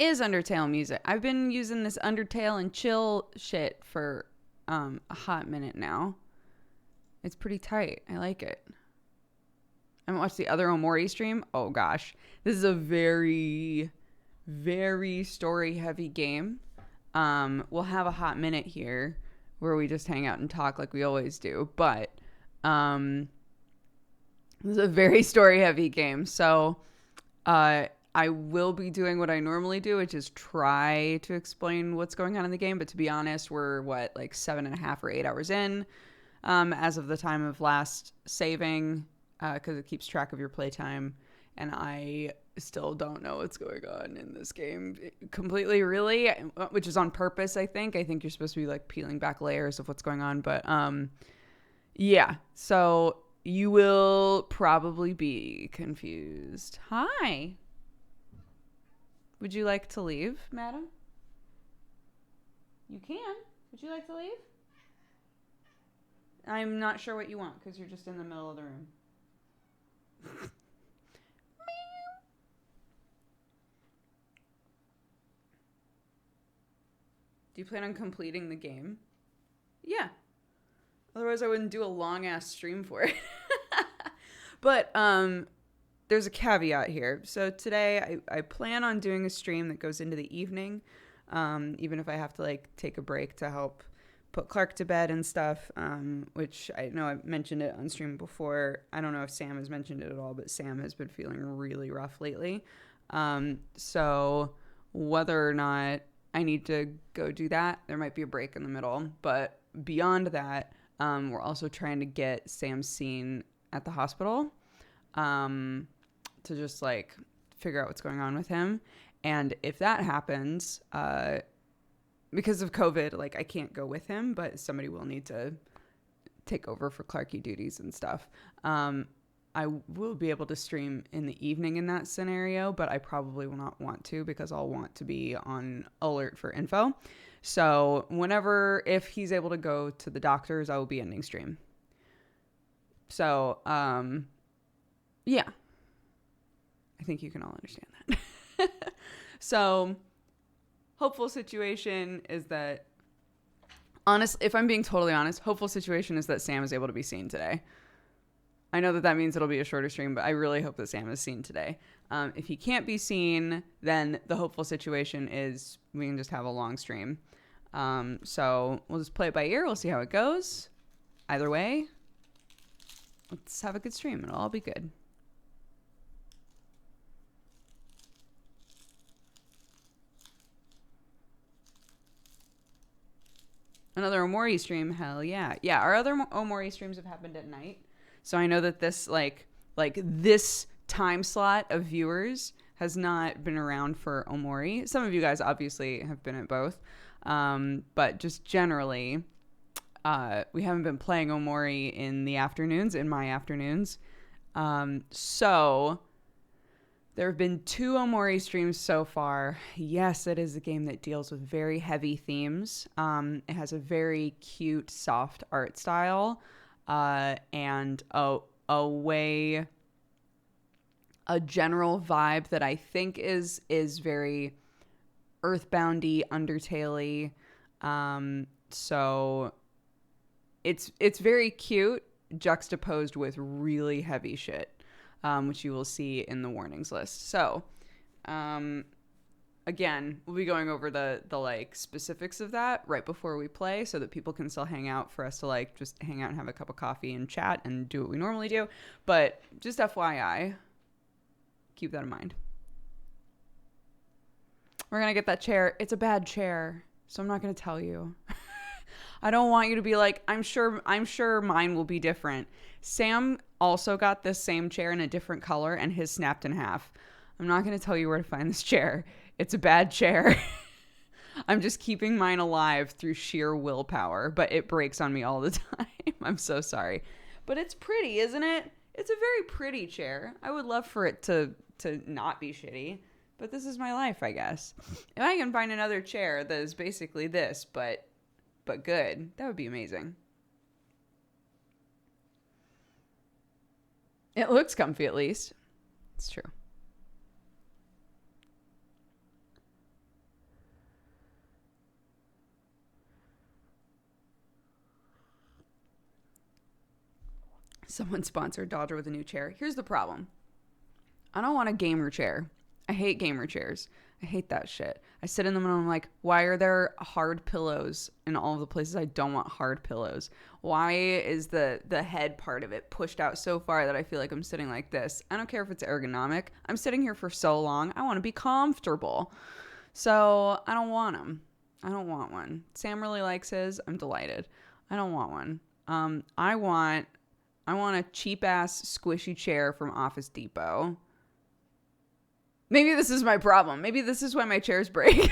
is Undertale music. I've been using this Undertale and chill shit for a hot minute now. It's pretty tight. I like it. I haven't watched the other Omori stream. Oh gosh. This is a very, very story heavy game. We'll have a hot minute here where we just hang out and talk like we always do. But this is a very story heavy game. So I will be doing what I normally do, which is try to explain what's going on in the game. But to be honest, we're like 7.5 or 8 hours in as of the time of last saving, because it keeps track of your playtime. And I still don't know what's going on in this game completely, really, which is on purpose, I think. I think you're supposed to be like peeling back layers of what's going on. But yeah, so you will probably be confused. Hi. Would you like to leave, madam? You can. Would you like to leave? I'm not sure what you want because you're just in the middle of the room. Do you plan on completing the game? Yeah. Otherwise, I wouldn't do a long-ass stream for it. But there's a caveat here. So today, I plan on doing a stream that goes into the evening, even if I have to like take a break to help put Clark to bed and stuff, which I know I've mentioned it on stream before. I don't know if Sam has mentioned it at all, but Sam has been feeling really rough lately. So whether or not I need to go do that, there might be a break in the middle. But beyond that, we're also trying to get Sam seen at the hospital to just like figure out what's going on with him. And if that happens, because of COVID, like I can't go with him, but somebody will need to take over for Clarky duties and stuff. I will be able to stream in the evening in that scenario, but I probably will not want to because I'll want to be on alert for info. So if he's able to go to the doctors, I will be ending stream. So, yeah. I think you can all understand that. So, hopeful situation is that, honestly, if I'm being totally honest, hopeful situation is that Sam is able to be seen today. I know that means it'll be a shorter stream, but I really hope that Sam is seen today. If he can't be seen, then the hopeful situation is we can just have a long stream. So we'll just play it by ear. We'll see how it goes. Either way, let's have a good stream. It'll all be good. Another Omori stream, hell yeah. Yeah, our other Omori streams have happened at night. So I know that this like this time slot of viewers has not been around for Omori. Some of you guys obviously have been at both. But just generally, we haven't been playing Omori in the afternoons, in my afternoons. So there have been 2 Omori streams so far. Yes, it is a game that deals with very heavy themes. It has a very cute, soft art style, and a general vibe that I think is very Earthboundy, Undertale-y. So it's very cute, juxtaposed with really heavy shit. Which you will see in the warnings list. So, again, we'll be going over the like specifics of that right before we play so that people can still hang out for us to like just hang out and have a cup of coffee and chat and do what we normally do. But just FYI, keep that in mind. We're going to get that chair. It's a bad chair, so I'm not going to tell you. I don't want you to be like, I'm sure mine will be different. Sam also got this same chair in a different color and his snapped in half. I'm not going to tell you where to find this chair. It's a bad chair. I'm just keeping mine alive through sheer willpower, but it breaks on me all the time. I'm so sorry. But it's pretty, isn't it? It's a very pretty chair. I would love for it to not be shitty, but this is my life, I guess. If I can find another chair that is basically this, but good, that would be amazing. It looks comfy, at least. It's true. Someone sponsored Dodger with a new chair. Here's the problem. I don't want a gamer chair. I hate gamer chairs. I hate that shit. I sit in them and I'm like, why are there hard pillows in all of the places I don't want hard pillows? Why is the head part of it pushed out so far that I feel like I'm sitting like this? I don't care if it's ergonomic. I'm sitting here for so long. I want to be comfortable. So I don't want them. I don't want one. Sam really likes his. I'm delighted. I don't want one. I want a cheap ass squishy chair from Office Depot. Maybe this is my problem. Maybe this is why my chairs break.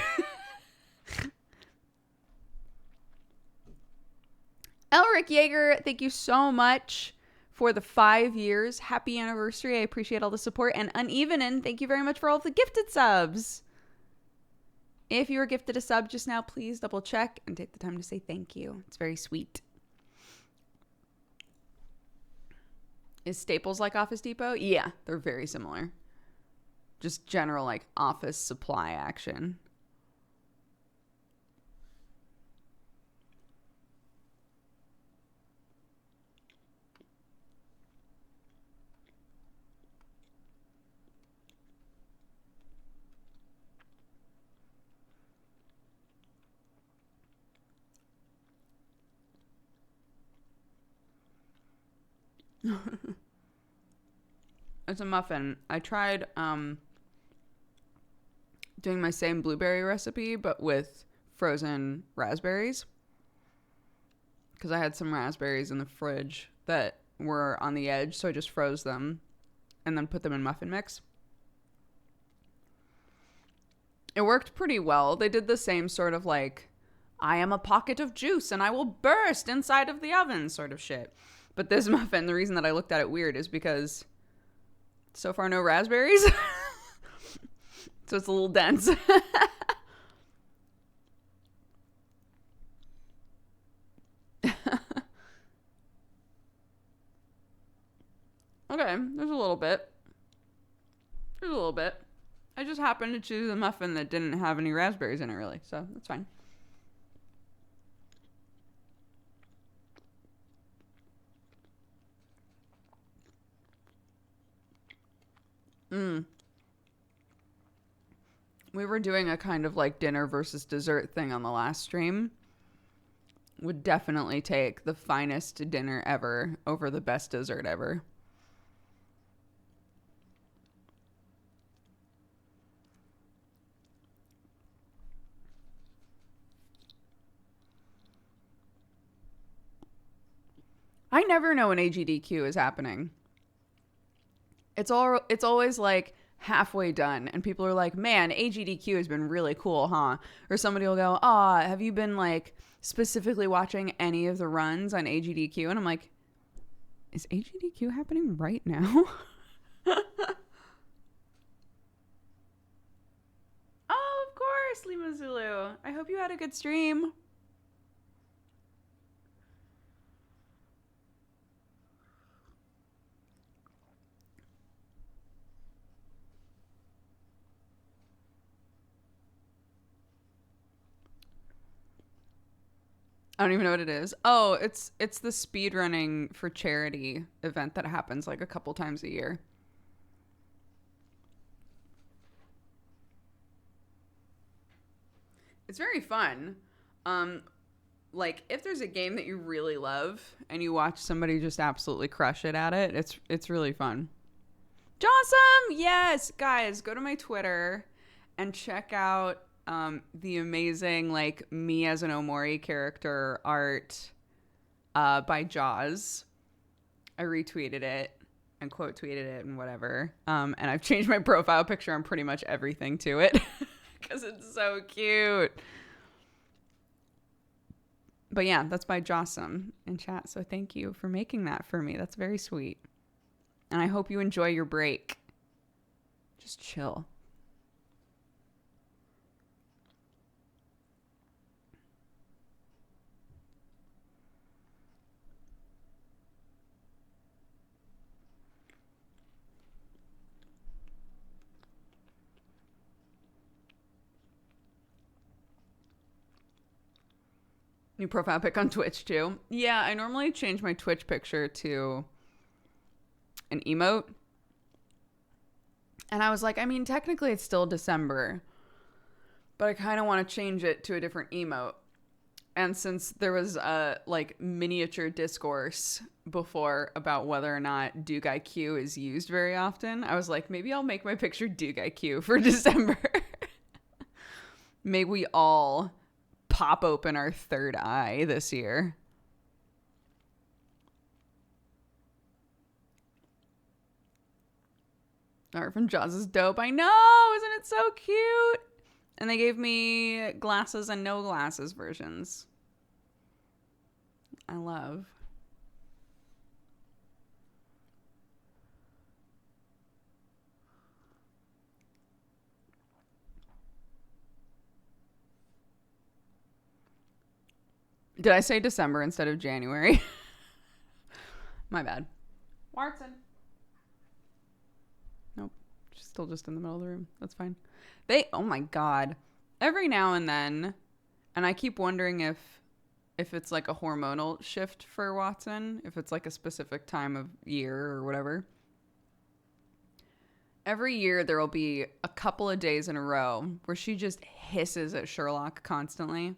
Elric Yeager, thank you so much for the 5 years. Happy anniversary. I appreciate all the support. And Unevenin, thank you very much for all of the gifted subs. If you were gifted a sub just now, please double check and take the time to say thank you. It's very sweet. Is Staples like Office Depot? Yeah, they're very similar. Just general, like, office supply action. It's a muffin. I tried, doing my same blueberry recipe, but with frozen raspberries. Because I had some raspberries in the fridge that were on the edge, so I just froze them and then put them in muffin mix. It worked pretty well. They did the same sort of like, I am a pocket of juice and I will burst inside of the oven sort of shit. But this muffin, the reason that I looked at it weird is because so far no raspberries. So it's a little dense. Okay, there's a little bit. There's a little bit. I just happened to choose a muffin that didn't have any raspberries in it, really. So that's fine. We were doing a kind of like dinner versus dessert thing on the last stream. Would definitely take the finest dinner ever over the best dessert ever. I never know when AGDQ is happening. It's always like halfway done and people are like, man, AGDQ has been really cool, huh? Or somebody will go, have you been like specifically watching any of the runs on AGDQ? And I'm like, is AGDQ happening right now? Oh, of course, Lima Zulu. I hope you had a good stream. I don't even know what it is. Oh, it's the speedrunning for charity event that happens like a couple times a year. It's very fun. Like if there's a game that you really love and you watch somebody just absolutely crush it at it, it's really fun. Jossum! Yes, guys, go to my Twitter and check out the amazing like me as an Omori character art by Jaws. I retweeted it and quote tweeted it and whatever. And I've changed my profile picture on pretty much everything to it because it's so cute. But yeah, that's by Jossum in chat. So thank you for making that for me. That's very sweet. And I hope you enjoy your break. Just chill. New profile pic on Twitch too. Yeah, I normally change my Twitch picture to an emote. And I was like, I mean, technically it's still December, but I kind of want to change it to a different emote. And since there was a like miniature discourse before about whether or not Duke IQ is used very often, I was like, maybe I'll make my picture Duke IQ for December. May we all pop open our third eye this year. Art from Jaws is dope. I know, isn't it so cute? And they gave me glasses and no glasses versions. I love. Did I say December instead of January? My bad. Watson. Nope. She's still just in the middle of the room. That's fine. Oh my God. Every now and then, and I keep wondering if it's like a hormonal shift for Watson, if it's like a specific time of year or whatever. Every year there will be a couple of days in a row where she just hisses at Sherlock constantly.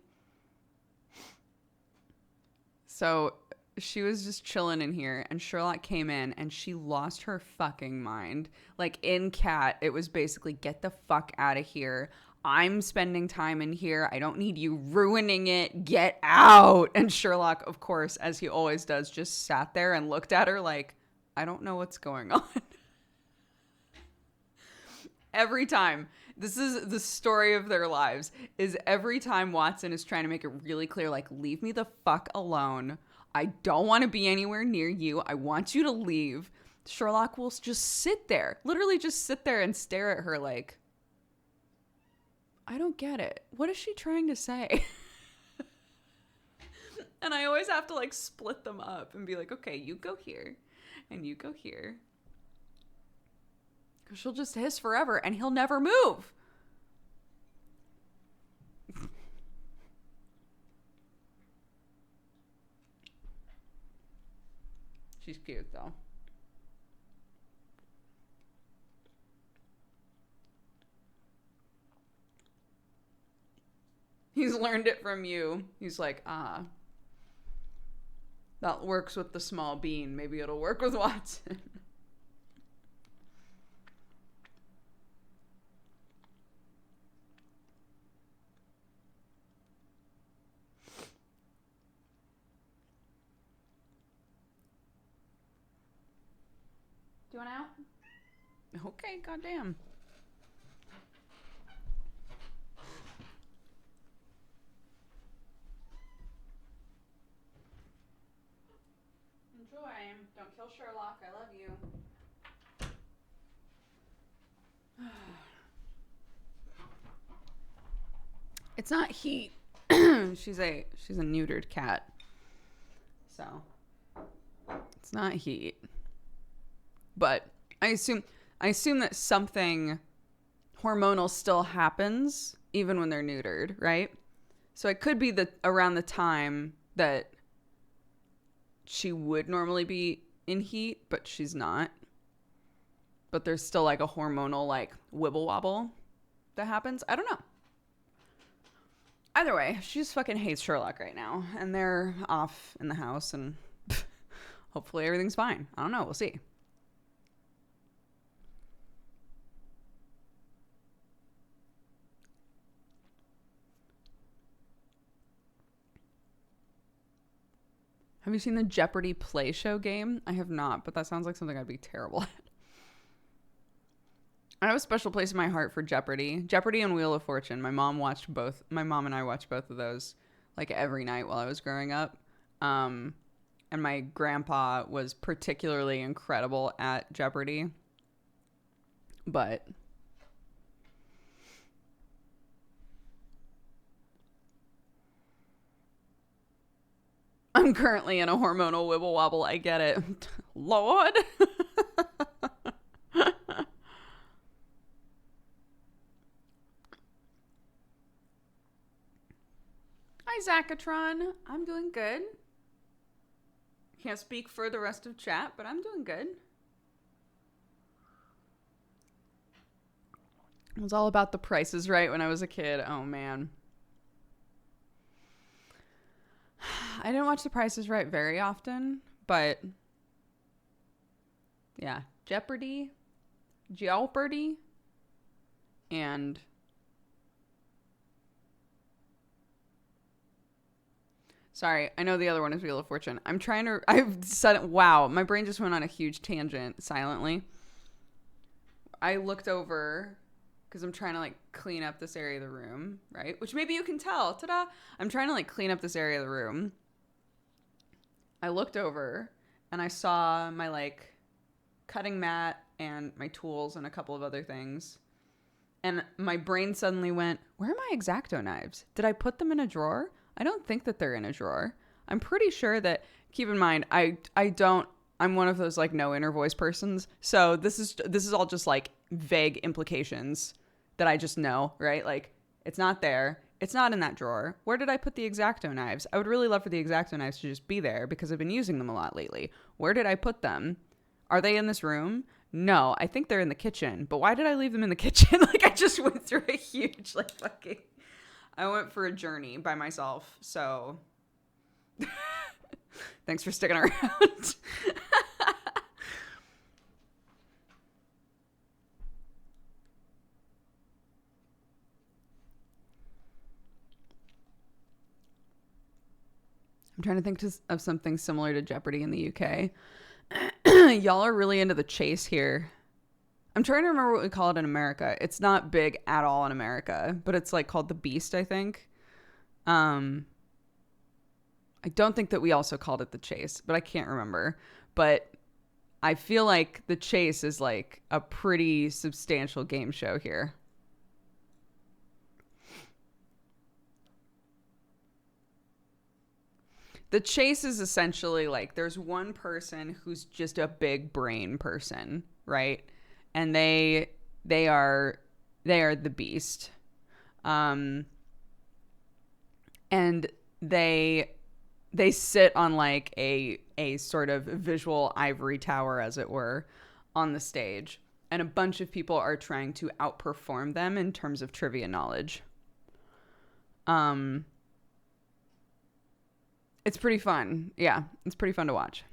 So she was just chilling in here and Sherlock came in and she lost her fucking mind. Like in Cat, it was basically get the fuck out of here. I'm spending time in here. I don't need you ruining it. Get out. And Sherlock, of course, as he always does, just sat there and looked at her like, I don't know what's going on. Every time. This is the story of their lives, is every time Watson is trying to make it really clear, like, leave me the fuck alone. I don't want to be anywhere near you. I want you to leave. Sherlock will just sit there, literally just sit there and stare at her like, I don't get it. What is she trying to say? And I always have to like split them up and be like, okay, you go here and you go here. Because she'll just hiss forever and he'll never move. She's cute though. He's learned it from you. He's like, that works with the small bean. Maybe it'll work with Watson. Do you want out? Okay, goddamn. Enjoy. Don't kill Sherlock. I love you. It's not heat. she's a neutered cat. So it's not heat. But I assume that something hormonal still happens even when they're neutered, right? So it could be around the time that she would normally be in heat, but she's not. But there's still like a hormonal like wibble wobble that happens. I don't know. Either way, she just fucking hates Sherlock right now. And they're off in the house and hopefully everything's fine. I don't know. We'll see. Have you seen the Jeopardy play show game? I have not, but that sounds like something I'd be terrible at. I have a special place in my heart for Jeopardy. Jeopardy and Wheel of Fortune. My mom and I watched both of those like every night while I was growing up. And my grandpa was particularly incredible at Jeopardy. But I'm currently in a hormonal wibble wobble. I get it. Lord. Hi, Zachatron. I'm doing good. Can't speak for the rest of chat, but I'm doing good. It was all about The Price is Right when I was a kid. Oh, man. I didn't watch The Price is Right very often, but yeah, Jeopardy, and sorry, I know the other one is Wheel of Fortune. I've said it, wow, my brain just went on a huge tangent silently. I looked over because I'm trying to like clean up this area of the room, right? Which maybe you can tell. Ta-da! I'm trying to like clean up this area of the room. I looked over and I saw my like cutting mat and my tools and a couple of other things. And my brain suddenly went, where are my X-Acto knives? Did I put them in a drawer? I don't think that they're in a drawer. I'm pretty sure that, keep in mind, I'm one of those like no inner voice persons. So this is all just like vague implications that I just know, right? Like it's not there. It's not in that drawer. Where did I put the X-Acto knives? I would really love for the X-Acto knives to just be there because I've been using them a lot lately. Where did I put them? Are they in this room? No, I think they're in the kitchen. But why did I leave them in the kitchen? Like I just went through a huge like fucking I went for a journey by myself. So thanks for sticking around. I'm trying to think of something similar to Jeopardy in the UK. Y'all are really into the chase here. I'm trying to remember what we call it in America. It's not big at all in America, but it's like called the Beast, I think. I don't think that we also called it the chase, but I can't remember. But I feel like the chase is like a pretty substantial game show here. The chase is essentially like there's one person who's just a big brain person, right? And they are the beast. Um and they sit on like a sort of visual ivory tower as it were on the stage, and a bunch of people are trying to outperform them in terms of trivia knowledge. Um It's pretty fun. Yeah, it's pretty fun to watch.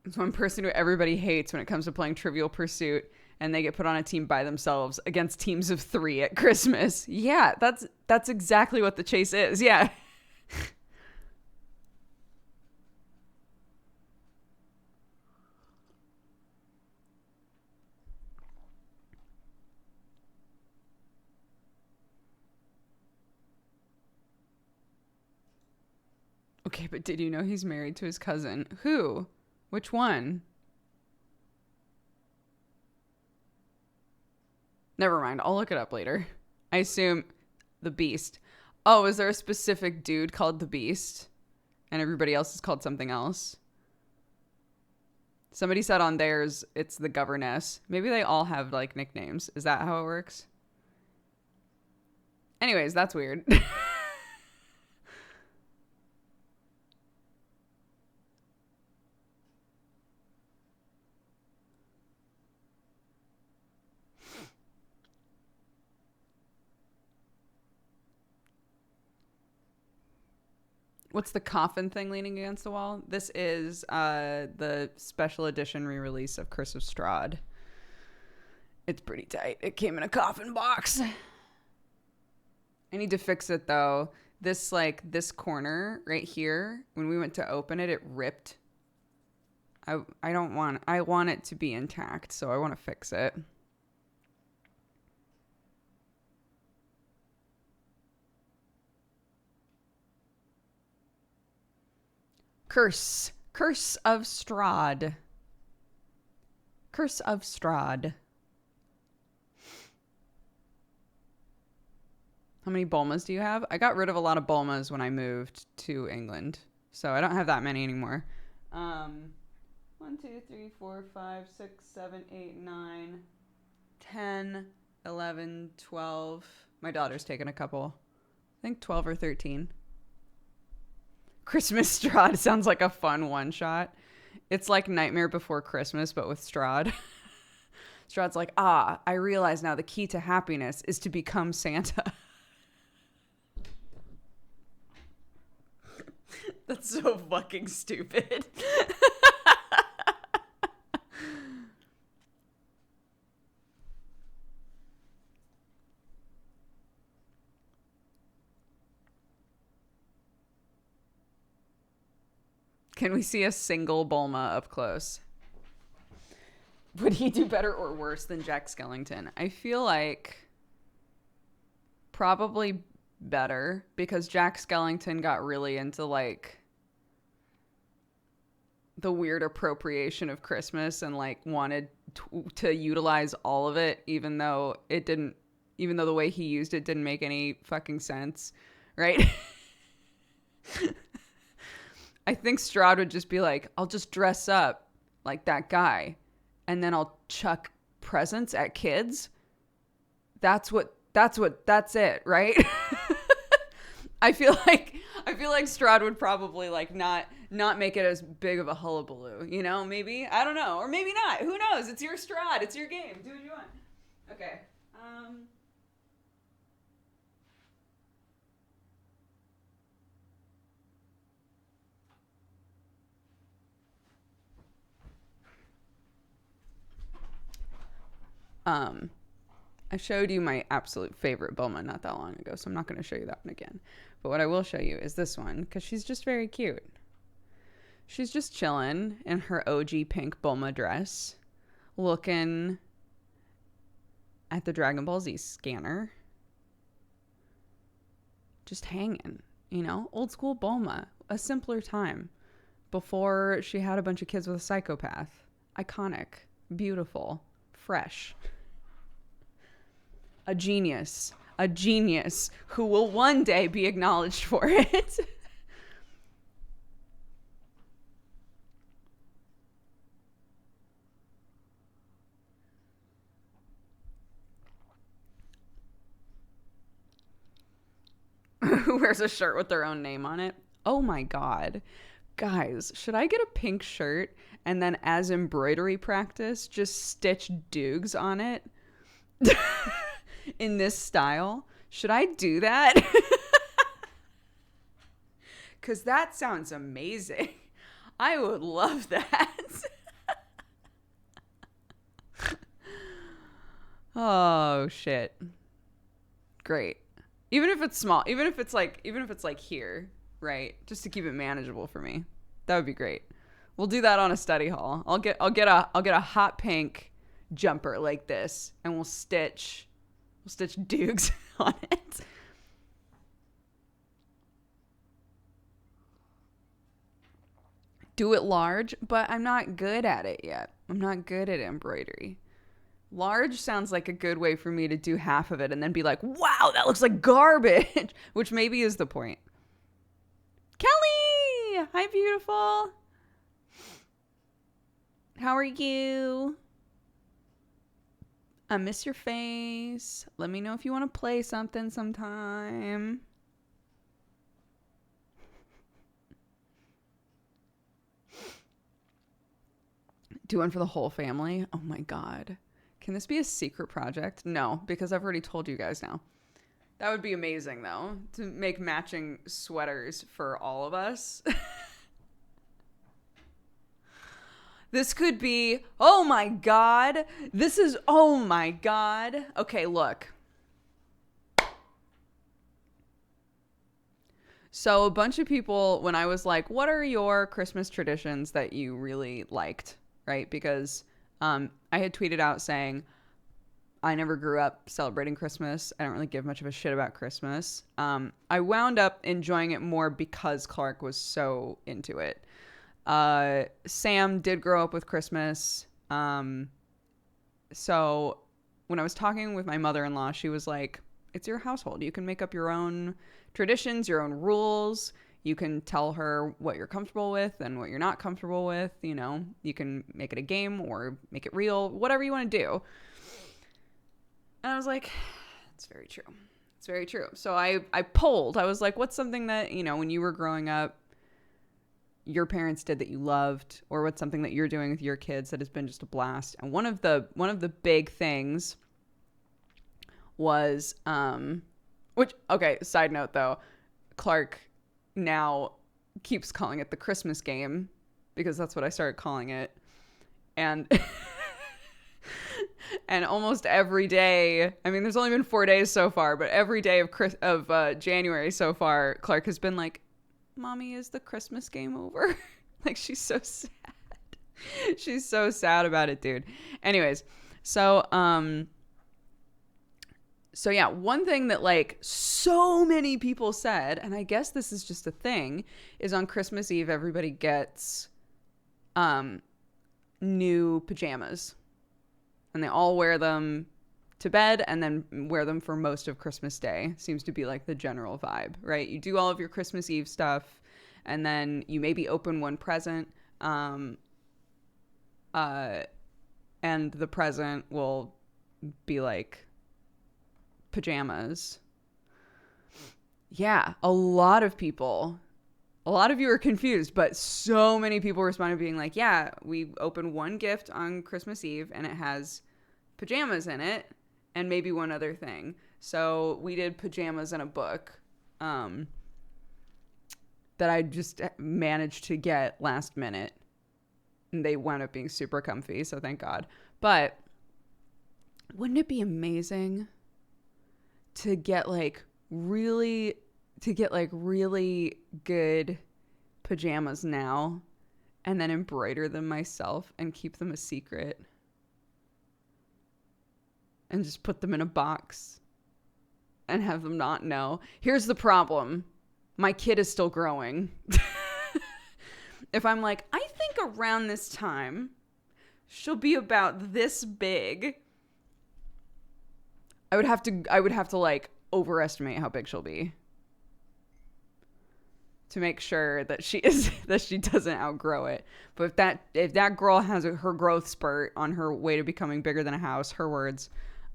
It's one person who everybody hates when it comes to playing Trivial Pursuit, and they get put on a team by themselves against teams of 3 at Christmas. Yeah, that's exactly what the chase is. Yeah. Okay, but did you know he's married to his cousin? Who? Which one? Never mind. I'll look it up later. I assume the Beast. Oh, is there a specific dude called the Beast? And everybody else is called something else? Somebody said on theirs it's the governess. Maybe they all have like nicknames. Is that how it works? Anyways, that's weird. What's the coffin thing leaning against the wall? This is the special edition re-release of Curse of Strahd. It's pretty tight. It came in a coffin box. I need to fix it though. This corner right here, when we went to open it, it ripped. I want it to be intact, so I want to fix it. Curse of Strahd. Curse of Strahd. How many Bulmas do you have? I got rid of a lot of Bulmas when I moved to England, so I don't have that many anymore. 1, 2, 3, 4, 5, 6, 7, 8, 9, 10, 11, 12. My daughter's taken a couple. I think 12 or 13. Christmas Strahd sounds like a fun one-shot. It's like Nightmare Before Christmas, but with Strahd. Strahd's like, I realize now the key to happiness is to become Santa. That's so fucking stupid. Can we see a single Bulma up close? Would he do better or worse than Jack Skellington? I feel like probably better, because Jack Skellington got really into like the weird appropriation of Christmas and like wanted to utilize all of it, even though the way he used it didn't make any fucking sense, right? I think Strahd would just be like, I'll just dress up like that guy and then I'll chuck presents at kids. That's it, right? I feel like Strahd would probably like not make it as big of a hullabaloo, you know? Maybe, I don't know, or maybe not. Who knows? It's your Strahd. It's your game. Do what you want. Okay. I showed you my absolute favorite Bulma not that long ago, so I'm not going to show you that one again. But what I will show you is this one, because she's just very cute. She's just chilling in her OG pink Bulma dress, looking at the Dragon Ball Z scanner. Just hanging, you know? Old school Bulma. A simpler time. Before she had a bunch of kids with a psychopath. Iconic. Beautiful. Fresh. A genius who will one day be acknowledged for it. Who wears a shirt with their own name on it? Oh my God. Guys, should I get a pink shirt and then as embroidery practice, just stitch Dukes on it? In this style? Should I do that? Because that sounds amazing. I would love that. Oh shit. Great. Even if it's small, even if it's like here, right? Just to keep it manageable for me. That would be great. We'll do that on a study hall. I'll get a hot pink jumper like this and we'll stitch Dukes on it. Do it large, but I'm not good at it yet. I'm not good at embroidery. Large sounds like a good way for me to do half of it and then be like, wow, that looks like garbage, which maybe is the point. Kelly! Hi, beautiful. How are you? I miss your face. Let me know if you want to play something sometime. Do one for the whole family? Oh my God. Can this be a secret project? No, because I've already told you guys now. That would be amazing, though, to make matching sweaters for all of us. This could be, oh my God. This is, oh my God. Okay, look. So a bunch of people, when I was like, what are your Christmas traditions that you really liked, right? Because I had tweeted out saying, I never grew up celebrating Christmas. I don't really give much of a shit about Christmas. I wound up enjoying it more because Clark was so into it. Sam did grow up with Christmas. So when I was talking with my mother-in-law, she was like, it's your household. You can make up your own traditions, your own rules. You can tell her what you're comfortable with and what you're not comfortable with. You know, you can make it a game or make it real, whatever you want to do. And I was like, it's very true. It's very true. So I polled. I was like, what's something that, when you were growing up, your parents did that you loved, or what's something that you're doing with your kids that has been just a blast? And one of the big things was, side note though, Clark now keeps calling it the Christmas game because that's what I started calling it. And and almost every day, I mean, there's only been 4 days so far, but every day of January so far, Clark has been like, Mommy, is the Christmas game over? Like, she's so sad. She's so sad about it, dude. Anyways, so yeah, one thing that like so many people said, and I guess this is just a thing, is on Christmas Eve, everybody gets new pajamas. And they all wear them to bed and then wear them for most of Christmas Day. Seems to be like the general vibe, right? You do all of your Christmas Eve stuff and then you maybe open one present. And the present will be like pajamas. Yeah, a lot of you are confused, but so many people responded being like, yeah, we open one gift on Christmas Eve and it has pajamas in it and maybe one other thing. So we did pajamas and a book that I just managed to get last minute. And they wound up being super comfy, so thank God. But wouldn't it be amazing to get really good pajamas now and then embroider them myself and keep them a secret and just put them in a box and have them not know? Here's the problem. My kid is still growing. If I'm like, I think around this time she'll be about this big, I would have to like overestimate how big she'll be to make sure that she doesn't outgrow it. But if that girl has her growth spurt on her way to becoming bigger than a house, her words,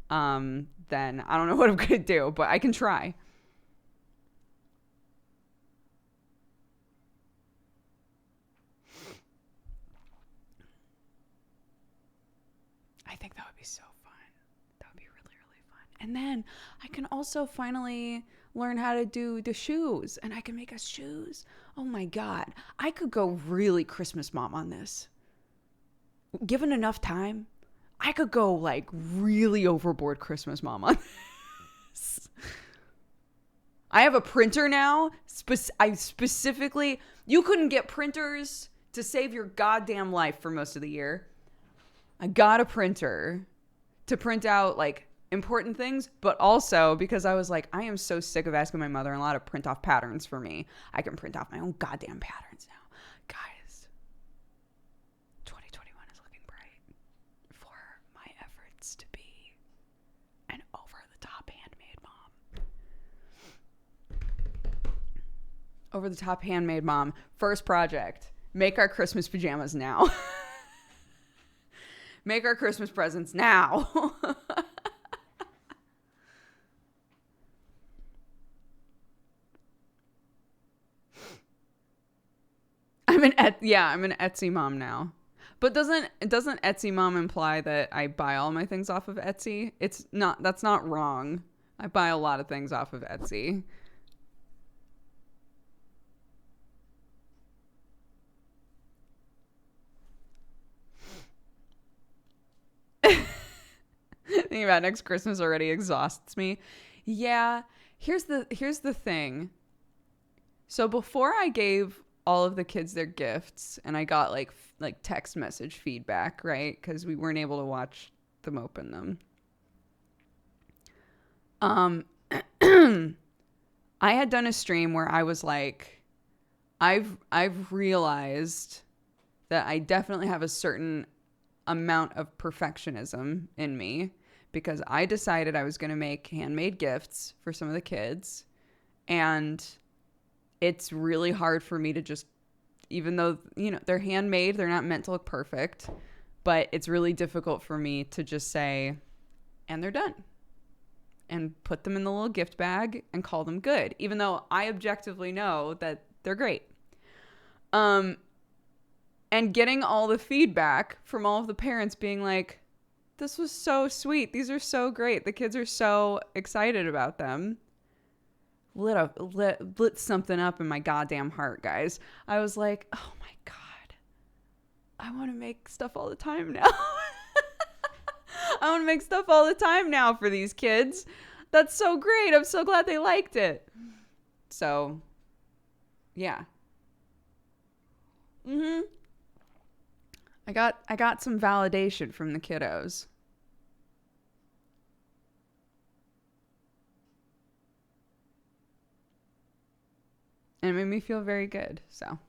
then I don't know what I'm gonna do, but I can try. I think that would be so fun. That would be really, really fun. And then I can also finally learn how to do the shoes, and I can make us shoes. Oh my God. I could go really Christmas mom on this. Given enough time, I could go like really overboard Christmas mom on this. I have a printer now. You couldn't get printers to save your goddamn life for most of the year. I got a printer to print out like important things, but also because I was like, I am so sick of asking my mother-in-law to print off patterns for me. I can print off my own goddamn patterns now. Guys, 2021 is looking bright for my efforts to be an over-the-top handmade mom. Over-the-top handmade mom. First project, make our Christmas pajamas now. Make our Christmas presents now. I'm an Etsy mom now. But doesn't Etsy mom imply that I buy all my things off of Etsy? That's not wrong. I buy a lot of things off of Etsy. Thinking about next Christmas already exhausts me. Yeah, here's the thing. So before I gave all of the kids their gifts and I got like text message feedback, right? Because we weren't able to watch them open them. I had done a stream where I was like, I've realized that I definitely have a certain amount of perfectionism in me, because I decided I was going to make handmade gifts for some of the kids, and it's really hard for me to just, even though, they're handmade, they're not meant to look perfect, but it's really difficult for me to just say, and they're done. and put them in the little gift bag and call them good, even though I objectively know that they're great. And getting all the feedback from all of the parents being like, this was so sweet. These are so great. The kids are so excited about them. Lit something up in my goddamn heart, guys. I was like, oh my God, I want to make stuff all the time now. I want to make stuff all the time now for these kids. That's so great. I'm so glad they liked it. So, yeah. I got some validation from the kiddos. And it made me feel very good, so.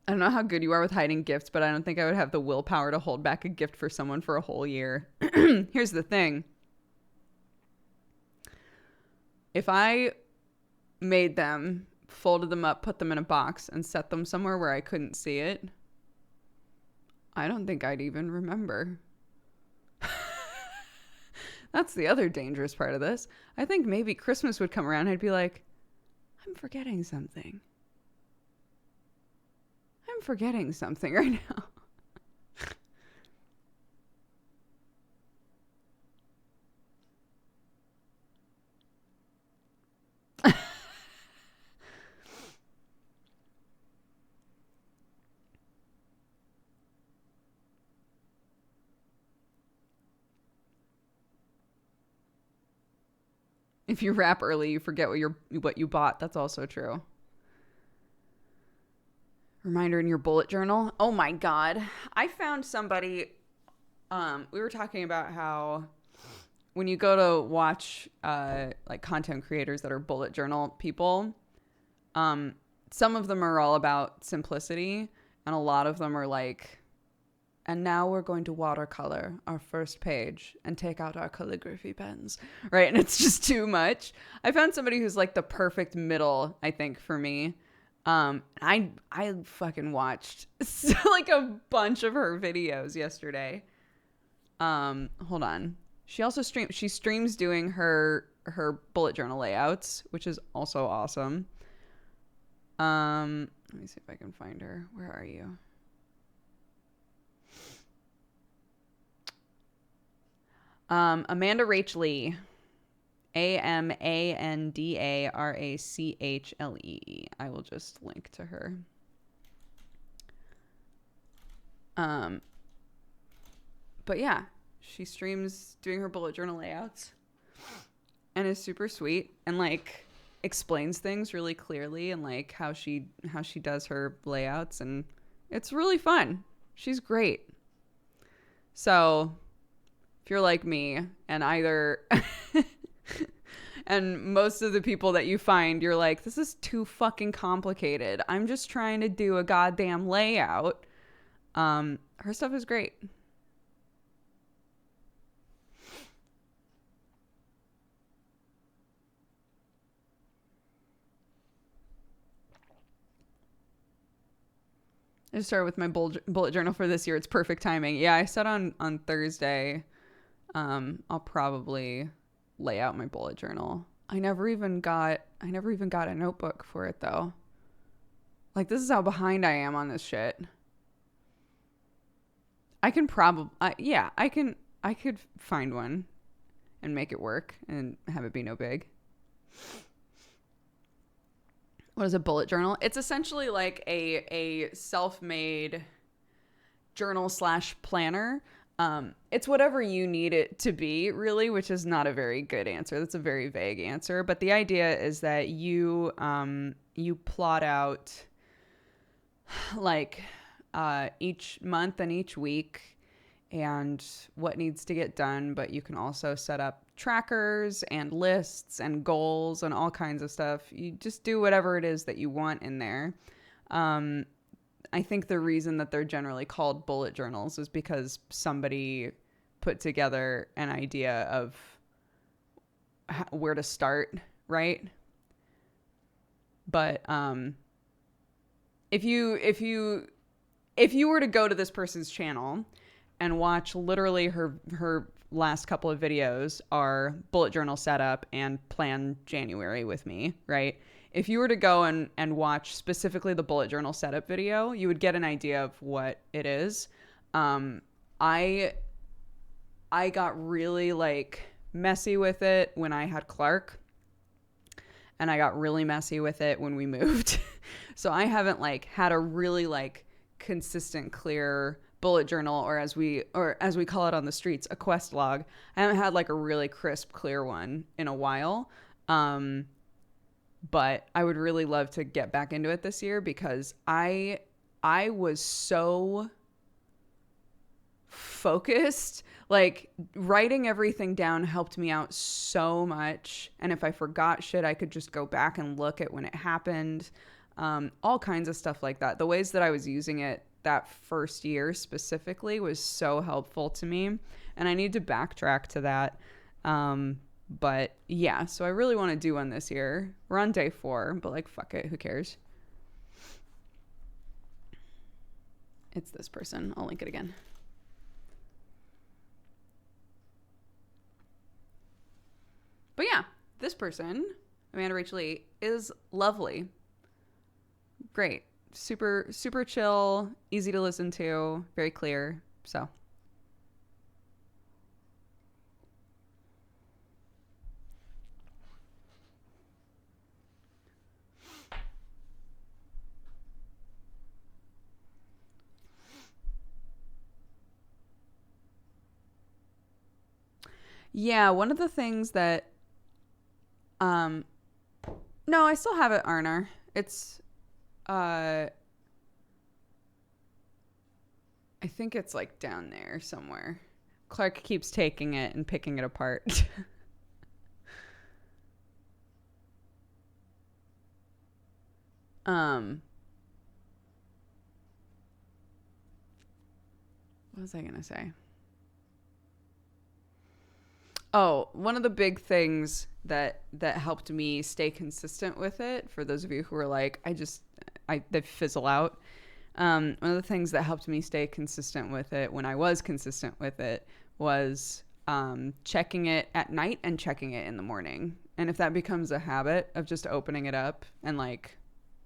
I don't know how good you are with hiding gifts, but I don't think I would have the willpower to hold back a gift for someone for a whole year. Here's the thing. If I made them, folded them up, put them in a box, and set them somewhere where I couldn't see it, I don't think I'd even remember. That's the other dangerous part of this. I think maybe Christmas would come around and I'd be like, I'm forgetting something. I'm forgetting something right now. If you wrap early, you forget what you bought. That's also true. Reminder in your bullet journal. Oh my God. I found somebody, we were talking about how when you go to watch like content creators that are bullet journal people, some of them are all about simplicity, and a lot of them are like, and now we're going to watercolor our first page and take out our calligraphy pens, right? And it's just too much. I found somebody who's like the perfect middle, I think, for me. I fucking watched like a bunch of her videos yesterday. Hold on. She streams doing her bullet journal layouts, which is also awesome. Let me see if I can find her. Where are you? Amanda Rachley, AmandaRachle. I will just link to her. But yeah, she streams doing her bullet journal layouts and is super sweet and like explains things really clearly and like how she does her layouts, and it's really fun. She's great. So if you're like me and either and most of the people that you find, you're like, this is too fucking complicated. I'm just trying to do a goddamn layout. Her stuff is great. I just started with my bullet journal for this year. It's perfect timing. Yeah, I said on Thursday, I'll probably lay out my bullet journal. I never even got a notebook for it though. Like, this is how behind I am on this shit. I can probably, I could find one and make it work and have it be no big. What is a bullet journal? It's essentially like a self-made journal / planner. It's whatever you need it to be, really, which is not a very good answer. That's a very vague answer. But the idea is that you plot out like each month and each week and what needs to get done. But you can also set up trackers and lists and goals and all kinds of stuff. You just do whatever it is that you want in there. I think the reason that they're generally called bullet journals is because somebody put together an idea of where to start, right? But if you if you were to go to this person's channel and watch literally her last couple of videos are bullet journal setup and plan January with me, right? If you were to go and watch specifically the bullet journal setup video, you would get an idea of what it is. I got really like messy with it when I had Clark, and I got really messy with it when we moved. So I haven't like had a really like consistent, clear bullet journal, or as we call it on the streets, a quest log. I haven't had like a really crisp, clear one in a while. But I would really love to get back into it this year, because I was so focused. Like, writing everything down helped me out so much. And if I forgot shit, I could just go back and look at when it happened. All kinds of stuff like that. The ways that I was using it that first year specifically was so helpful to me. And I need to backtrack to that. But yeah, so I really want to do one this year. We're on day 4, but like, fuck it. Who cares? It's this person. I'll link it again. But yeah, this person, Amanda Rachel Lee, is lovely. Great. Super, super chill, easy to listen to, very clear. So. Yeah, one of the things that no, I still have it, Arnar. It's I think it's like down there somewhere. Clark keeps taking it and picking it apart. What was I gonna say? Oh, one of the big things that helped me stay consistent with it, for those of you who are like, they fizzle out. One of the things that helped me stay consistent with it when I was consistent with it was checking it at night and checking it in the morning. And if that becomes a habit of just opening it up and like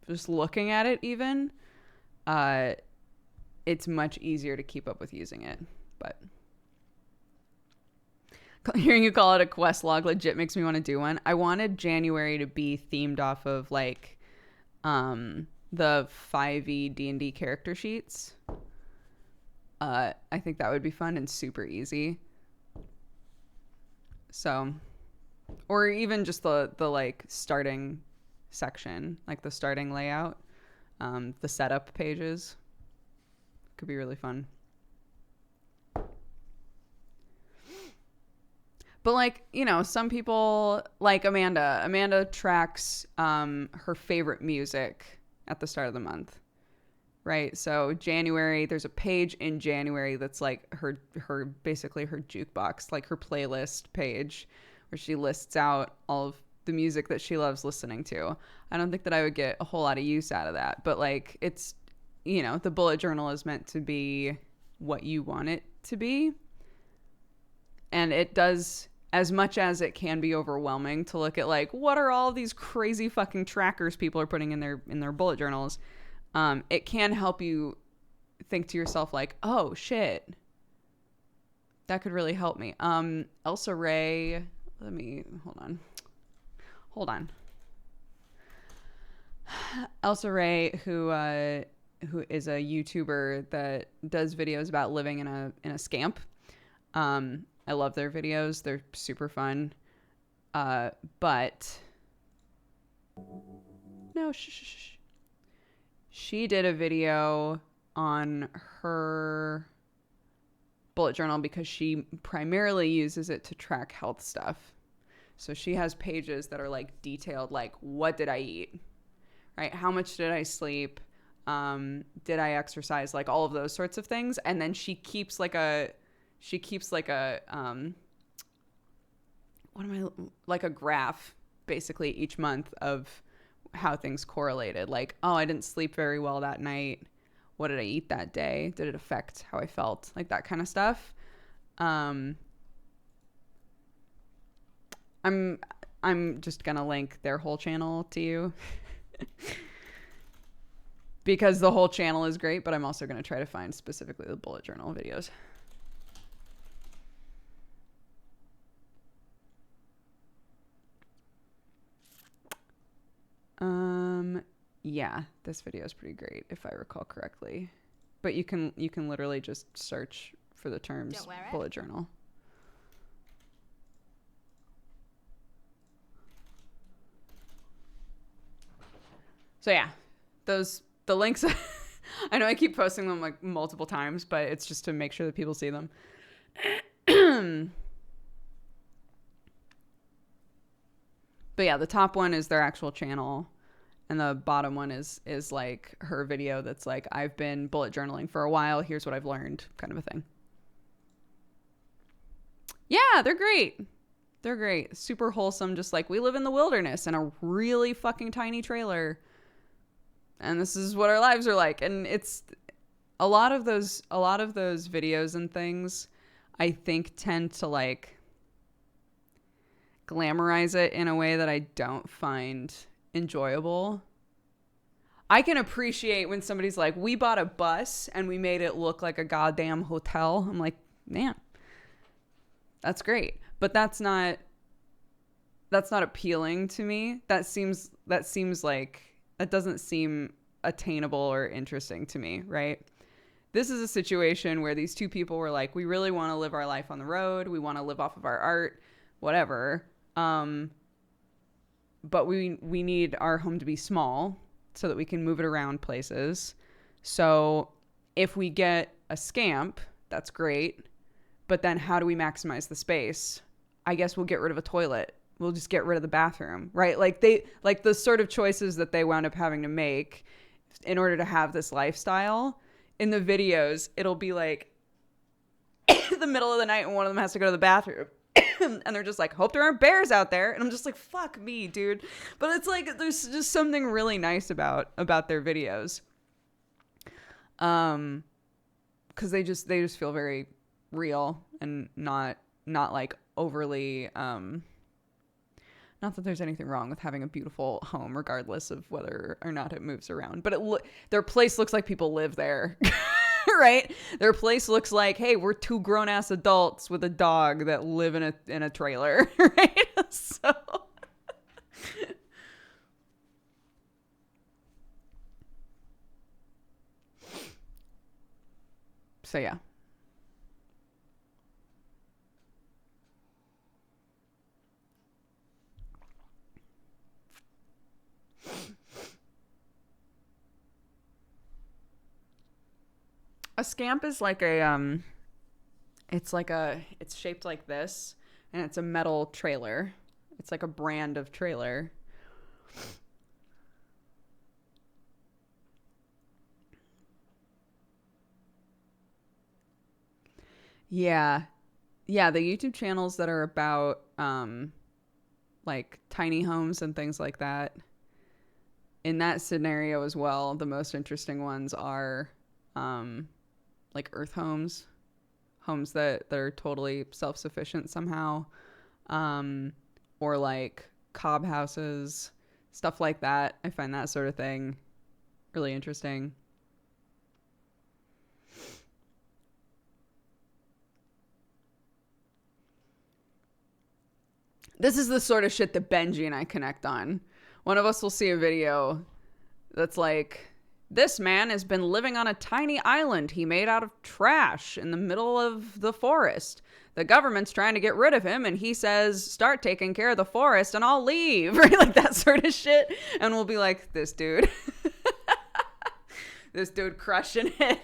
just looking at it even, it's much easier to keep up with using it. But hearing you call it a quest log legit makes me want to do one. I wanted January to be themed off of like the 5e D&D character sheets. I think that would be fun and super easy. So, or even just the like starting section, like the starting layout, the setup pages could be really fun. But like, you know, some people like Amanda tracks her favorite music at the start of the month, right? So January, there's a page in January that's like her basically her jukebox, like her playlist page, where she lists out all of the music that she loves listening to. I don't think that I would get a whole lot of use out of that, but like, it's, you know, the bullet journal is meant to be what you want it to be. And it does, as much as it can be overwhelming to look at like, what are all these crazy fucking trackers people are putting in their bullet journals, it can help you think to yourself like, oh shit, that could really help me. Elsa Ray, hold on. Elsa Ray, who is a YouTuber that does videos about living in a scamp. I love their videos. They're super fun. But no, she did a video on her bullet journal because she primarily uses it to track health stuff. So she has pages that are like detailed, like, what did I eat? Right? How much did I sleep? Did I exercise? Like all of those sorts of things. And then she keeps like a graph basically each month of how things correlated. Like, oh, I didn't sleep very well that night. what did I eat that day? Did it affect how I felt? Like that kind of stuff. I'm just gonna link their whole channel to you because the whole channel is great, but I'm also gonna try to find specifically the bullet journal videos. Yeah, this video is pretty great if I recall correctly. But you can literally just search for the terms bullet journal. So yeah, the links I know I keep posting them like multiple times, but it's just to make sure that people see them. But yeah, the top one is their actual channel. And the bottom one is like her video that's like, I've been bullet journaling for a while. Here's what I've learned, kind of a thing. Yeah, they're great. They're great. Super wholesome. Just like, we live in the wilderness in a really fucking tiny trailer. And this is what our lives are like. And it's a lot of those videos and things, I think, tend to like glamorize it in a way that I don't find enjoyable. I can appreciate when somebody's like, we bought a bus and we made it look like a goddamn hotel. I'm like, man, that's great. But that's not appealing to me. That doesn't seem attainable or interesting to me, right? This is a situation where these two people were like, we really want to live our life on the road. We want to live off of our art, whatever. But we need our home to be small so that we can move it around places. So if we get a scamp, that's great. But then how do we maximize the space? I guess we'll get rid of a toilet. We'll just get rid of the bathroom, right? Like the sort of choices that they wound up having to make in order to have this lifestyle. In the videos, it'll be like the middle of the night and one of them has to go to the bathroom. And they're just like, hope there aren't bears out there. And I'm just like, fuck me, dude. But it's like, there's just something really nice about their videos. Because they just feel very real and not like overly, not that there's anything wrong with having a beautiful home, regardless of whether or not it moves around. But their place looks like people live there. Right? Their place looks like, hey, we're two grown-ass adults with a dog that live in a trailer, right? So yeah. A scamp is like it's shaped like this, and it's a metal trailer. It's like a brand of trailer. Yeah. Yeah, the YouTube channels that are about like tiny homes and things like that. In that scenario as well, the most interesting ones are like earth homes that are totally self-sufficient somehow, or like cob houses, stuff like that. I find that sort of thing really interesting. This is the sort of shit that Benji and I connect on. One of us will see a video that's like, this man has been living on a tiny island he made out of trash in the middle of the forest. The government's trying to get rid of him, and he says, start taking care of the forest and I'll leave. Right? Like that sort of shit. And we'll be like, this dude. This dude crushing it.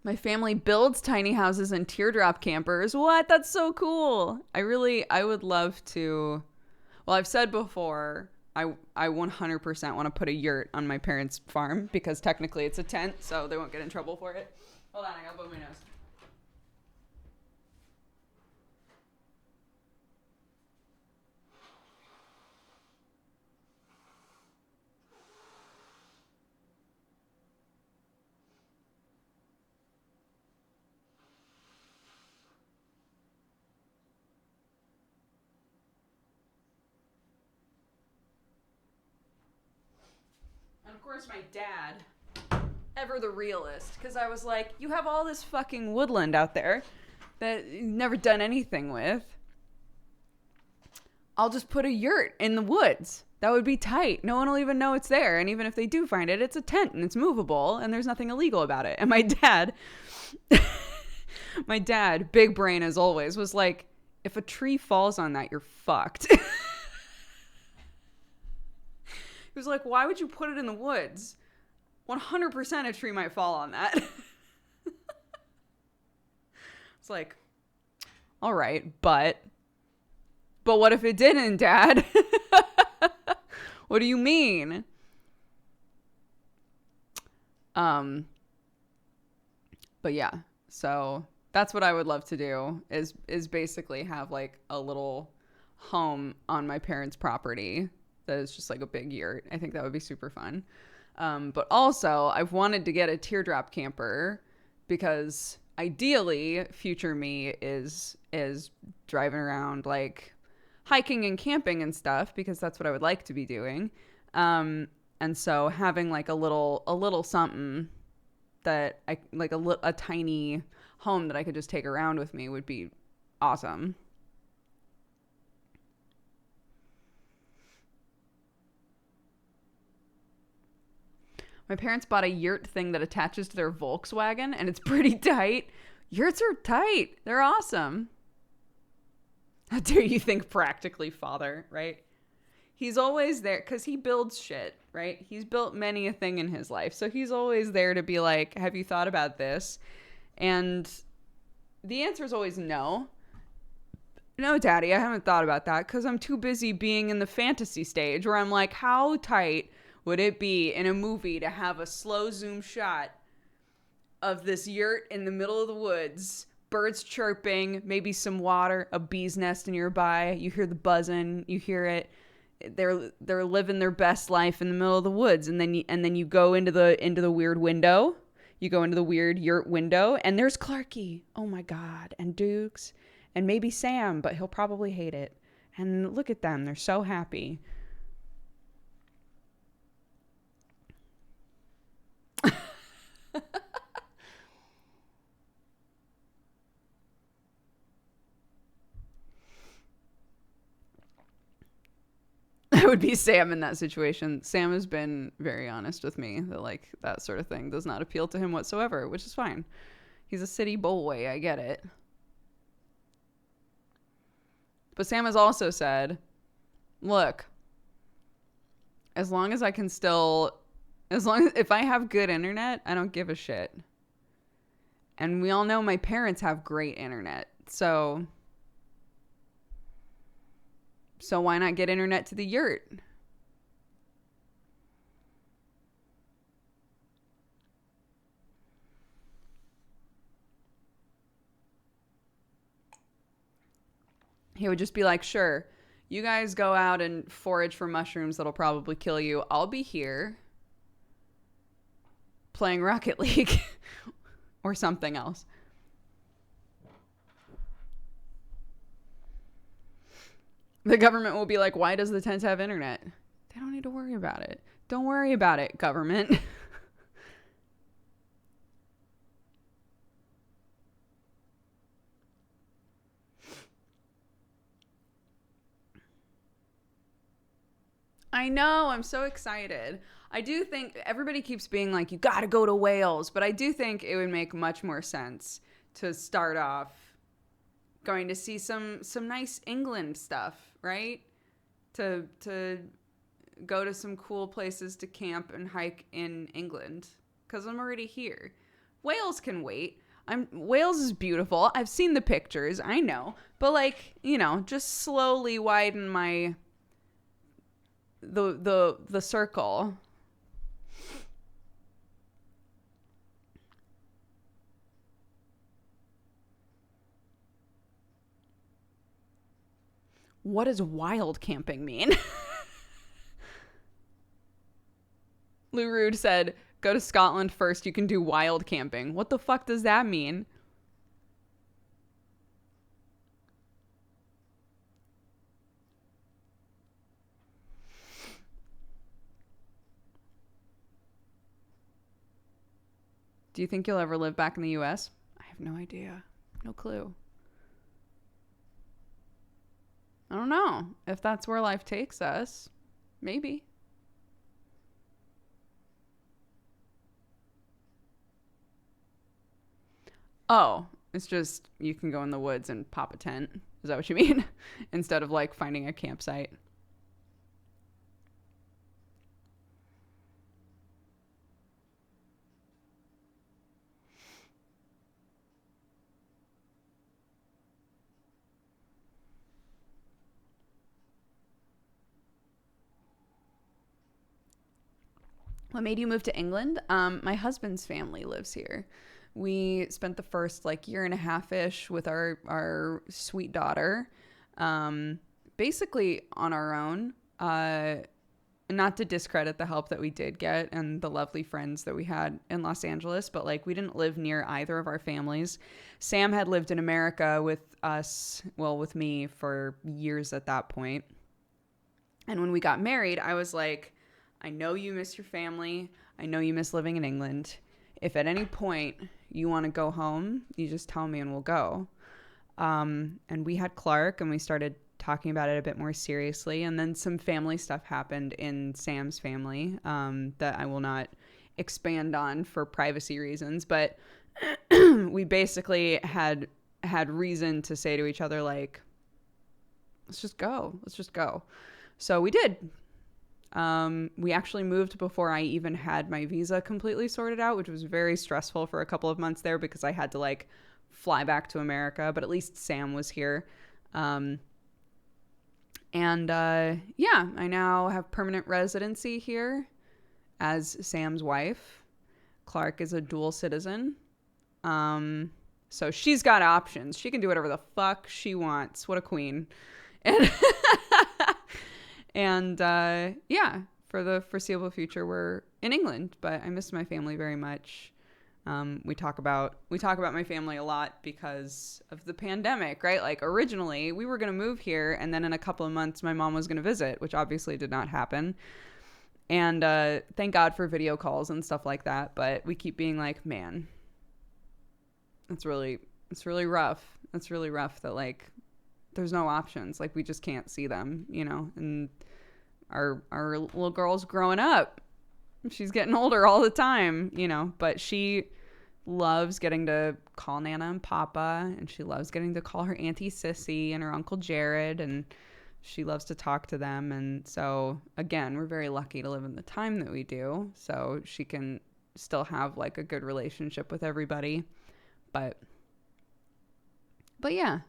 My family builds tiny houses and teardrop campers. What? That's so cool. I would love to. Well, I've said before, I 100% want to put a yurt on my parents' farm because technically it's a tent, so they won't get in trouble for it. Hold on, I gotta blow my nose. course, my dad, ever the realist, because I was like, you have all this fucking woodland out there that you've never done anything with. I'll just put a yurt in the woods. That would be tight. No one will even know it's there. And even if they do find it, it's a tent and it's movable and there's nothing illegal about it. And my dad, big brain as always, was like, if a tree falls on that, you're fucked. He was like, why would you put it in the woods? 100% a tree might fall on that. It's like, all right, but what if it didn't, Dad? What do you mean? But yeah, so that's what I would love to do is basically have like a little home on my parents' property that is just like a big yurt. I think that would be super fun. But also I've wanted to get a teardrop camper because ideally future me is driving around like hiking and camping and stuff, because that's what I would like to be doing. And so having like a little something that I like, a tiny home that I could just take around with me would be awesome. My parents bought a yurt thing that attaches to their Volkswagen, and it's pretty tight. Yurts are tight. They're awesome. How dare you think practically, father, right? He's always there because he builds shit, right? He's built many a thing in his life. So he's always there to be like, have you thought about this? And the answer is always no. No, Daddy, I haven't thought about that because I'm too busy being in the fantasy stage where I'm like, how tight would it be in a movie to have a slow zoom shot of this yurt in the middle of the woods, birds chirping, maybe some water, a bee's nest nearby. You hear the buzzing, you hear it. They're living their best life in the middle of the woods, and then you go into the weird window. You go into the weird yurt window, and there's Clarky. Oh my God, and Dukes, and maybe Sam, but he'll probably hate it. And look at them, they're so happy. I would be Sam in that situation. Sam has been very honest with me that like that sort of thing does not appeal to him whatsoever, which is fine. He's a city boy, I get it. But Sam has also said, look, if I have good internet, I don't give a shit. And we all know my parents have great internet. So why not get internet to the yurt? He would just be like, sure, you guys go out and forage for mushrooms that'll probably kill you. I'll be here playing Rocket League or something else. The government will be like, why does the tent have internet? They don't need to worry about it. Don't worry about it, government. I know, I'm so excited. I do think everybody keeps being like, you gotta go to Wales, but I do think it would make much more sense to start off going to see some nice England stuff, right? To go to some cool places to camp and hike in England, because I'm already here. Wales can wait. Wales is beautiful. I've seen the pictures, I know, but like, just slowly widen the circle. What does wild camping mean? Lou Rude said, go to Scotland first, you can do wild camping. What the fuck does that mean? Do you think you'll ever live back in the US? I have no idea. No clue. I don't know. If that's where life takes us, maybe. Oh, it's just you can go in the woods and pop a tent. Is that what you mean? Instead of like finding a campsite. What made you move to England? My husband's family lives here. We spent the first like year and a half ish with our sweet daughter, basically on our own. Not to discredit the help that we did get and the lovely friends that we had in Los Angeles, but like we didn't live near either of our families. Sam had lived in America with us, well, with me for years at that point. And when we got married, I was like, I know you miss your family. I know you miss living in England. If at any point you want to go home, you just tell me and we'll go. And we had Clark and we started talking about it a bit more seriously. And then some family stuff happened in Sam's family that I will not expand on for privacy reasons. But we basically had reason to say to each other, like, let's just go. Let's just go. So we did. We actually moved before I even had my visa completely sorted out, which was very stressful for a couple of months there because I had to like fly back to America, but at least Sam was here. Yeah, I now have permanent residency here as Sam's wife. Clark is a dual citizen. So she's got options. She can do whatever the fuck she wants. What a queen. And yeah, for the foreseeable future, we're in England, but I miss my family very much. We talk about my family a lot because of the pandemic, right? Like originally we were going to move here and then in a couple of months my mom was going to visit, which obviously did not happen. And thank God for video calls and stuff like that. But we keep being like, man, it's really rough. It's really rough that like there's no options. Like we just can't see them, you know, and our little girl's growing up. She's getting older all the time, you know, but she loves getting to call Nana and Papa, and she loves getting to call her Auntie Sissy and her Uncle Jared, and she loves to talk to them. And so again, we're very lucky to live in the time that we do, so she can still have like a good relationship with everybody. But yeah.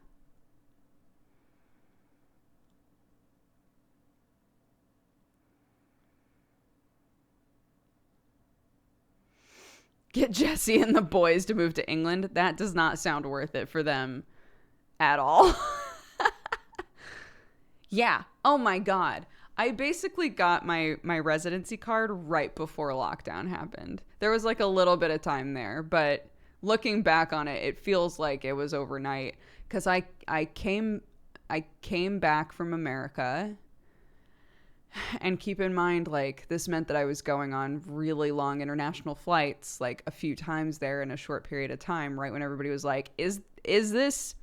Get Jesse and the boys to move to England. That does not sound worth it for them at all. Yeah. Oh my God. I basically got my residency card right before lockdown happened. There was like a little bit of time there, but looking back on it, it feels like it was overnight because I came back from America. And keep in mind, like, this meant that I was going on really long international flights, like a few times there in a short period of time, right when everybody was like, is this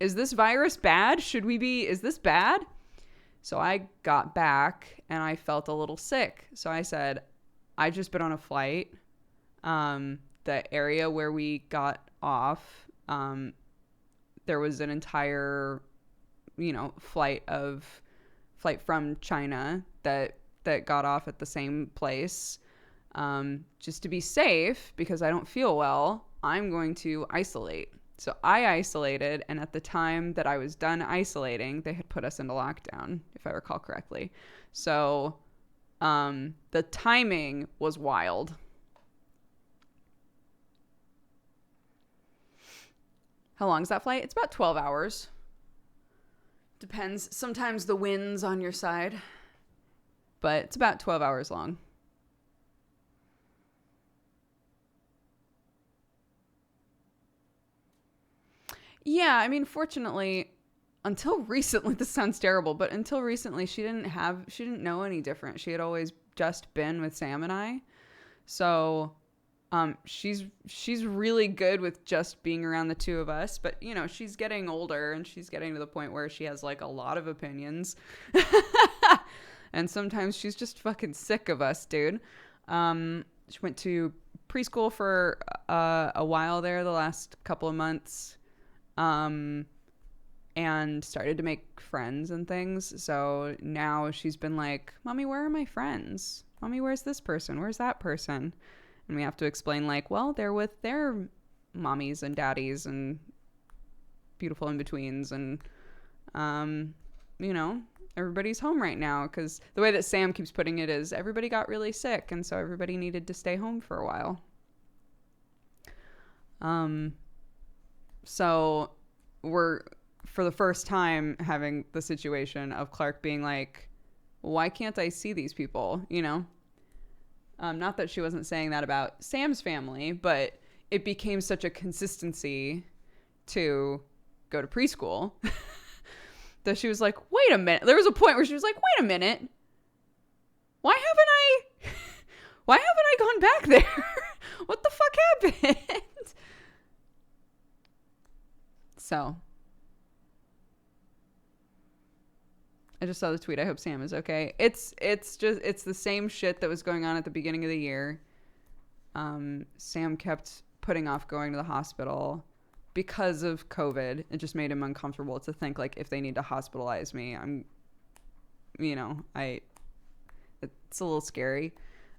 virus bad? Is this bad? So I got back and I felt a little sick. So I said, I just been on a flight. The area where we got off, there was an entire, you know, flight from China that got off at the same place. Just to be safe, because I don't feel well, I'm going to isolate. So I isolated, and at the time that I was done isolating, they had put us into lockdown, if I recall correctly. So the timing was wild. How long is that flight? It's about 12 hours. Depends. Sometimes the wind's on your side, but it's about 12 hours long. Yeah, I mean, fortunately, until recently, this sounds terrible, but until recently, she didn't know any different. She had always just been with Sam and I. So, She's really good with just being around the two of us, but you know, she's getting older and she's getting to the point where she has like a lot of opinions. And sometimes she's just fucking sick of us, dude. She went to preschool for a while there, the last couple of months, and started to make friends and things. So now she's been like, Mommy, where are my friends? Mommy, where's this person? Where's that person? And we have to explain, like, well, they're with their mommies and daddies and beautiful in-betweens. And, you know, everybody's home right now. Because the way that Sam keeps putting it is everybody got really sick. And so everybody needed to stay home for a while. So we're, for the first time, having the situation of Clark being like, why can't I see these people, you know? Not that she wasn't saying that about Sam's family, but it became such a consistency to go to preschool that she was like, wait a minute. There was a point where she was like, wait a minute. Why haven't I gone back there? What the fuck happened? So I just saw the tweet. I hope Sam is okay. It's the same shit that was going on at the beginning of the year. Sam kept putting off going to the hospital because of COVID. It just made him uncomfortable to think like, if they need to hospitalize me, it's a little scary.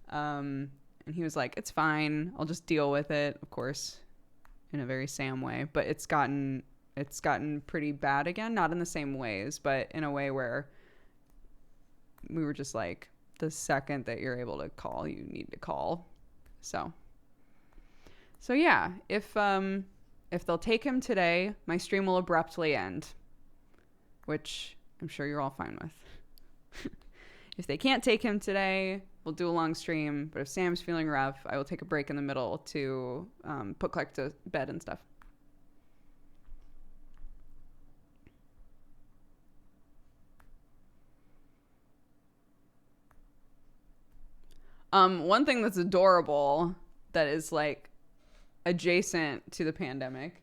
And he was like, it's fine. I'll just deal with it. Of course, in a very Sam way, but it's gotten pretty bad again, not in the same ways, but in a way where we were just like, the second that you're able to call, you need to call. So yeah, if they'll take him today, my stream will abruptly end, which I'm sure you're all fine with. If they can't take him today, we'll do a long stream, but if Sam's feeling rough, I will take a break in the middle to put Clark to bed and stuff. One thing that's adorable that is like adjacent to the pandemic.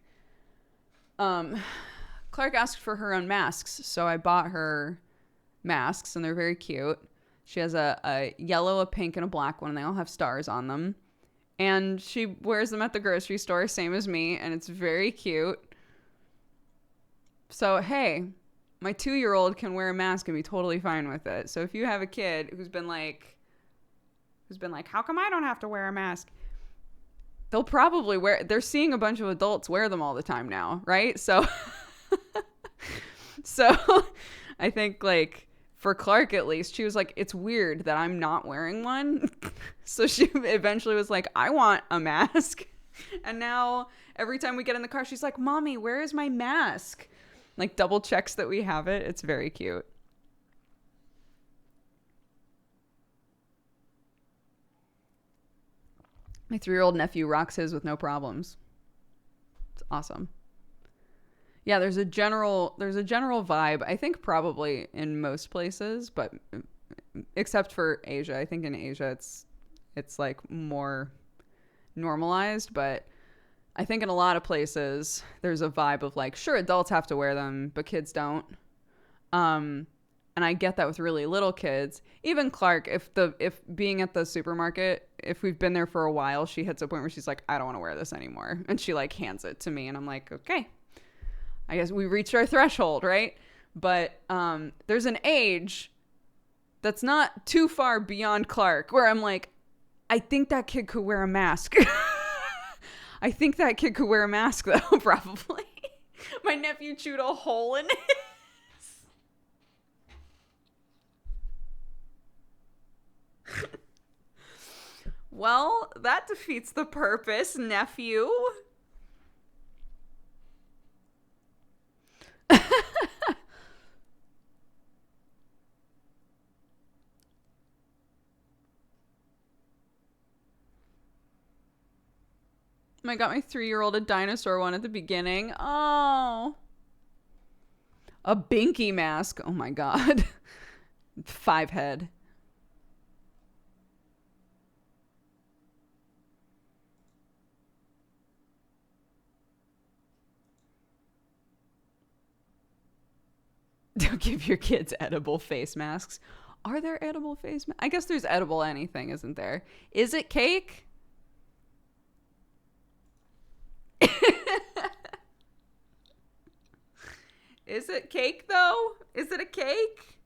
Clark asked for her own masks, so I bought her masks, and they're very cute. She has a yellow, a pink, and a black one, and they all have stars on them. And she wears them at the grocery store, same as me, and it's very cute. So, hey, my 2-year-old can wear a mask and be totally fine with it. So if you have a kid who's been like, how come I don't have to wear a mask? They'll probably they're seeing a bunch of adults wear them all the time now, right? So, I think like for Clark, at least, she was like, it's weird that I'm not wearing one. So she eventually was like, I want a mask. And now every time we get in the car, she's like, Mommy, where is my mask? Like double checks that we have it. It's very cute. My 3-year-old nephew rocks his with no problems. It's awesome. Yeah, there's a general vibe, I think probably in most places, but except for Asia. I think in Asia it's like more normalized, but I think in a lot of places there's a vibe of like, sure, adults have to wear them, but kids don't. And I get that with really little kids. Even Clark, if being at the supermarket, if we've been there for a while, she hits a point where she's like, I don't want to wear this anymore. And she like hands it to me, and I'm like, okay, I guess we reached our threshold, right? But there's an age that's not too far beyond Clark where I'm like, I think that kid could wear a mask. I think that kid could wear a mask though, probably. My nephew chewed a hole in it. Well, that defeats the purpose, nephew. I got my 3-year-old a dinosaur one at the beginning. Oh. A Binky mask. Oh my God. 5 head. Don't give your kids edible face masks. Are there edible face masks? I guess there's edible anything, isn't there? Is it cake? Is it cake, though? Is it a cake?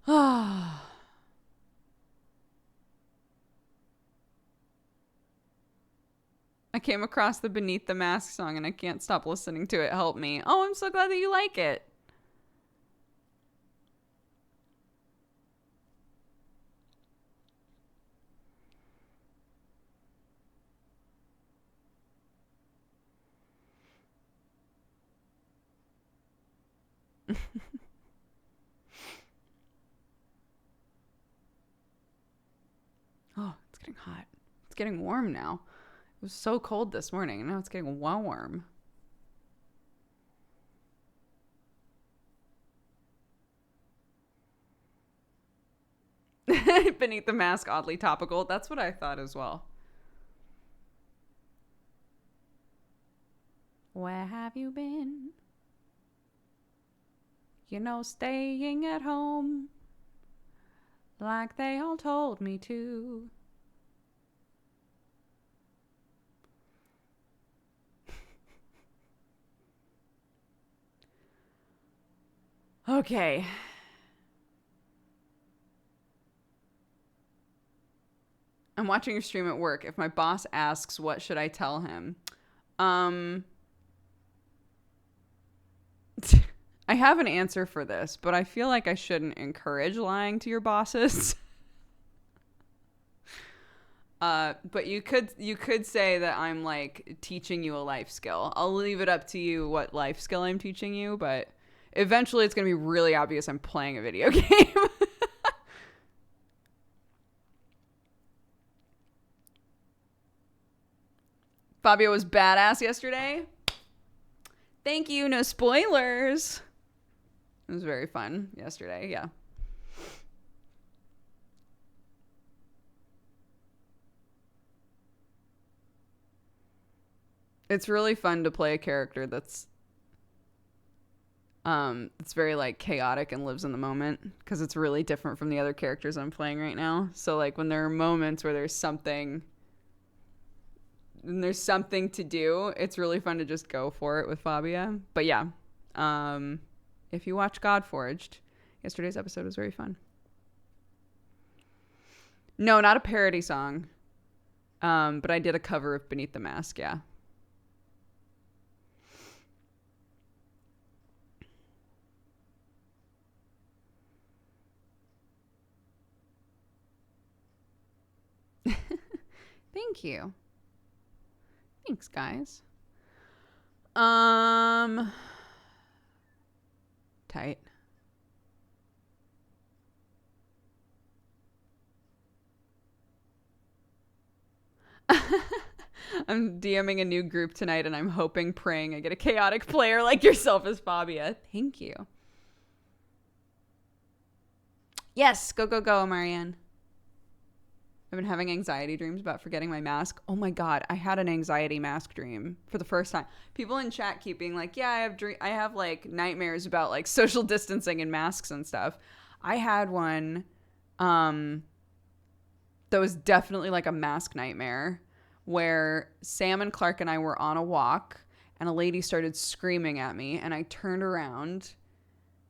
Ah. I came across the Beneath the Mask song and I can't stop listening to it. Help me. Oh, I'm so glad that you like it. Oh, it's getting hot. It's getting warm now. It was so cold this morning, and now it's getting warm. Beneath the Mask, oddly topical. That's what I thought as well. Where have you been? You know, staying at home like they all told me to. Okay. I'm watching your stream at work. If my boss asks, what should I tell him? I have an answer for this, but I feel like I shouldn't encourage lying to your bosses. But you could say that I'm like teaching you a life skill. I'll leave it up to you what life skill I'm teaching you, but eventually it's going to be really obvious I'm playing a video game. Fabio was badass yesterday. Thank you. No spoilers. It was very fun yesterday. Yeah. It's really fun to play a character that's it's very like chaotic and lives in the moment, because it's really different from the other characters I'm playing right now. So like when there are moments where there's something to do, it's really fun to just go for it with Fabia. But yeah, if you watch Godforged, yesterday's episode was very fun. No, not a parody song, but I did a cover of Beneath the Mask. Yeah. Thank you. Thanks, guys. Tight. I'm DMing a new group tonight, and I'm praying I get a chaotic player like yourself as Fabia. Thank you. Yes, go, Marianne. I've been having anxiety dreams about forgetting my mask. Oh my God, I had an anxiety mask dream for the first time. People in chat keep being like, yeah, I have like nightmares about like social distancing and masks and stuff. I had one that was definitely like a mask nightmare, where Sam and Clark and I were on a walk and a lady started screaming at me, and I turned around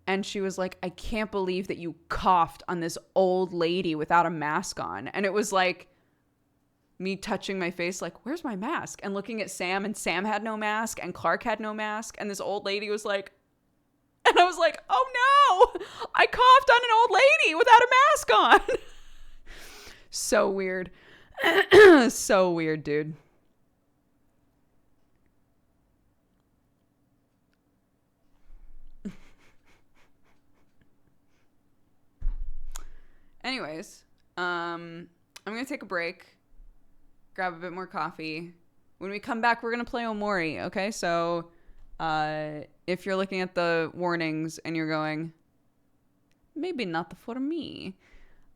and she was like, I can't believe that you coughed on this old lady without a mask on. And it was like me touching my face like, where's my mask? And looking at Sam, and Sam had no mask and Clark had no mask. And this old lady was like, and I was like, oh no, I coughed on an old lady without a mask on. So weird. So weird, dude. Anyways, I'm going to take a break, grab a bit more coffee. When we come back, we're going to play Omori, okay? So if you're looking at the warnings and you're going, maybe not for me,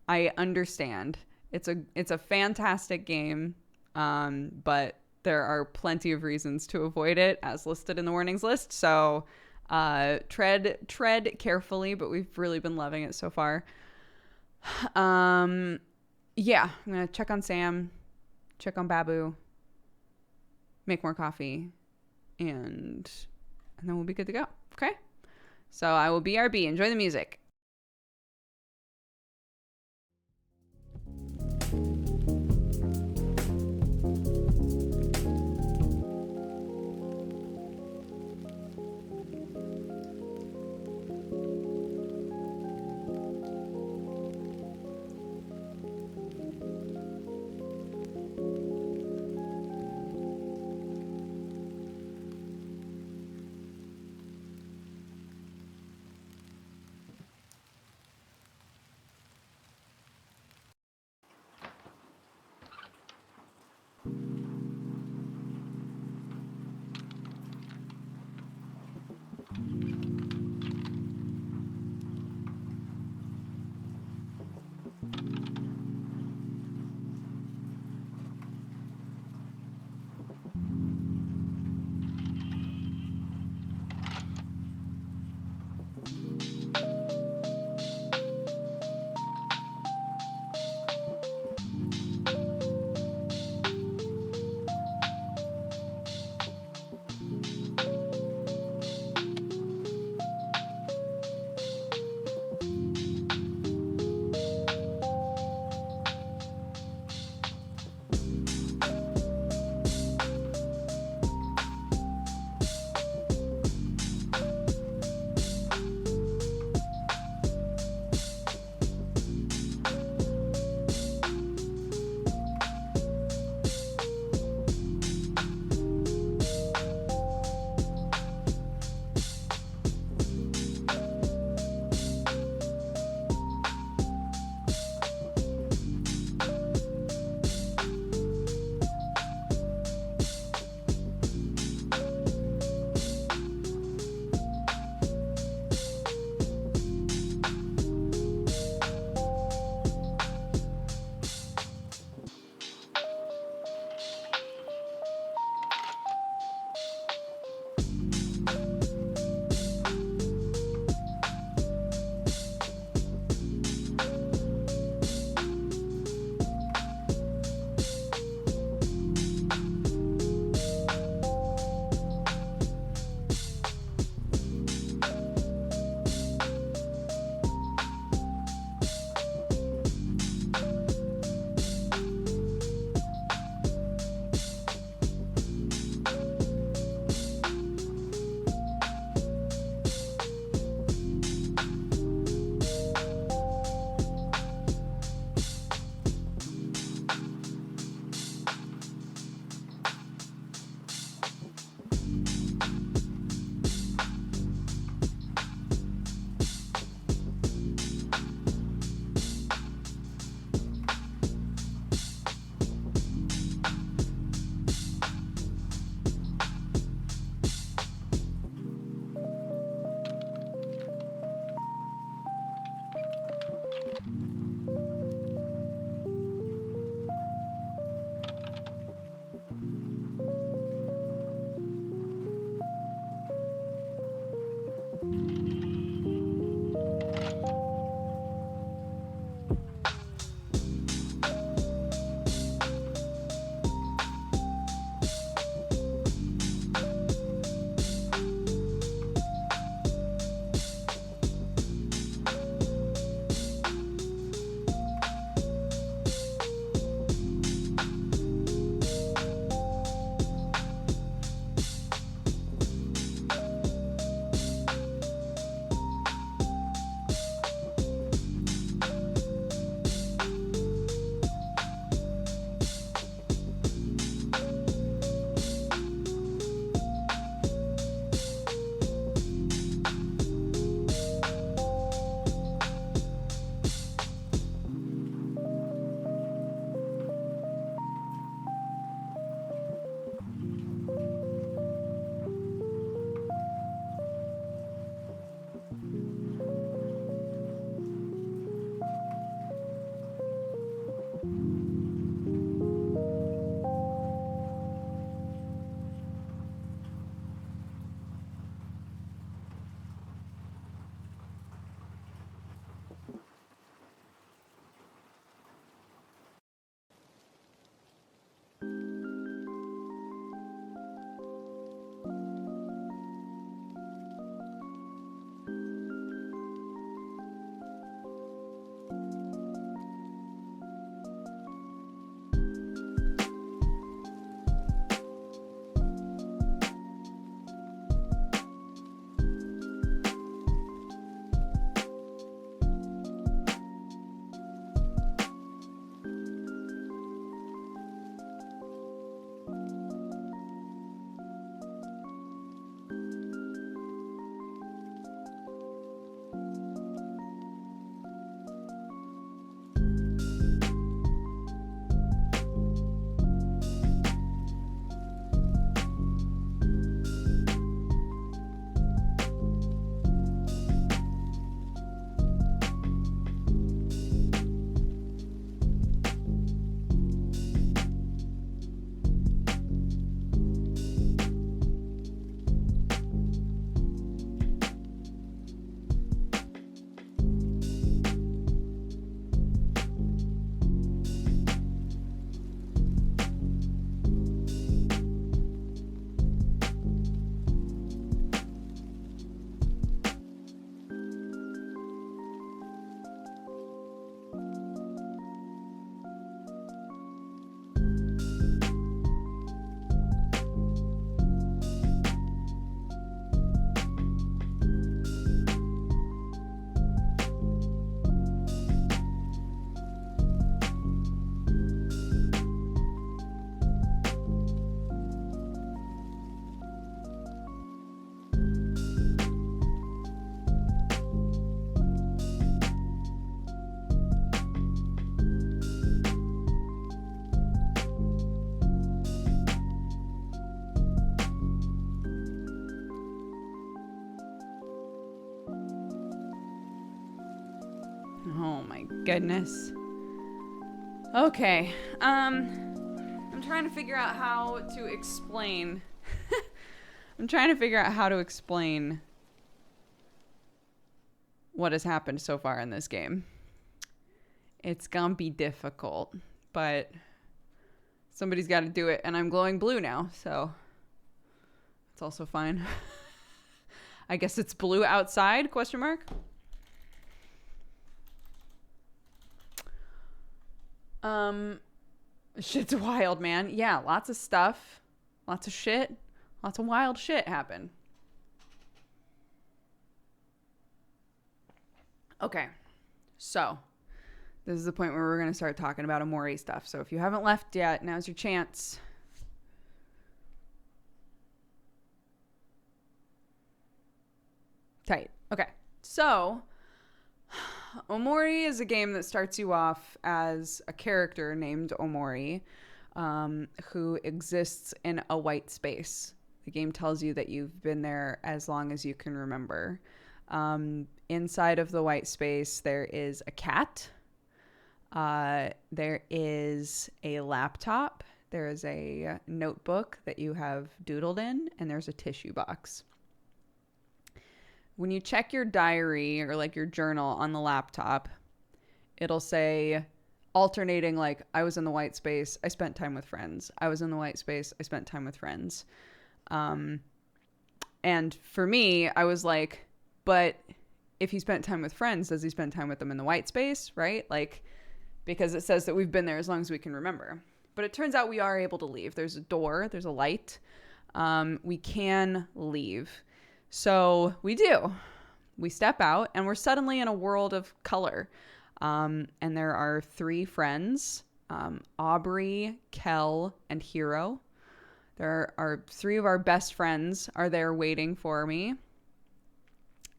I understand. It's a fantastic game, but there are plenty of reasons to avoid it as listed in the warnings list. So tread carefully, but we've really been loving it so far. Yeah, I'm gonna check on Sam, check on Babu, make more coffee, and then we'll be good to go. Okay? So I will BRB. Enjoy the music. my goodness. Okay. I'm trying to figure out how to explain. What has happened so far in this game. It's gonna be difficult, but somebody's got to do it, and I'm glowing blue now, so it's also fine. I guess it's blue outside, question mark? Shit's wild, man. Yeah, lots of stuff, lots of shit, lots of wild shit happen. Okay, so this is the point where we're going to start talking about Omori stuff. So if you haven't left yet, now's your chance. Tight. Okay, so Omori is a game that starts you off as a character named Omori, who exists in a white space. The game tells you that you've been there as long as you can remember. Inside of the white space, there is a cat. There is a laptop. There is a notebook that you have doodled in, and there's a tissue box. When you check your diary or like your journal on the laptop, it'll say alternating, like, I was in the white space, I spent time with friends. I was in the white space, I spent time with friends. And for me, I was like, but if he spent time with friends, does he spend time with them in the white space, right? Like, because it says that we've been there as long as we can remember. But it turns out we are able to leave. There's a door, there's a light. We can leave. So we do. We step out, and we're suddenly in a world of color. And there are 3 friends, Aubrey, Kel, and Hero. There are 3 of our best friends are there waiting for me.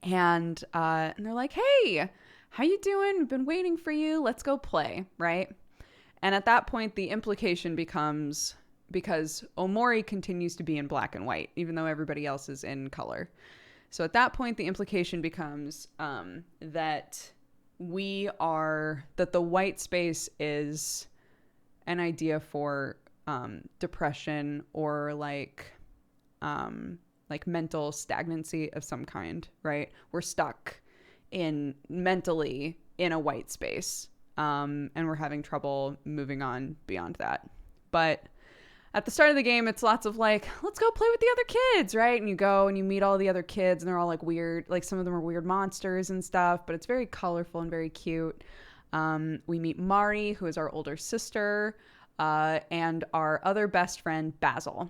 And they're like, hey, how you doing? We've been waiting for you. Let's go play, right? And at that point, the implication becomes, because Omori continues to be in black and white, even though everybody else is in color. So at that point, the implication becomes that the white space is an idea for depression or like mental stagnancy of some kind, right? We're stuck mentally in a white space, and we're having trouble moving on beyond that. But at the start of the game, it's lots of like, let's go play with the other kids, right? And you go and you meet all the other kids, and they're all like weird, like some of them are weird monsters and stuff, but it's very colorful and very cute. We meet Mari, who is our older sister, and our other best friend, Basil.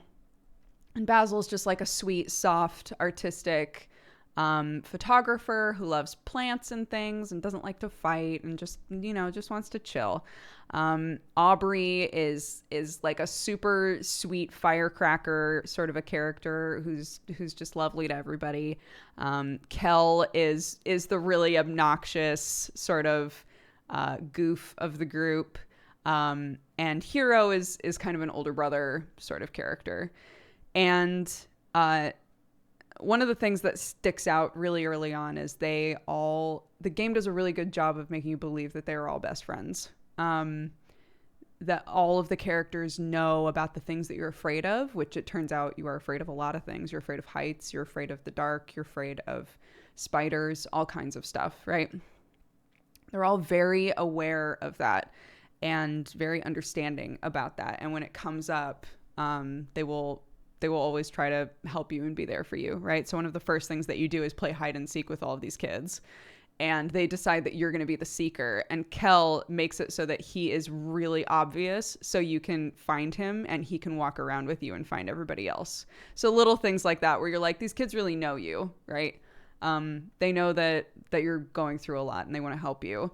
And Basil's just like a sweet, soft, artistic photographer who loves plants and things and doesn't like to fight and just wants to chill. Aubrey is like a super sweet firecracker sort of a character who's just lovely to everybody. Kel is the really obnoxious sort of goof of the group. And Hero is kind of an older brother sort of character. And one of the things that sticks out really early on is the game does a really good job of making you believe that they're all best friends. That all of the characters know about the things that you're afraid of, which it turns out you are afraid of a lot of things. You're afraid of heights, you're afraid of the dark, you're afraid of spiders, all kinds of stuff, right? They're all very aware of that and very understanding about that. And when it comes up, they will always try to help you and be there for you, right? So one of the first things that you do is play hide and seek with all of these kids. And they decide that you're going to be the seeker. And Kel makes it so that he is really obvious so you can find him and he can walk around with you and find everybody else. So little things like that where you're like, these kids really know you, right? They know that you're going through a lot and they want to help you.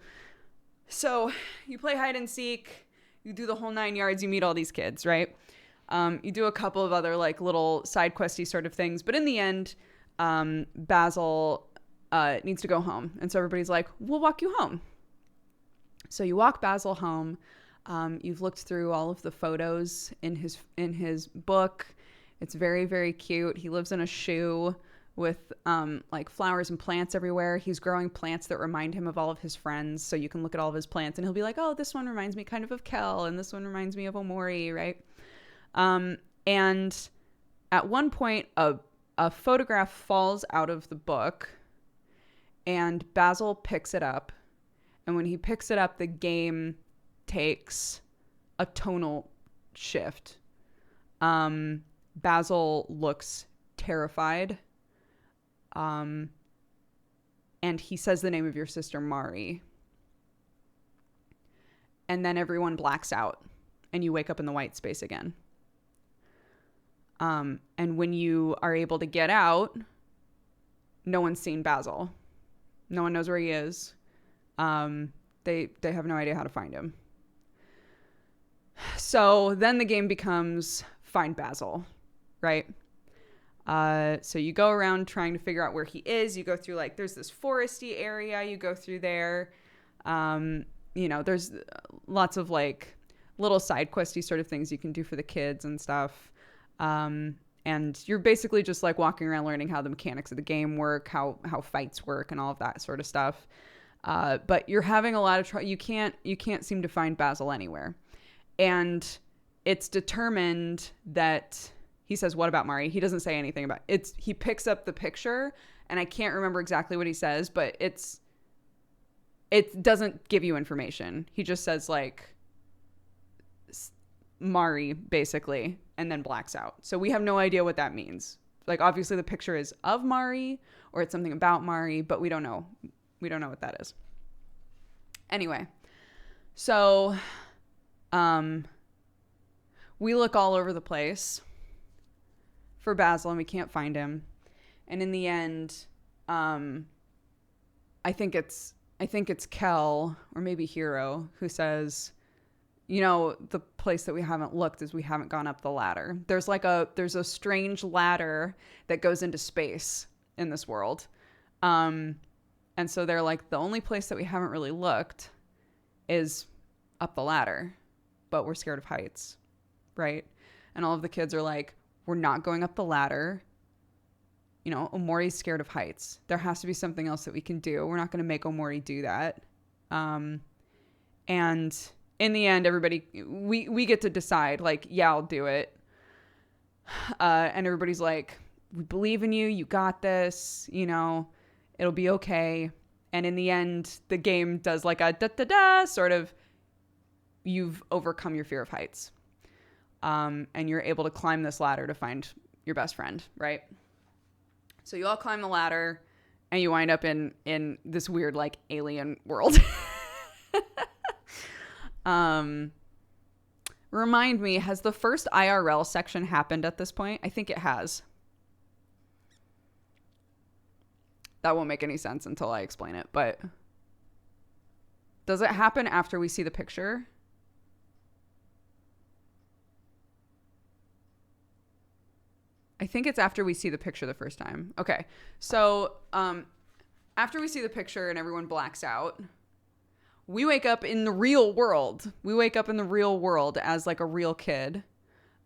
So you play hide and seek, you do the whole 9 yards, you meet all these kids, right? You do a couple of other like little side questy sort of things, but in the end, Basil needs to go home, and so everybody's like, "We'll walk you home." So you walk Basil home. You've looked through all of the photos in his book. It's very, very cute. He lives in a shoe with like flowers and plants everywhere. He's growing plants that remind him of all of his friends. So you can look at all of his plants and he'll be like, oh, this one reminds me kind of Kel, and this one reminds me of Omori, right? And at one point, a photograph falls out of the book and Basil picks it up. And when he picks it up, the game takes a tonal shift. Basil looks terrified. And he says the name of your sister, Mari. And then everyone blacks out and you wake up in the white space again. And when you are able to get out, no one's seen Basil. No one knows where he is. They have no idea how to find him. So then the game becomes find Basil, right? So you go around trying to figure out where he is. You go through like, there's this foresty area. You go through there. There's lots of like little side questy sort of things you can do for the kids and stuff. And you're basically just like walking around learning how the mechanics of the game work, how fights work and all of that sort of stuff. But you're having a lot of trouble. You can't seem to find Basil anywhere. And it's determined that he says, what about Mari? He doesn't say anything about it. He picks up the picture and I can't remember exactly what he says, but it doesn't give you information. He just says like Mari basically, and then blacks out. So we have no idea what that means. Like obviously the picture is of Mari or it's something about Mari, but we don't know. We don't know what that is. Anyway, so we look all over the place for Basil and we can't find him. And in the end, I think it's Kel or maybe Hero who says, the place that we haven't looked is we haven't gone up the ladder. There's a strange ladder that goes into space in this world. And so they're like, the only place that we haven't really looked is up the ladder, but we're scared of heights. Right. And all of the kids are like, we're not going up the ladder. Omori's scared of heights. There has to be something else that we can do. We're not going to make Omori do that. And in the end, everybody, we get to decide like, yeah, I'll do it. And everybody's like, we believe in you. You got this, it'll be okay. And in the end, the game does like a da-da-da sort of, you've overcome your fear of heights. And you're able to climb this ladder to find your best friend, right? So you all climb the ladder and you wind up in this weird like alien world. Remind me, has the first IRL section happened at this point? I think it has. That won't make any sense until I explain it, but does it happen after we see the picture? I think it's after we see the picture the first time. Okay. So, after we see the picture and everyone blacks out, we wake up in the real world. We wake up in the real world as like a real kid,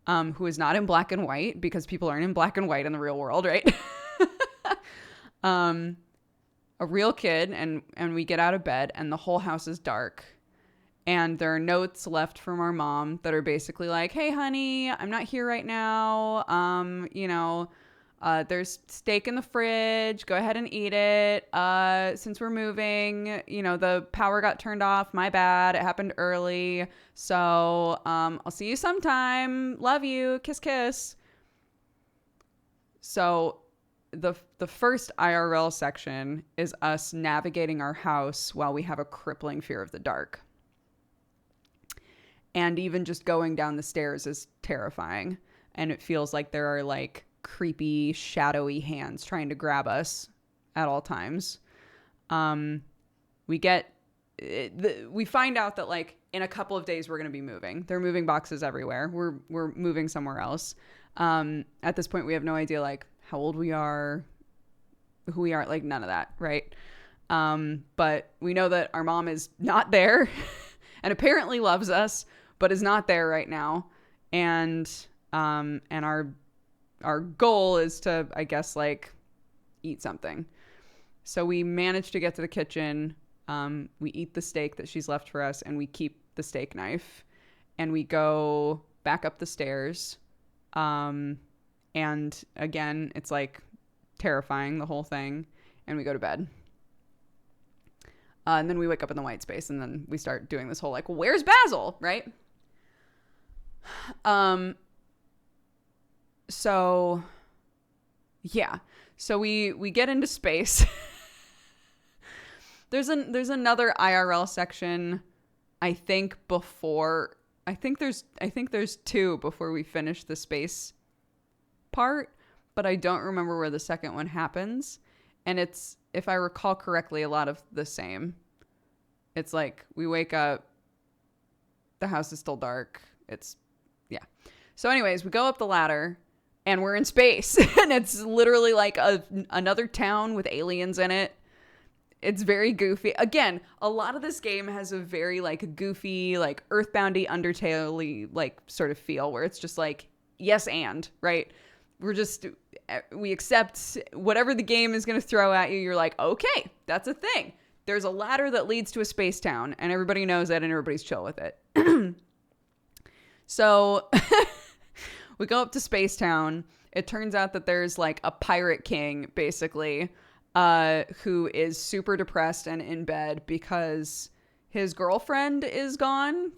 who is not in black and white because people aren't in black and white in the real world, right? A real kid, and we get out of bed and the whole house is dark. And there are notes left from our mom that are basically like, hey, honey, I'm not here right now. There's steak in the fridge. Go ahead and eat it. Since we're moving, the power got turned off. My bad. It happened early. So I'll see you sometime. Love you. Kiss, kiss. So the first IRL section is us navigating our house while we have a crippling fear of the dark. And even just going down the stairs is terrifying. And it feels like there are like creepy, shadowy hands trying to grab us at all times. We find out that like in a couple of days we're going to be moving. There are moving boxes everywhere. We're moving somewhere else. At this point we have no idea like how old we are, who we are, like none of that, right? But we know that our mom is not there and apparently loves us, but is not there right now. And our goal is to, I guess, like eat something. So we manage to get to the kitchen. We eat the steak that she's left for us, and we keep the steak knife. And we go back up the stairs. And again, it's like terrifying, the whole thing. And we go to bed. And then we wake up in the white space, and then we start doing this whole like, well, where's Basil? Right? So yeah. So we get into space. There's another IRL section, I think there's two before we finish the space part, but I don't remember where the second one happens. And it's, if I recall correctly, a lot of the same. It's like we wake up, the house is still dark. Yeah. So anyways, we go up the ladder and we're in space and it's literally like another town with aliens in it. It's very goofy. Again, a lot of this game has a very like goofy, like Earthboundy, Undertale-y like sort of feel where it's just like, yes, and right. We accept whatever the game is going to throw at you. You're like, okay, that's a thing. There's a ladder that leads to a space town and everybody knows that and everybody's chill with it. So we go up to Space Town. It turns out that there's like a pirate king, basically, who is super depressed and in bed because his girlfriend is gone, ?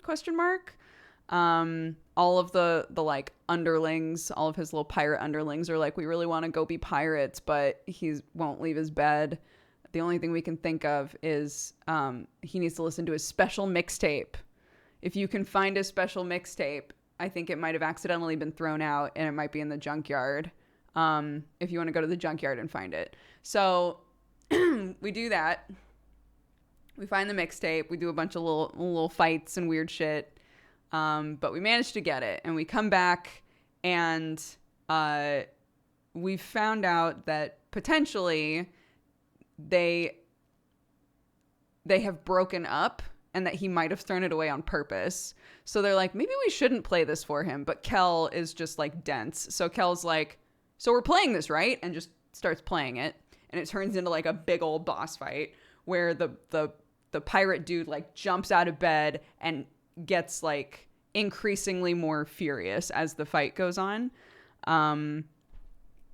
All of the like underlings, all of his little pirate underlings are like, we really want to go be pirates, but he won't leave his bed. The only thing we can think of is he needs to listen to his special mixtape. If you can find a special mixtape, I think it might have accidentally been thrown out and it might be in the junkyard. If you want to go to the junkyard and find it. So we do that. We find the mixtape. We do a bunch of little fights and weird shit. But we managed to get it. And we come back and we found out that potentially they have broken up and that he might have thrown it away on purpose. So they're like, maybe we shouldn't play this for him. But Kel is just like dense. So Kel's like, so we're playing this, right? And just starts playing it. And it turns into like a big old boss fight where the pirate dude like jumps out of bed and gets like increasingly more furious as the fight goes on. And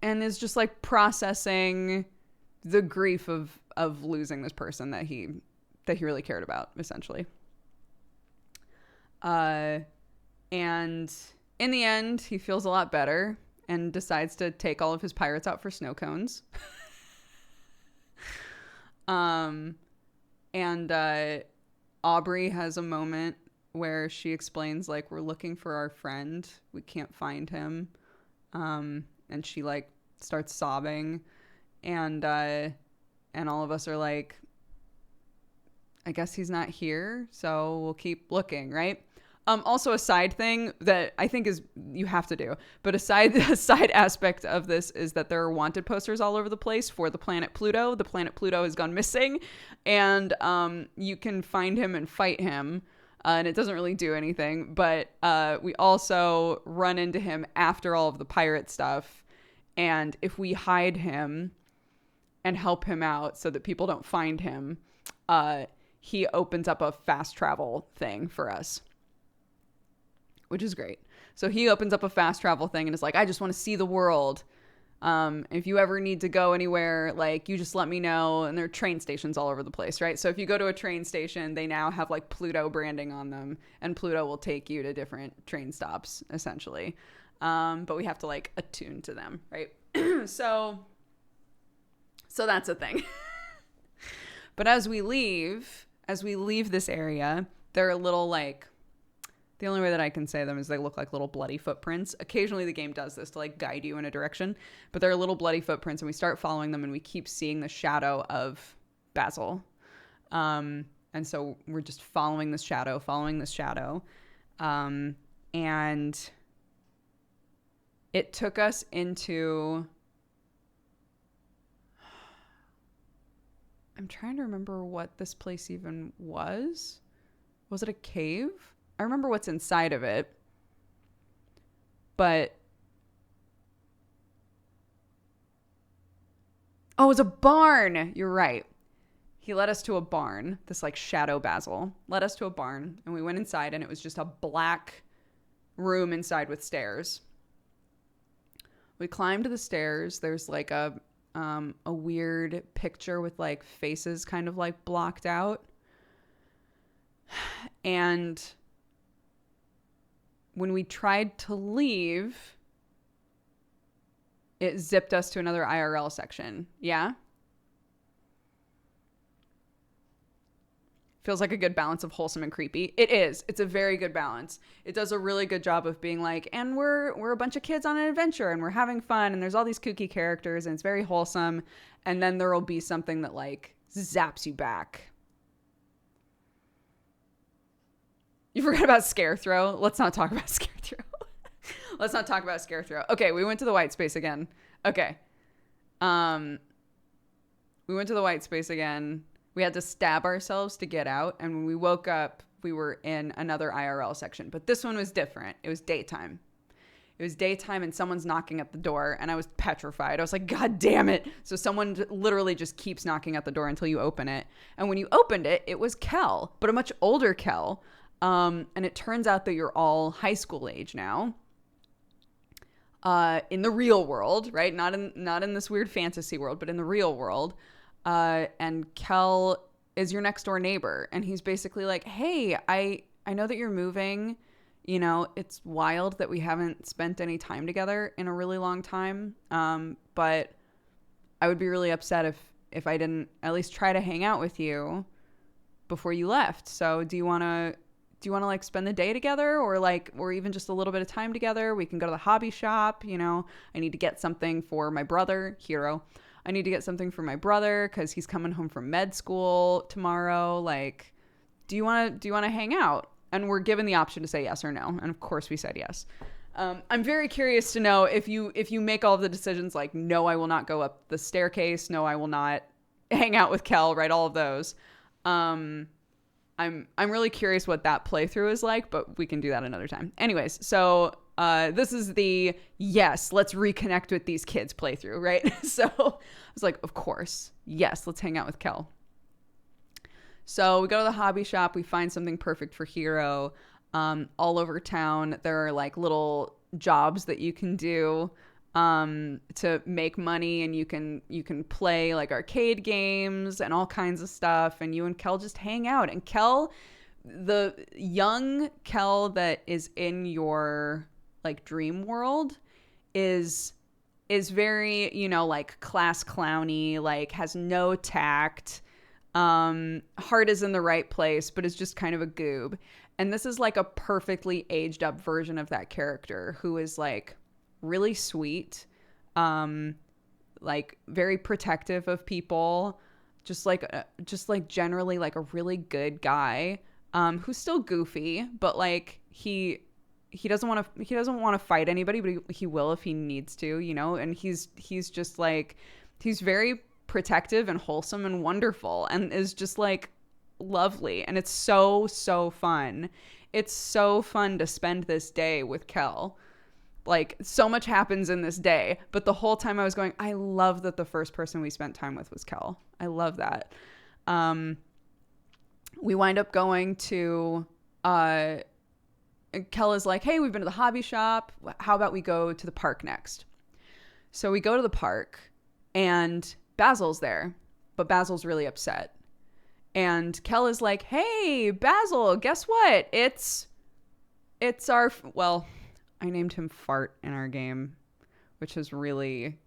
is just like processing the grief of losing this person that he really cared about, essentially. And in the end, he feels a lot better and decides to take all of his pirates out for snow cones. Aubrey has a moment where she explains, like, we're looking for our friend. We can't find him. And she, like, starts sobbing. And all of us are like, I guess he's not here, so we'll keep looking, right? Also a side thing that I think is you have to do, but a side aspect of this is that there are wanted posters all over the place for the planet Pluto. The planet Pluto has gone missing, and you can find him and fight him, and it doesn't really do anything, but we also run into him after all of the pirate stuff, and if we hide him and help him out so that people don't find him, he opens up a fast travel thing for us, which is great. So he opens up a fast travel thing and is like, I just want to see the world. If you ever need to go anywhere, like, you just let me know. And there are train stations all over the place, right? So if you go to a train station, they now have like Pluto branding on them, and Pluto will take you to different train stops, essentially. But we have to like attune to them, right? So that's a thing. But as we leave this area, they're a little like, the only way that I can say them is they look like little bloody footprints. Occasionally the game does this to like guide you in a direction, but they're little bloody footprints, and we start following them and we keep seeing the shadow of Basil. And so we're just following this shadow. And it took us into, I'm trying to remember what this place even was. Was it a cave? I remember what's inside of it. But Oh, it was a barn. You're right. He led us to a barn. This like shadow Basil led us to a barn, and we went inside, and it was just a black room inside with stairs. We climbed the stairs. There's like a weird picture with like faces kind of like blocked out. And when we tried to leave, it zipped us to another IRL section. Yeah? Feels like a good balance of wholesome and creepy. It is. It's a very good balance. It does a really good job of being like, and we're a bunch of kids on an adventure and we're having fun and there's all these kooky characters and it's very wholesome. And then there will be something that like zaps you back. You forgot about Scare Throw. Let's not talk about Scare Throw. Let's not talk about Scare Throw. Okay, we went to the white space again. Okay. We went to the white space again. We had to stab ourselves to get out. And when we woke up, we were in another IRL section. But this one was different. It was daytime. It was daytime and someone's knocking at the door. And I was petrified. I was like, God damn it. So someone literally just keeps knocking at the door until you open it. And when you opened it, it was Kel, but a much older Kel. And it turns out that you're all high school age now. In the real world, right? Not in this weird fantasy world, but in the real world. And Kel is your next door neighbor. And he's basically like, hey, I know that you're moving. You know, it's wild that we haven't spent any time together in a really long time. But I would be really upset if I didn't at least try to hang out with you before you left. So do you want to like spend the day together or even just a little bit of time together? We can go to the hobby shop. You know, I need to get something for my brother, Hero. I need to get something for my brother because he's coming home from med school tomorrow. Like, do you want to hang out? And we're given the option to say yes or no. And of course we said yes. I'm very curious to know if you make all of the decisions like, no, I will not go up the staircase. No, I will not hang out with Kel, right? All of those. I'm really curious what that playthrough is like, but we can do that another time. Anyways, so this is the yes, let's reconnect with these kids playthrough, right? So I was like, of course, yes, let's hang out with Kel. So we go to the hobby shop. We find something perfect for Hero. All over town, there are like little jobs that you can do to make money, and you can play like arcade games and all kinds of stuff. And you and Kel just hang out. And Kel, the young Kel that is in your like dream world, is very, you know, like class clowny, like has no tact. Heart is in the right place, but is just kind of a goob. And this is like a perfectly aged up version of that character who is like really sweet, like very protective of people, just like generally like a really good guy, who's still goofy, but like he doesn't want to fight anybody, but he will if he needs to, you know. And he's just like, he's very protective and wholesome and wonderful and is just like lovely. And it's so fun. It's so fun to spend this day with Kel. Like, so much happens in this day, but the whole time I was going, I love that the first person we spent time with was Kel. I love that. We wind up going to Kel is like, hey, we've been to the hobby shop. How about we go to the park next? So we go to the park and Basil's there, but Basil's really upset. And Kel is like, hey, Basil, guess what? It's our, well, I named him Fart in our game, which has really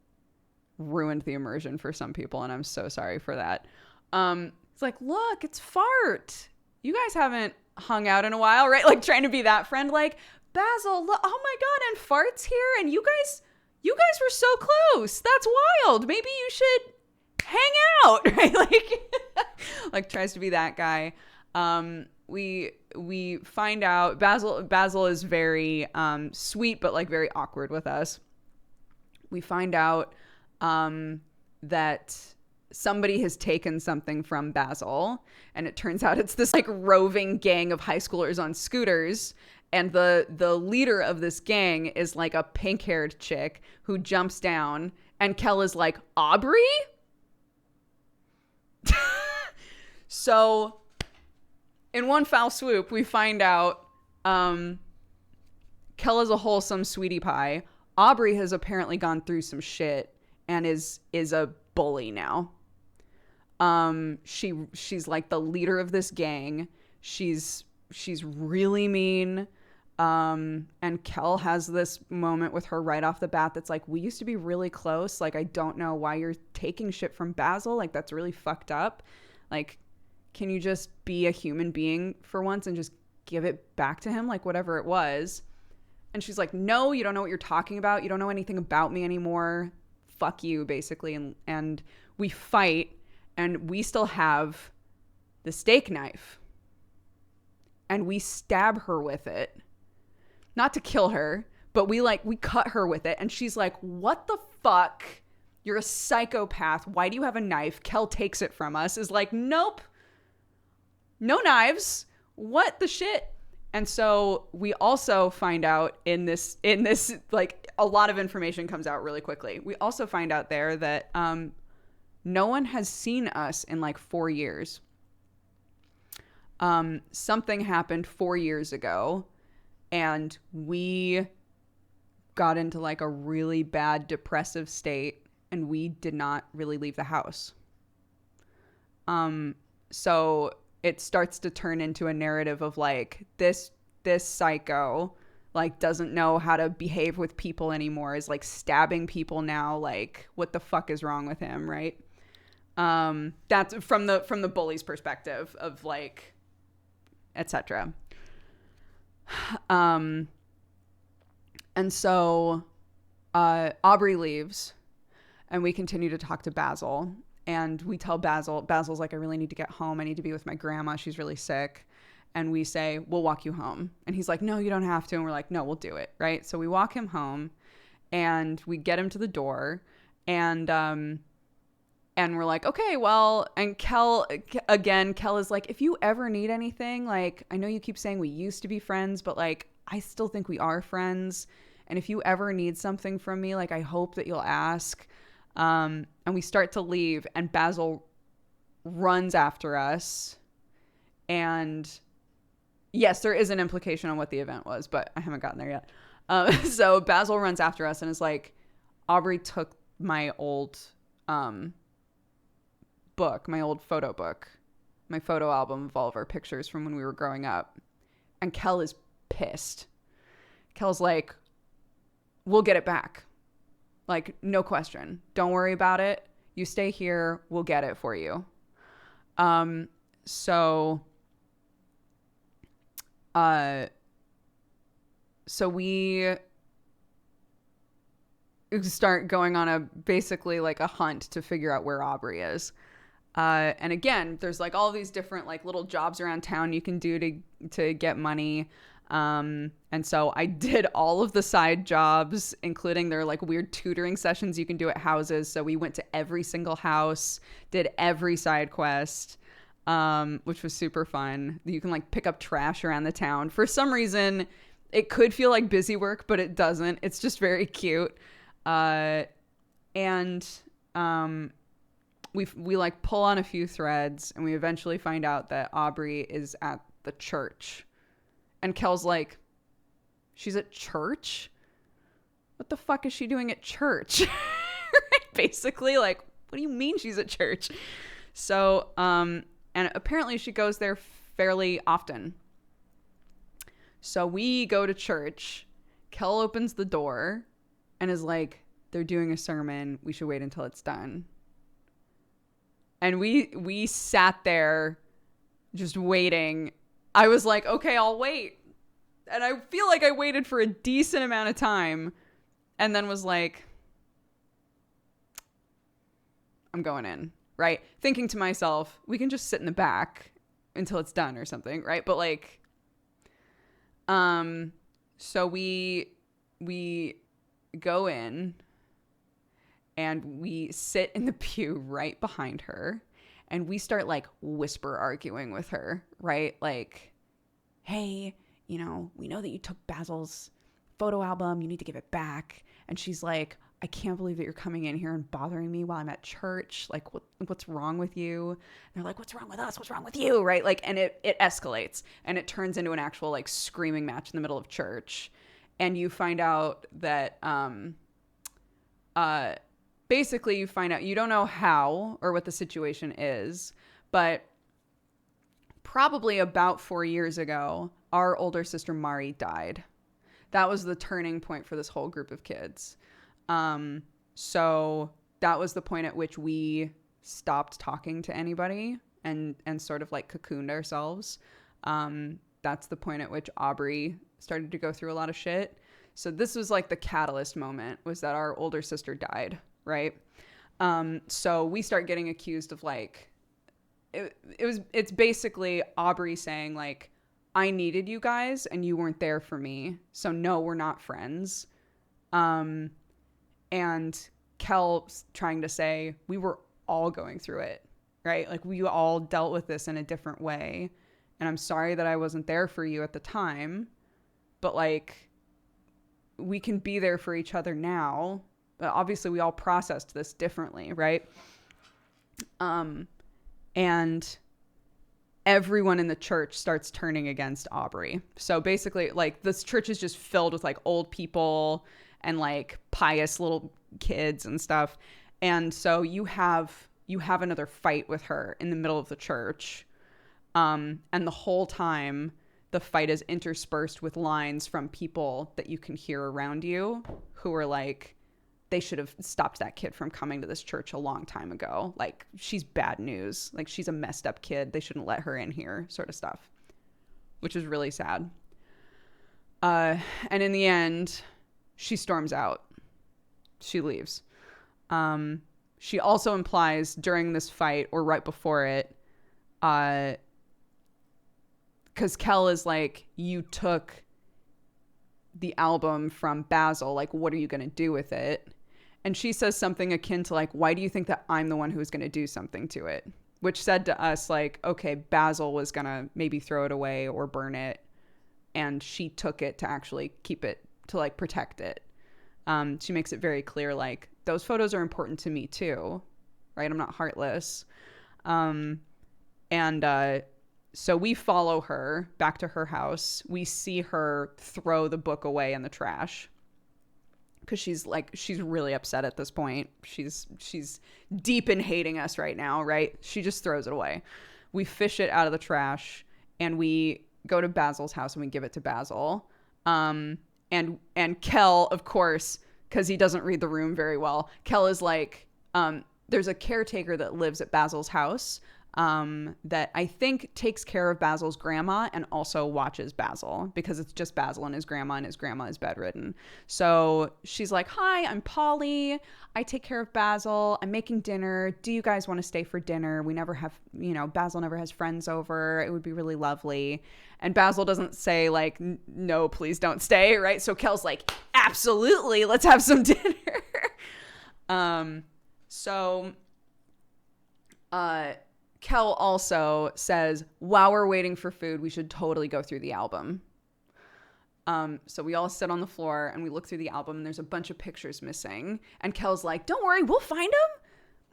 ruined the immersion for some people, and I'm so sorry for that. It's like, look, it's Fart. You guys haven't hung out in a while, right? Like trying to be that friend, like, Basil, look, oh my God, and Fart's here, and you guys were so close. That's wild. Maybe you should hang out, right? Like tries to be that guy. We find out Basil is very sweet, but like very awkward with us. We find out that somebody has taken something from Basil, and it turns out it's this like roving gang of high schoolers on scooters. And the leader of this gang is like a pink-haired chick who jumps down, and Kel is like, Aubrey? So in one foul swoop, we find out Kel is a wholesome sweetie pie. Aubrey has apparently gone through some shit and is a bully now. She's like the leader of this gang. She's really mean. And Kel has this moment with her right off the bat that's like, we used to be really close. Like, I don't know why you're taking shit from Basil. Like, that's really fucked up. Like, can you just be a human being for once and just give it back to him? Like, whatever it was. And she's like, no, you don't know what you're talking about. You don't know anything about me anymore. Fuck you, basically. And we fight, and we still have the steak knife. And we stab her with it. Not to kill her, but we cut her with it. And she's like, what the fuck? You're a psychopath. Why do you have a knife? Kel takes it from us. Is like, nope. No knives. What the shit? And so we also find out in this, like, a lot of information comes out really quickly. We also find out there that no one has seen us in like 4 years. Something happened 4 years ago, and we got into like a really bad depressive state, and we did not really leave the house. So it starts to turn into a narrative of like this psycho like doesn't know how to behave with people anymore, is like stabbing people now. Like, what the fuck is wrong with him, right? That's from the bully's perspective of like, etc. And so Aubrey leaves, and we continue to talk to Basil, and we tell Basil's like, I really need to get home. I need to be with my grandma. She's really sick. And we say, we'll walk you home. And he's like, no, you don't have to. And we're like, no, we'll do it. Right. So we walk him home, and we get him to the door, and we're like, okay, well, and Kel is like, if you ever need anything, like, I know you keep saying we used to be friends, but like, I still think we are friends. And if you ever need something from me, like, I hope that you'll ask. And we start to leave, and Basil runs after us. And yes, there is an implication on what the event was, but I haven't gotten there yet. So Basil runs after us and is like, Aubrey took my old book, my old photo book, my photo album of all of our pictures from when we were growing up. And Kel is pissed. Kel's like, we'll get it back. Like, no question. Don't worry about it. You stay here. We'll get it for you. So we start going on basically like a hunt to figure out where Aubrey is. And again, there's like all these different like little jobs around town you can do to get money. And so I did all of the side jobs, including their like weird tutoring sessions you can do at houses. So we went to every single house, did every side quest, which was super fun. You can like pick up trash around the town. For some reason, it could feel like busy work, but it doesn't. It's just very cute. We like pull on a few threads, and we eventually find out that Aubrey is at the church. And Kel's like, she's at church? What the fuck is she doing at church? Right? Basically, like, what do you mean she's at church? So, and apparently she goes there fairly often. So we go to church. Kel opens the door and is like, they're doing a sermon. We should wait until it's done. And we sat there just waiting. I was like, okay, I'll wait. And I feel like I waited for a decent amount of time, and then was like, I'm going in, right? Thinking to myself, we can just sit in the back until it's done or something, right? But like, so we go in, and we sit in the pew right behind her, and we start like whisper arguing with her, right? Like, hey, you know, we know that you took Basil's photo album. You need to give it back. And she's like, I can't believe that you're coming in here and bothering me while I'm at church. Like, what's wrong with you? And they're like, what's wrong with us? What's wrong with you? Right? Like, and it escalates and it turns into an actual like screaming match in the middle of church. And you find out that, basically you find out, you don't know how or what the situation is, but probably about 4 years ago, our older sister Mari died. That was the turning point for this whole group of kids. So that was the point at which we stopped talking to anybody and sort of like cocooned ourselves. That's the point at which Aubrey started to go through a lot of shit. So this was like the catalyst moment, was that our older sister died, right? So we start getting accused of like, it's basically Aubrey saying like, I needed you guys and you weren't there for me. So no, we're not friends. And Kel trying to say we were all going through it, right? Like we all dealt with this in a different way. And I'm sorry that I wasn't there for you at the time, but like we can be there for each other now. But obviously we all processed this differently, right? And everyone in the church starts turning against Aubrey. So basically like this church is just filled with like old people and like pious little kids and stuff. And so you have another fight with her in the middle of the church. And the whole time the fight is interspersed with lines from people that you can hear around you who are like, they should have stopped that kid from coming to this church a long time ago. Like, she's bad news. Like, she's a messed up kid. They shouldn't let her in here, sort of stuff, which is really sad. And in the end, she storms out. She leaves. She also implies during this fight or right before it, because Kel is like, you took the album from Basil. Like, what are you going to do with it? And she says something akin to like, why do you think that I'm the one who's going to do something to it? Which said to us like, okay, Basil was going to maybe throw it away or burn it. And she took it to actually keep it, to like protect it. She makes it very clear, like, those photos are important to me too, right? I'm not heartless. So we follow her back to her house. We see her throw the book away in the trash because she's really upset at this point. She's deep in hating us right now, right? She just throws it away. We fish it out of the trash and we go to Basil's house and we give it to Basil. And Kel, of course, because he doesn't read the room very well, Kel is like, there's a caretaker that lives at Basil's house that I think takes care of Basil's grandma and also watches Basil because it's just Basil and his grandma is bedridden. So she's like, hi, I'm Polly. I take care of Basil. I'm making dinner. Do you guys want to stay for dinner? We never have, Basil never has friends over. It would be really lovely. And Basil doesn't say like, no, please don't stay. Right. So Kel's like, absolutely. Let's have some dinner. Kel also says, while we're waiting for food, we should totally go through the album. So we all sit on the floor and we look through the album and there's a bunch of pictures missing. And Kel's like, don't worry, we'll find them.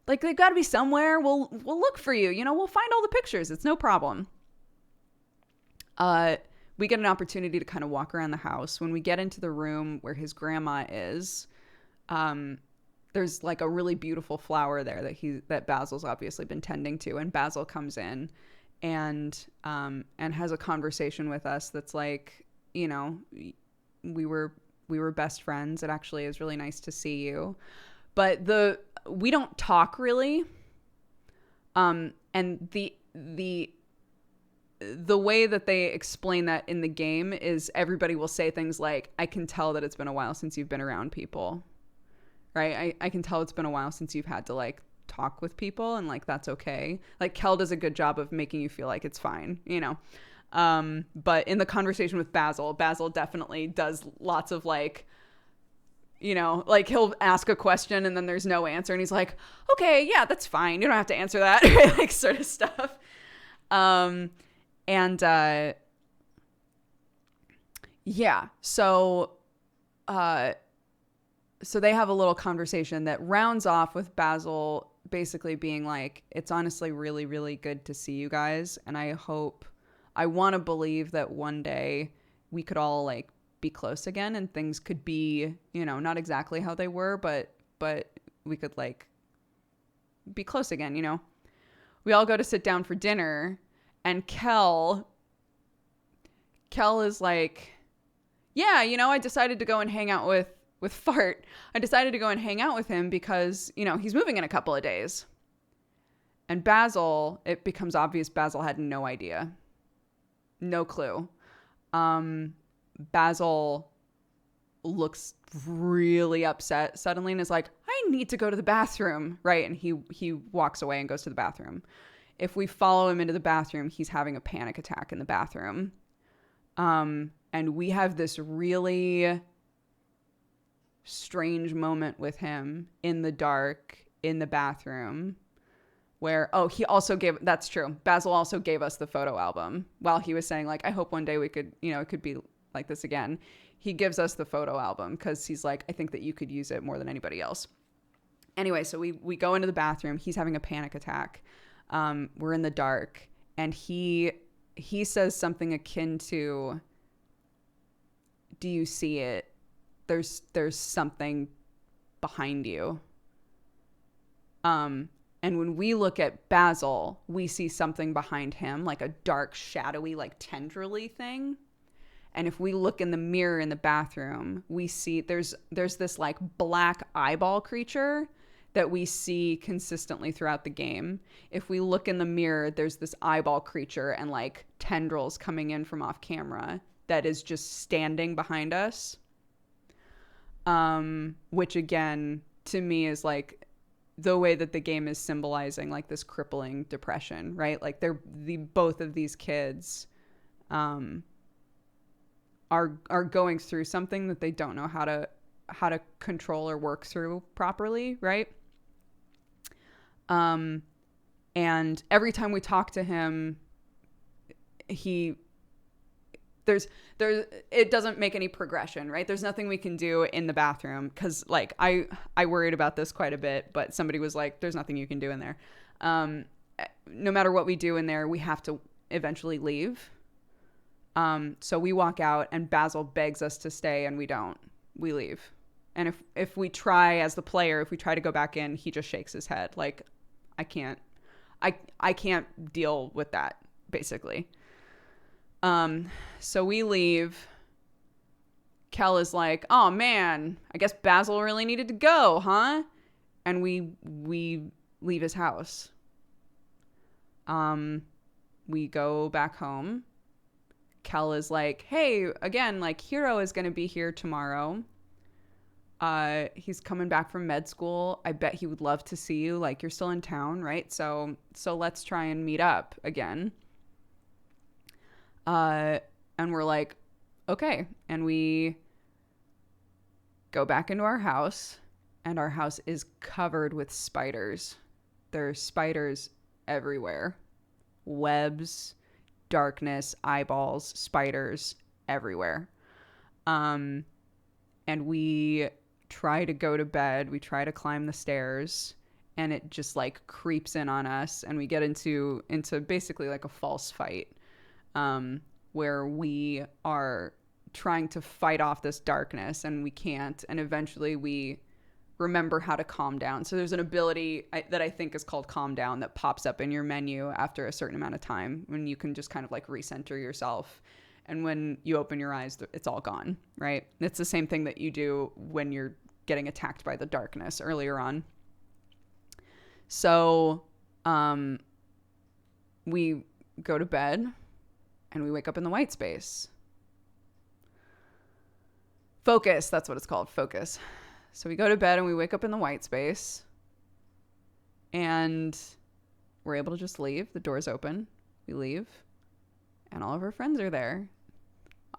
Like, they've got to be somewhere. We'll look for you. We'll find all the pictures. It's no problem. We get an opportunity to kind of walk around the house. When we get into the room where his grandma is, there's like a really beautiful flower there that Basil's obviously been tending to. And Basil comes in and has a conversation with us that's like, we were best friends. It actually is really nice to see you. But we don't talk really. And the way that they explain that in the game is everybody will say things like, I can tell that it's been a while since you've been around people. Right? I can tell it's been a while since you've had to like talk with people and like, that's okay. Like Kel does a good job of making you feel like it's fine, but in the conversation with Basil definitely does lots of like, like he'll ask a question and then there's no answer. And he's like, okay, yeah, that's fine. You don't have to answer that. Like sort of stuff. Yeah. So, so they have a little conversation that rounds off with Basil basically being like, it's honestly really, really good to see you guys. And I want to believe that one day we could all like be close again and things could be, not exactly how they were, but we could like be close again, We all go to sit down for dinner and Kel is like, yeah, I decided to go and hang out with Fart. I decided to go and hang out with him because, he's moving in a couple of days. And Basil, it becomes obvious Basil had no idea. No clue. Basil looks really upset suddenly and is like, I need to go to the bathroom, right? And he walks away and goes to the bathroom. If we follow him into the bathroom, he's having a panic attack in the bathroom. And we have this really strange moment with him in the dark in the bathroom where, that's true. Basil also gave us the photo album while he was saying like, I hope one day we could, it could be like this again. He gives us the photo album because he's like, I think that you could use it more than anybody else. Anyway, so we go into the bathroom. He's having a panic attack. We're in the dark and he says something akin to, do you see it? There's something behind you. And when we look at Basil, we see something behind him, like a dark, shadowy, like tendrily thing. And if we look in the mirror in the bathroom, we see there's this like black eyeball creature that we see consistently throughout the game. If we look in the mirror, there's this eyeball creature and like tendrils coming in from off camera that is just standing behind us. Which again, to me is like the way that the game is symbolizing like this crippling depression, right? Like both of these kids, are going through something that they don't know how to control or work through properly, right? And every time we talk to him, it doesn't make any progression, right? There's nothing we can do in the bathroom because like I worried about this quite a bit, but somebody was like, there's nothing you can do in there. No matter what we do in there, we have to eventually leave. So we walk out and Basil begs us to stay and we don't. We leave. And if we try as the player, if we try to go back in, he just shakes his head. Like, I can't deal with that, basically. So we leave. Kel is like, oh man, I guess Basil really needed to go, huh? And we leave his house. We go back home. Kel is like, hey, again, like Hero is going to be here tomorrow. He's coming back from med school. I bet he would love to see you. Like, you're still in town, right? So let's try and meet up again. And we're like, okay. And we go back into our house and our house is covered with spiders. There are spiders everywhere. Webs, darkness, eyeballs, spiders everywhere. And we try to go to bed. We try to climb the stairs and it just like creeps in on us. And we get into basically like a false fight, where we are trying to fight off this darkness and we can't. And eventually we remember how to calm down. So there's an ability that I think is called Calm Down that pops up in your menu after a certain amount of time when you can just kind of like recenter yourself. And when you open your eyes, it's all gone, right? It's the same thing that you do when you're getting attacked by the darkness earlier on. So we go to bed and we wake up in the white space. Focus, that's what it's called, focus. So we go to bed and we wake up in the white space and we're able to just leave. The door's open. We leave and all of our friends are there.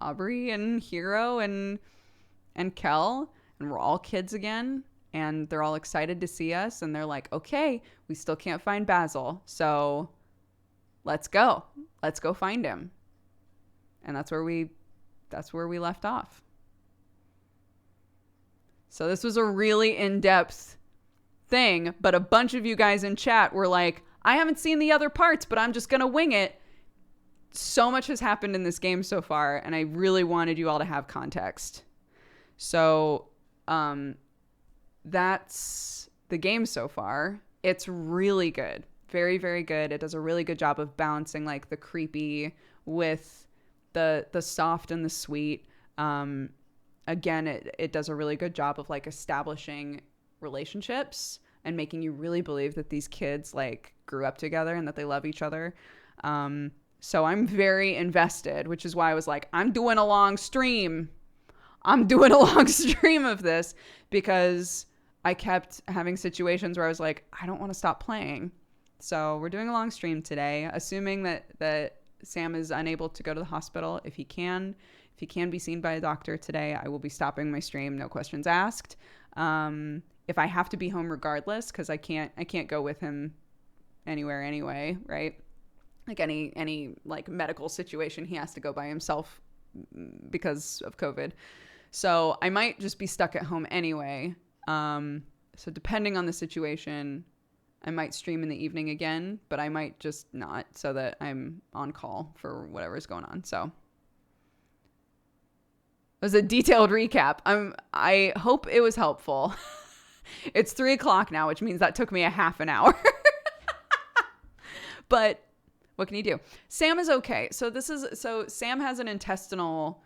Aubrey and Hero and Kel, and we're all kids again and they're all excited to see us and they're like, okay, we still can't find Basil. So let's go find him. And that's where we left off. So this was a really in-depth thing, but a bunch of you guys in chat were like, I haven't seen the other parts, but I'm just going to wing it. So much has happened in this game so far, and I really wanted you all to have context. So, that's the game so far. It's really good. Very, very good. It does a really good job of balancing like the creepy with the soft and the sweet. Again, it does a really good job of like establishing relationships and making you really believe that these kids like grew up together and that they love each other. So I'm very invested, which is why I was like, I'm doing a long stream of this, because I kept having situations where I was like, I don't want to stop playing. So we're doing a long stream today, assuming that Sam is unable to go to the hospital. If he can be seen by a doctor today, I will be stopping my stream. No questions asked. If I have to be home regardless, because I can't go with him anywhere anyway, right? Like any like medical situation, he has to go by himself because of COVID. So I might just be stuck at home anyway. So depending on the situation, I might stream in the evening again, but I might just not, so that I'm on call for whatever's going on. So it was a detailed recap. I hope it was helpful. It's 3:00 now, which means that took me a half an hour. But what can you do? Sam is okay. So Sam has an intestinal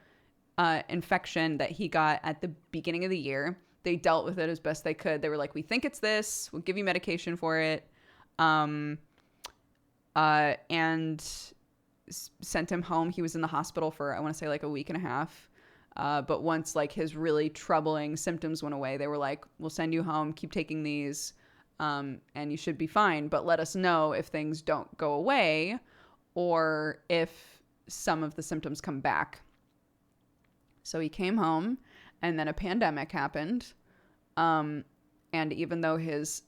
infection that he got at the beginning of the year. They dealt with it as best they could. They were like, we think it's this. We'll give you medication for it. And sent him home. He was in the hospital for, I want to say, like a week and a half. But once like his really troubling symptoms went away, they were like, we'll send you home. Keep taking these. And you should be fine. But let us know if things don't go away or if some of the symptoms come back. So he came home, and then a pandemic happened. And even though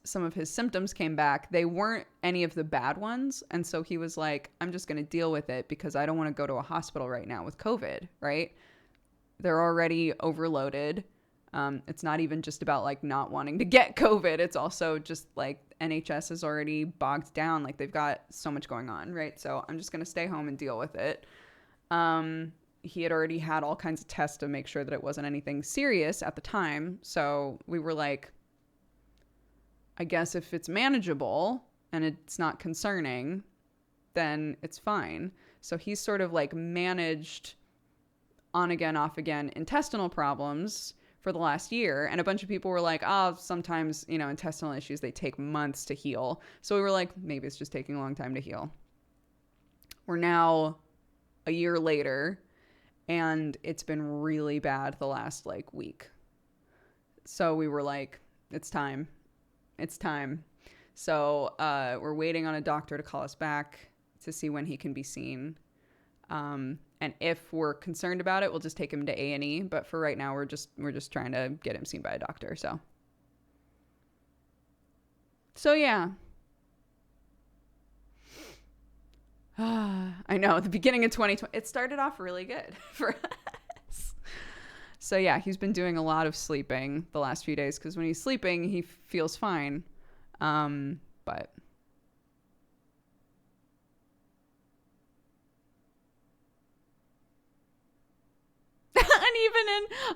some of his symptoms came back, they weren't any of the bad ones. And so he was like, I'm just going to deal with it because I don't want to go to a hospital right now with COVID, right? They're already overloaded. It's not even just about like not wanting to get COVID. It's also just like NHS is already bogged down. Like they've got so much going on, right? So I'm just going to stay home and deal with it. He had already had all kinds of tests to make sure that it wasn't anything serious at the time. So we were like, I guess if it's manageable and it's not concerning, then it's fine. So he's sort of like managed on again, off again intestinal problems for the last year. And a bunch of people were like, oh, sometimes, intestinal issues, they take months to heal. So we were like, maybe it's just taking a long time to heal. We're now a year later, and it's been really bad the last like week. So we were like, it's time. So we're waiting on a doctor to call us back to see when he can be seen. And if we're concerned about it, we'll just take him to A&E. But for right now, we're just trying to get him seen by a doctor. So yeah. I know, at the beginning of 2020, it started off really good for us. So yeah, he's been doing a lot of sleeping the last few days because when he's sleeping, he feels fine. But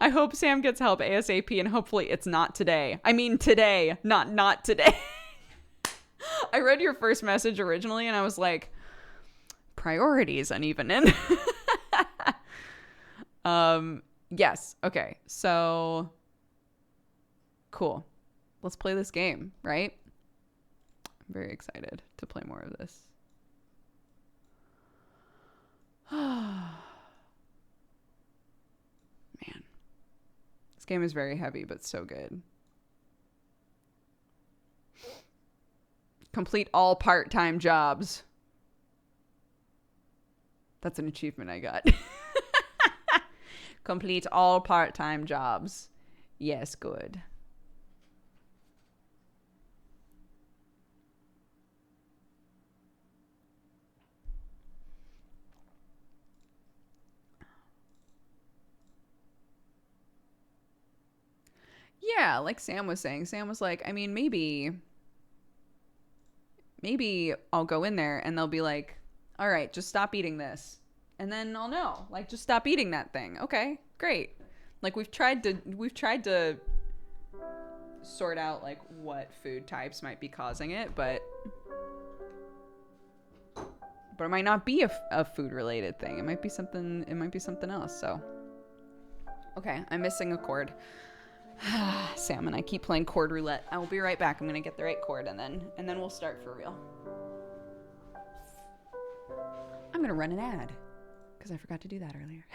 I hope Sam gets help ASAP, and hopefully it's not today. I mean today, not today. I read your first message originally, and I was like, priorities uneven. Yes. Okay. So cool. Let's play this game, right? I'm very excited to play more of this. Man. This game is very heavy, but so good. Complete all part-time jobs. That's an achievement I got. Complete all part-time jobs. Yes, good. Yeah, like Sam was saying. Sam was like, I mean, maybe I'll go in there and they'll be like, all right, just stop eating this. And then I'll know. Like, just stop eating that thing. Okay, great. Like we've tried to sort out like what food types might be causing it, but it might not be a food related thing. It might be something else. So okay, I'm missing a chord. Sam and I keep playing chord roulette. I will be right back. I'm gonna get the right chord and then we'll start for real. I'm gonna run an ad because I forgot to do that earlier.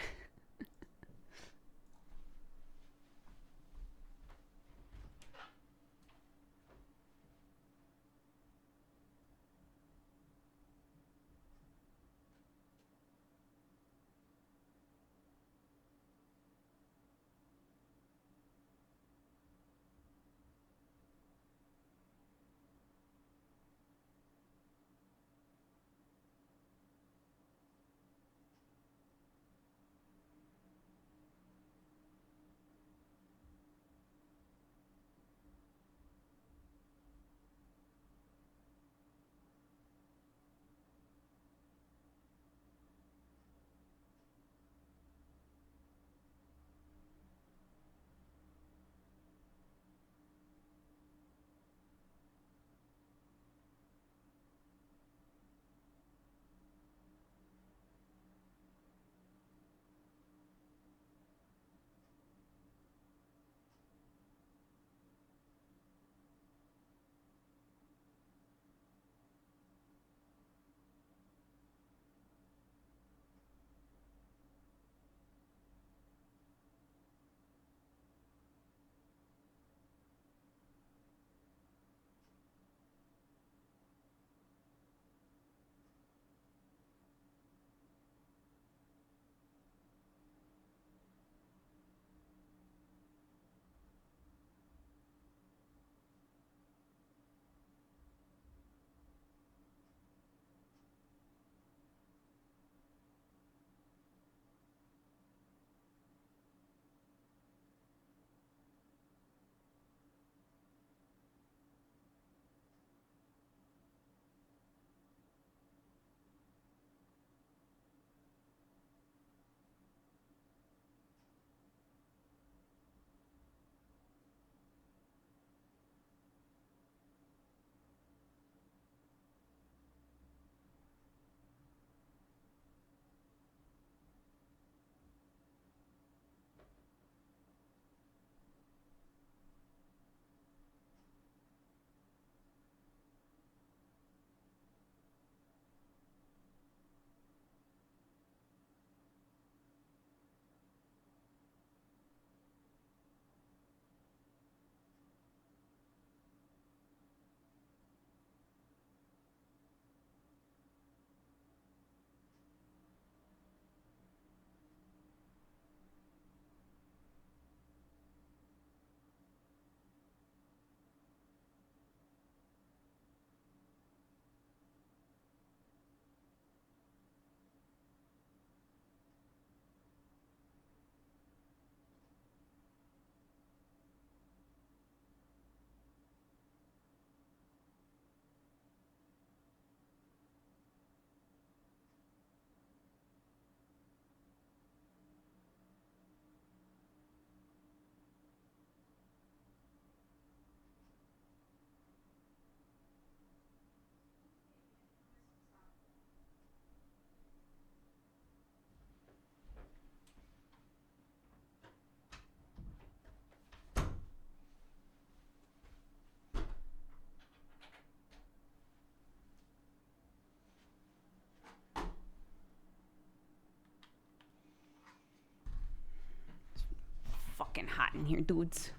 Fucking hot in here, dudes.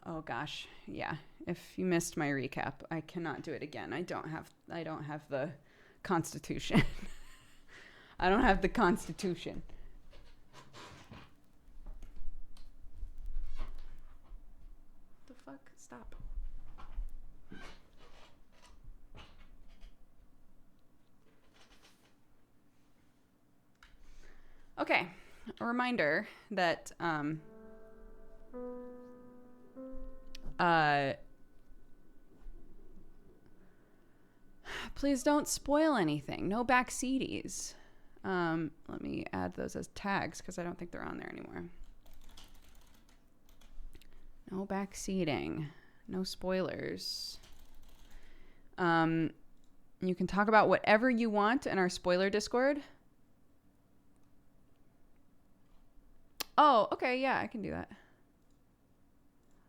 Oh gosh, yeah. If you missed my recap, I cannot do it again. I don't have the constitution. I don't have the constitution. The fuck? Stop. Okay, a reminder that please don't spoil anything. No backseaties. Let me add those as tags because I don't think they're on there anymore. No backseating. No spoilers. You can talk about whatever you want in our spoiler Discord. Oh, okay, yeah, I can do that.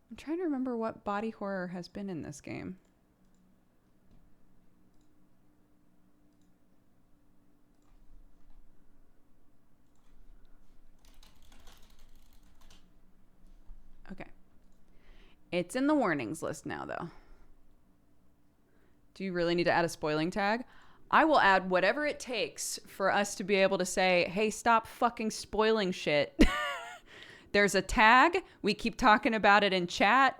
I'm trying to remember what body horror has been in this game. Okay. It's in the warnings list now, though. Do you really need to add a spoiling tag? I will add whatever it takes for us to be able to say, hey, stop fucking spoiling shit. There's a tag. We keep talking about it in chat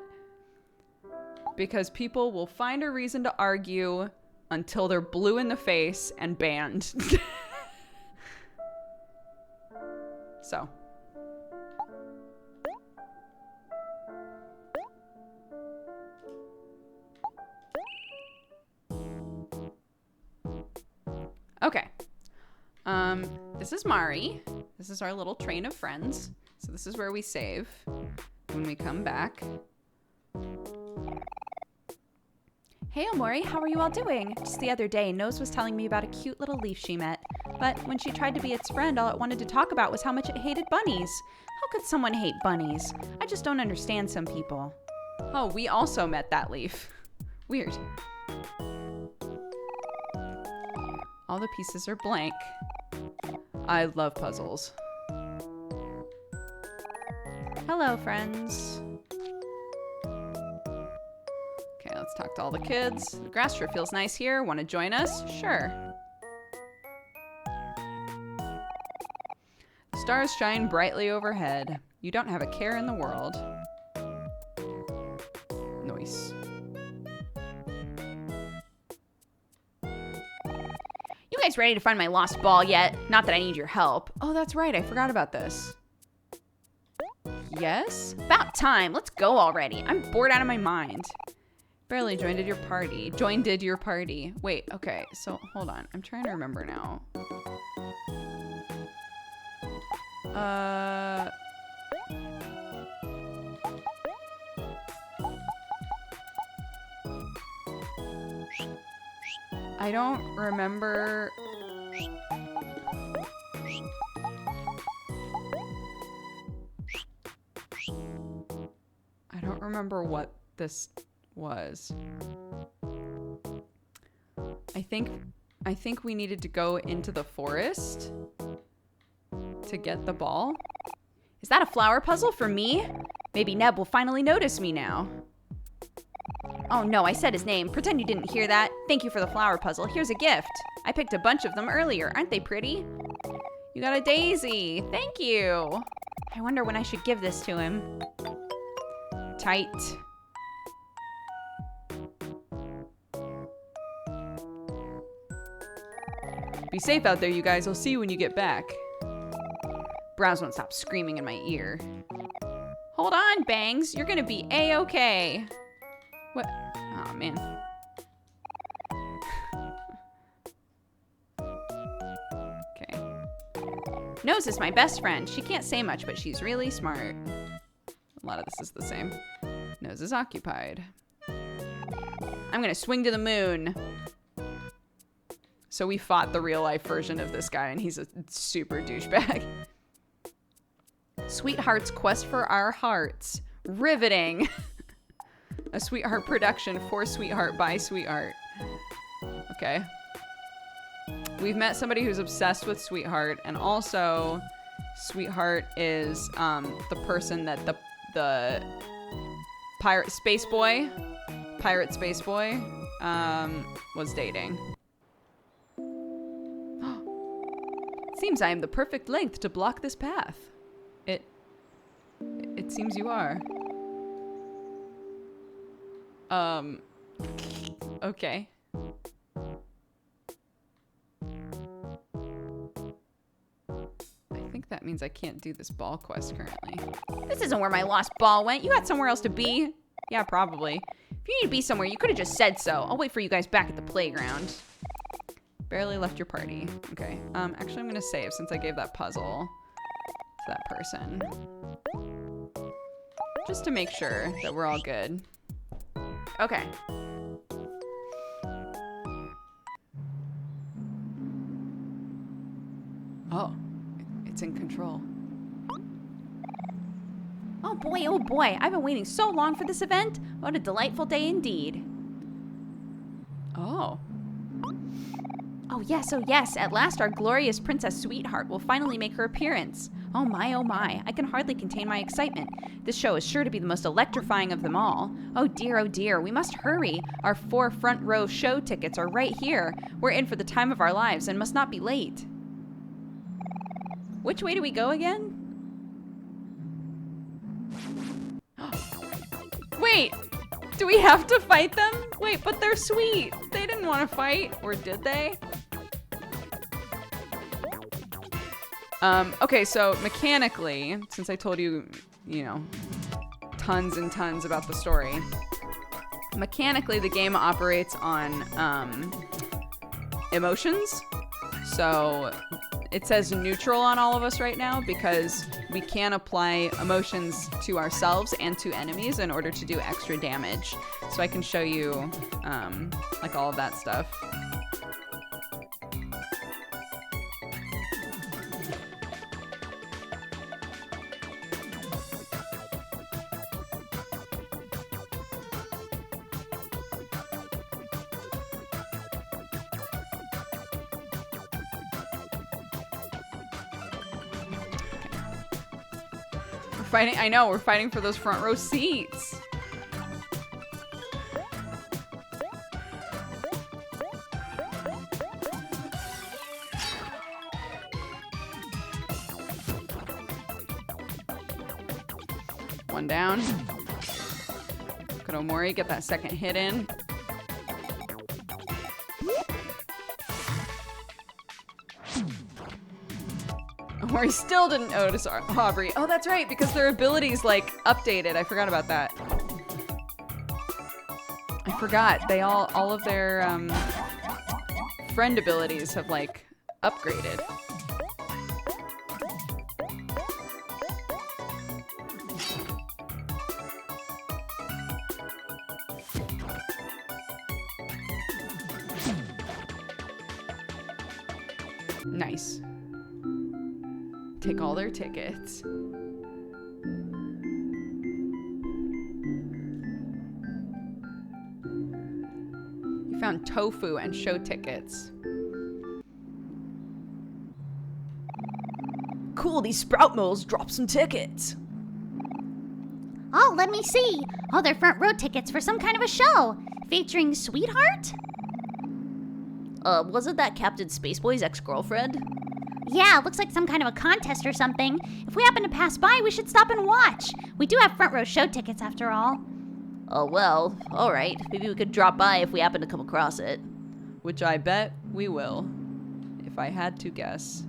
because people will find a reason to argue until they're blue in the face and banned. So. Okay. This is Mari. This is our little train of friends. So this is where we save when we come back. Hey Omori, how are you all doing? Just the other day, Nose was telling me about a cute little leaf she met. But when she tried to be its friend, all it wanted to talk about was how much it hated bunnies. How could someone hate bunnies? I just don't understand some people. Oh, we also met that leaf. Weird. All the pieces are blank. I love puzzles. Hello, friends. Okay, let's talk to all the kids. The grass sure feels nice here. Want to join us? Sure. The stars shine brightly overhead. You don't have a care in the world. Nice. You guys ready to find my lost ball yet? Not that I need your help. Oh, that's right. I forgot about this. Yes? About time. Let's go already. I'm bored out of my mind. Barely joined your party. Joined your party. Wait, okay. So, hold on. I'm trying to remember now. I don't remember. I don't remember what this was. I think we needed to go into the forest to get the ball. Is that a flower puzzle for me? Maybe Neb will finally notice me now. Oh no, I said his name. Pretend you didn't hear that. Thank you for the flower puzzle. Here's a gift. I picked a bunch of them earlier. Aren't they pretty? You got a daisy. Thank you. I wonder when I should give this to him. Tight. Be safe out there, you guys. I'll see you when you get back. Browse won't stop screaming in my ear. Hold on, Bangs. You're gonna be A-okay. What? Oh, man. Okay. Nose is my best friend. She can't say much, but she's really smart. A lot of this is the same. Nose is occupied. I'm gonna swing to the moon. So we fought the real life version of this guy, and he's a super douchebag. Sweetheart's Quest for Our Hearts. Riveting. A Sweetheart production for Sweetheart by Sweetheart. Okay. We've met somebody who's obsessed with Sweetheart, and also Sweetheart is the person that the pirate space boy was dating. Seems I am the perfect length to block this path. It seems you are. Okay. I think think that means I can't do this ball quest currently. This isn't where my lost ball went. You got somewhere else to be. Yeah, probably. If you need to be somewhere, you could have just said so. I'll wait for you guys back at the playground. Barely left your party. Okay. Actually, I'm gonna save since I gave that puzzle to that person. Just to make sure that we're all good. Okay. Oh, it's in control. Oh boy, I've been waiting so long for this event. What a delightful day indeed. Oh. Oh yes, at last our glorious princess sweetheart will finally make her appearance. Oh my, I can hardly contain my excitement. This show is sure to be the most electrifying of them all. Oh dear, we must hurry. Our 4 front row show tickets are right here. We're in for the time of our lives and must not be late. Which way do we go again? Wait, do we have to fight them? Wait, but they're sweet. They didn't want to fight, or did they? Okay, so mechanically, since I told you, tons and tons about the story, mechanically the game operates on emotions. So it says neutral on all of us right now because we can apply emotions to ourselves and to enemies in order to do extra damage. So I can show you like all of that stuff. We're fighting for those front row seats. One down. Could Omori get that second hit in? Omori still didn't notice Aubrey. Oh, that's right, because their abilities, updated. I forgot about that. I forgot. They all of their, friend abilities have, upgraded. Nice. Take all their tickets. You found tofu and show tickets. Cool, these sprout moles dropped some tickets. Oh, let me see. Oh, they're front row tickets for some kind of a show. Featuring Sweetheart? Wasn't that Captain Spaceboy's ex-girlfriend? Yeah, looks like some kind of a contest or something. If we happen to pass by, we should stop and watch. We do have front row show tickets after all. Oh, well, alright. Maybe we could drop by if we happen to come across it. Which I bet we will, if I had to guess.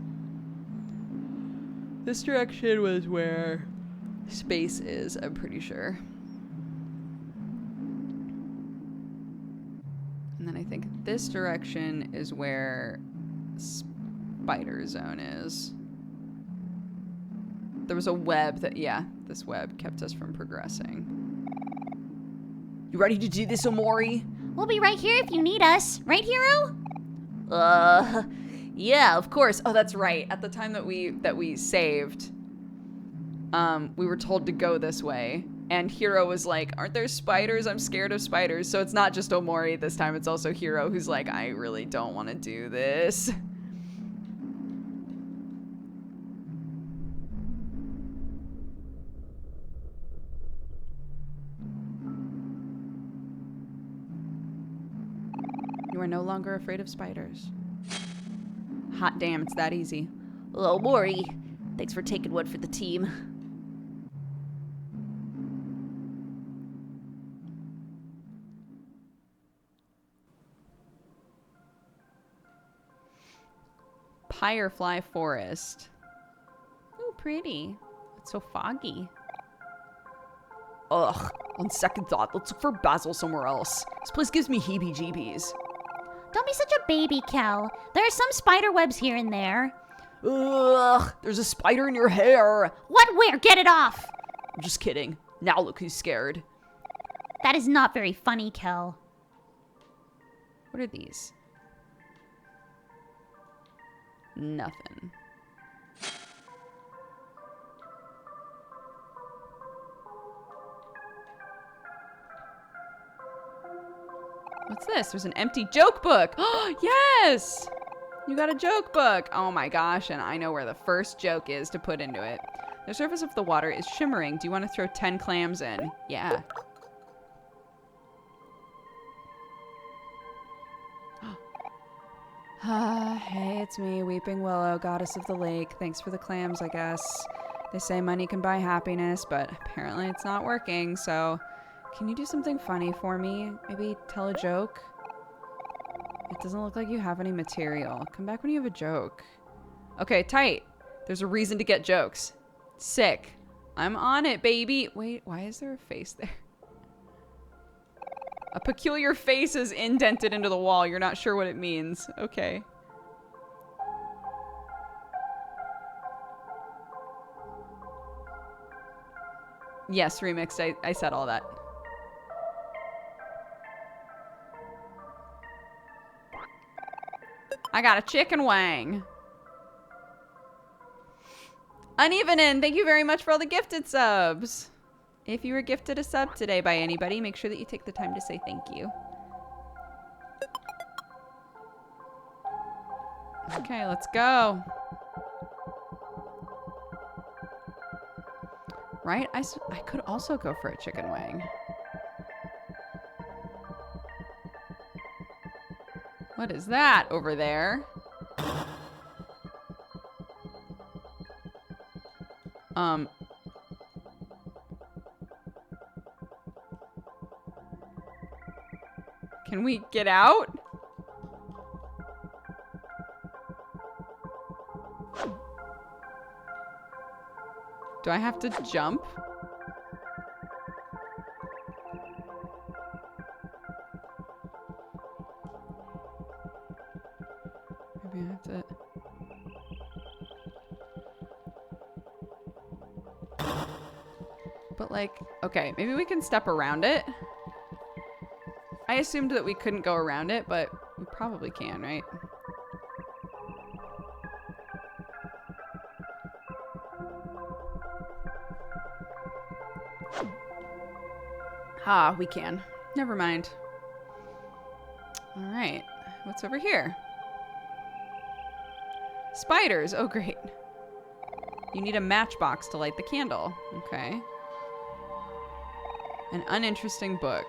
This direction was where space is, I'm pretty sure. And then I think this direction is where Spider Zone is. There was a web that, this web kept us from progressing. You ready to do this, Omori? We'll be right here if you need us. Right, Hero? Yeah, of course. Oh, that's right. At the time that we saved, we were told to go this way. And Hero was like, aren't there spiders? I'm scared of spiders. So it's not just Omori this time. It's also Hero who's like, I really don't want to do this. You are no longer afraid of spiders. Hot damn, it's that easy. Well, Omori, thanks for taking one for the team. Firefly Forest. pretty. It's so foggy. Ugh. On second thought, let's look for Basil somewhere else. This place gives me heebie-jeebies. Don't be such a baby, Kel. There are some spider webs here and there. Ugh. There's a spider in your hair. What? Where? Get it off! I'm just kidding. Now look who's scared. That is not very funny, Kel. What are these? Nothing. What's this? There's an empty joke book. Oh, yes! You got a joke book. Oh my gosh, and I know where the first joke is to put into it. The surface of the water is shimmering. Do you want to throw 10 clams in? Yeah. Hey, it's me, Weeping Willow, goddess of the lake. Thanks for the clams, I guess. They say money can buy happiness, but apparently it's not working, so can you do something funny for me? Maybe tell a joke? It doesn't look like you have any material. Come back when you have a joke. Okay, tight. There's a reason to get jokes. Sick. I'm on it, baby. Wait, why is there a face there? A peculiar face is indented into the wall. You're not sure what it means. Okay. Yes, remixed. I said all that. I got a chicken wang. Unevenin, thank you very much for all the gifted subs. If you were gifted a sub today by anybody, make sure that you take the time to say thank you. Okay, let's go. Right? I could also go for a chicken wing. What is that over there? Can we get out? Do I have to jump? Maybe I have to... But like, okay, maybe we can step around it. I assumed that we couldn't go around it, but we probably can, right? Ah, we can. Never mind. All right. What's over here? Spiders. Oh, great. You need a matchbox to light the candle. Okay. An uninteresting book.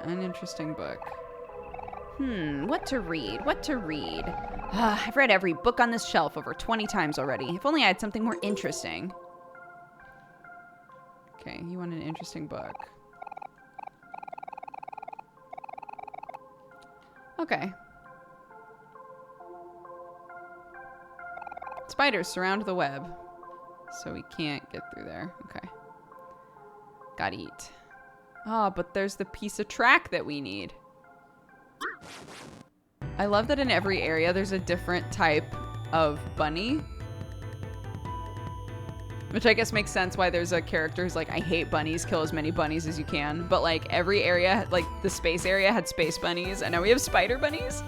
An uninteresting book. What to read? What to read? I've read every book on this shelf over 20 times already. If only I had something more interesting. Okay, you want an interesting book. Okay. Spiders surround the web. So we can't get through there. Okay. Gotta eat. Oh, but there's the piece of track that we need. I love that in every area there's a different type of bunny. Which I guess makes sense why there's a character who's like, I hate bunnies, kill as many bunnies as you can. But like every area, like the space area had space bunnies, and now we have spider bunnies.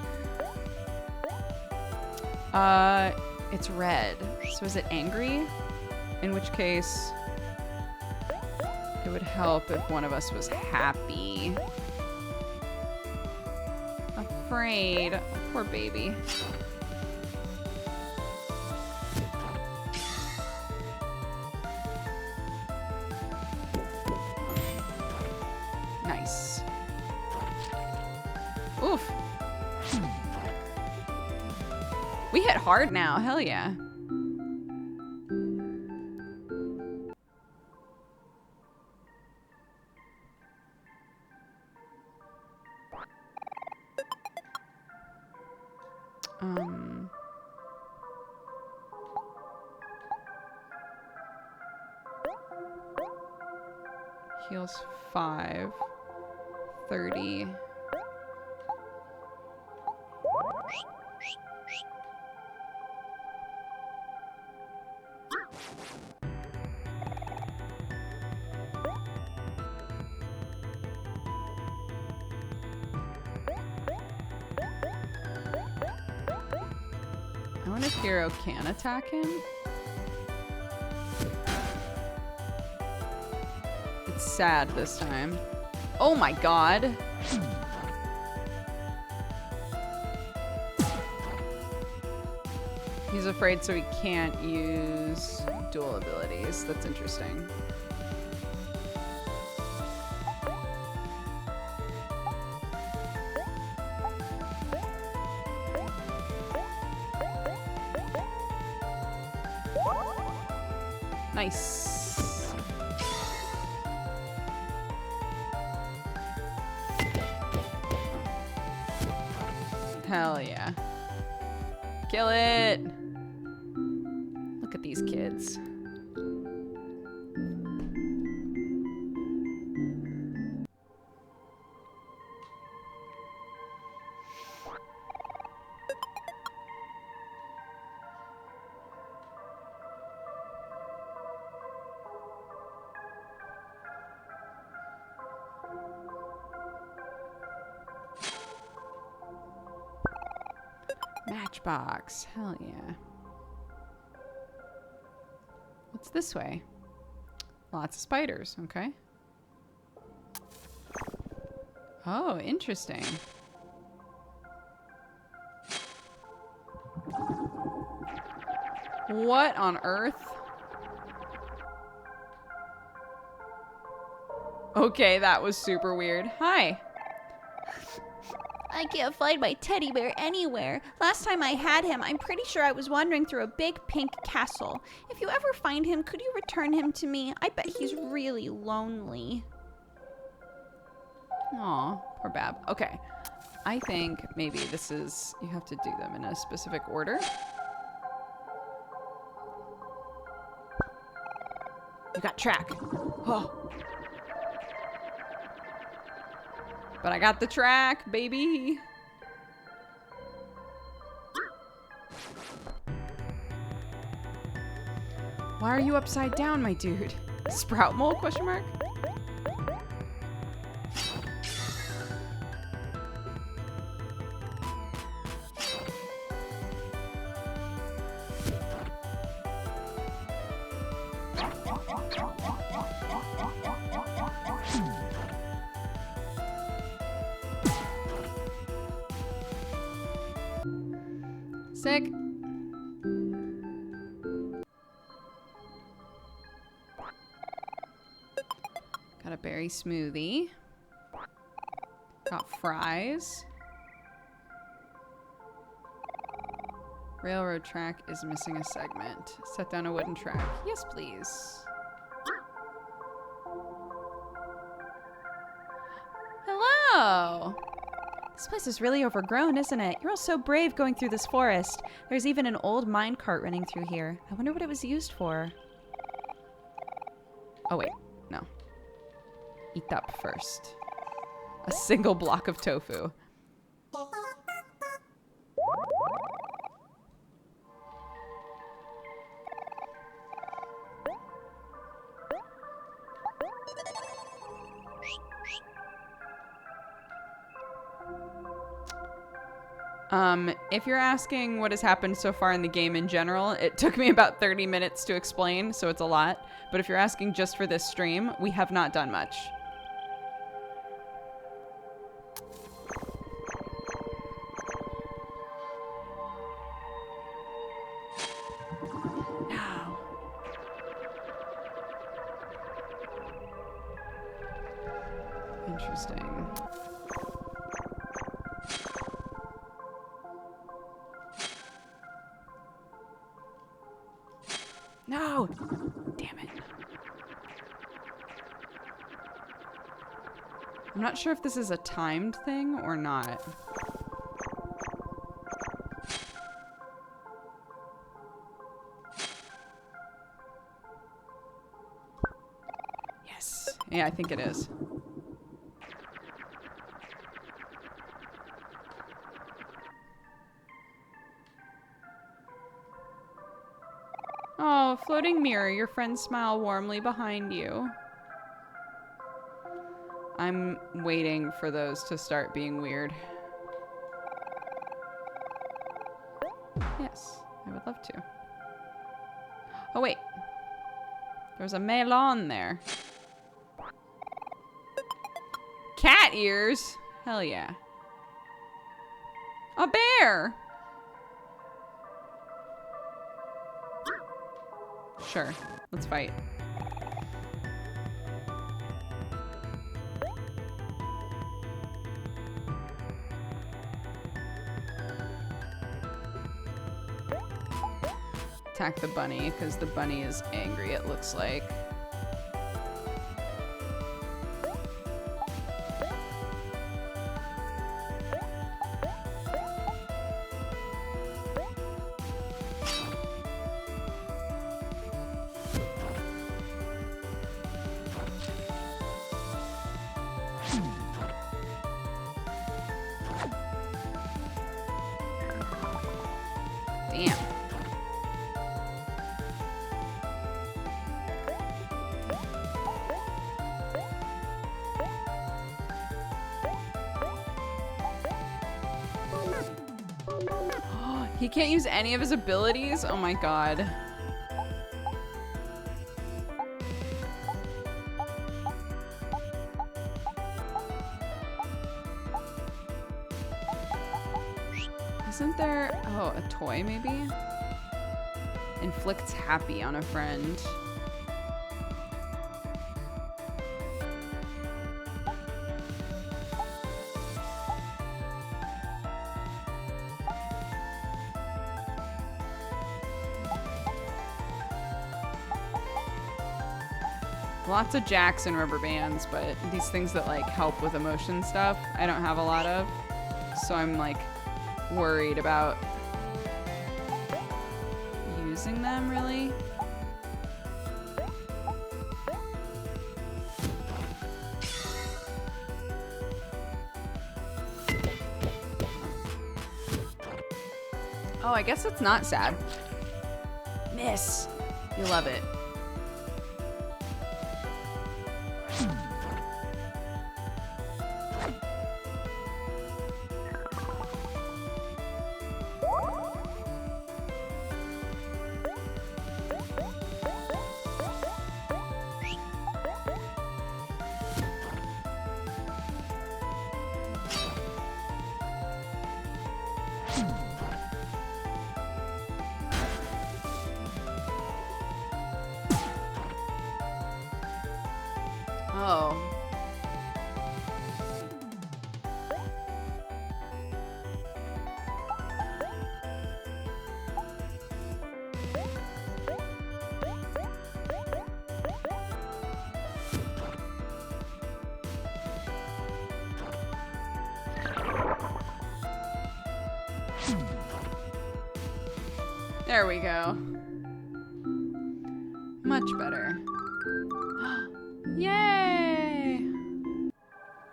It's red. So is it angry? In which case, it would help if one of us was happy. Afraid. Oh, poor baby. Nice. Oof. We hit hard now. Hell yeah. Heals 5. 30. I wonder if Hero can attack him. It's sad this time. Oh my god. He's afraid, so he can't use dual abilities. That's interesting. Nice. Hell yeah. Kill it. Look at these kids. Matchbox. Hell yeah. What's this way? Lots of spiders. Okay. Oh, interesting. What on earth? Okay, that was super weird. Hi. I can't find my teddy bear anywhere. Last time I had him, I'm pretty sure I was wandering through a big pink castle. If you ever find him, could you return him to me? I bet he's really lonely. Aw, poor Bab. Okay. I think maybe this is... You have to do them in a specific order. You got track. Oh. But I got the track, baby. Why are you upside down, my dude? Sprout mole, question mark? Sick. Got a berry smoothie. Got fries. Railroad track is missing a segment. Set down a wooden track. Yes, please. Hello. This place is really overgrown, isn't it? You're all so brave going through this forest. There's even an old mine cart running through here. I wonder what it was used for. Oh, wait. No. Eat up first. A single block of tofu. If you're asking what has happened so far in the game in general, it took me about 30 minutes to explain, so it's a lot. But if you're asking just for this stream, we have not done much. No. Interesting. No! Damn it. I'm not sure if this is a timed thing or not. Yes. Yeah, I think it is. Oh, floating mirror. Your friends smile warmly behind you. I'm waiting for those to start being weird. Yes, I would love to. Oh, wait. There's a melon there. Cat ears? Hell yeah. A bear! Sure, let's fight. Attack the bunny, because the bunny is angry, it looks like. Damn. He can't use any of his abilities? Oh my god. Isn't there... Oh, a toy maybe? Inflicts happy on a friend. Lots of jacks and rubber bands, but these things that like help with emotion stuff, I don't have a lot of. So I'm like worried about using them really. Oh, I guess it's not sad. Miss. You love it. Oh. There we go. Much better. Yay!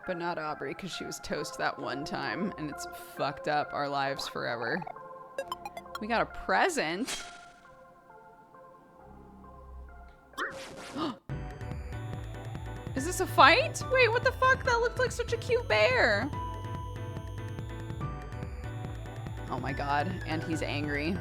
But not Aubrey, because she was toast that one time, and it's fucked up our lives forever. We got a present. Is this a fight? Wait, what the fuck? That looked like such a cute bear. Oh my god, and he's angry.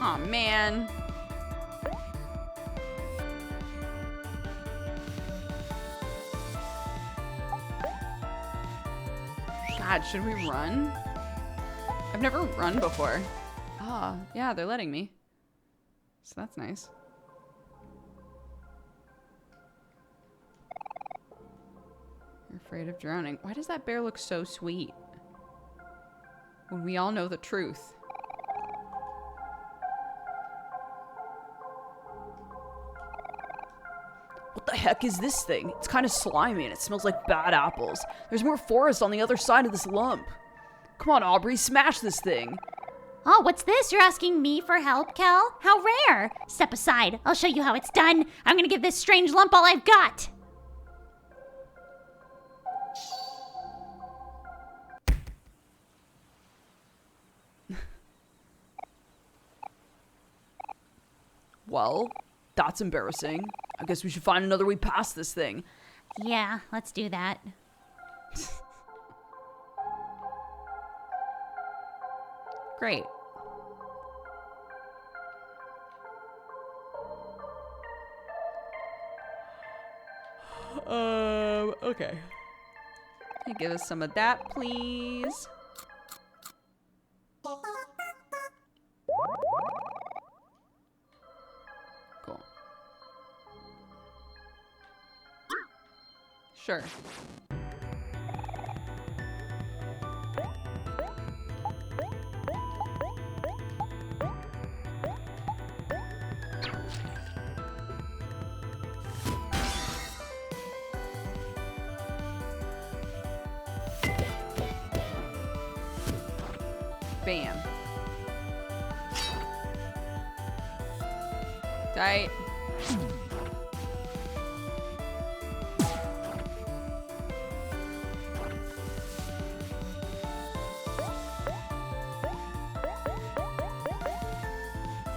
Aw, man. God, should we run? I've never run before. Oh, yeah, they're letting me. So that's nice. You're afraid of drowning. Why does that bear look so sweet? When we all know the truth. What the heck is this thing? It's kind of slimy and it smells like bad apples. There's more forest on the other side of this lump. Come on, Aubrey, smash this thing. Oh, what's this? You're asking me for help, Kel? How rare! Step aside. I'll show you how it's done. I'm gonna give this strange lump all I've got. Well, that's embarrassing. I guess we should find another way past this thing. Yeah, let's do that. Great. Okay. Can you give us some of that, please? Cool. Sure. Bam. Tight.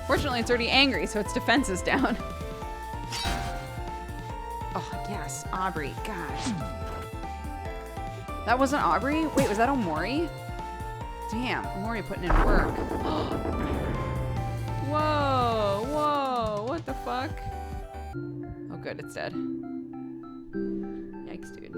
Fortunately, it's already angry, so its defense is down. Oh, yes, Aubrey. Gosh. That wasn't Aubrey? Wait, was that Omori? Damn, Omori putting in work. Whoa, whoa, what the fuck? Oh good, it's dead. Yikes, dude.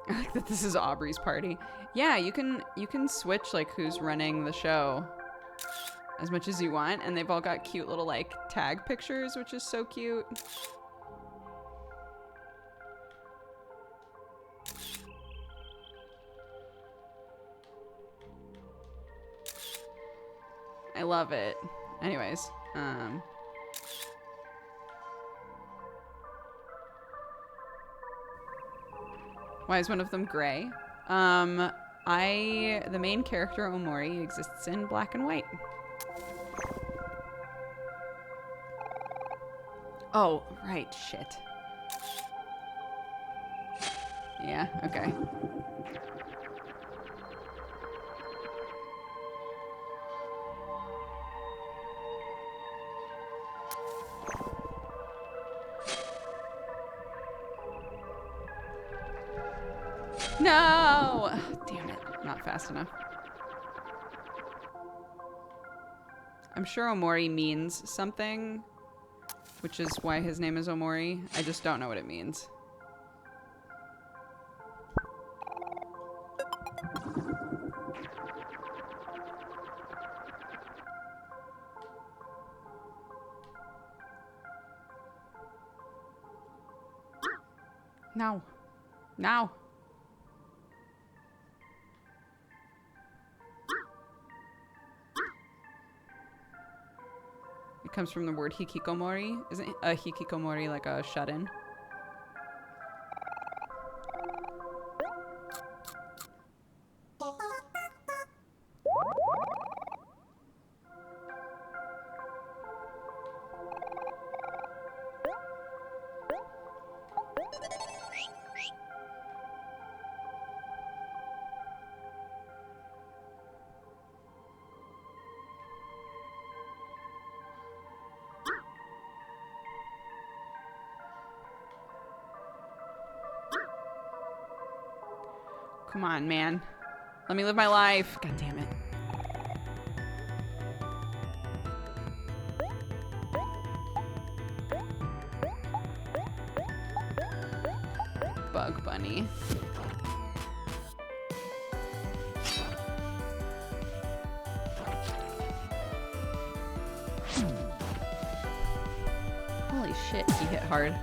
I like that this is Aubrey's party. Yeah, you can switch like who's running the show as much as you want, and they've all got cute little like tag pictures, which is so cute. I love it. Anyways, why is one of them gray? The main character, Omori, exists in black and white. Oh, right, shit. Yeah, okay. No! Damn it. Not fast enough. I'm sure Omori means something, which is why his name is Omori. I just don't know what it means. No. No. It comes from the word hikikomori. Isn't a hikikomori like a shut-in? Come on, man. Let me live my life. God damn it. Bug bunny. Holy shit, he hit hard.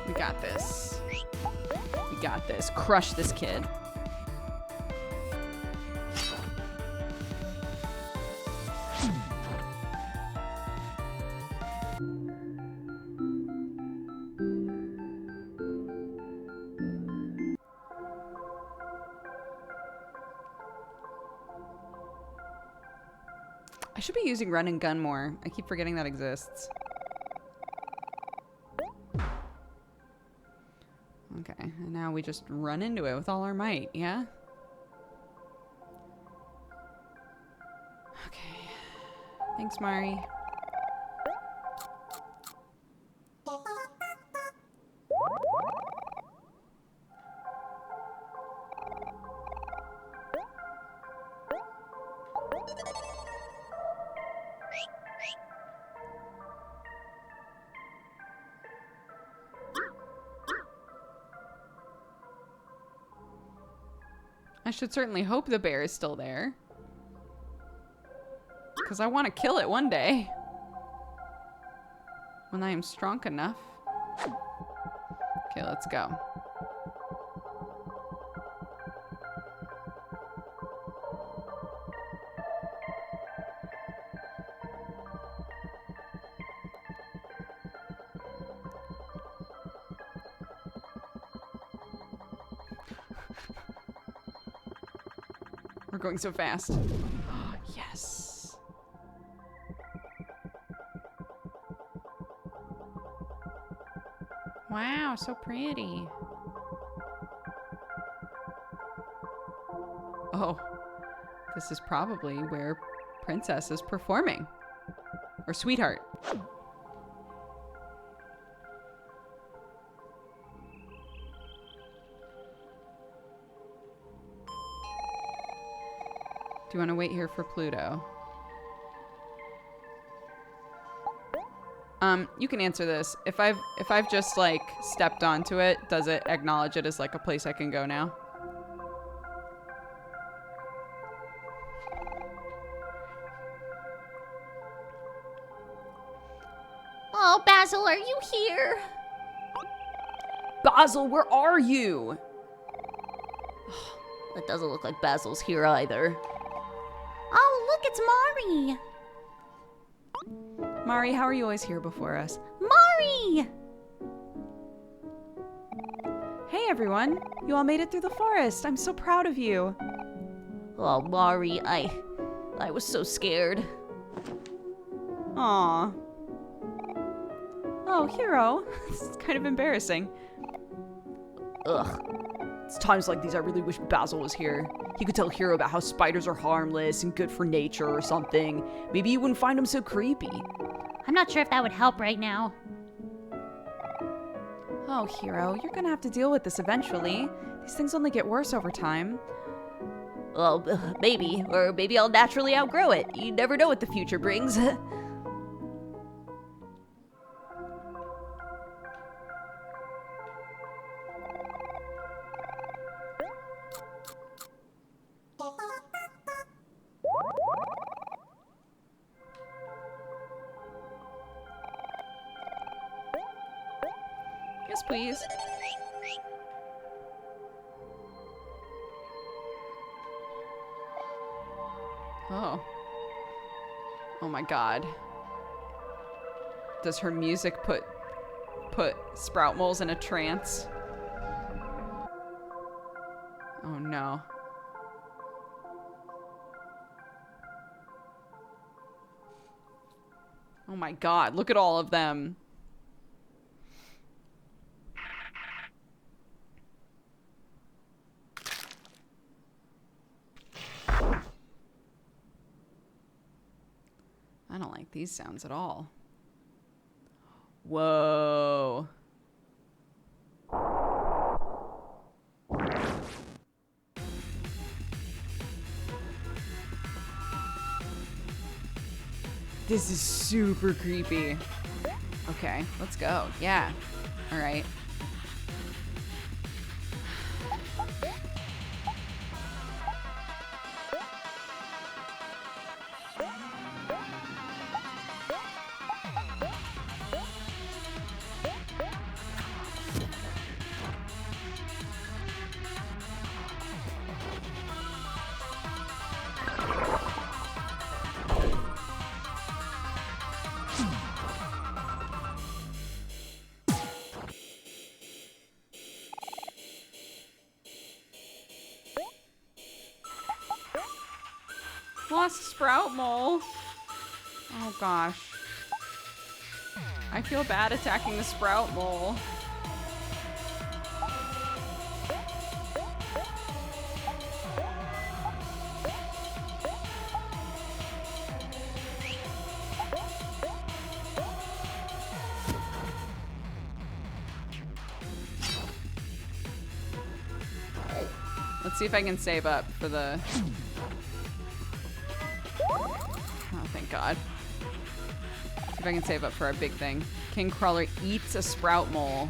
We got this. We got this. Crush this kid. I should be using run and gun more. I keep forgetting that exists. Okay, and now we just run into it with all our might, yeah? Okay. Thanks, Mari. I should certainly hope the bear is still there. Because I want to kill it one day. When I am strong enough. Okay, let's go. We're going so fast. Yes. Wow, so pretty. Oh, this is probably where Princess is performing. Or Sweetheart. Do you want to wait here for Pluto? You can answer this. If I've just like stepped onto it, does it acknowledge it as like a place I can go now? Oh, Basil, are you here? Basil, where are you? That doesn't look like Basil's here either. Oh, look, it's Mari. Mari, how are you always here before us? Mari! Hey everyone, you all made it through the forest. I'm so proud of you. Oh, Mari, I was so scared. Aw. Oh, Hero. This is kind of embarrassing. Ugh. It's times like these I really wish Basil was here. He could tell Hero about how spiders are harmless and good for nature or something. Maybe you wouldn't find him so creepy. I'm not sure if that would help right now. Oh, Hero, you're gonna have to deal with this eventually. These things only get worse over time. Well, maybe. Or maybe I'll naturally outgrow it. You never know what the future brings. Guess Yes, please. Oh. Oh my god. Does her music put sprout moles in a trance? Oh no. Oh my god, look at all of them. I don't like these sounds at all. Whoa. This is super creepy. Okay, let's go. Yeah. All right. Lost sprout mole. Oh gosh. I feel bad attacking the sprout mole. Let's see if I can save up for the... Oh, thank God. See if I can save up for our big thing. King Crawler eats a sprout mole.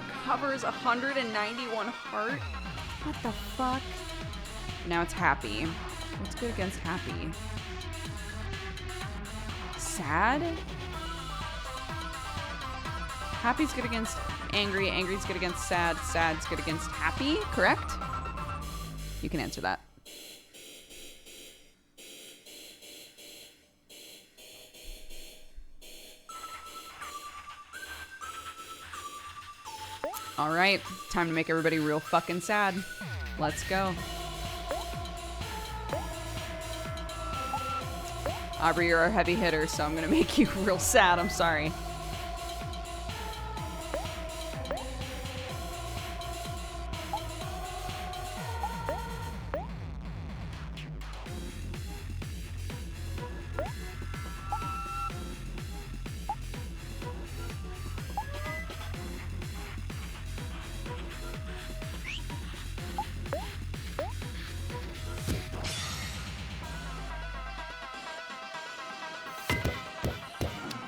Recovers 191 heart. What the fuck? Now it's happy. What's good against happy? Sad? Happy's good against angry. Angry's good against sad. Sad's good against happy, correct? You can answer that. All right, time to make everybody real fucking sad. Let's go. Aubrey, you're our heavy hitter, so I'm gonna make you real sad. I'm sorry.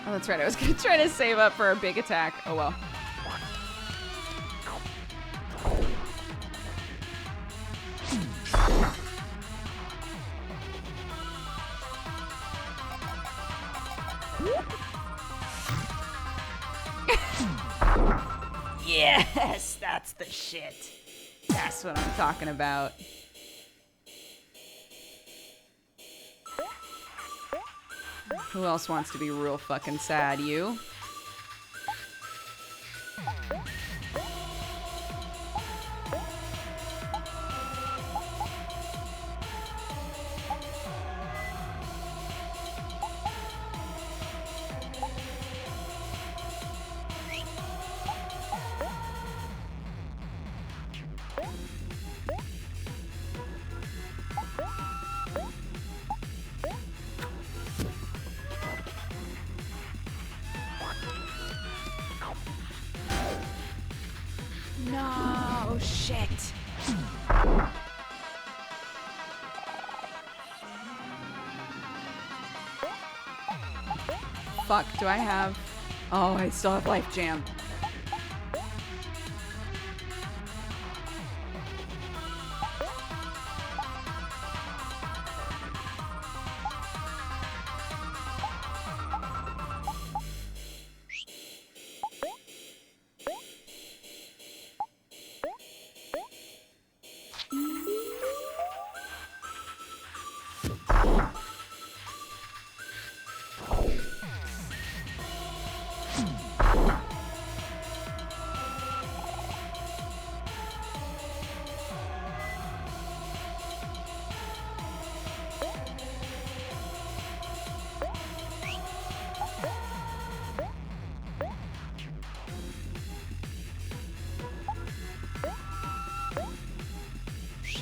Oh, that's right. I was gonna try to save up for a big attack. Oh well. Yes, that's the shit. That's what I'm talking about. Who else wants to be real fucking sad? You? No, shit. Fuck, do I have... Oh, I still have Life Jam.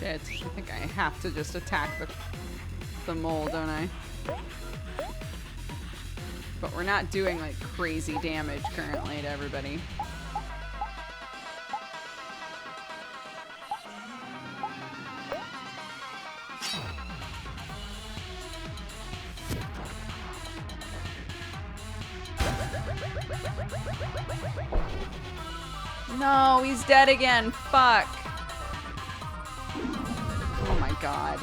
Shit. I think I have to just attack the mole, don't I? But we're not doing like crazy damage currently to everybody. No, he's dead again. Fuck. Oh my god.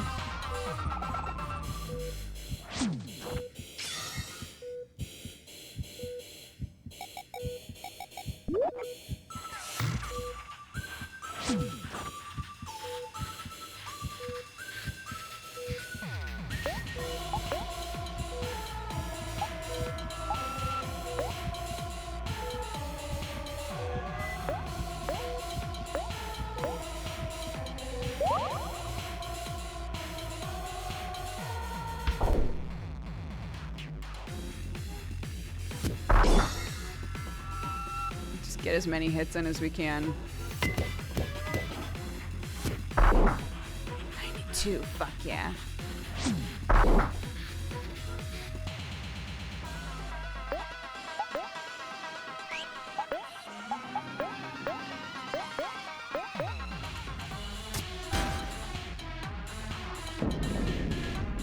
Get as many hits in as we can. 92, fuck yeah.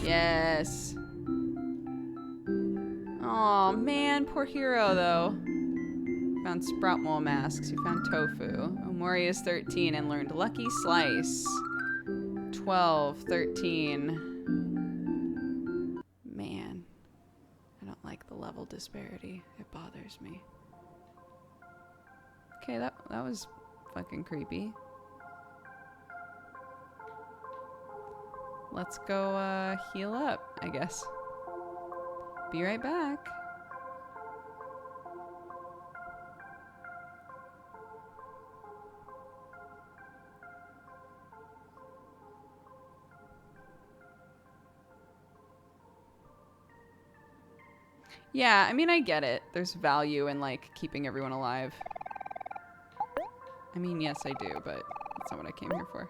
Yes. Oh man, poor hero though. Found sprout mole masks. You found tofu. Omori is 13 and learned Lucky Slice. 12, 13. Man, I don't like the level disparity. It bothers me. Okay, that was fucking creepy. Let's go heal up, I guess. Be right back. Yeah, I mean, I get it. There's value in, like, keeping everyone alive. I mean, yes, I do, but that's not what I came here for.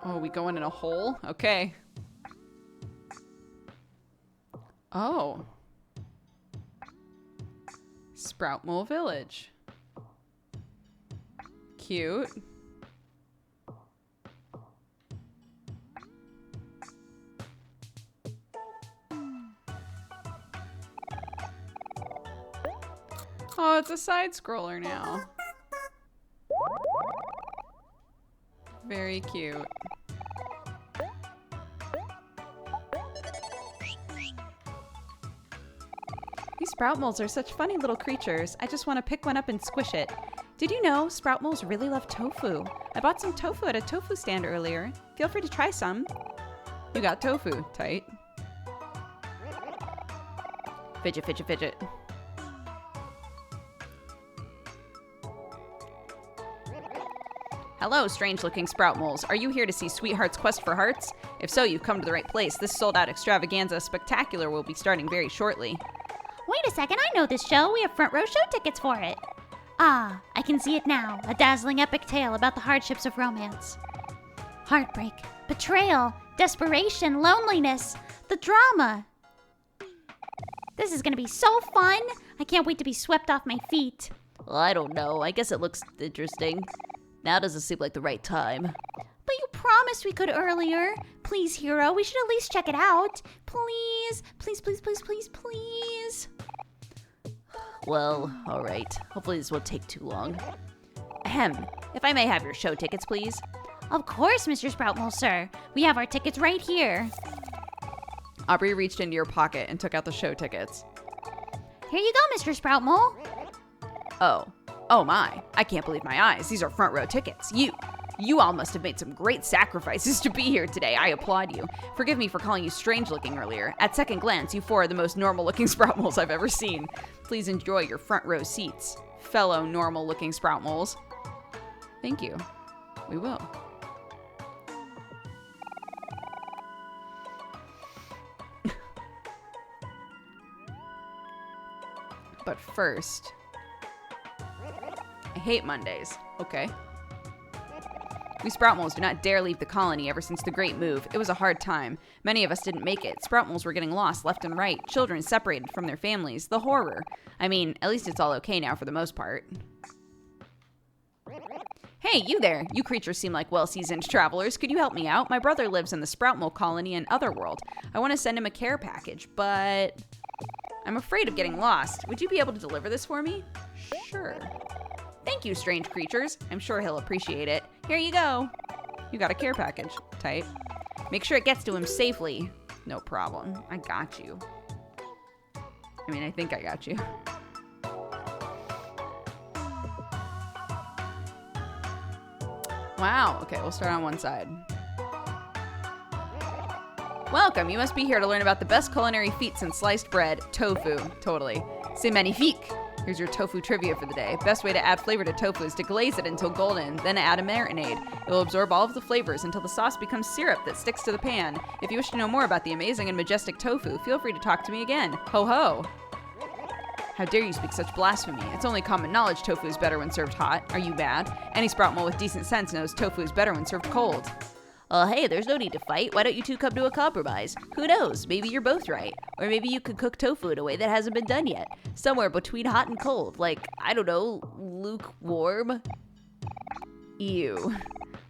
Oh, we going in a hole? Okay. Oh. Sprout Mole Village. Cute. Oh, it's a side scroller now. Very cute. These sprout moles are such funny little creatures. I just want to pick one up and squish it. Did you know sprout moles really love tofu? I bought some tofu at a tofu stand earlier. Feel free to try some. You got tofu. Tight. Fidget, fidget, fidget. Hello, strange-looking sprout moles. Are you here to see Sweetheart's Quest for Hearts? If so, you've come to the right place. This sold-out extravaganza spectacular will be starting very shortly. Wait a second, I know this show. We have front row show tickets for it. Ah, I can see it now. A dazzling epic tale about the hardships of romance. Heartbreak, betrayal, desperation, loneliness, the drama. This is gonna be so fun. I can't wait to be swept off my feet. Well, I don't know. I guess it looks interesting. Now doesn't seem like the right time. But you promised we could earlier. Please, hero, we should at least check it out. Please, please, please, please, please, please. Well, alright. Hopefully this won't take too long. Ahem. If I may have your show tickets, please. Of course, Mr. Sproutmole, sir. We have our tickets right here. Aubrey reached into your pocket and took out the show tickets. Here you go, Mr. Sprout Mole. Oh my. I can't believe my eyes. These are front row tickets. You all must have made some great sacrifices to be here today. I applaud you. Forgive me for calling you strange looking earlier. At second glance, you four are the most normal looking sprout moles I've ever seen. Please enjoy your front row seats, fellow normal looking sprout moles. Thank you. We will. But first, I hate Mondays. Okay. We sprout moles do not dare leave the colony ever since the Great Move. It was a hard time. Many of us didn't make it. Sprout moles were getting lost left and right. Children separated from their families. The horror. I mean, at least it's all okay now for the most part. Hey, you there. You creatures seem like well-seasoned travelers. Could you help me out? My brother lives in the sprout mole colony in Otherworld. I want to send him a care package, but I'm afraid of getting lost. Would you be able to deliver this for me? Sure. Thank you, strange creatures. I'm sure he'll appreciate it. Here you go. You got a care package. Tight. Make sure it gets to him safely. No problem. I got you. I mean, I think I got you. Wow. Okay, we'll start on one side. Welcome. You must be here to learn about the best culinary feats in sliced bread. Tofu. Totally. C'est magnifique. Here's your tofu trivia for the day. Best way to add flavor to tofu is to glaze it until golden, then add a marinade. It will absorb all of the flavors until the sauce becomes syrup that sticks to the pan. If you wish to know more about the amazing and majestic tofu, feel free to talk to me again. Ho ho! How dare you speak such blasphemy? It's only common knowledge tofu is better when served hot. Are you mad? Any sprout mole with decent sense knows tofu is better when served cold. Hey, there's no need to fight. Why don't you two come to a compromise? Who knows? Maybe you're both right. Or maybe you could cook tofu in a way that hasn't been done yet. Somewhere between hot and cold. Like, I don't know, lukewarm? Ew.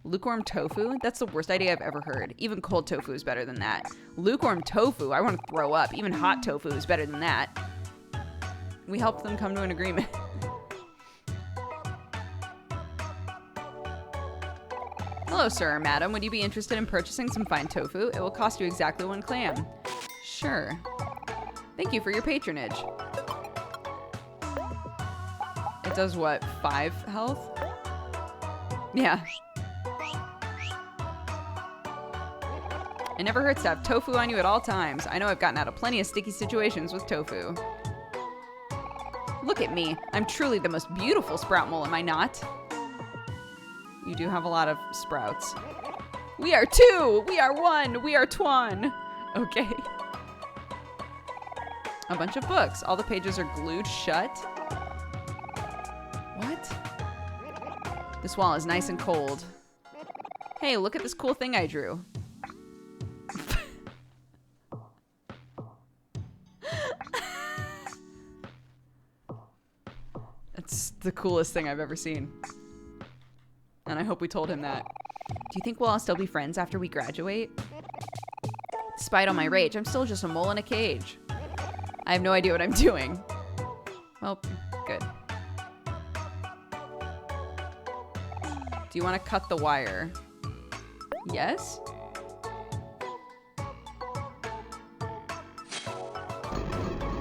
Lukewarm tofu? That's the worst idea I've ever heard. Even cold tofu is better than that. Lukewarm tofu? I want to throw up. Even hot tofu is better than that. We helped them come to an agreement. Hello, sir or madam. Would you be interested in purchasing some fine tofu? It will cost you exactly 1 clam. Sure. Thank you for your patronage. It does what? 5 health? Yeah. It never hurts to have tofu on you at all times. I know I've gotten out of plenty of sticky situations with tofu. Look at me. I'm truly the most beautiful sprout mole, am I not? You do have a lot of sprouts. We are 2! We are 1! We are Twan! Okay. A bunch of books. All the pages are glued shut. What? This wall is nice and cold. Hey, look at this cool thing I drew. That's the coolest thing I've ever seen. And I hope we told him that. Do you think we'll all still be friends after we graduate? Despite all my rage, I'm still just a mole in a cage. I have no idea what I'm doing. Well, good. Do you want to cut the wire? Yes?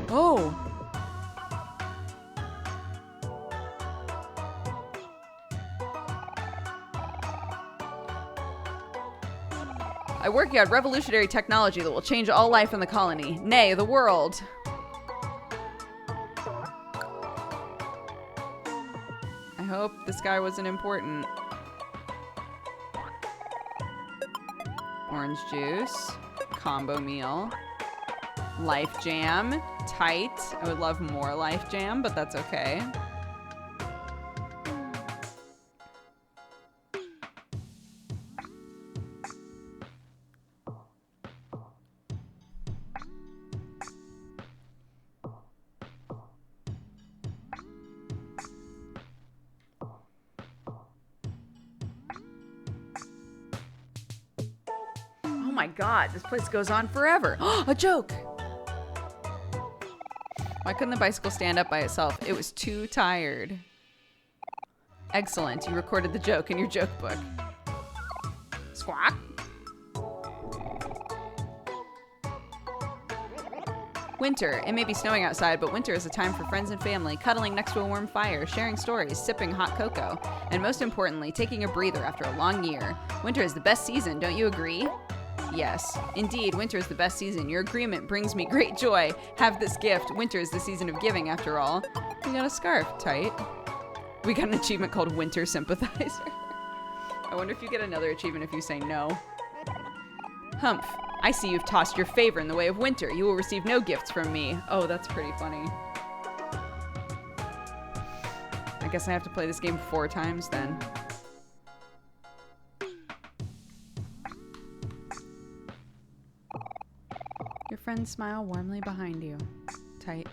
Oh! I work out revolutionary technology that will change all life in the colony, nay, the world. I hope this guy wasn't important. Orange juice, combo meal, life jam, tight. I would love more life jam, but that's okay. Oh my god, this place goes on forever. A joke! Why couldn't the bicycle stand up by itself? It was too tired. Excellent, you recorded the joke in your joke book. Squawk. Winter. It may be snowing outside, but winter is a time for friends and family, cuddling next to a warm fire, sharing stories, sipping hot cocoa, and most importantly, taking a breather after a long year. Winter is the best season, don't you agree? Yes, indeed, winter is the best season. Your agreement brings me great joy. Have this gift. Winter is the season of giving, after all. We got a scarf. Tight. We got an achievement called Winter Sympathizer. I wonder if you get another achievement if you say no. Humph. I see you've tossed your favor in the way of winter. You will receive no gifts from me. Oh, that's pretty funny. I guess I have to play this game 4 times then. Your friends smile warmly behind you. Tight.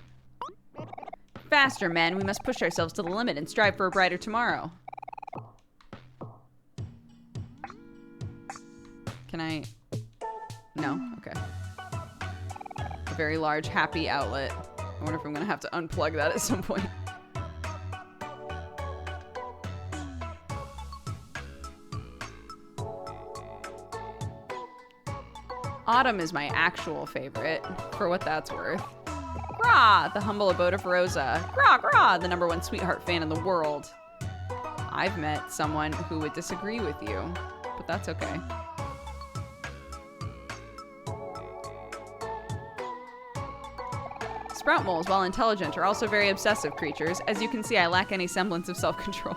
Faster, men. We must push ourselves to the limit and strive for a brighter tomorrow. Can I... No? Okay. A very large, happy outlet. I wonder if I'm going to have to unplug that at some point. Autumn is my actual favorite, for what that's worth. Grah, the humble abode of Rosa. Grah, grah, the #1 sweetheart fan in the world. I've met someone who would disagree with you, but that's okay. Sprout moles, while intelligent, are also very obsessive creatures. As you can see, I lack any semblance of self-control.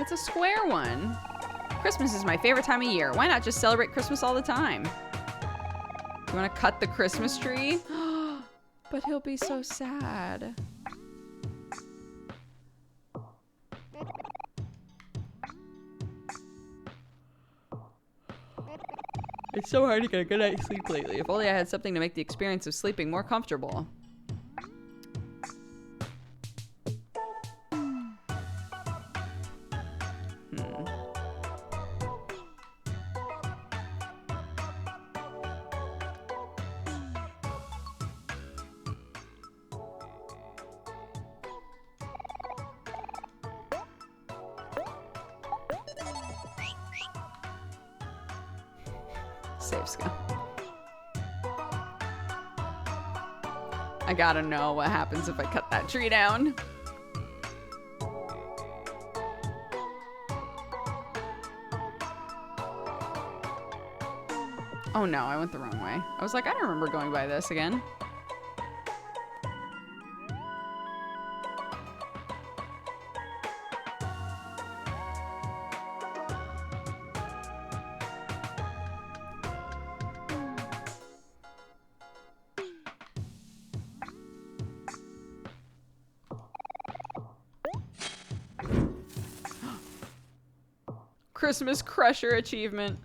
It's a square one. Christmas is my favorite time of year. Why not just celebrate Christmas all the time? You want to cut the Christmas tree? But he'll be so sad. It's so hard to get a good night's sleep lately. If only I had something to make the experience of sleeping more comfortable. Save scum. I gotta know what happens if I cut that tree down. Oh no, I went the wrong way. I was like, I don't remember going by this again. Christmas Crusher achievement.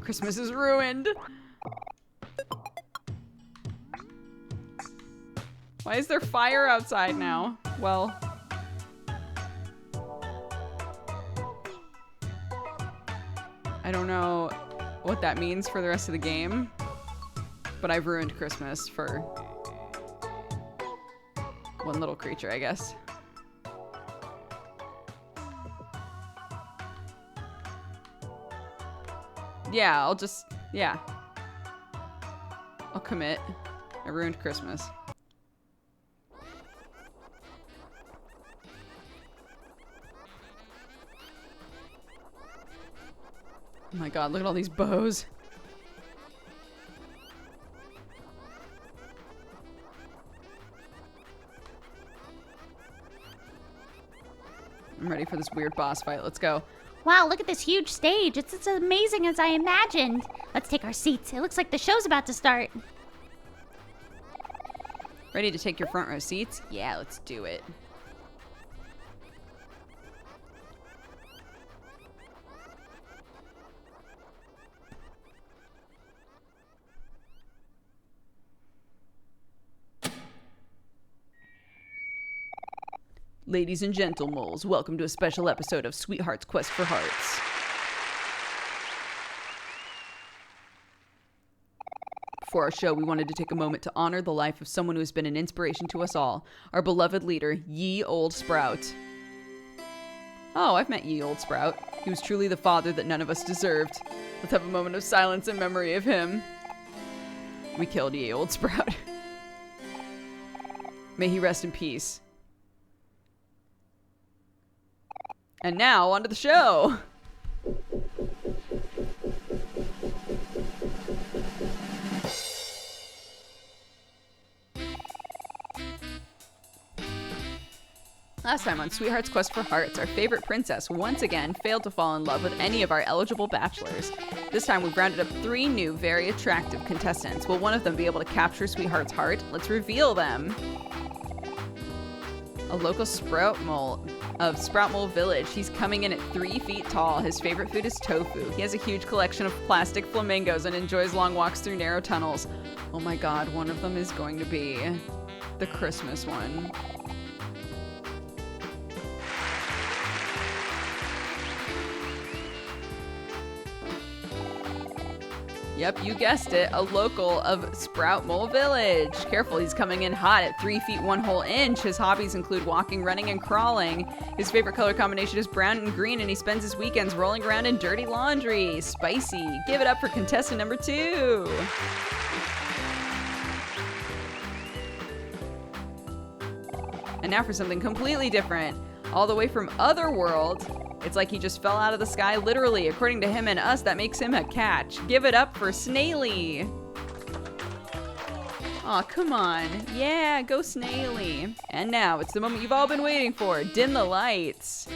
Christmas is ruined. Why is there fire outside now? Well. I don't know what that means for the rest of the game, but I've ruined Christmas for one little creature, I guess. Yeah, I'll commit. I ruined Christmas. Oh my god, look at all these bows. I'm ready for this weird boss fight. Let's go. Wow, look at this huge stage. It's as amazing as I imagined. Let's take our seats. It looks like the show's about to start. Ready to take your front row seats? Yeah, let's do it. Ladies and gentlemen, welcome to a special episode of Sweetheart's Quest for Hearts. For our show, we wanted to take a moment to honor the life of someone who has been an inspiration to us all, our beloved leader, Ye Old Sprout. Oh, I've met Ye Old Sprout. He was truly the father that none of us deserved. Let's have a moment of silence in memory of him. We killed ye, old Sprout. May he rest in peace. And now, on to the show! Last time on Sweetheart's Quest for Hearts, our favorite princess once again failed to fall in love with any of our eligible bachelors. This time we've rounded up 3 new, very attractive contestants. Will one of them be able to capture Sweetheart's heart? Let's reveal them. A local Sprout Mole of Sprout Mole Village. He's coming in at 3 feet tall. His favorite food is tofu. He has a huge collection of plastic flamingos and enjoys long walks through narrow tunnels. Oh my god, one of them is going to be the Christmas one. Yep, you guessed it, a local of Sprout Mole Village. Careful, he's coming in hot at 3 feet 1 whole inch. His hobbies include walking, running, and crawling. His favorite color combination is brown and green, and he spends his weekends rolling around in dirty laundry. Spicy. Give it up for contestant number 2. And now for something completely different. All the way from Otherworld. It's like he just fell out of the sky, literally. According to him and us, that makes him a catch. Give it up for Snaily. Aw, come on. Yeah, go Snaily. And now, it's the moment you've all been waiting for. Dim the lights.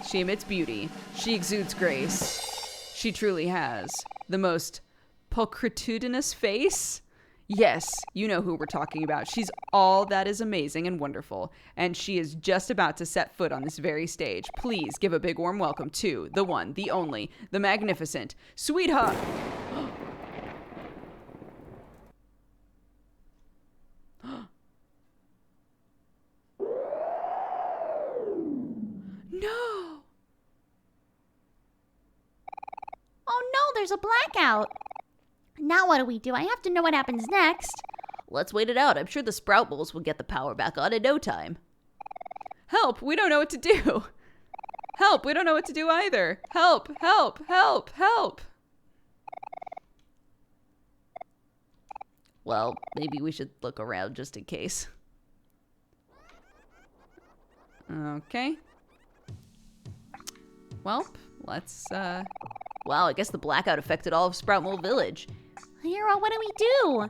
She emits beauty. She exudes grace. She truly has the most pulchritudinous face. Yes, you know who we're talking about. She's all that is amazing and wonderful, and she is just about to set foot on this very stage. Please give a big warm welcome to the one, the only, the magnificent Sweetheart. No! Oh no, there's a blackout. Now what do? I have to know what happens next. Let's wait it out. I'm sure the Sprout Moles will get the power back on in no time. Help! We don't know what to do! Help! We don't know what to do either! Help! Help! Help! Help! Well, maybe we should look around just in case. Okay. Well, let's, Wow, I guess the blackout affected all of Sprout Mole Village. Hero, what do we do?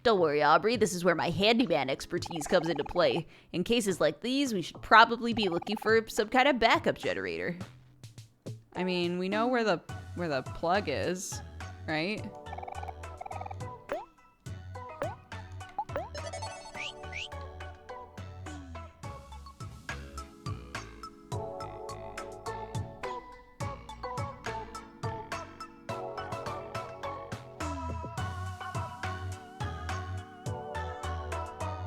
Don't worry, Aubrey. This is where my handyman expertise comes into play. In cases like these, we should probably be looking for some kind of backup generator. I mean, we know where the plug is, right?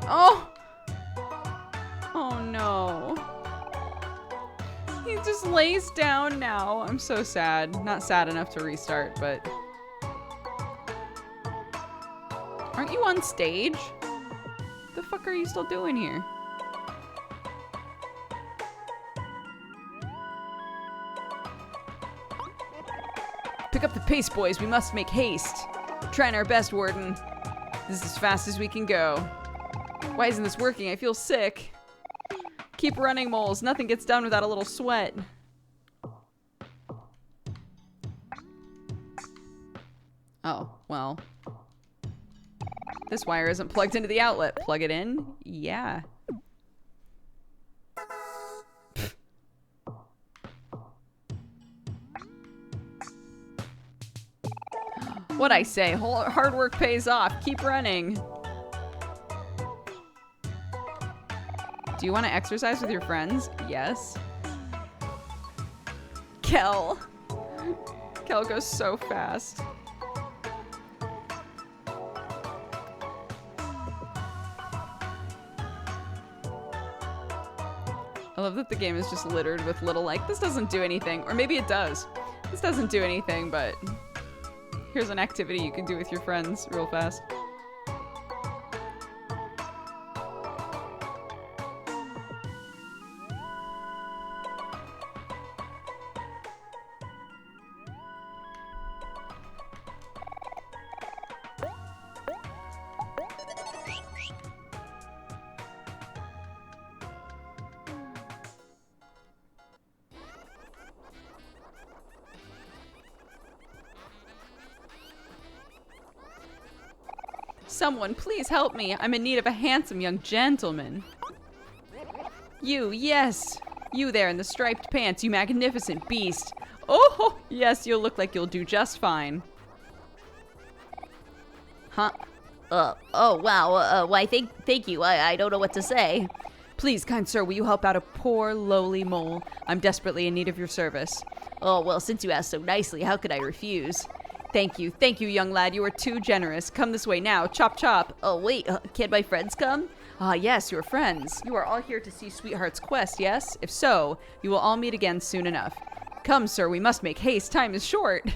Oh! Oh no. He just lays down now. I'm so sad. Not sad enough to restart, but... Aren't you on stage? What the fuck are you still doing here? Pick up the pace, boys. We must make haste. We're trying our best, Warden. This is as fast as we can go. Why isn't this working? I feel sick. Keep running, moles. Nothing gets done without a little sweat. Oh, well. This wire isn't plugged into the outlet. Plug it in? Yeah. What'd I say? Hard work pays off. Keep running. Do you want to exercise with your friends? Yes. Kel. Kel goes so fast. I love that the game is just littered with little, like, this doesn't do anything. Or maybe it does. This doesn't do anything, but here's an activity you can do with your friends real fast. Someone, please help me. I'm in need of a handsome young gentleman. You, yes. You there in the striped pants, you magnificent beast. Oh, yes, you'll look like you'll do just fine. Huh? Oh, wow. Why, thank you. I don't know what to say. Please, kind sir, will you help out a poor, lowly mole? I'm desperately in need of your service. Oh, well, since you asked so nicely, how could I refuse? Thank you, young lad. You are too generous. Come this way now. Chop, chop. Oh, wait, can my friends come? Ah, yes, your friends. You are all here to see Sweetheart's quest, yes? If so, you will all meet again soon enough. Come, sir, we must make haste. Time is short.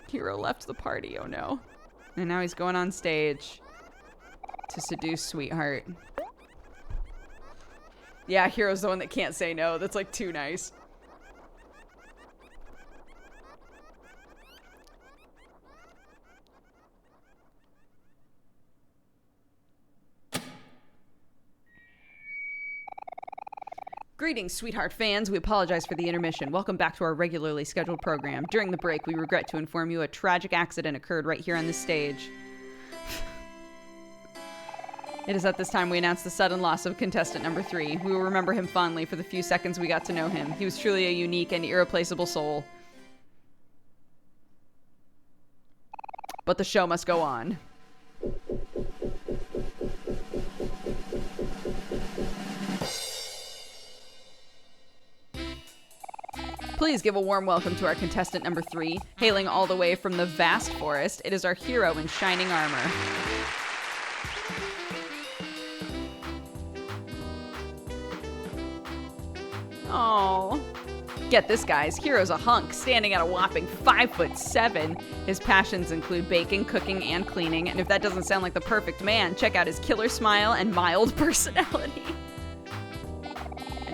Hero left the party, oh no. And now he's going on stage to seduce Sweetheart. Yeah, Hero's the one that can't say no. That's like too nice. Greetings, Sweetheart fans. We apologize for the intermission. Welcome back to our regularly scheduled program. During the break, we regret to inform you a tragic accident occurred right here on this stage. It is at this time we announce the sudden loss of contestant number 3. We will remember him fondly for the few seconds we got to know him. He was truly a unique and irreplaceable soul. But the show must go on. Please give a warm welcome to our contestant number 3, hailing all the way from the vast forest. It is our hero in shining armor. Oh, get this, guys. Hero's a hunk, standing at a whopping 5'7". His passions include baking, cooking, and cleaning. And if that doesn't sound like the perfect man, check out his killer smile and mild personality.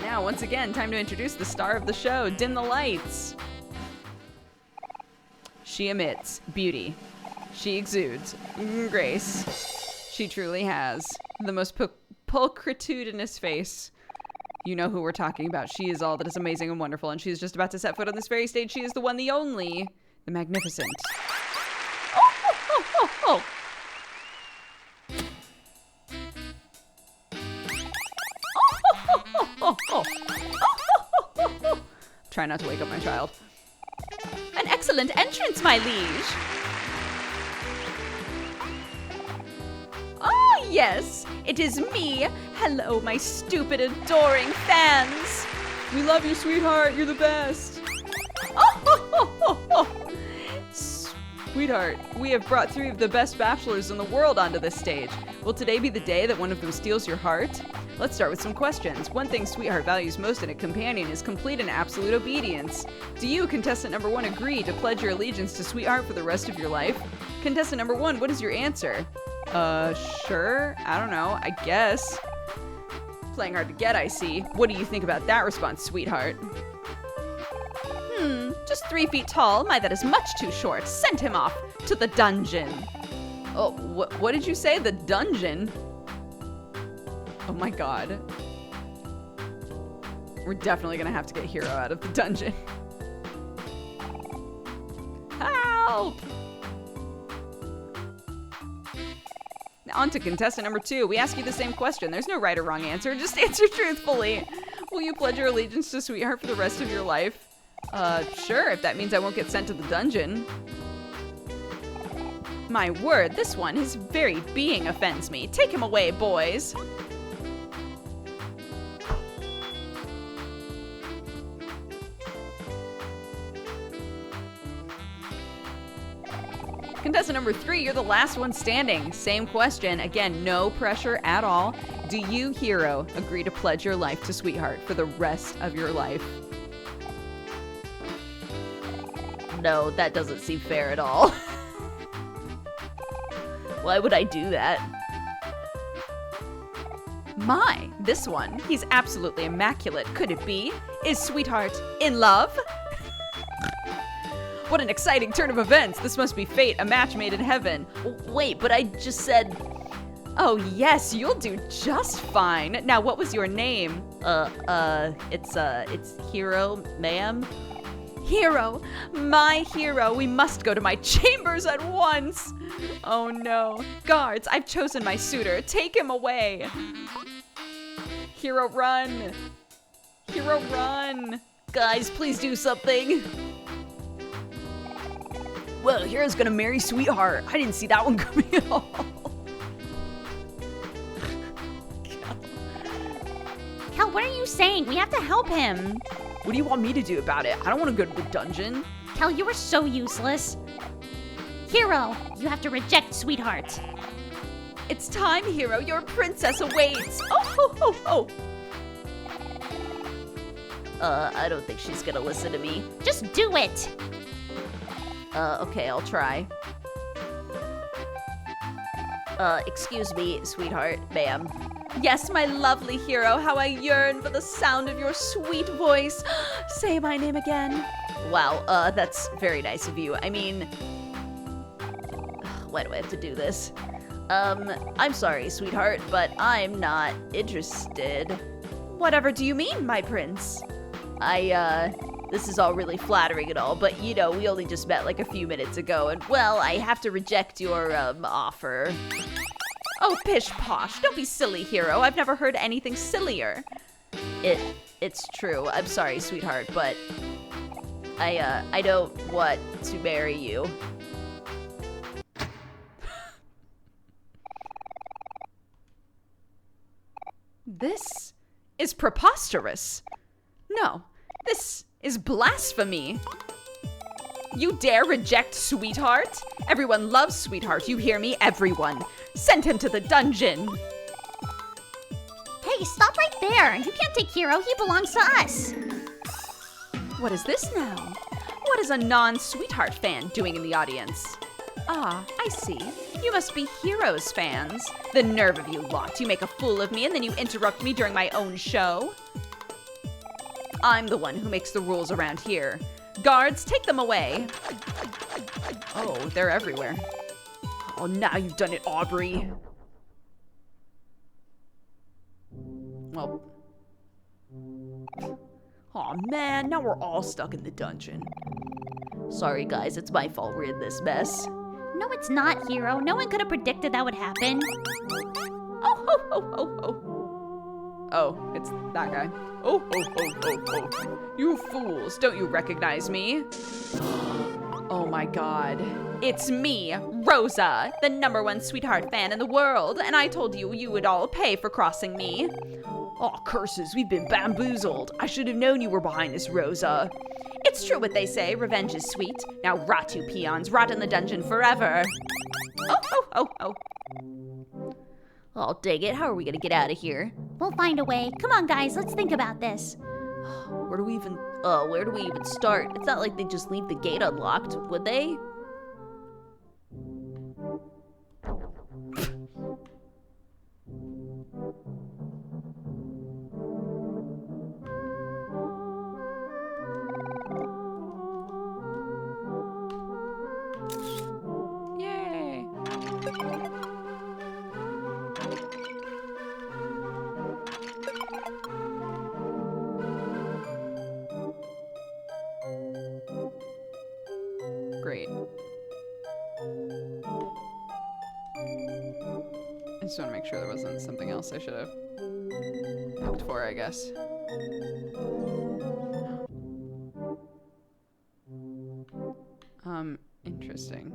Now, once again, time to introduce the star of the show. Dim the lights. She emits beauty. She exudes grace. She truly has the most pulchritudinous face. You know who we're talking about. She is all that is amazing and wonderful, and she is just about to set foot on this very stage. She is the one, the only, the magnificent. Oh. Try not to wake up my child. An excellent entrance, my liege. Oh, yes, it is me. Hello, my stupid, adoring fans. We love you, sweetheart. You're the best. Sweetheart, we have brought 3 of the best bachelors in the world onto this stage. Will today be the day that one of them steals your heart? Let's start with some questions. One thing Sweetheart values most in a companion is complete and absolute obedience. Do you, contestant number 1, agree to pledge your allegiance to Sweetheart for the rest of your life? Contestant number 1, what is your answer? Sure. I don't know. I guess. Playing hard to get, I see. What do you think about that response, Sweetheart? Just 3 feet tall. My, that is much too short. Send him off to the dungeon. Oh, what did you say? The dungeon? Oh my god. We're definitely gonna have to get Hero out of the dungeon. Help! Now on to contestant number 2. We ask you the same question. There's no right or wrong answer. Just answer truthfully. Will you pledge your allegiance to Sweetheart for the rest of your life? Sure, if that means I won't get sent to the dungeon. My word, this one, his very being offends me. Take him away, boys. Contestant number 3, you're the last one standing. Same question. Again, no pressure at all. Do you, Hero, agree to pledge your life to Sweetheart for the rest of your life? No, that doesn't seem fair at all. Why would I do that? My, this one, he's absolutely immaculate. Could it be? Is Sweetheart in love? What an exciting turn of events. This must be fate, a match made in heaven. Wait, but I just said... Oh, yes, you'll do just fine. Now, what was your name? It's Hero, ma'am. Hero! My hero! We must go to my chambers at once! Oh no. Guards, I've chosen my suitor. Take him away! Hero, run! Hero, run! Guys, please do something. Well, Hero's gonna marry Sweetheart. I didn't see that one coming at all. Kel, what are you saying? We have to help him. What do you want me to do about it? I don't want to go to the dungeon. Kel, you are so useless. Hero, you have to reject Sweetheart. It's time, Hero. Your princess awaits. Oh. I don't think she's gonna listen to me. Just do it. Okay, I'll try. Excuse me, sweetheart, ma'am. Yes, my lovely hero, how I yearn for the sound of your sweet voice. Say my name again. Wow, that's very nice of you. I mean, why do I have to do this? I'm sorry, sweetheart, but I'm not interested. Whatever do you mean, my prince? This is all really flattering and all, but you know, we only just met like a few minutes ago, and well, I have to reject your, offer. Oh, pish posh. Don't be silly, hero. I've never heard anything sillier. It's true. I'm sorry, sweetheart, but I don't want to marry you. This is preposterous. No, this is blasphemy. You dare reject Sweetheart? Everyone loves Sweetheart. You hear me? Everyone. Send him to the dungeon. Hey, stop right there. You can't take Hero. He belongs to us. What is this now? What is a non-Sweetheart fan doing in the audience? Ah, I see. You must be Heroes fans. The nerve of you lot. You make a fool of me and then you interrupt me during my own show. I'm the one who makes the rules around here. Guards, take them away. Oh, they're everywhere. Oh, now you've done it, Aubrey. Well. Aw, man, now we're all stuck in the dungeon. Sorry, guys, it's my fault we're in this mess. No, it's not, Hero. No one could have predicted that would happen. Oh, it's that guy. Oh. You fools, don't you recognize me? Oh my god. It's me, Rosa, the #1 Sweetheart fan in the world, and I told you you would all pay for crossing me. Oh, curses, we've been bamboozled. I should have known you were behind this, Rosa. It's true what they say, revenge is sweet. Now rot, you peons, rot in the dungeon forever. Oh. Oh, dang it, how are we gonna get out of here? We'll find a way. Come on, guys. Let's think about this. Where do we even start? It's not like they just leave the gate unlocked, would they? Yay. Great. I just want to make sure there wasn't something else I should have looked for, I guess. Interesting.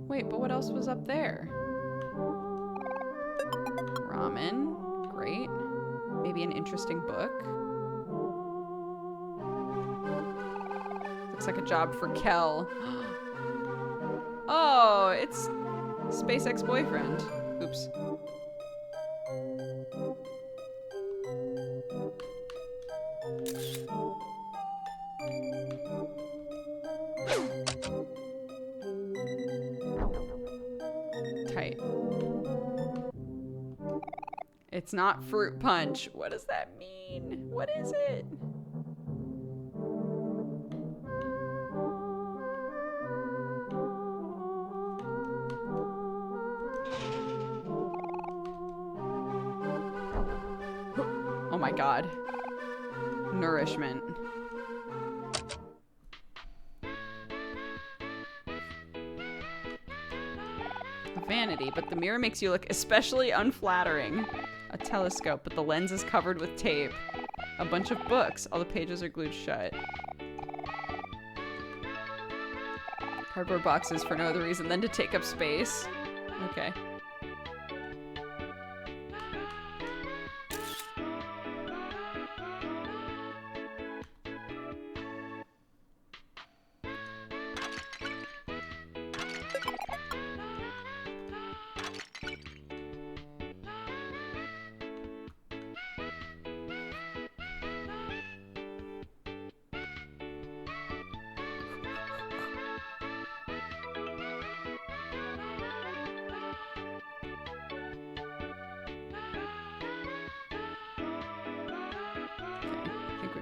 Wait, but what else was up there? Ramen. Great. Maybe an interesting book. Looks like a job for Kel. Oh, it's Space Ex-Boyfriend. Oops. Tight. It's not fruit punch. What does that mean? What is it? Oh my god. Nourishment. vanity, but the mirror makes you look especially unflattering. A telescope, but the lens is covered with tape. A bunch of books. All the pages are glued shut. Cardboard boxes for no other reason than to take up space. Okay.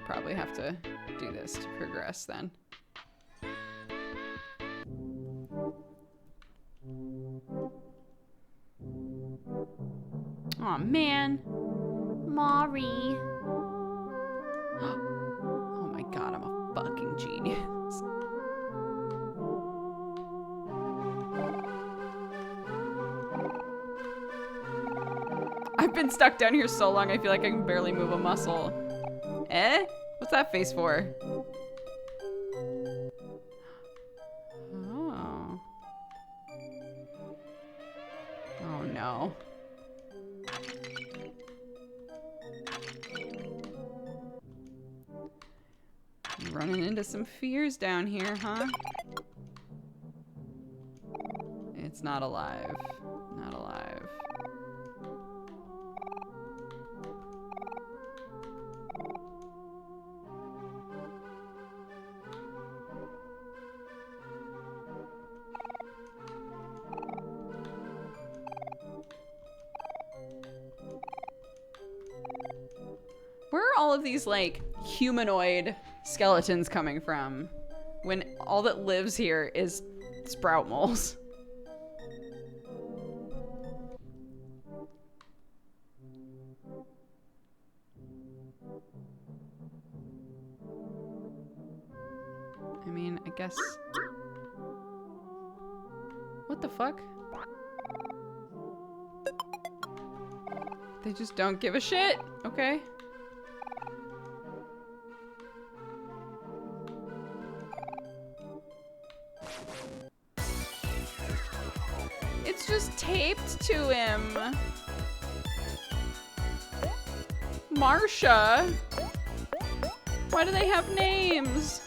Probably have to do this to progress then. Aw, man. Maury. Oh my god, I'm a fucking genius. I've been stuck down here so long, I feel like I can barely move a muscle. Eh? What's that face for? Oh. Oh no. I'm running into some fears down here, huh? It's not alive. Not alive. Where are all of these, like, humanoid skeletons coming from when all that lives here is sprout moles? I mean, I guess... What the fuck? They just don't give a shit? Okay. It's just taped to him. Marsha. Why do they have names?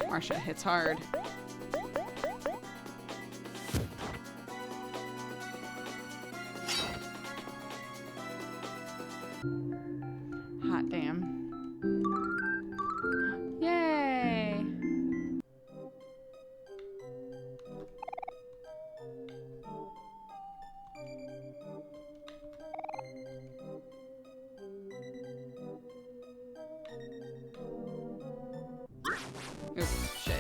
Marsha hits hard. Hot damn. Yay! Oops, shit.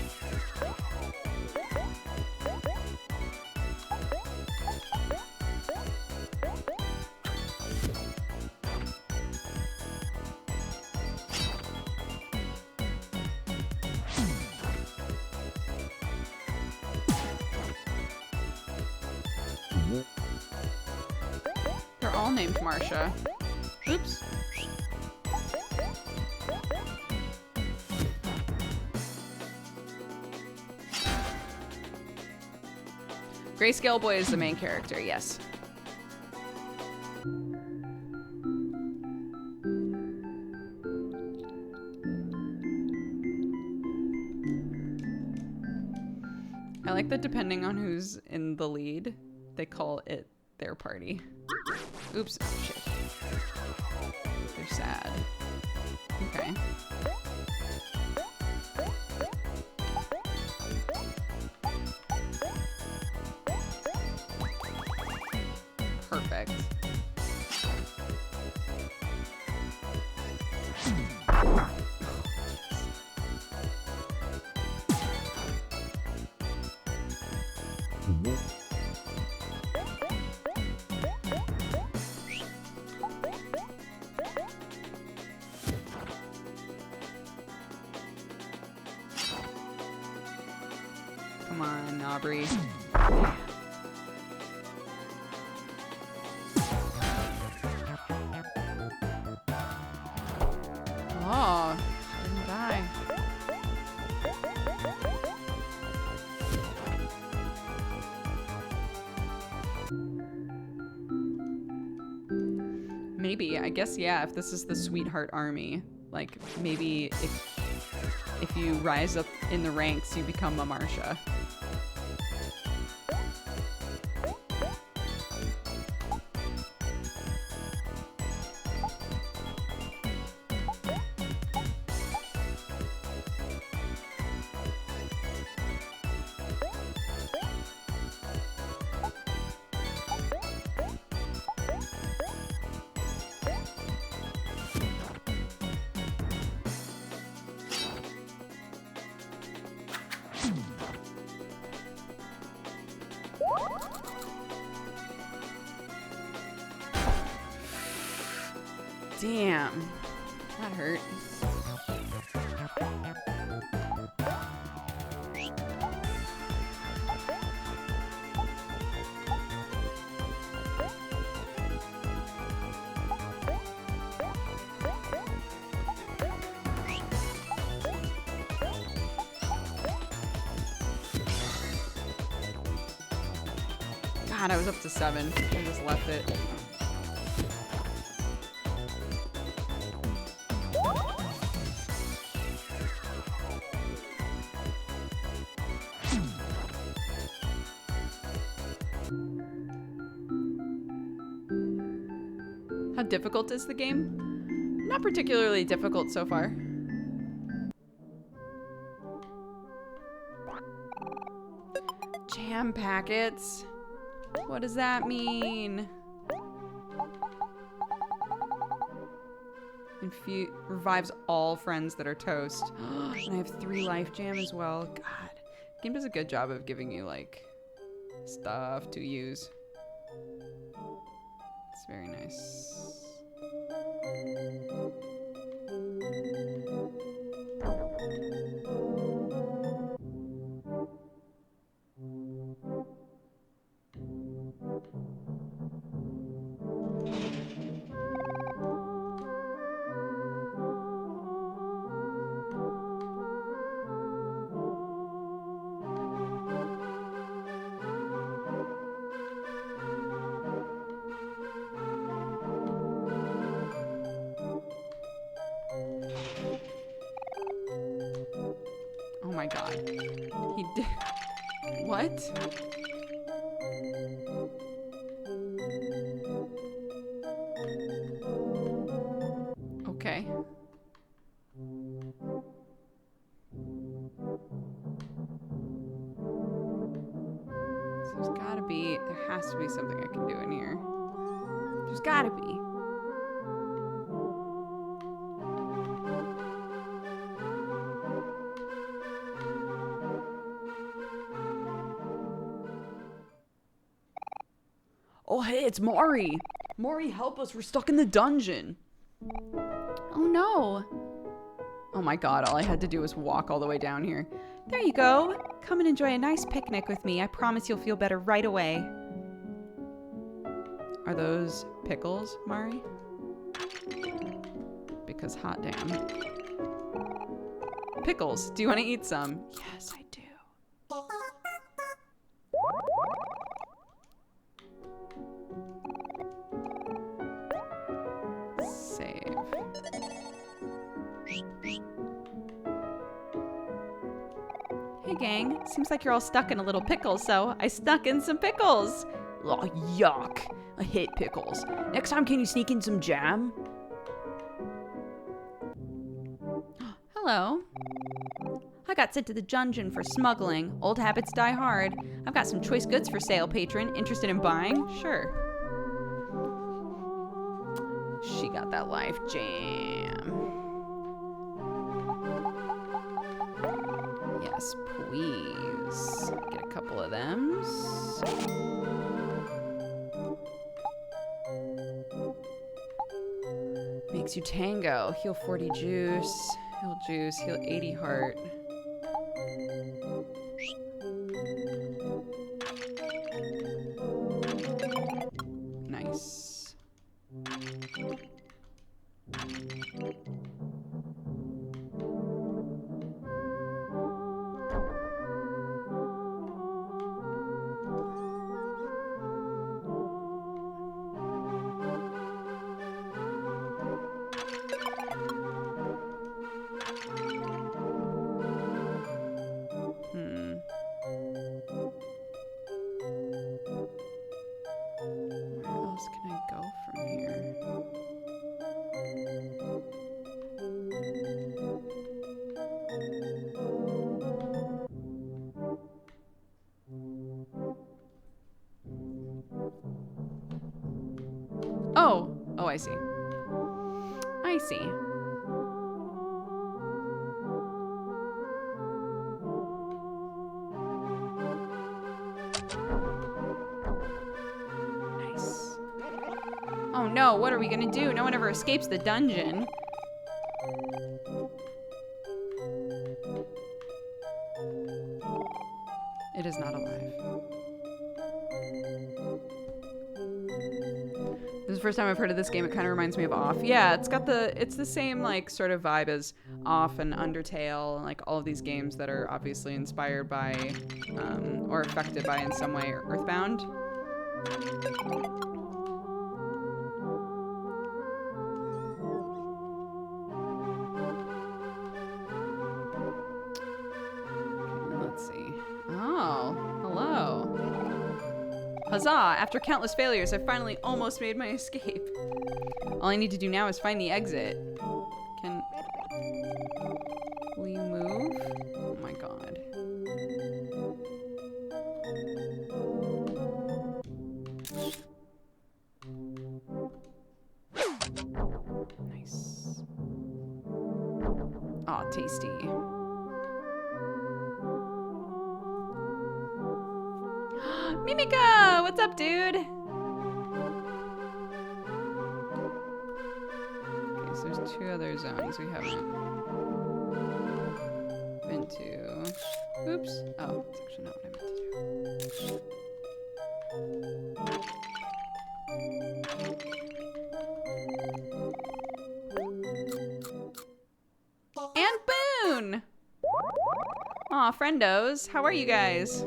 They're all named Marsha. Oops. Grayscale Boy is the main character, yes. I like that depending on who's in the lead, they call it their party. Oops, shit. They're sad. Okay. Perfect. Aubrey. Oh, she didn't die. Maybe, I guess, yeah, if this is the Sweetheart Army, like, maybe if you rise up in the ranks, you become a Marsha. Damn. That hurt. God, I was up to 7. I just left it. How difficult is the game? Not particularly difficult so far. Jam packets? What does that mean? Revives all friends that are toast. And I have 3 life jam as well. God. The game does a good job of giving you, like, stuff to use. It's very nice. Oh my god. He did. What? Okay. So there's gotta be. There has to be something I can do in here. There's gotta be. Oh, hey, it's Mari. Mari, help us. We're stuck in the dungeon. Oh no. Oh my god, all I had to do was walk all the way down here. There you go. Come and enjoy a nice picnic with me. I promise you'll feel better right away. Are those pickles, Mari? Because hot damn. Pickles, do you want to eat some? Yes, I do. Save. Hey gang, seems like you're all stuck in a little pickle, so I stuck in some pickles. Oh, yuck. I hate pickles. Next time, can you sneak in some jam? Hello. I got sent to the dungeon for smuggling. Old habits die hard. I've got some choice goods for sale, patron. Interested in buying? Sure. She got that life jam. Yes, please. Get a couple of them. Makes you tango. Heal 40 juice. Heal juice. Heal 80 heart. Nice. Where else can I go from here? Oh, I see. I see. Nice. Oh no, what are we gonna do? No one ever escapes the dungeon. It is not alive. This is the first time I've heard of this game. It kind of reminds me of Off. Yeah, it's the same like sort of vibe as Off and Undertale and like all of these games that are obviously inspired by or affected by in some way Earthbound. Okay, let's see. Oh, hello. Huzzah! After countless failures, I finally almost made my escape. All I need to do now is find the exit. Will you move? Oh my god. Nice. Aw, tasty. Mimika! What's up, dude? Okay, so there's 2 other zones we haven't been to. Oops. Oh, that's actually not what I meant to do. And Boone! Aw, friendos. How are you guys?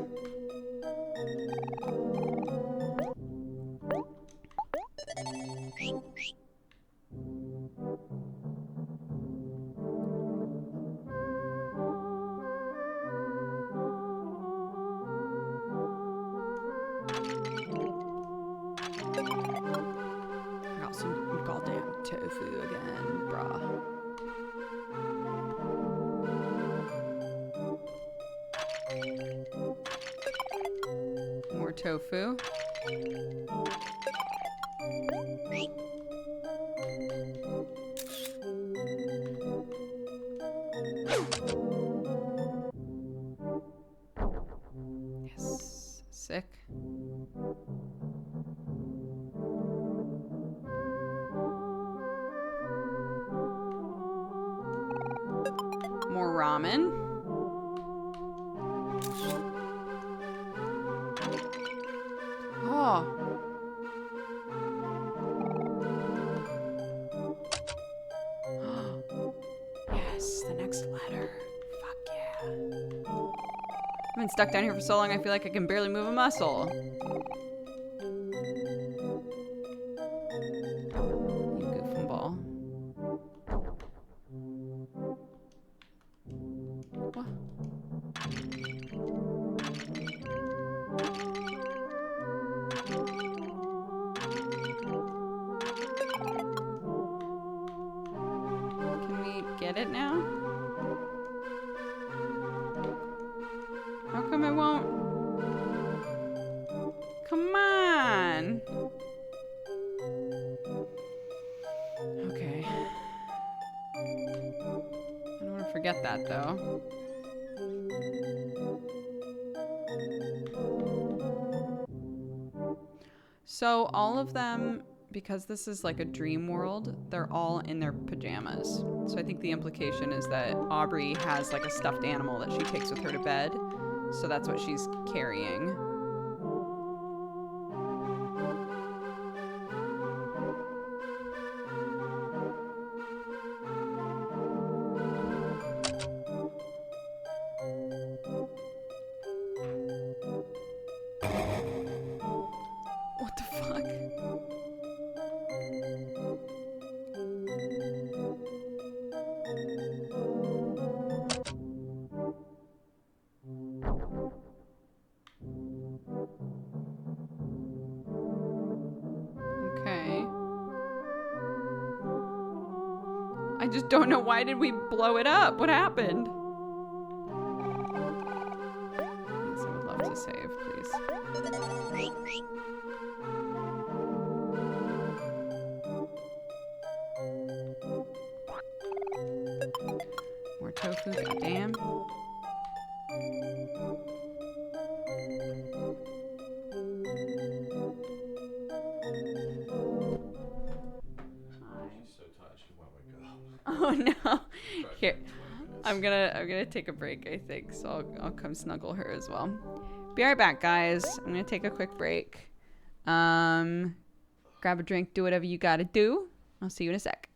Got some goddamn tofu again, brah. More tofu. Yes, sick. More ramen. Oh. Yes, the next letter. Fuck yeah. I've been stuck down here for so long I feel like I can barely move a muscle. You goofing ball. What? Can we get it now? How come it won't? Come on! Okay. I don't want to forget that though. So all of them, because this is like a dream world, they're all in their pajamas. So I think the implication is that Aubrey has like a stuffed animal that she takes with her to bed. So that's what she's carrying. I just don't know, why did we blow it up? What happened? Yes, I would love to save, please. More tofu, goddamn. Oh no. Here. I'm gonna take a break, I think. So I'll come snuggle her as well. Be right back, guys. I'm gonna take a quick break. Grab a drink, do whatever you gotta do. I'll see you in a sec.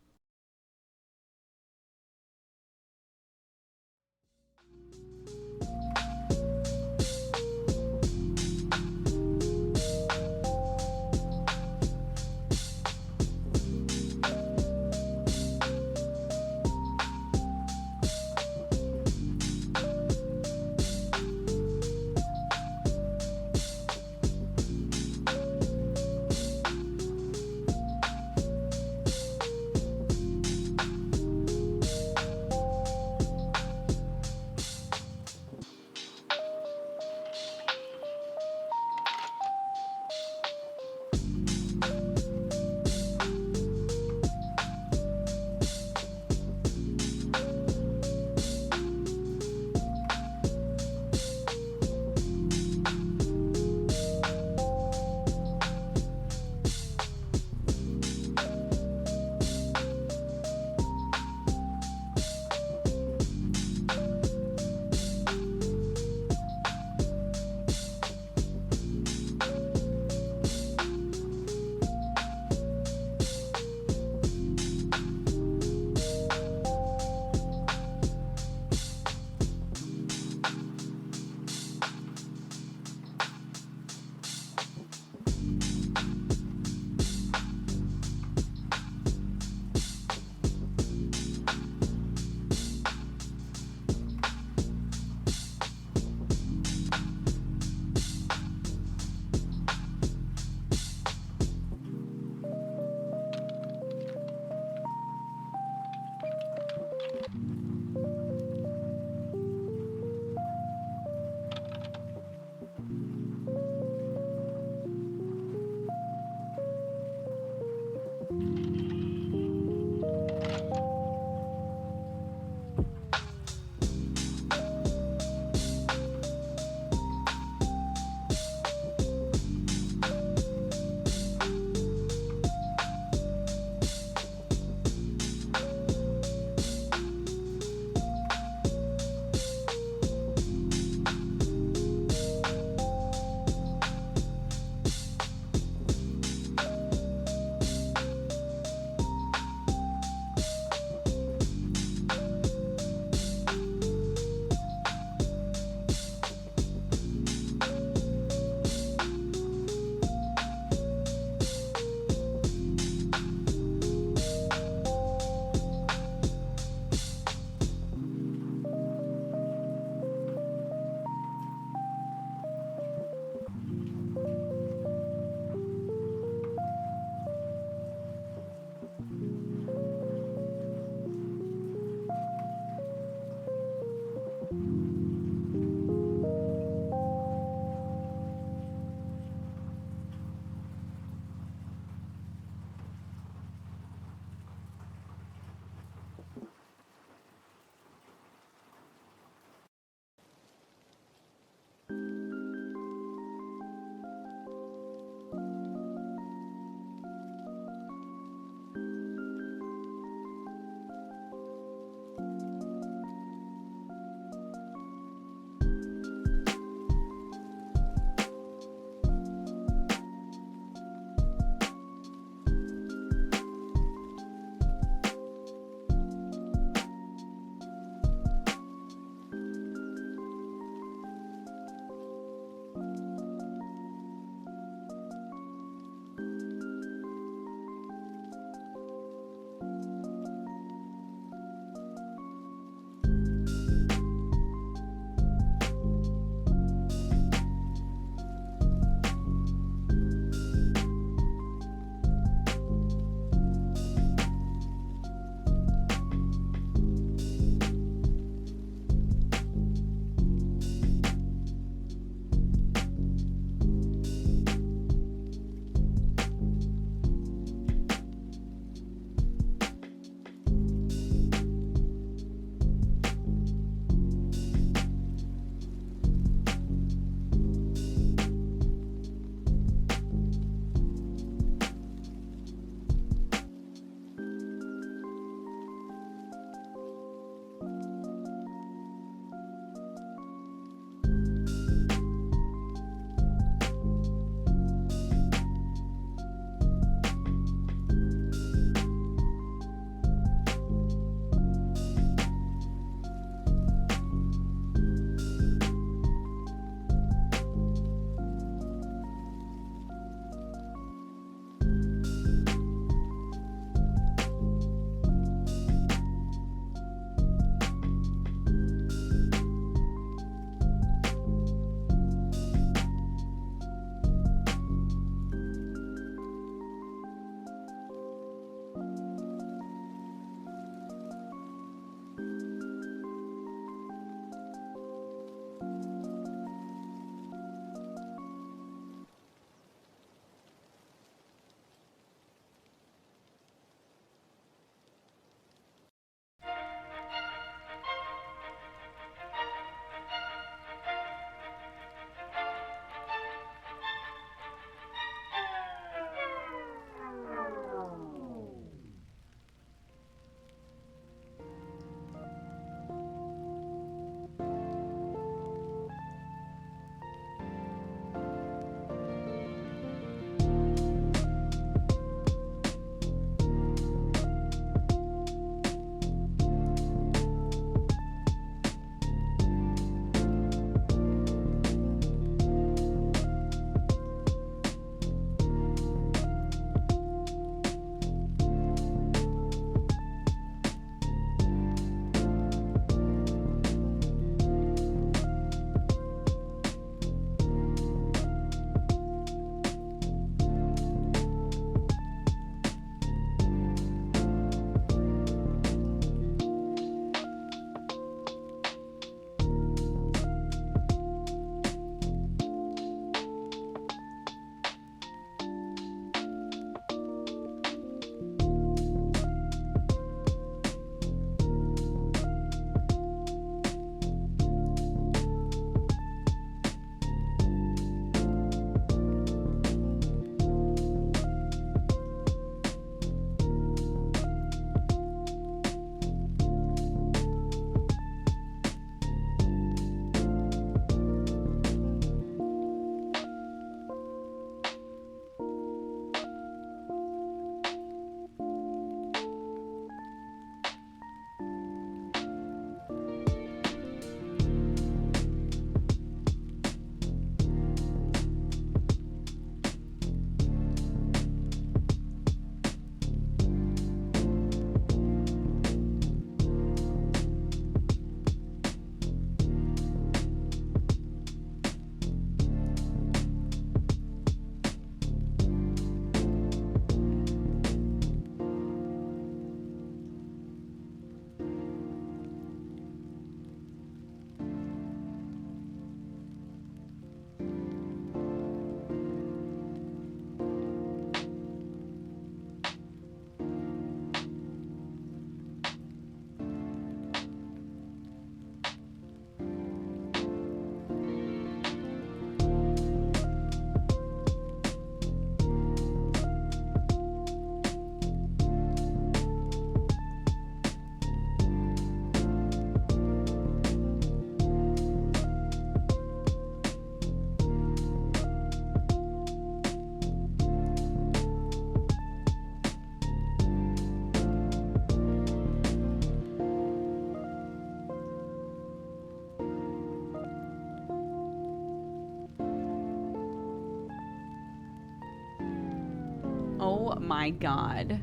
Oh my god.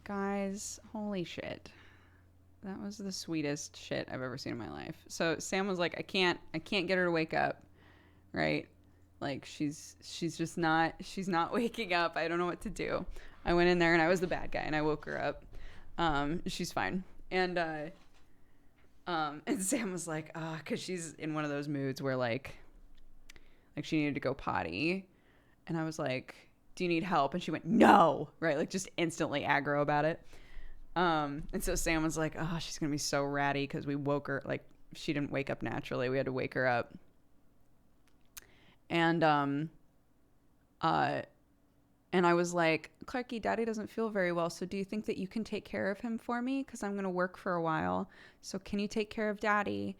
Guys, holy shit. That was the sweetest shit I've ever seen in my life. So Sam was like, I can't get her to wake up. Right? Like she's not waking up. I don't know what to do. I went in there and I was the bad guy and I woke her up. She's fine. And Sam was like, cause she's in one of those moods where like she needed to go potty. And I was like, do you need help? And she went, no. Right? Like just instantly aggro about it. And so Sam was like, oh, she's going to be so ratty because we woke her. Like she didn't wake up naturally. We had to wake her up. And I was like, Clarky, Daddy doesn't feel very well. So do you think that you can take care of him for me? Because I'm going to work for a while. So can you take care of Daddy?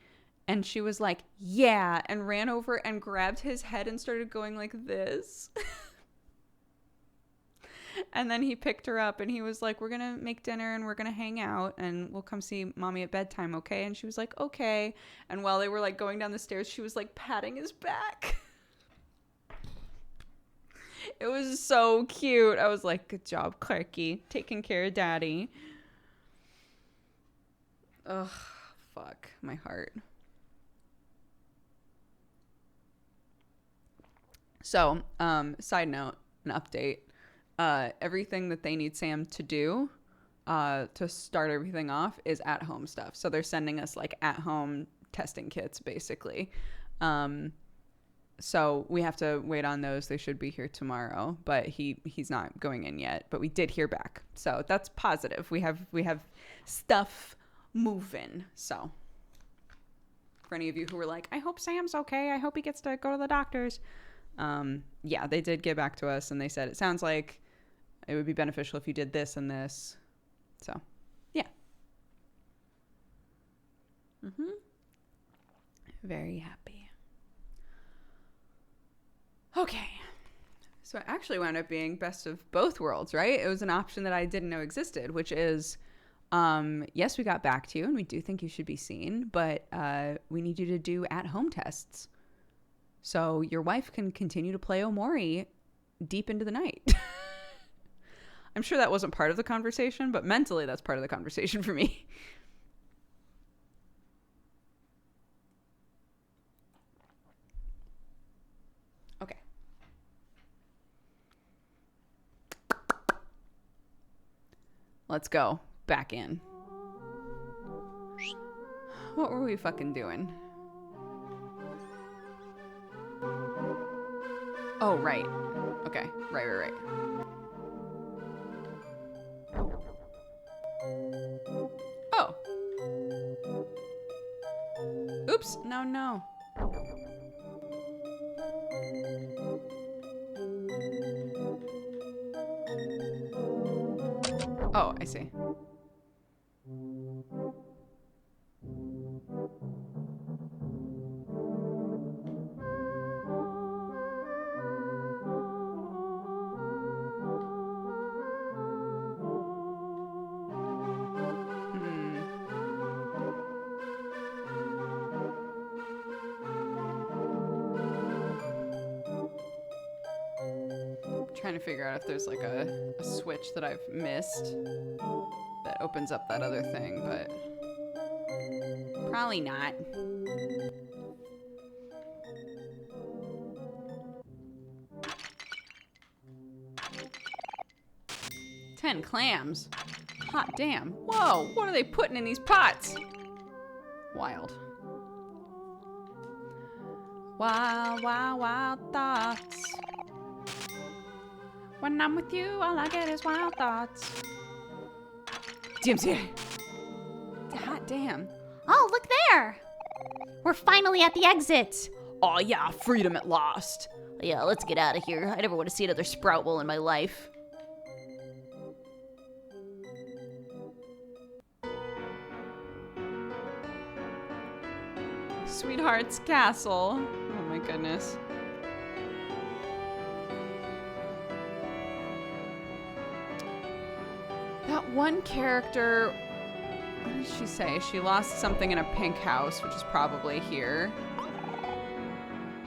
And she was like, yeah, and ran over and grabbed his head and started going like this. And then he picked her up and he was like, we're going to make dinner and we're going to hang out and we'll come see Mommy at bedtime, okay? And she was like, okay. And while they were like going down the stairs, she was like patting his back. It was so cute. I was like, good job, Clarky, taking care of Daddy. Ugh, fuck, my heart. So, side note, an update. Everything that they need Sam to do to start everything off is at-home stuff. So they're sending us like at-home testing kits, basically. So we have to wait on those. They should be here tomorrow, but he's not going in yet. But we did hear back, so that's positive. We have stuff moving. So for any of you who were like, I hope Sam's okay. I hope he gets to go to the doctors. Yeah, they did get back to us and they said it sounds like it would be beneficial if you did this and this. So, yeah. Very happy. Okay. So it actually wound up being best of both worlds, right? It was an option that I didn't know existed, which is, yes, we got back to you and we do think you should be seen, but we need you to do at-home tests. So your wife can continue to play Omori deep into the night. I'm sure that wasn't part of the conversation, but mentally that's part of the conversation for me. Okay. Let's go back in. What were we fucking doing? Oh, right. Okay. Right. Oh. Oops. No. Oh, I see. Trying to figure out if there's like a switch that I've missed that opens up that other thing, but probably not. $10 clams. Hot damn. Whoa, what are they putting in these pots? Wild. Wild thoughts. When I'm with you, all I get is wild thoughts. DMCA. Hot damn. Oh, look there! We're finally at the exit. Oh yeah, freedom at last. Yeah, let's get out of here. I never want to see another sprout bowl in my life. Sweetheart's Castle. Oh my goodness. That one character, what did she say? She lost something in a pink house, which is probably here.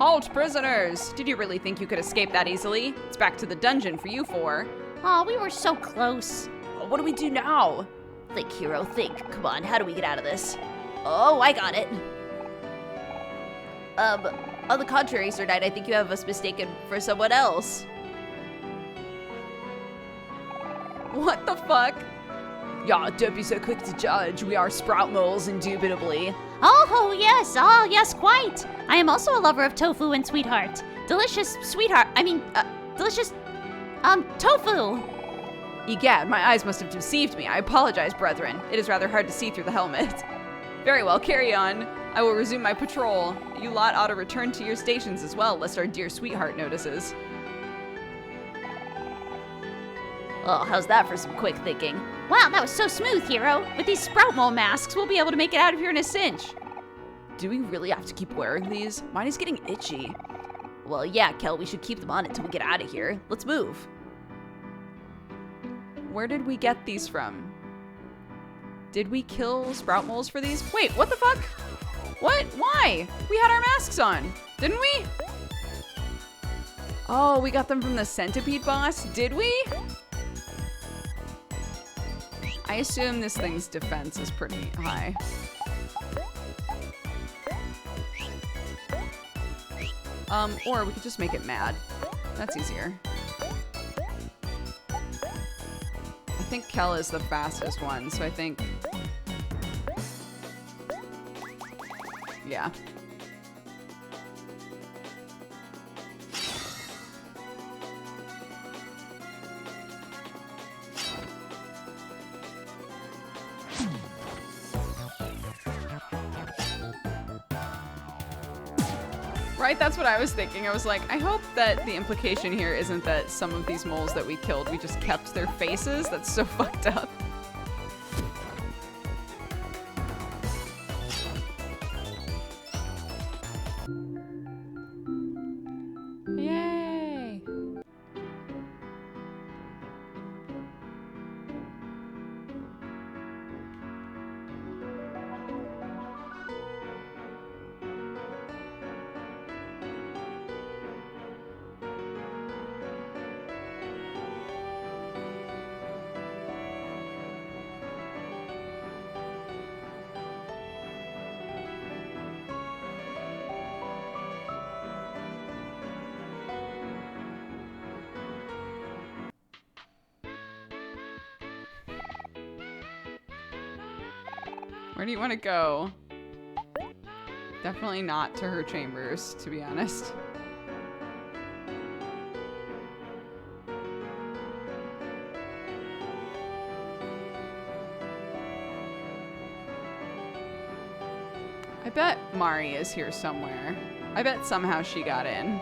Halt, prisoners! Did you really think you could escape that easily? It's back to the dungeon for you four. Oh, we were so close. What do we do now? Think, hero, think. Come on, how do we get out of this? Oh, I got it. On the contrary, Sir Knight, I think you have us mistaken for someone else. What the fuck? Yeah, don't be so quick to judge. We are sprout moles, indubitably. Oh, yes, quite. I am also a lover of tofu and sweetheart. Delicious tofu. Egad, my eyes must have deceived me. I apologize, brethren. It is rather hard to see through the helmet. Very well, carry on. I will resume my patrol. You lot ought to return to your stations as well, lest our dear sweetheart notices. Oh, how's that for some quick thinking? Wow, that was so smooth, hero. With these sprout mole masks, we'll be able to make it out of here in a cinch. Do we really have to keep wearing these? Mine is getting itchy. Well, yeah, Kel, we should keep them on until we get out of here. Let's move. Where did we get these from? Did we kill sprout moles for these? Wait, what the fuck? What? Why? We had our masks on, didn't we? Oh, we got them from the centipede boss, did we? I assume this thing's defense is pretty high. Or we could just make it mad. That's easier. I think Kel is the fastest one, so I think... Yeah. Right, that's what I was thinking. I was like, I hope that the implication here isn't that some of these moles that we killed, we just kept their faces. That's so fucked up. Yay! Where do you want to go? Definitely not to her chambers, to be honest. I bet Mari is here somewhere. I bet somehow she got in.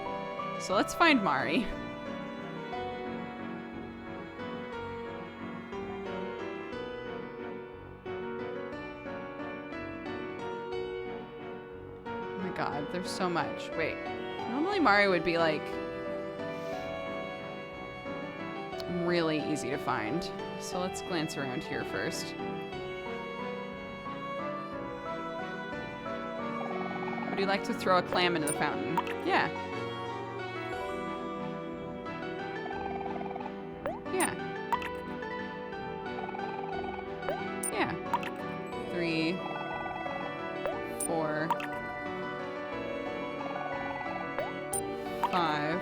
So let's find Mari. God, there's so much. Wait, normally Mari would be like really easy to find. So let's glance around here first. Would you like to throw a clam into the fountain? Yeah. Yeah. Yeah. 3, 4, 5,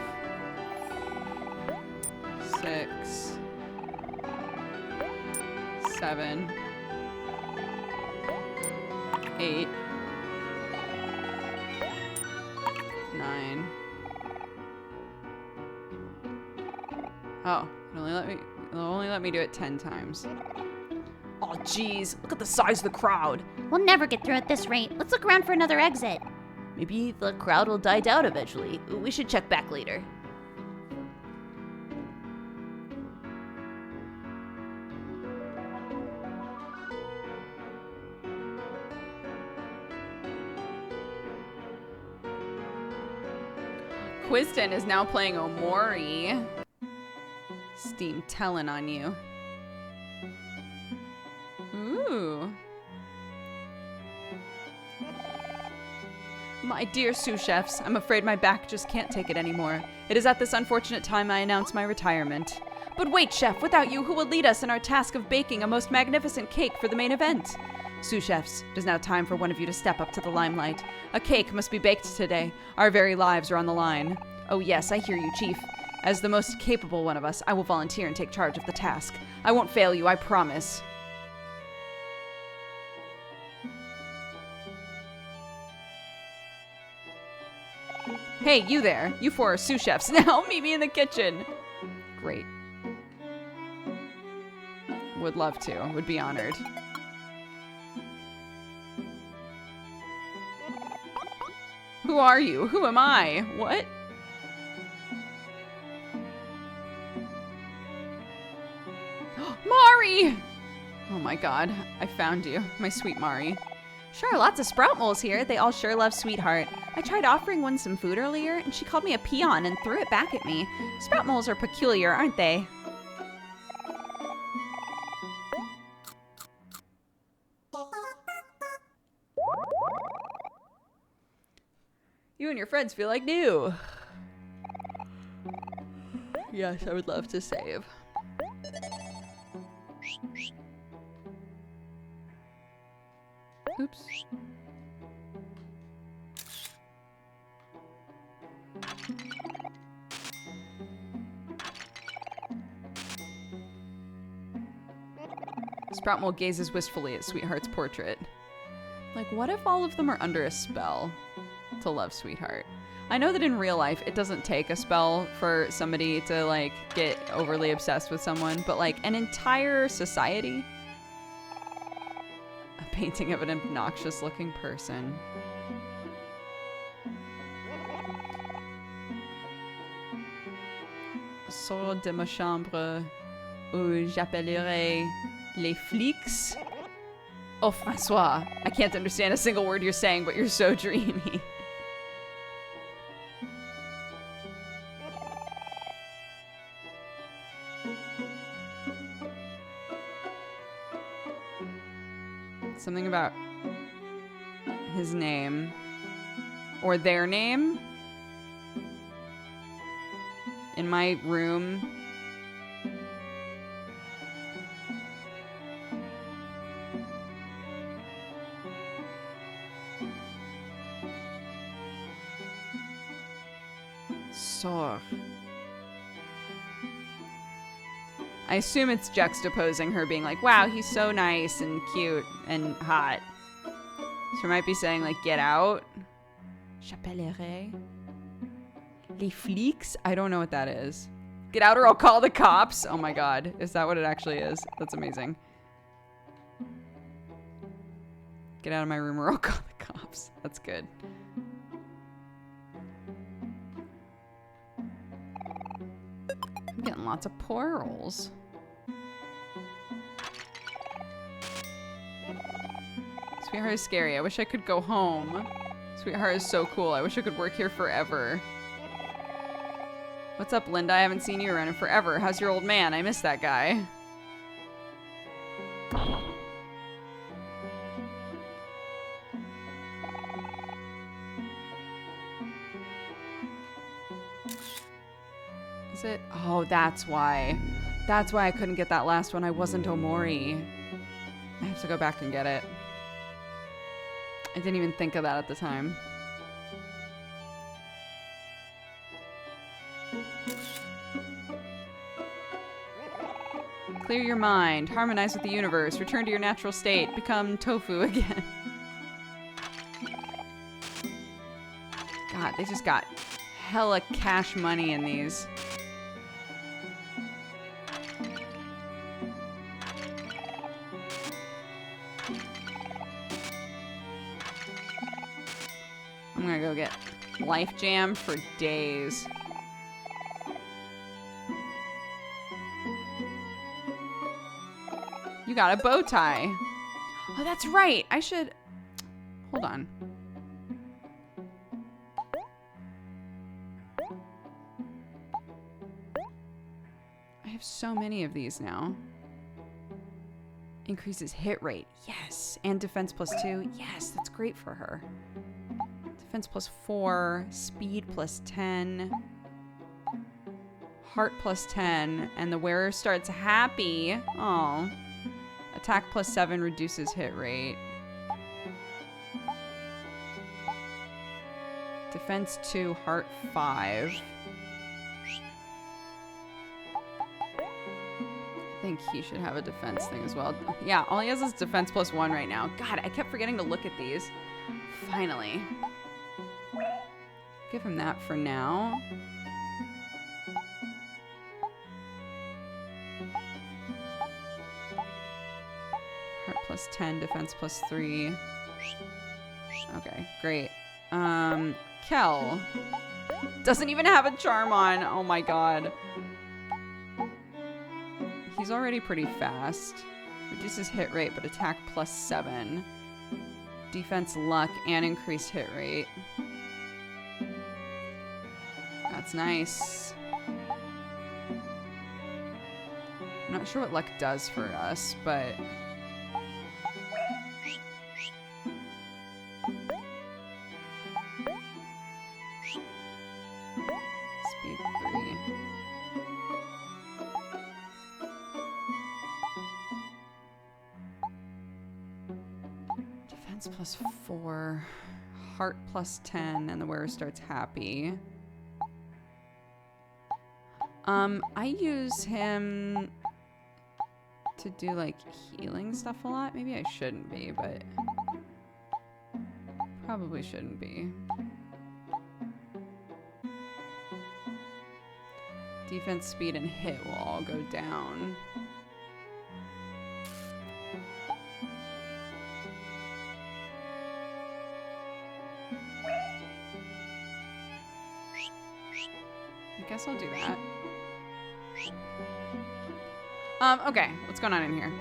6, 7, 8, 9. Oh, it'll only let me do it 10 times. Oh, geez, look at the size of the crowd. We'll never get through at this rate. Let's look around for another exit. Maybe the crowd will die down eventually. We should check back later. Quiston is now playing Omori. Steam telling on you. Ooh. My dear sous chefs, I'm afraid my back just can't take it anymore. It is at this unfortunate time I announce my retirement. But wait, chef, without you, who will lead us in our task of baking a most magnificent cake for the main event? Sous chefs, it is now time for one of you to step up to the limelight. A cake must be baked today. Our very lives are on the line. Oh yes, I hear you, chief. As the most capable one of us, I will volunteer and take charge of the task. I won't fail you, I promise. Hey, you there. You four are sous chefs. Now meet me in the kitchen. Great. Would love to. Would be honored. Who are you? Who am I? What? Mari! Oh my god. I found you. My sweet Mari. Sure, lots of sprout moles here. They all sure love Sweetheart. I tried offering one some food earlier, and she called me a peon and threw it back at me. Sprout moles are peculiar, aren't they? You and your friends feel like new. Yes, I would love to save. Oops. Sproutmole gazes wistfully at Sweetheart's portrait. Like, what if all of them are under a spell to love Sweetheart? I know that in real life, it doesn't take a spell for somebody to, like, get overly obsessed with someone, but, like, an entire society? A painting of an obnoxious-looking person. Sort de ma chambre où j'appellerai les flics. Oh, Francois, I can't understand a single word you're saying, but you're so dreamy. Something about his name or their name in my room. Sor. I assume it's juxtaposing her being like, wow, he's so nice and cute and hot. So it might be saying, like, get out. J'appellerai les flics? I don't know what that is. Get out or I'll call the cops. Oh my god. Is that what it actually is? That's amazing. Get out of my room or I'll call the cops. That's good. I'm getting lots of pearls. Sweetheart is scary. I wish I could go home. Sweetheart is so cool. I wish I could work here forever. What's up, Linda? I haven't seen you around in forever. How's your old man? I miss that guy. Is it? Oh, that's why. That's why I couldn't get that last one. I wasn't Omori. I have to go back and get it. I didn't even think of that at the time. Clear your mind. Harmonize with the universe. Return to your natural state. Become tofu again. God, they just got hella cash money in these. I'm gonna go get Life Jam for days. You got a bow tie. Oh, that's right. I should... Hold on. I have so many of these now. Increases hit rate. Yes. And defense +2. Yes, that's great for her. Defense plus 4. Speed plus 10. Heart plus 10. And the wearer starts happy. Oh. Attack plus 7 reduces hit rate. Defense 2, heart 5. I think he should have a defense thing as well. Yeah, all he has is defense plus 1 right now. God, I kept forgetting to look at these. Finally. Give him that for now. Heart plus 10, defense plus 3. Okay, great. Kel. Doesn't even have a charm on. Oh my god. He's already pretty fast. Reduces hit rate, but attack plus 7. Defense luck and increased hit rate. That's nice. I'm not sure what luck does for us, but... Speed 3. Defense plus 4. Heart plus 10, and the wearer starts happy. I use him to do, like, healing stuff a lot. Maybe I shouldn't be, but... Probably shouldn't be. Defense, speed, and hit will all go down. I guess I'll do that. Okay, what's going on in here?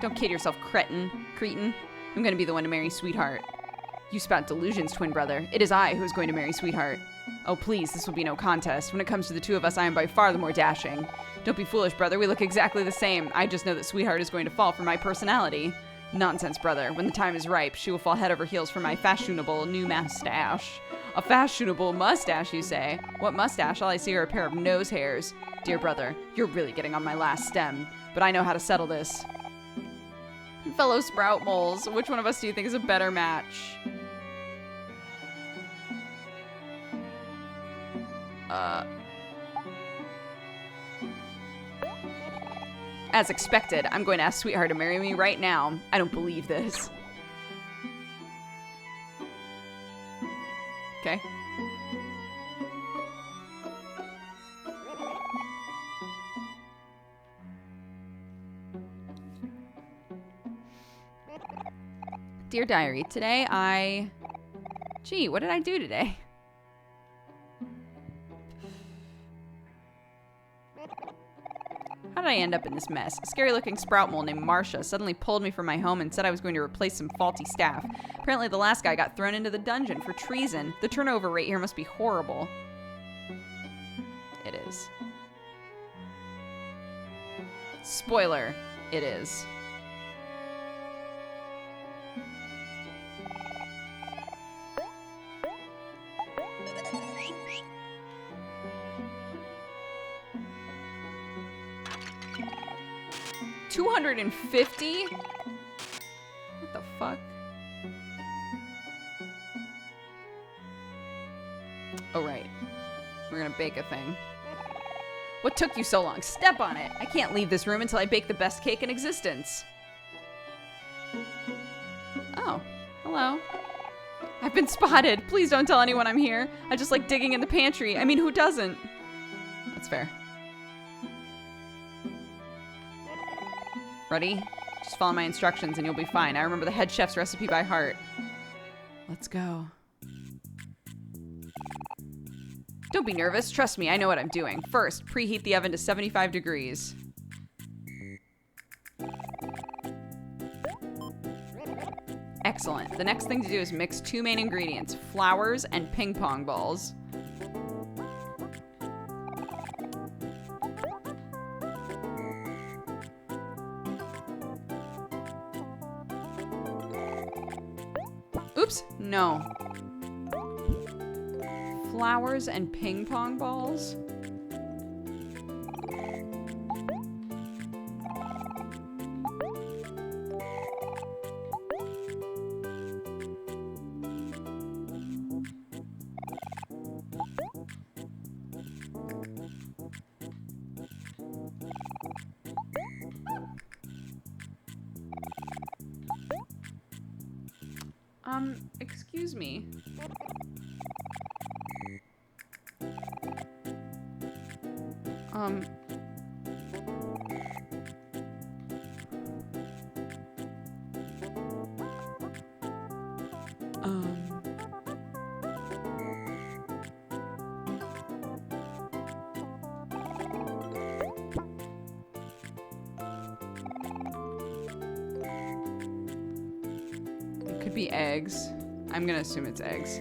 Don't kid yourself, cretin. I'm gonna be the one to marry Sweetheart. You spout delusions, twin brother. It is I who is going to marry Sweetheart. Oh, please, this will be no contest. When it comes to the two of us, I am by far the more dashing. Don't be foolish, brother. We look exactly the same. I just know that Sweetheart is going to fall for my personality. Nonsense, brother. When the time is ripe, she will fall head over heels for my fashionable new mustache. A fashionable mustache, you say? What mustache? All I see are a pair of nose hairs. Dear brother, you're really getting on my last stem. But I know how to settle this. Fellow sprout moles, which one of us do you think is a better match? As expected, I'm going to ask Sweetheart to marry me right now. I don't believe this. Okay. Dear Diary, today Gee, what did I do today? How did I end up in this mess? A scary-looking sprout mole named Marcia suddenly pulled me from my home and said I was going to replace some faulty staff. Apparently the last guy got thrown into the dungeon for treason. The turnover rate here must be horrible. It is. Spoiler, it is. $250? What the fuck? Oh, right. We're gonna bake a thing. What took you so long? Step on it! I can't leave this room until I bake the best cake in existence. Oh, hello. I've been spotted. Please don't tell anyone I'm here. I just like digging in the pantry. I mean, who doesn't? That's fair. Ready? Just follow my instructions and you'll be fine. I remember the head chef's recipe by heart. Let's go. Don't be nervous. Trust me, I know what I'm doing. First, preheat the oven to 75 degrees. Excellent. The next thing to do is mix 2 main ingredients, flowers and ping pong balls. Oops, no. Flowers and ping pong balls? Excuse me. Um. It could be eggs. I'm gonna assume it's eggs.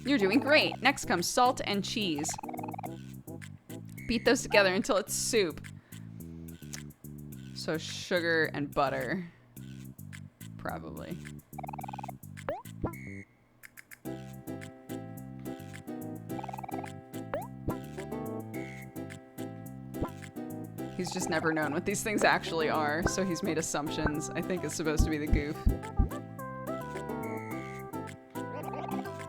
You're doing great. Next comes salt and cheese. Beat those together until it's soup. So sugar and butter. Probably. He's just never known what these things actually are, so he's made assumptions. I think it's supposed to be the goof.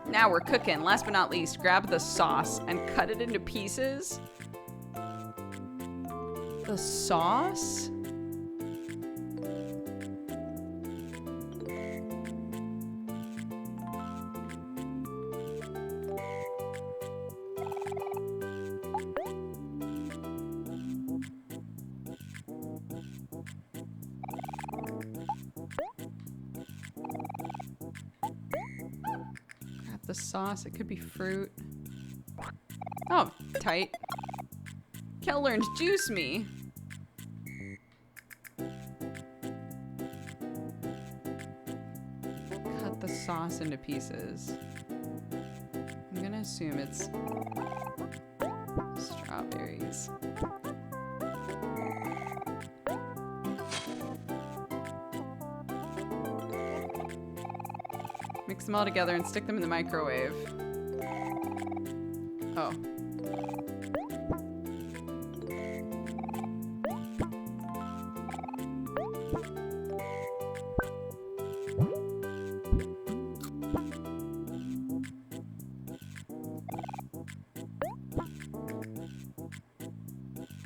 Now we're cooking. Last but not least, grab the sauce and cut it into pieces. The sauce? The sauce, it could be fruit. Oh, tight. Kel learned juice me. Cut the sauce into pieces. I'm gonna assume it's strawberries. Mix them all together and stick them in the microwave. Oh.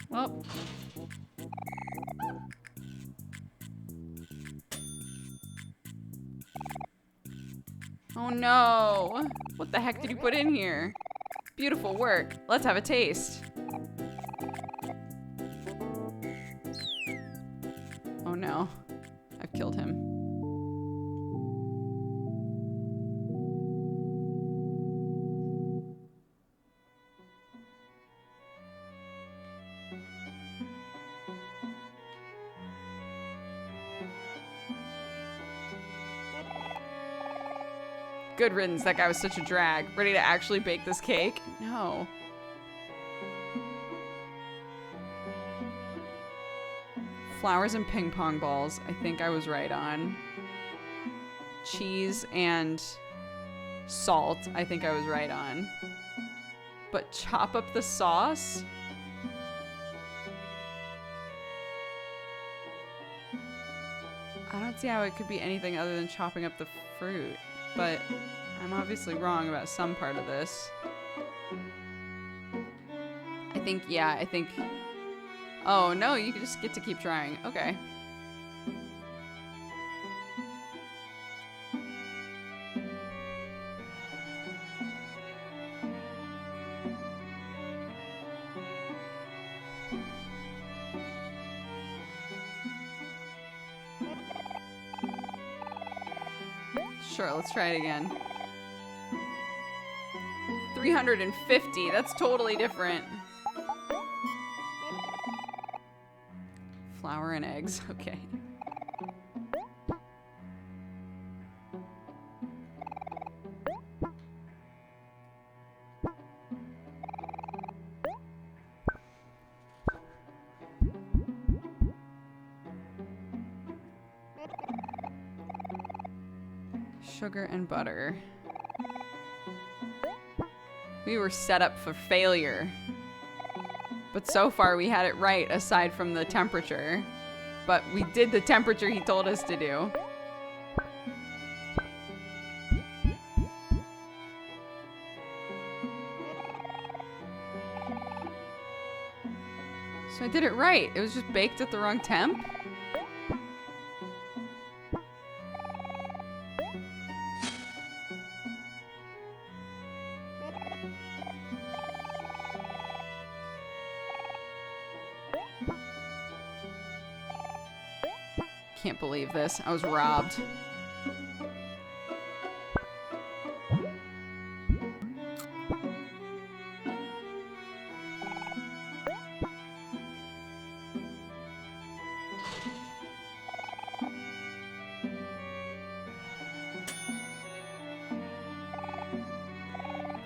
Well. Oh no! What the heck did you put in here? Beautiful work. Let's have a taste. Oh no. I've killed him. Good riddance, that guy was such a drag. Ready to actually bake this cake? No. Flowers and ping pong balls, I think I was right on. Cheese and salt, I think I was right on. But chop up the sauce? I don't see how it could be anything other than chopping up the fruit. But I'm obviously wrong about some part of this. I think... Oh, no, you just get to keep trying. Okay. Sure, let's try it again. 350, that's totally different. Flour and eggs, okay. Sugar and butter. We were set up for failure. But so far we had it right aside from the temperature. But we did the temperature he told us to do. So I did it right. It was just baked at the wrong temp. Can't believe this. I was robbed.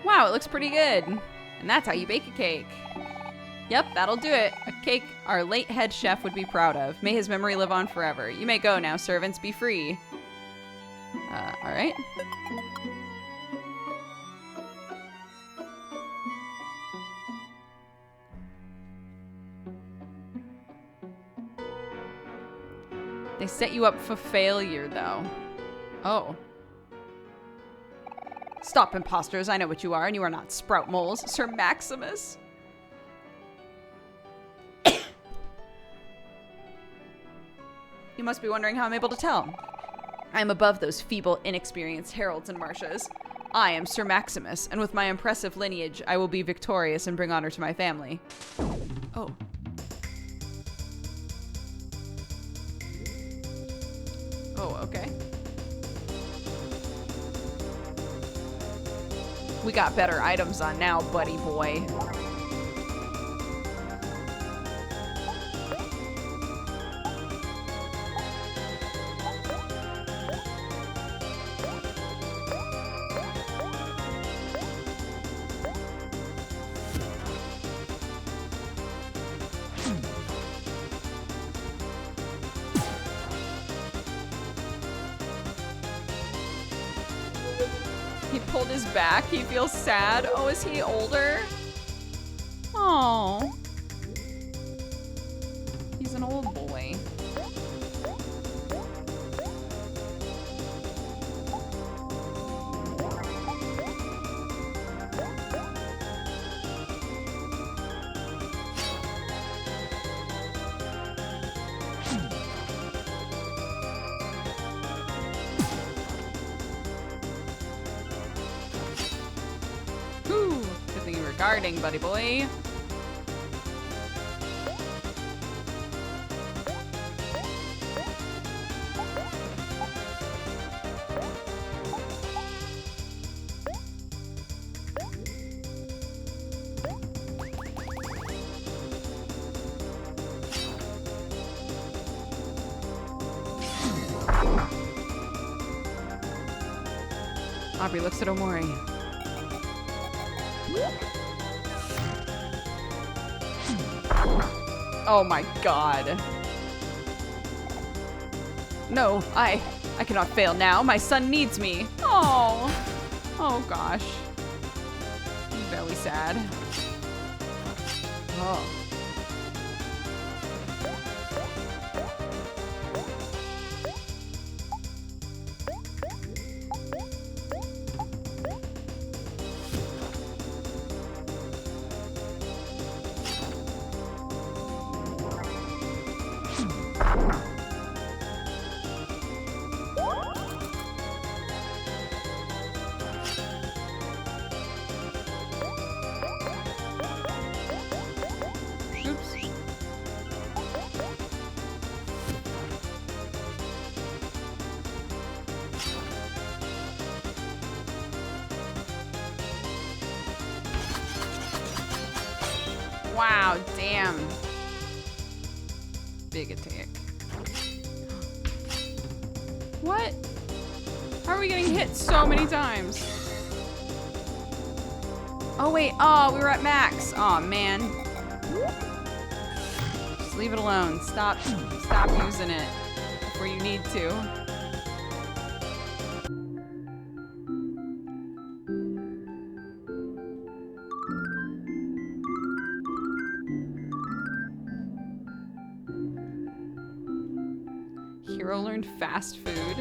Wow, it looks pretty good. And that's how you bake a cake. Yep, that'll do it. A cake our late head chef would be proud of. May his memory live on forever. You may go now, servants. Be free. Alright. They set you up for failure, though. Oh. Stop, imposters. I know what you are, and you are not sprout moles. Sir Maximus. You must be wondering how I'm able to tell. I am above those feeble, inexperienced heralds and marshas. I am Sir Maximus, and with my impressive lineage, I will be victorious and bring honor to my family. Oh. Oh, okay. We got better items on now, buddy boy. He pulled his back. He feels sad. Oh, is he older? Oh. He's an old boy. Guarding, buddy boy. Aubrey looks at Omori. Oh my god. No, I cannot fail now. My son needs me. Oh. Oh gosh. Very sad. Oh. Wow, damn. Big attack. What? How are we getting hit so many times? Oh wait, oh, we were at max. Oh man. Just leave it alone. Stop using it before you need to. Ro learned fast food.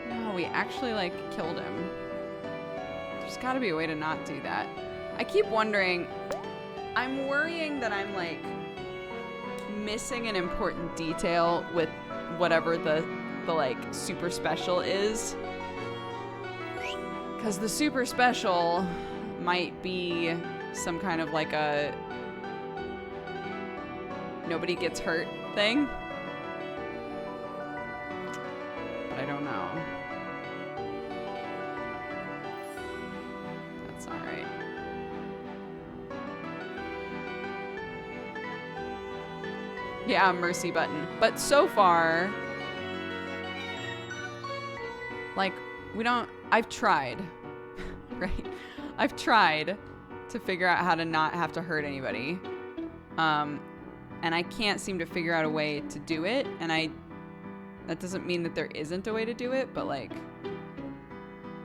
No, we actually, like, killed him. There's gotta be a way to not do that. I keep wondering, I'm worrying that I'm, like, missing an important detail with whatever the like, super special is. Because the super special might be some kind of, like, a nobody gets hurt thing. But I don't know. That's alright. Yeah, mercy button. But so far, like, we don't, I've tried, right? I've tried to figure out how to not have to hurt anybody. And I can't seem to figure out a way to do it. And that doesn't mean that there isn't a way to do it, but, like,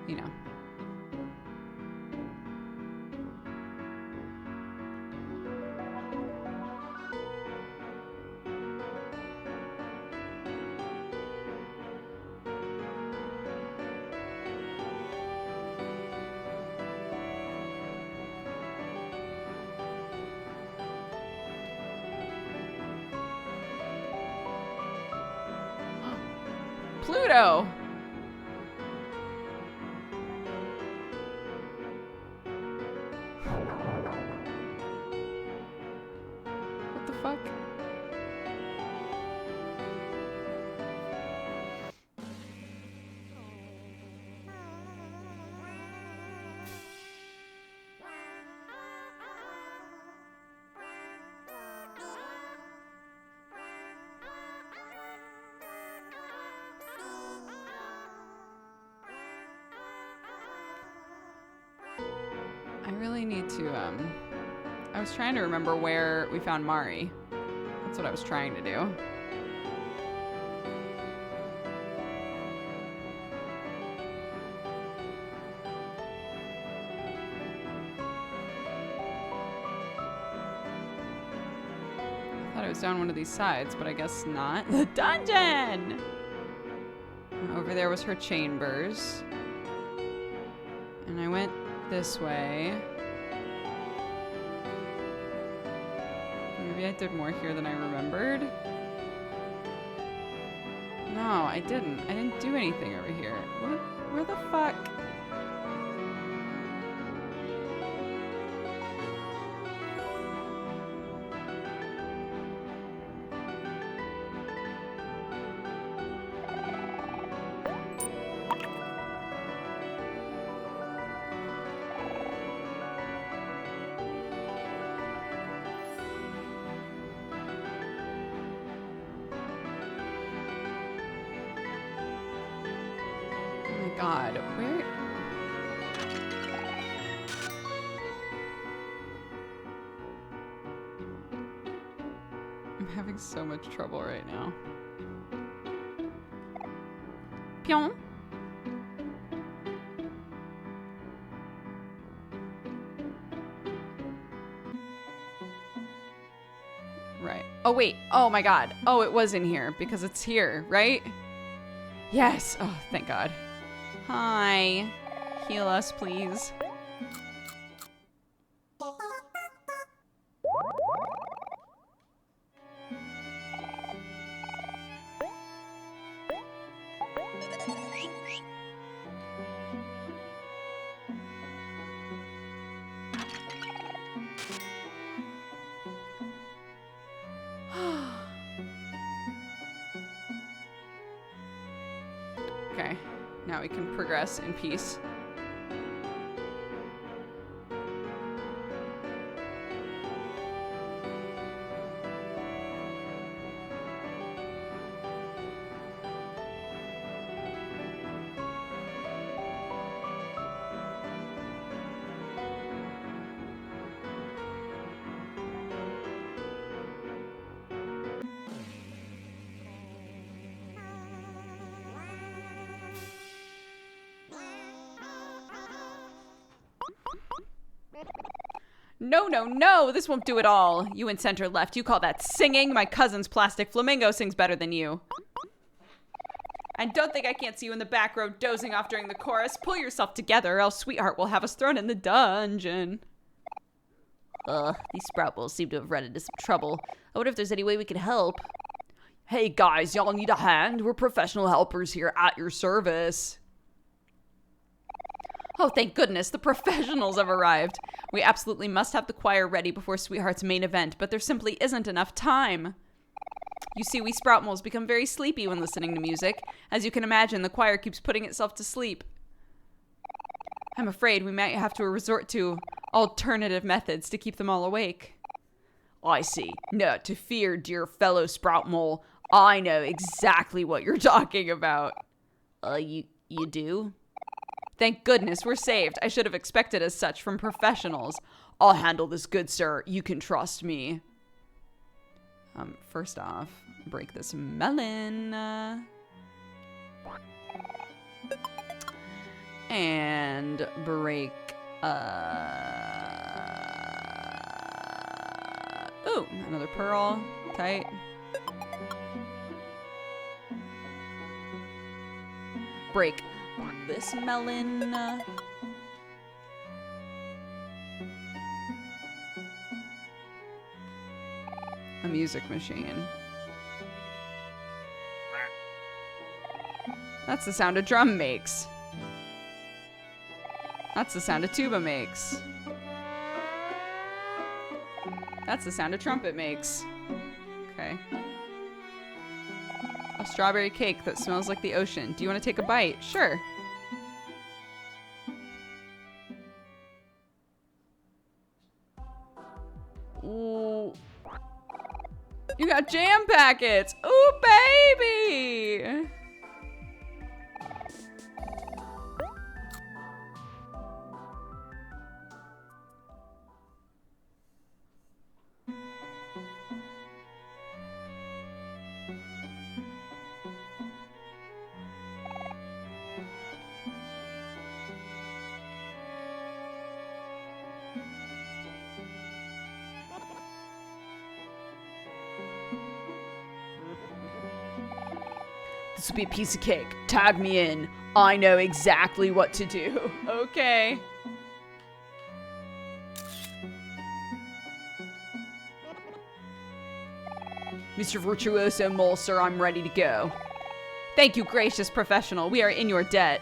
you know. Pluto! What the fuck? I really need to, I was trying to remember where we found Mari. That's what I was trying to do. I thought it was down one of these sides, but I guess not. The dungeon! Over there was her chambers. And I went this way. Maybe I did more here than I remembered. No, I didn't. I didn't do anything over here. What? Where the fuck? God, where? I'm having so much trouble right now. Pyong. Right. Oh, wait. Oh, my God. Oh, it was in here because it's here, right? Yes. Oh, thank God. Hi. Heal us, please. Okay. Now we can progress in peace. No, no, no, this won't do at all. You in center left, you call that singing? My cousin's plastic flamingo sings better than you. And don't think I can't see you in the back row dozing off during the chorus. Pull yourself together, else sweetheart will have us thrown in the dungeon. These sprout bulls seem to have run into some trouble. I wonder if there's any way we can help. Hey guys, y'all need a hand? We're professional helpers here at your service. Oh, thank goodness, the professionals have arrived. We absolutely must have the choir ready before Sweetheart's main event, but there simply isn't enough time. You see, we sprout moles become very sleepy when listening to music. As you can imagine, the choir keeps putting itself to sleep. I'm afraid we might have to resort to alternative methods to keep them all awake. I see. Not to fear, dear fellow sprout mole. I know exactly what you're talking about. You do? Thank goodness we're saved. I should have expected as such from professionals. I'll handle this, good sir. You can trust me. First off, break this melon. And break, ooh, another pearl. Tight. Break this melon. A music machine. That's the sound a drum makes. That's the sound a tuba makes. That's the sound a trumpet makes. Okay. A strawberry cake that smells like the ocean. Do you want to take a bite? Sure. Ooh. You got jam packets. Ooh, baby. This will be a piece of cake. Tag me in. I know exactly what to do. Okay. Mr. Virtuoso Mole, sir, I'm ready to go. Thank you, gracious professional. We are in your debt.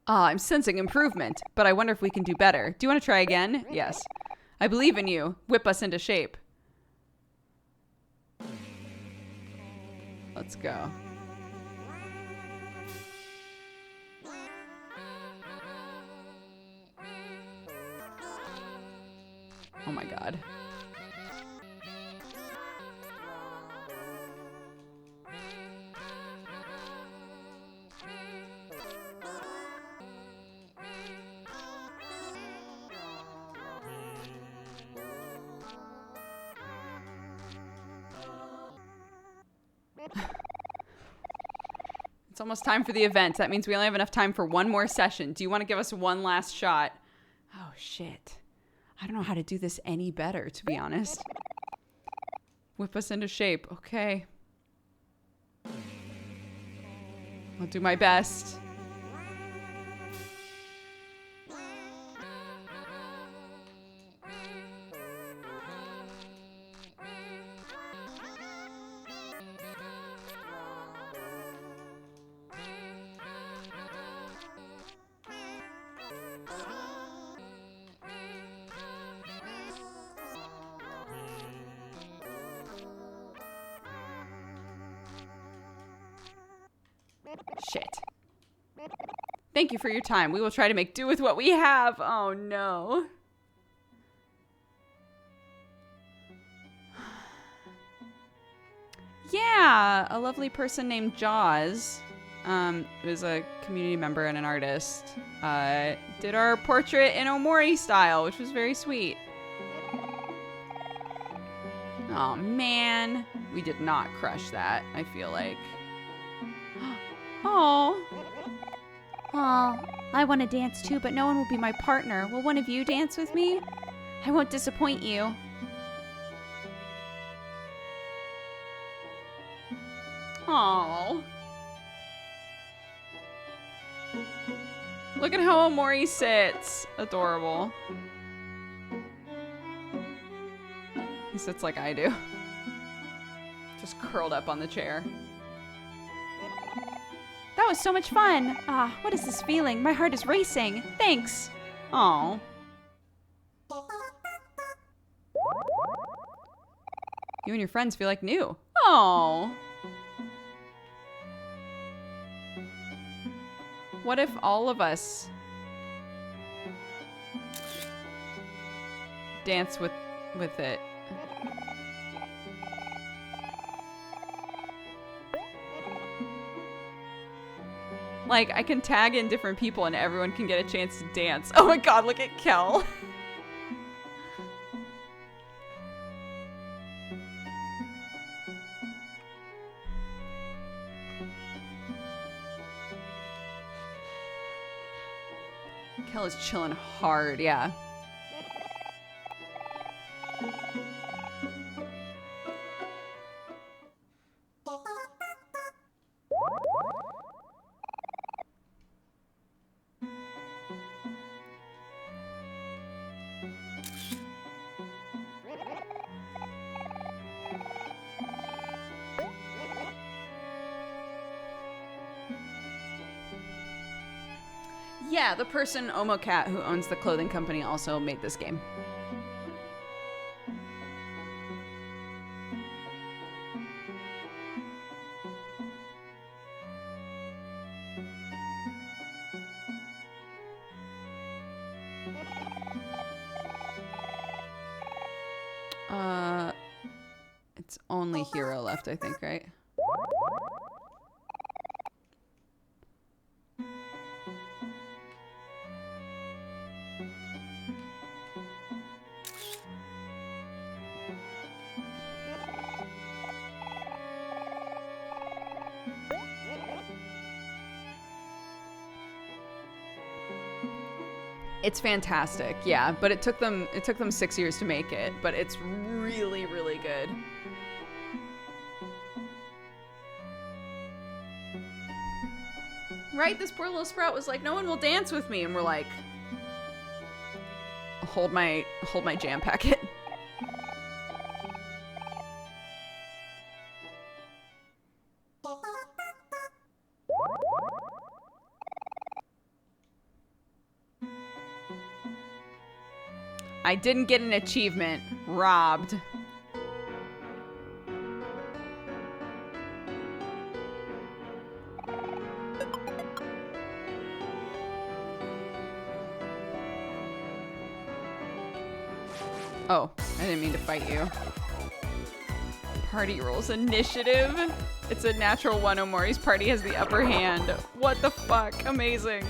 Ah, I'm sensing improvement, but I wonder if we can do better. Do you want to try again? Yes. I believe in you. Whip us into shape. Let's go. Oh my god. It's almost time for the event. That means we only have enough time for one more session. Do you want to give us one last shot? Oh, shit. I don't know how to do this any better, to be honest. Whip us into shape. Okay. I'll do my best. Shit. Thank you for your time. We will try to make do with what we have. Oh, no. Yeah, a lovely person named Jaws, who's a community member and an artist, did our portrait in Omori style, which was very sweet. Oh man, we did not crush that, I feel like. Oh. Oh, I want to dance too, but no one will be my partner. Will one of you dance with me? I won't disappoint you. Oh. Look at how Omori sits. Adorable. He sits like I do. Just curled up on the chair. That was so much fun. Ah, what is this feeling? My heart is racing. Thanks. Oh. You and your friends feel like new. Oh. What if all of us dance with it? Like, I can tag in different people and everyone can get a chance to dance. Oh my god, look at Kel. Kel is chilling hard, yeah. Yeah, the person, Omocat, who owns the clothing company, also made this game. It's only Hero left, I think, right? It's fantastic, yeah, but it took them 6 years to make it, but it's really, really good. Right? This poor little sprout was like, no one will dance with me, and we're like, hold my jam packet. I didn't get an achievement. Robbed. Oh, I didn't mean to fight you. Party rules initiative. It's a natural one. Omori's party has the upper hand. What the fuck? Amazing.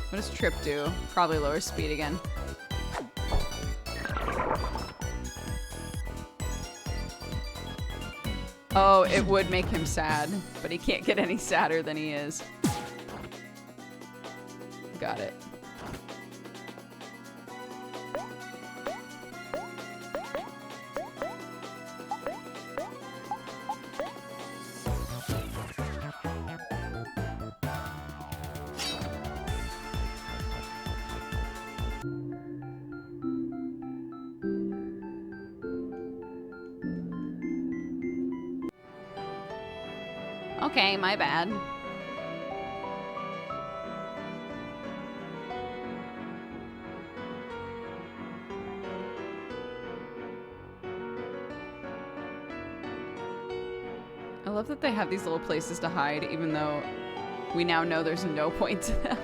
What does Trip do? Probably lower speed again. Oh, it would make him sad, but he can't get any sadder than he is. Got it. Okay, my bad. love that they have these little places to hide, even though we now know there's no point to them.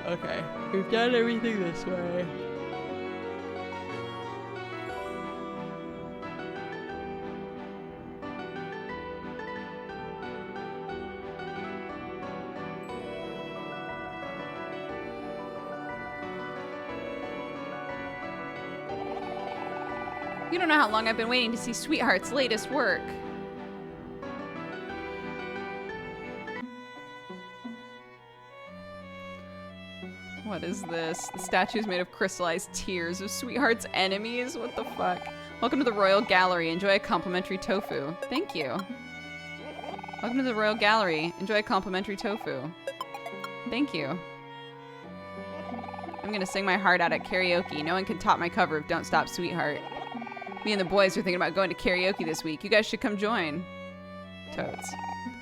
Okay, we've done everything this way. You don't know how long I've been waiting to see Sweetheart's latest work. What is this? The statue is made of crystallized tears of Sweetheart's enemies? What the fuck? Welcome to the Royal Gallery. Enjoy a complimentary tofu. Thank you. Welcome to the Royal Gallery. Enjoy a complimentary tofu. Thank you. I'm gonna sing my heart out at karaoke. No one can top my cover of Don't Stop Sweetheart. Me and the boys are thinking about going to karaoke this week. You guys should come join. Totes.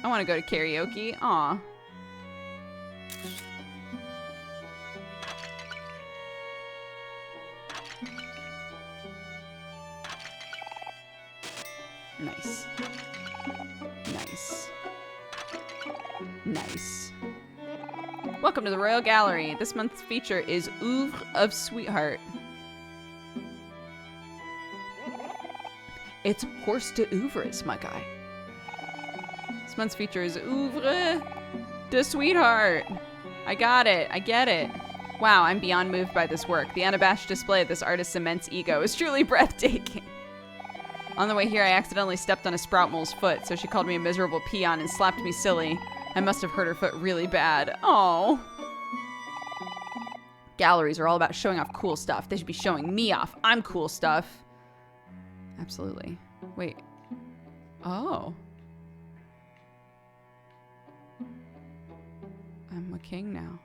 I want to go to karaoke. Aw. Nice. Nice. Nice. Welcome to the Royal Gallery. This month's feature is Oeuvre of Sweetheart. It's horse de oeuvres, my guy. This month's feature is Oeuvre de Sweetheart. I got it. I get it. Wow, I'm beyond moved by this work. The unabashed display of this artist's immense ego is truly breathtaking. On the way here, I accidentally stepped on a sprout mole's foot, so she called me a miserable peon and slapped me silly. I must have hurt her foot really bad. Oh. Galleries are all about showing off cool stuff. They should be showing me off. I'm cool stuff. Absolutely. Wait. Oh. I'm a king now.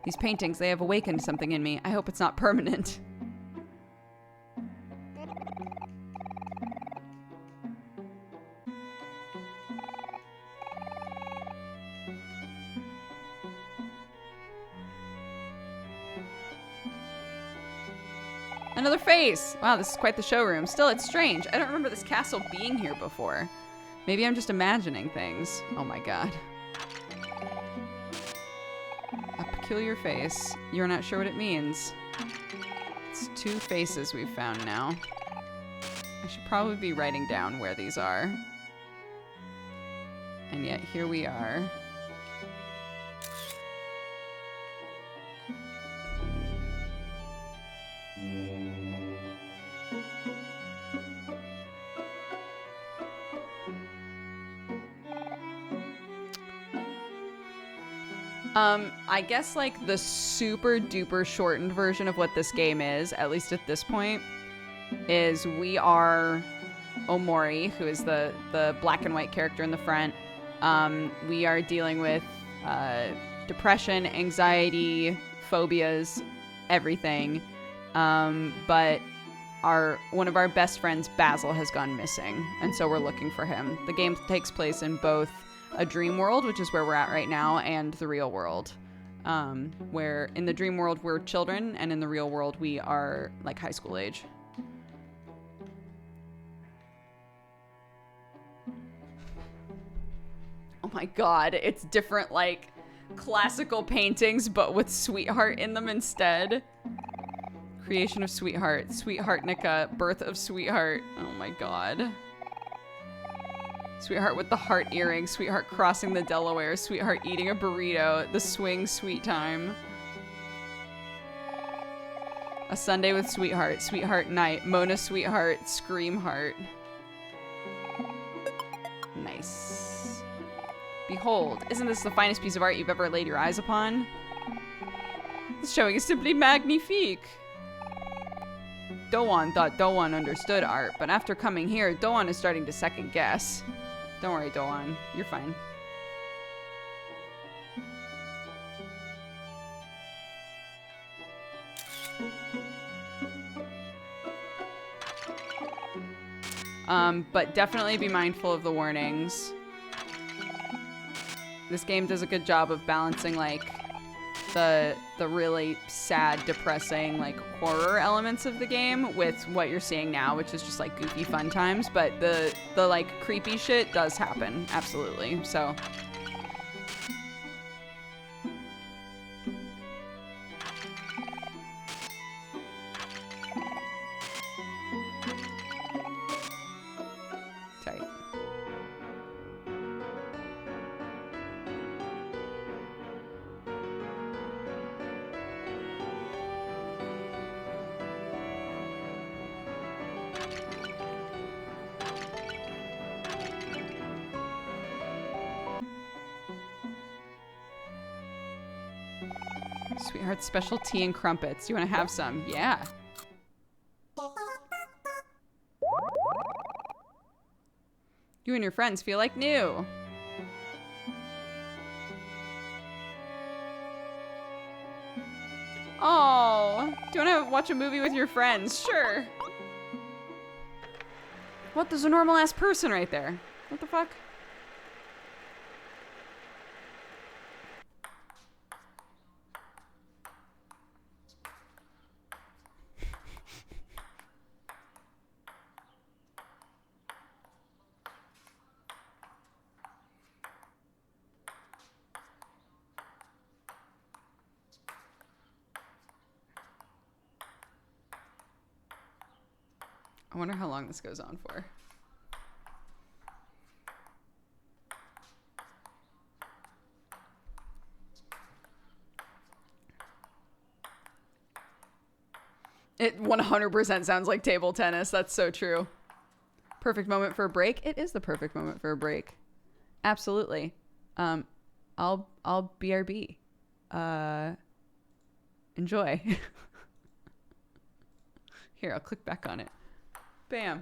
These paintings, they have awakened something in me. I hope it's not permanent. Another face! Wow, this is quite the showroom. Still, it's strange. I don't remember this castle being here before. Maybe I'm just imagining things. Oh my god. A peculiar face. You're not sure what it means. It's 2 faces we've found now. I should probably be writing down where these are. And yet, here we are. I guess like the super duper shortened version of what this game is, at least at this point, is we are Omori, who is the black and white character in the front. We are dealing with depression, anxiety, phobias, everything. But one of our best friends, Basil, has gone missing, and so we're looking for him. The game takes place in both a dream world, which is where we're at right now, and the real world. Where in the dream world we're children, and in the real world we are like high school age. Oh my god, it's different like classical paintings but with Sweetheart in them instead. Creation of Sweetheart, Sweetheartnica, birth of Sweetheart. Oh my god. Sweetheart with the heart earring, Sweetheart crossing the Delaware, Sweetheart eating a burrito, the swing sweet time. A Sunday with Sweetheart, Sweetheart night, Mona Sweetheart, Scream Heart. Nice. Behold, isn't this the finest piece of art you've ever laid your eyes upon? This showing is simply magnifique. Doan thought Doan understood art, but after coming here, Doan is starting to second guess. Don't worry, Doan. You're fine. But definitely be mindful of the warnings. This game does a good job of balancing, like, the really sad, depressing, like horror elements of the game with what you're seeing now, which is just like goofy fun times. But the like creepy shit does happen, absolutely. So. Tight. Sweetheart special tea and crumpets. You want to have some? Yeah. You and your friends feel like new. Oh, do you want to watch a movie with your friends? Sure. What? There's a normal ass person right there. What the fuck? I wonder how long this goes on for. It 100% sounds like table tennis. That's so true. Perfect moment for a break. It is the perfect moment for a break. Absolutely. I'll BRB. Enjoy. Here, I'll click back on it. Bam.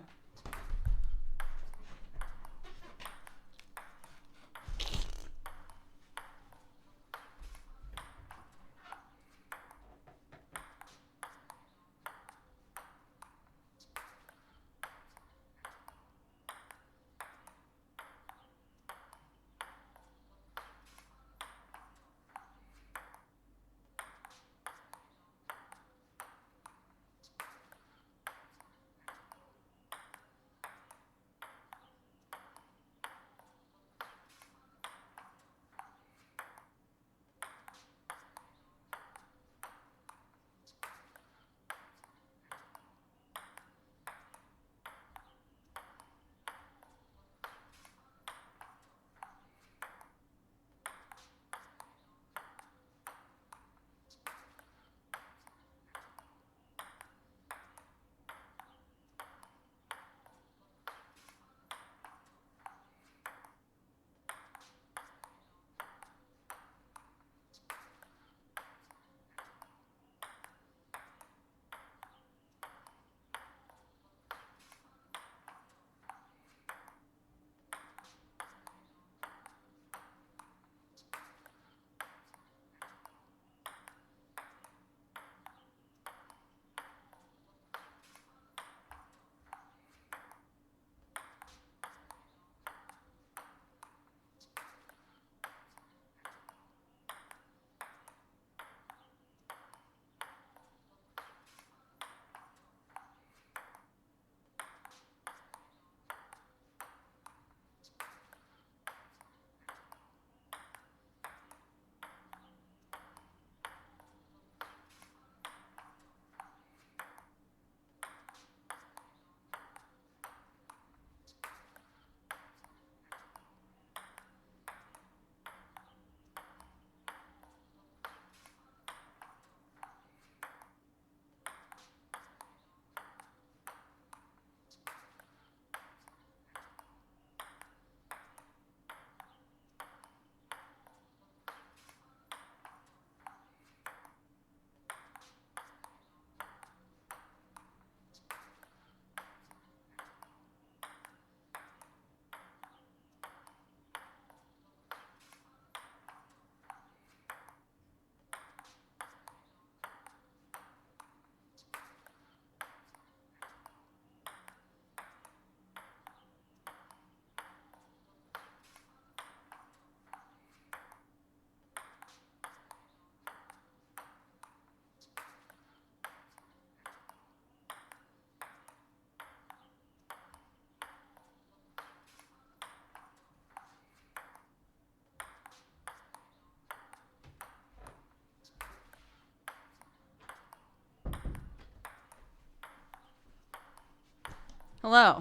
Hello.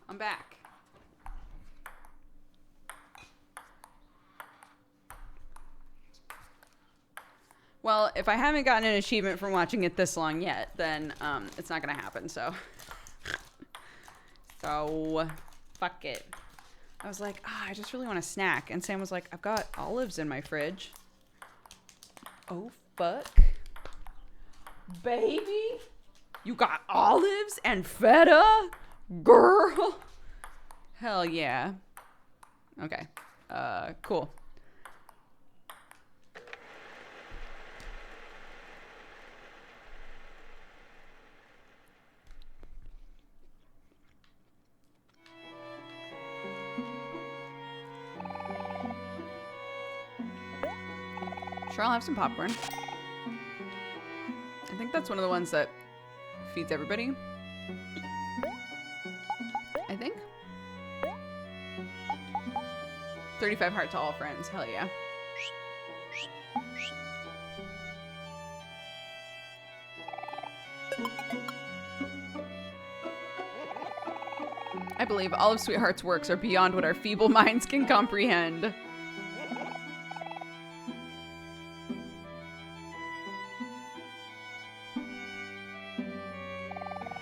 I'm back. Well, if I haven't gotten an achievement from watching it this long yet, then it's not gonna happen, so. So, fuck it. I was like, I just really want a snack. And Sam was like, I've got olives in my fridge. Oh, fuck. Baby? You got olives and feta? Girl? Hell yeah. Okay. Cool. Sure, I'll have some popcorn. I think that's one of the ones that feeds everybody. I think. 35 heart to all friends. Hell yeah. I believe all of Sweetheart's works are beyond what our feeble minds can comprehend.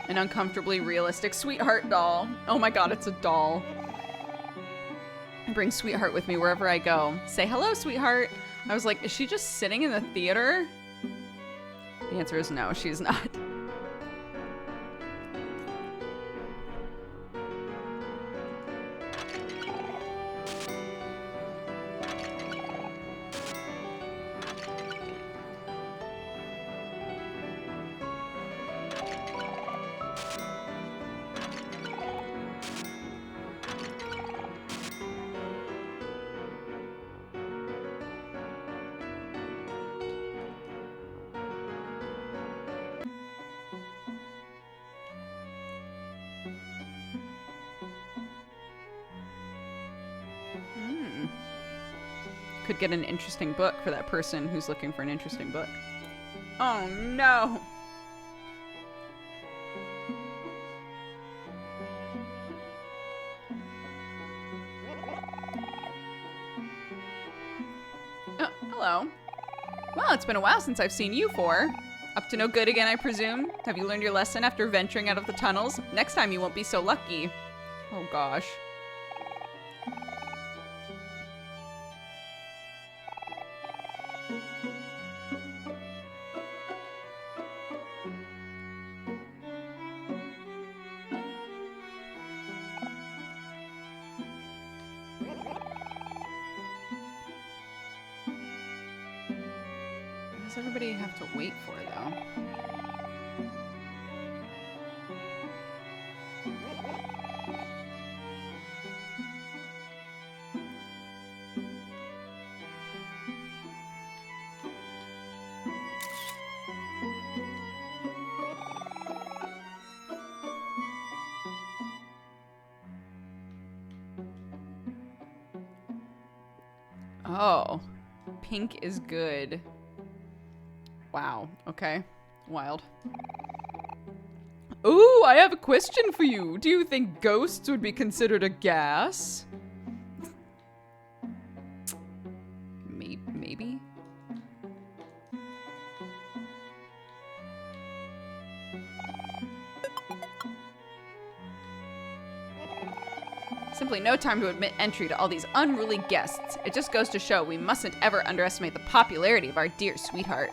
An uncomfortably realistic Sweetheart doll. Oh my god, it's a doll. I bring Sweetheart with me wherever I go. Say hello, Sweetheart. I was like, is she just sitting in the theater? The answer is no, she's not. Could get an interesting book for that person who's looking for an interesting book. Oh no! Oh, hello. Well, it's been a while since I've seen you four. Up to no good again, I presume? Have you learned your lesson after venturing out of the tunnels? Next time you won't be so lucky. Oh gosh. What does everybody have to wait for, though? Oh, pink is good. Wow, okay. Wild. Ooh, I have a question for you. Do you think ghosts would be considered a gas? Maybe? Simply no time to admit entry to all these unruly guests. It just goes to show we mustn't ever underestimate the popularity of our dear Sweetheart.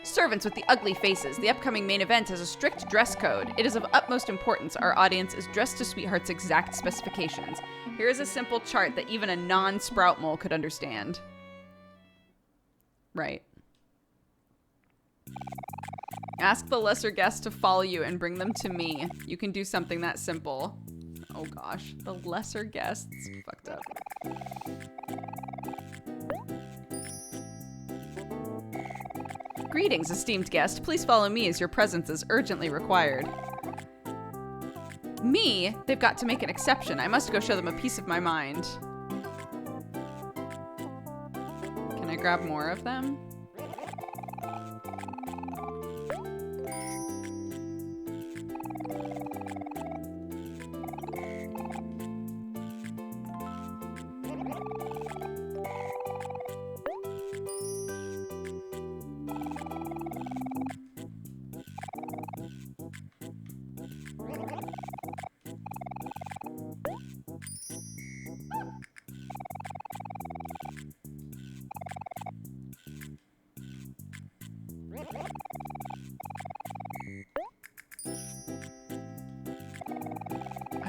Servants with the ugly faces, the upcoming main event has a strict dress code. It is of utmost importance our audience is dressed to Sweetheart's exact specifications. Here is a simple chart that even a non-sprout mole could understand. Right. Ask the lesser guests to follow you and bring them to me. You can do something that simple. Oh gosh, the lesser guests. Fucked up. Greetings, esteemed guest. Please follow me as your presence is urgently required. Me? They've got to make an exception. I must go show them a piece of my mind. Can I grab more of them?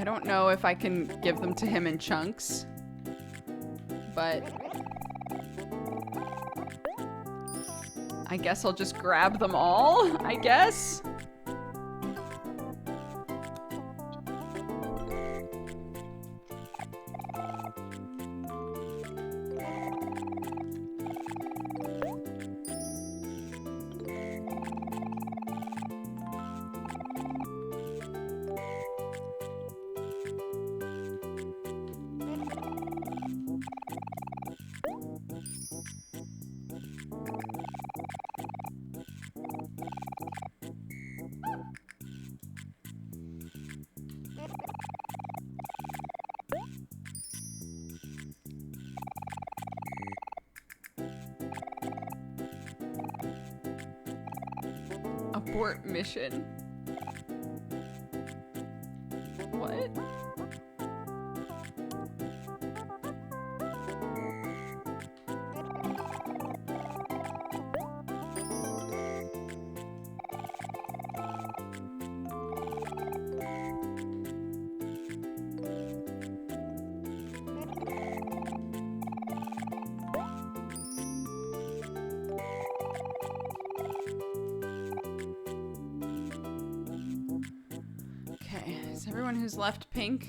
I don't know if I can give them to him in chunks, but I guess I'll just grab them all, I guess. Abort mission. What? Okay, is everyone who's left pink?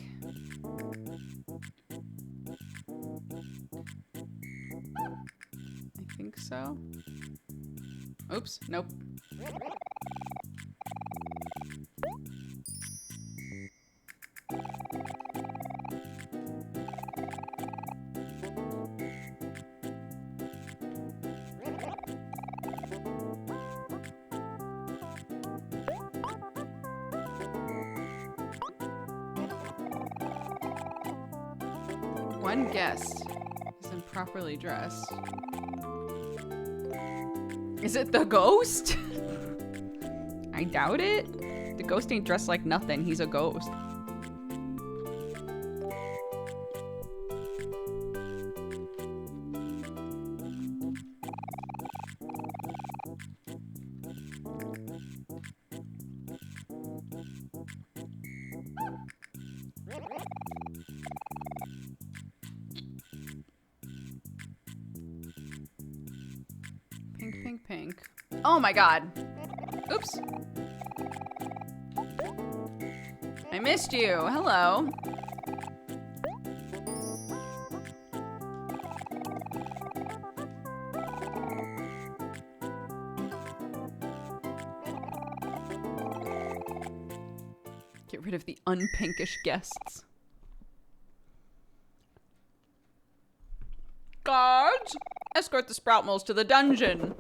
I think so. Oops, nope. One guest isn't properly dressed. Is it the ghost? I doubt it. The ghost ain't dressed like nothing. He's a ghost. Pink, pink, pink. Oh my god. Oops. I missed you. Hello. Get rid of the unpinkish guests. Guards! Escort the sprout moles to the dungeon.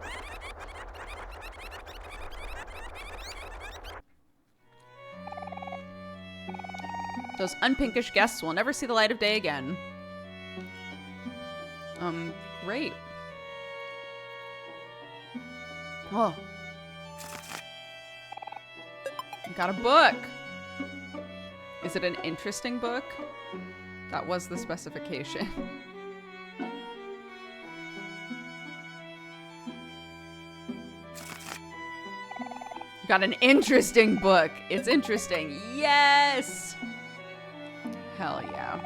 Those unpinkish guests will never see the light of day again. Great. Oh. I got a book. Is it an interesting book? That was the specification. You got an interesting book. It's interesting. Yes! Hell yeah.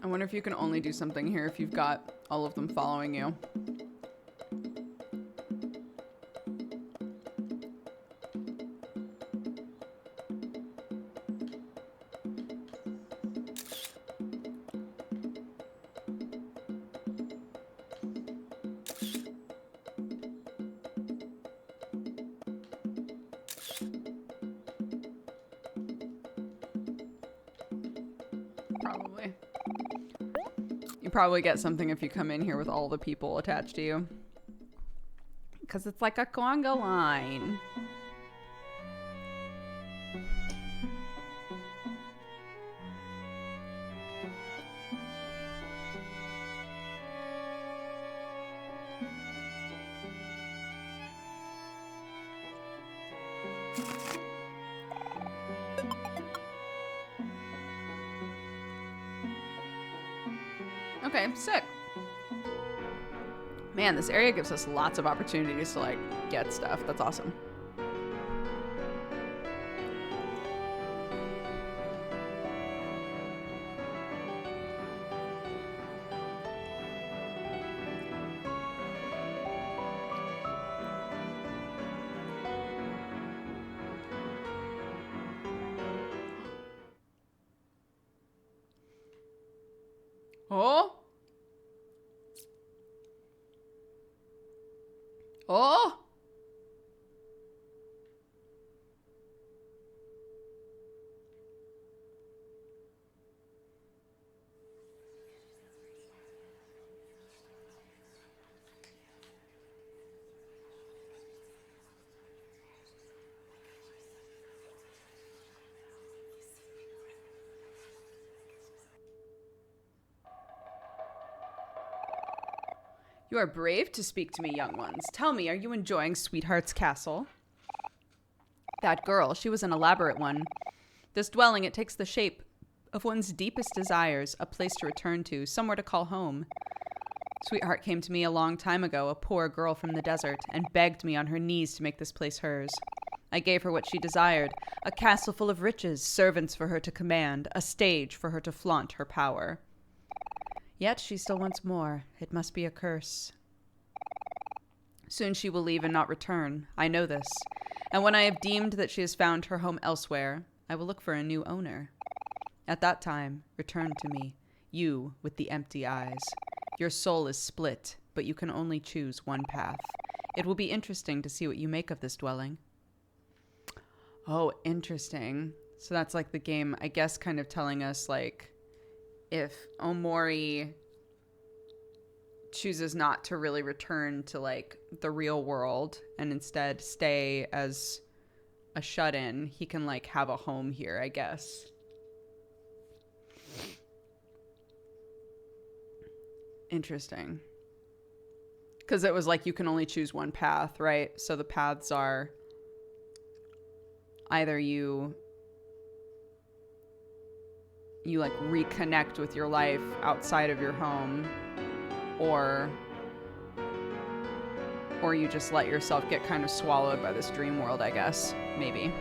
I wonder if you can only do something here if you've got all of them following you. Probably. You probably get something if you come in here with all the people attached to you. Because it's like a conga line. Okay, sick. Man, this area gives us lots of opportunities to, like, get stuff. That's awesome. Oh. Oh. You are brave to speak to me, young ones. Tell me, are you enjoying Sweetheart's Castle? That girl, she was an elaborate one. This dwelling, it takes the shape of one's deepest desires, a place to return to, somewhere to call home. Sweetheart came to me a long time ago, a poor girl from the desert, and begged me on her knees to make this place hers. I gave her what she desired, a castle full of riches, servants for her to command, a stage for her to flaunt her power. Yet she still wants more. It must be a curse. Soon she will leave and not return. I know this. And when I have deemed that she has found her home elsewhere, I will look for a new owner. At that time, return to me, you with the empty eyes. Your soul is split, but you can only choose one path. It will be interesting to see what you make of this dwelling. Oh, interesting. So that's like the game, I guess, kind of telling us, like, if Omori chooses not to really return to, like, the real world and instead stay as a shut-in, he can, like, have a home here, I guess. Interesting. Because it was like you can only choose one path, right? So the paths are either you like reconnect with your life outside of your home, or you just let yourself get kind of swallowed by this dream world, I guess. Maybe.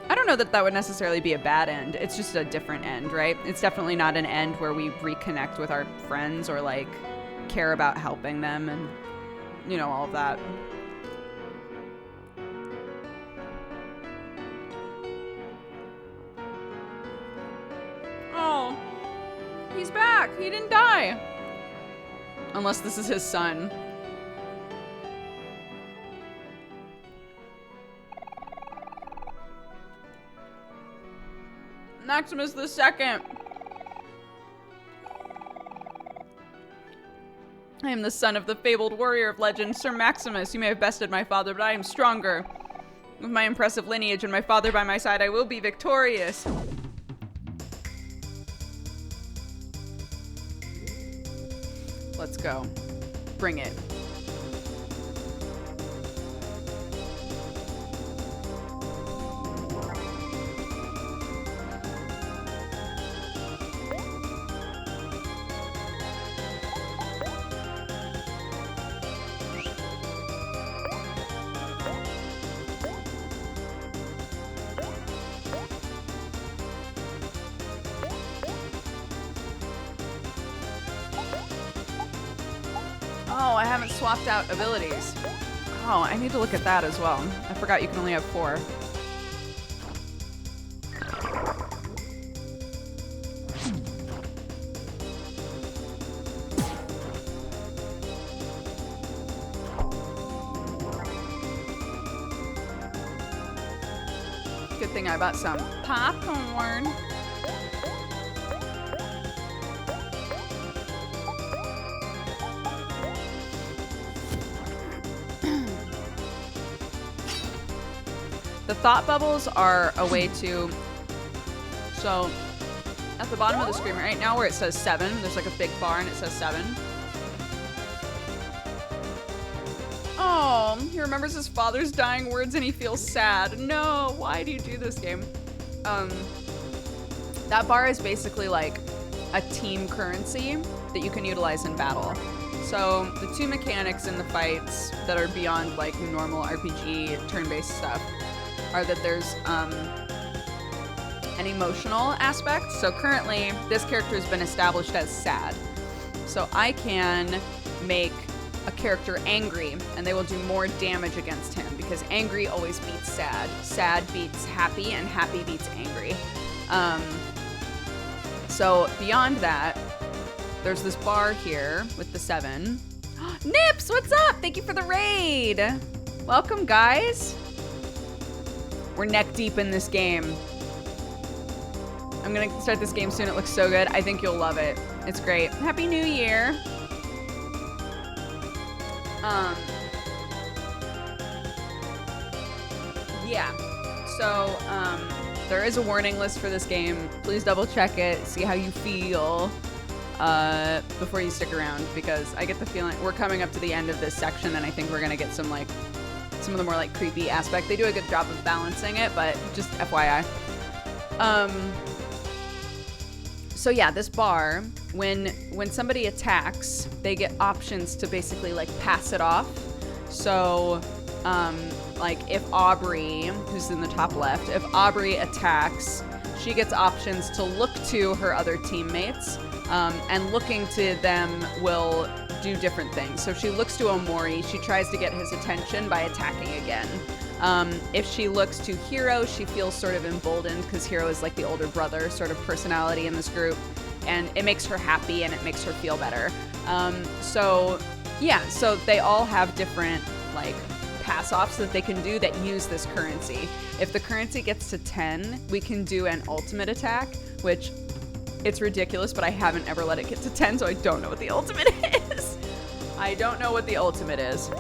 I don't know that that would necessarily be a bad end. It's just a different end, right? It's definitely not an end where we reconnect with our friends or, like, care about helping them and, you know, all of that. Oh, he's back. He didn't die. Unless this is his son. Maximus the Second. I am the son of the fabled warrior of legend, Sir Maximus. You may have bested my father, but I am stronger. With my impressive lineage and my father by my side, I will be victorious. Let's go. Bring it. Oh, I haven't swapped out abilities. Oh, I need to look at that as well. I forgot you can only have 4. Good thing I bought some popcorn. The thought bubbles are a way to, so at the bottom of the screen right now where it says 7, there's like a big bar and it says 7. Oh, he remembers his father's dying words and he feels sad. No, why do you do this, game? That bar is basically like a team currency that you can utilize in battle. So the two mechanics in the fights that are beyond like normal RPG turn-based stuff are that there's an emotional aspect. So currently this character has been established as sad. So I can make a character angry and they will do more damage against him because angry always beats sad. Sad beats happy and happy beats angry. So beyond that, there's this bar here with the 7. Nips, what's up? Thank you for the raid. Welcome, guys. We're neck deep in this game. I'm gonna start this game soon. It looks so good. I think you'll love it. It's great. Happy New Year. Yeah. So, there is a warning list for this game. Please double check it. See how you feel before you stick around, because I get the feeling we're coming up to the end of this section, and I think we're gonna get some of the more like creepy aspect. They do a good job of balancing it, but just FYI. So yeah, this bar, when somebody attacks, they get options to basically like pass it off. So, like if Aubrey, who's in the top left, if Aubrey attacks, she gets options to look to her other teammates, and looking to them will do different things. So if she looks to Omori, she tries to get his attention by attacking again. If she looks to Hero, she feels sort of emboldened because Hero is like the older brother sort of personality in this group, and it makes her happy and it makes her feel better. So yeah, so they all have different like pass-offs that they can do that use this currency. If the currency gets to 10, we can do an ultimate attack, which it's ridiculous, but I haven't ever let it get to 10, so I don't know what the ultimate is. I don't know what the ultimate is.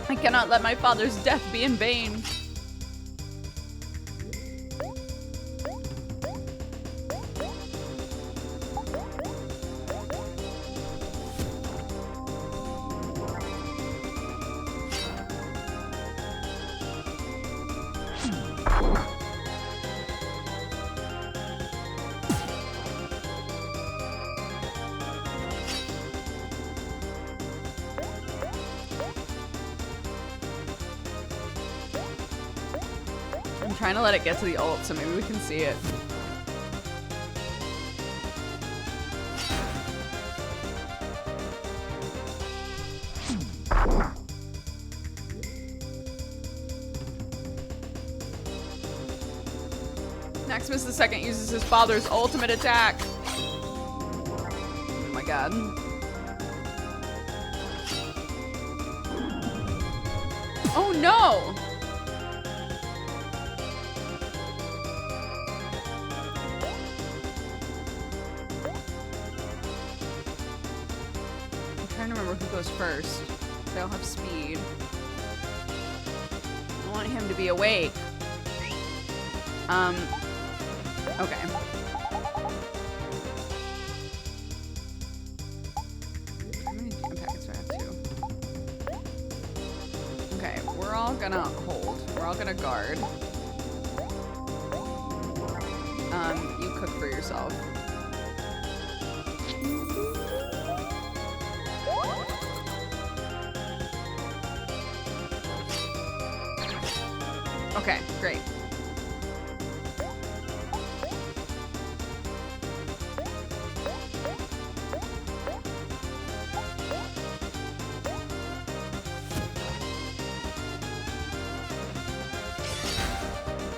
I cannot let my father's death be in vain. I'm trying to let it get to the ult so maybe we can see it. Maximus II uses his father's ultimate attack. Oh my god. Oh no! I'm trying to remember who goes first. They all have speed. I want him to be awake. Okay. How many jam packets do I have? 2. Okay, we're all gonna hold. We're all gonna guard. You cook for yourself. Okay, great.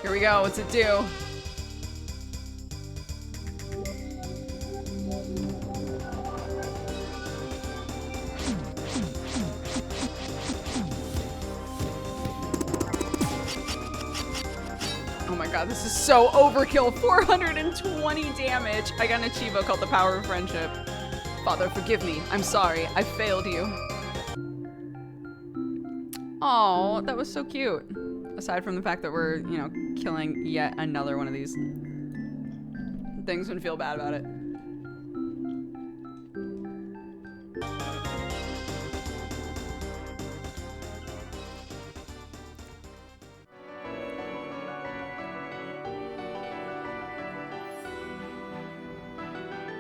Here we go. What's it do? Oh my god, this is so overkill. 420 damage. I got an achievo called the Power of Friendship. Father, forgive me. I'm sorry. I failed you. Oh, that was so cute. Aside from the fact that we're, killing yet another one of these things and feel bad about it.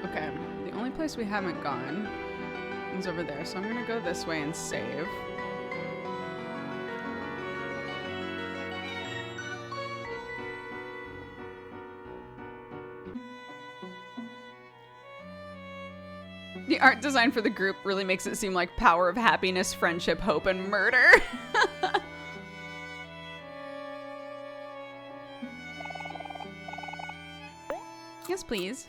Okay, the only place we haven't gone is over there, so I'm gonna go this way and save. The art design for the group really makes it seem like power of happiness, friendship, hope, and murder. Yes, please.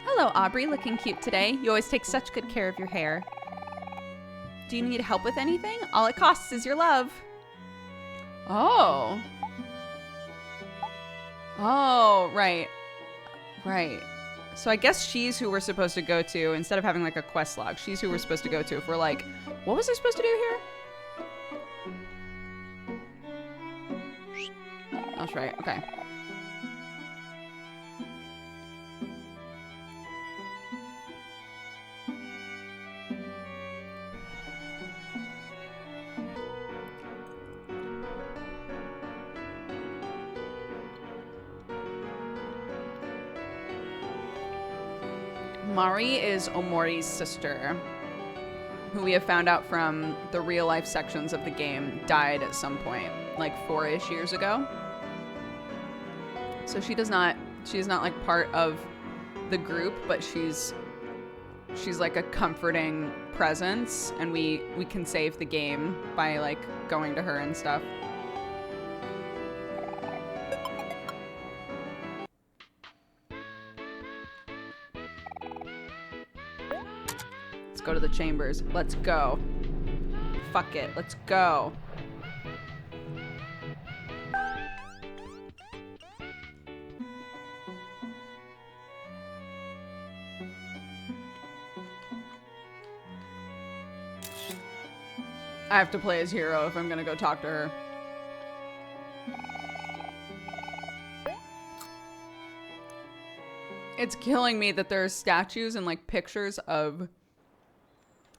Hello, Aubrey, looking cute today. You always take such good care of your hair. Do you need help with anything? All it costs is your love. Oh. Oh, right. Right. So I guess she's who we're supposed to go to instead of having like a quest log. She's who we're supposed to go to if we're like, what was I supposed to do here? That's right. Okay. Mari is Omori's sister, who we have found out from the real life sections of the game died at some point, like 4-ish years ago. So she is not like part of the group, but she's like a comforting presence, and we can save the game by like going to her and stuff. Go to the chambers. Let's go. Fuck it. Let's go. I have to play as hero if I'm gonna go talk to her. It's killing me that there's statues and like pictures of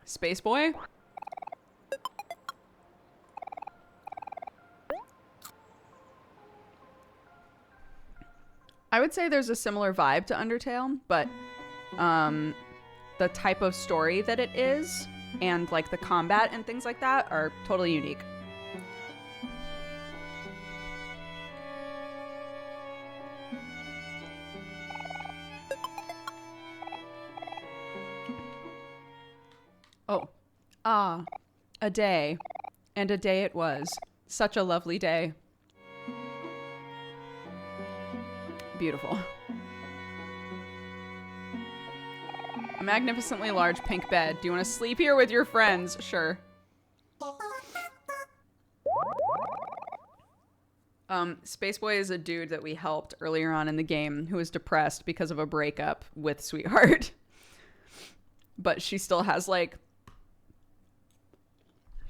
Space Boy. I would say there's a similar vibe to Undertale, but the type of story that it is and like the combat and things like that are totally unique. Oh, a day, and a day it was. Such a lovely day. Beautiful. A magnificently large pink bed. Do you want to sleep here with your friends? Sure. Space Boy is a dude that we helped earlier on in the game who was depressed because of a breakup with Sweetheart. But she still has like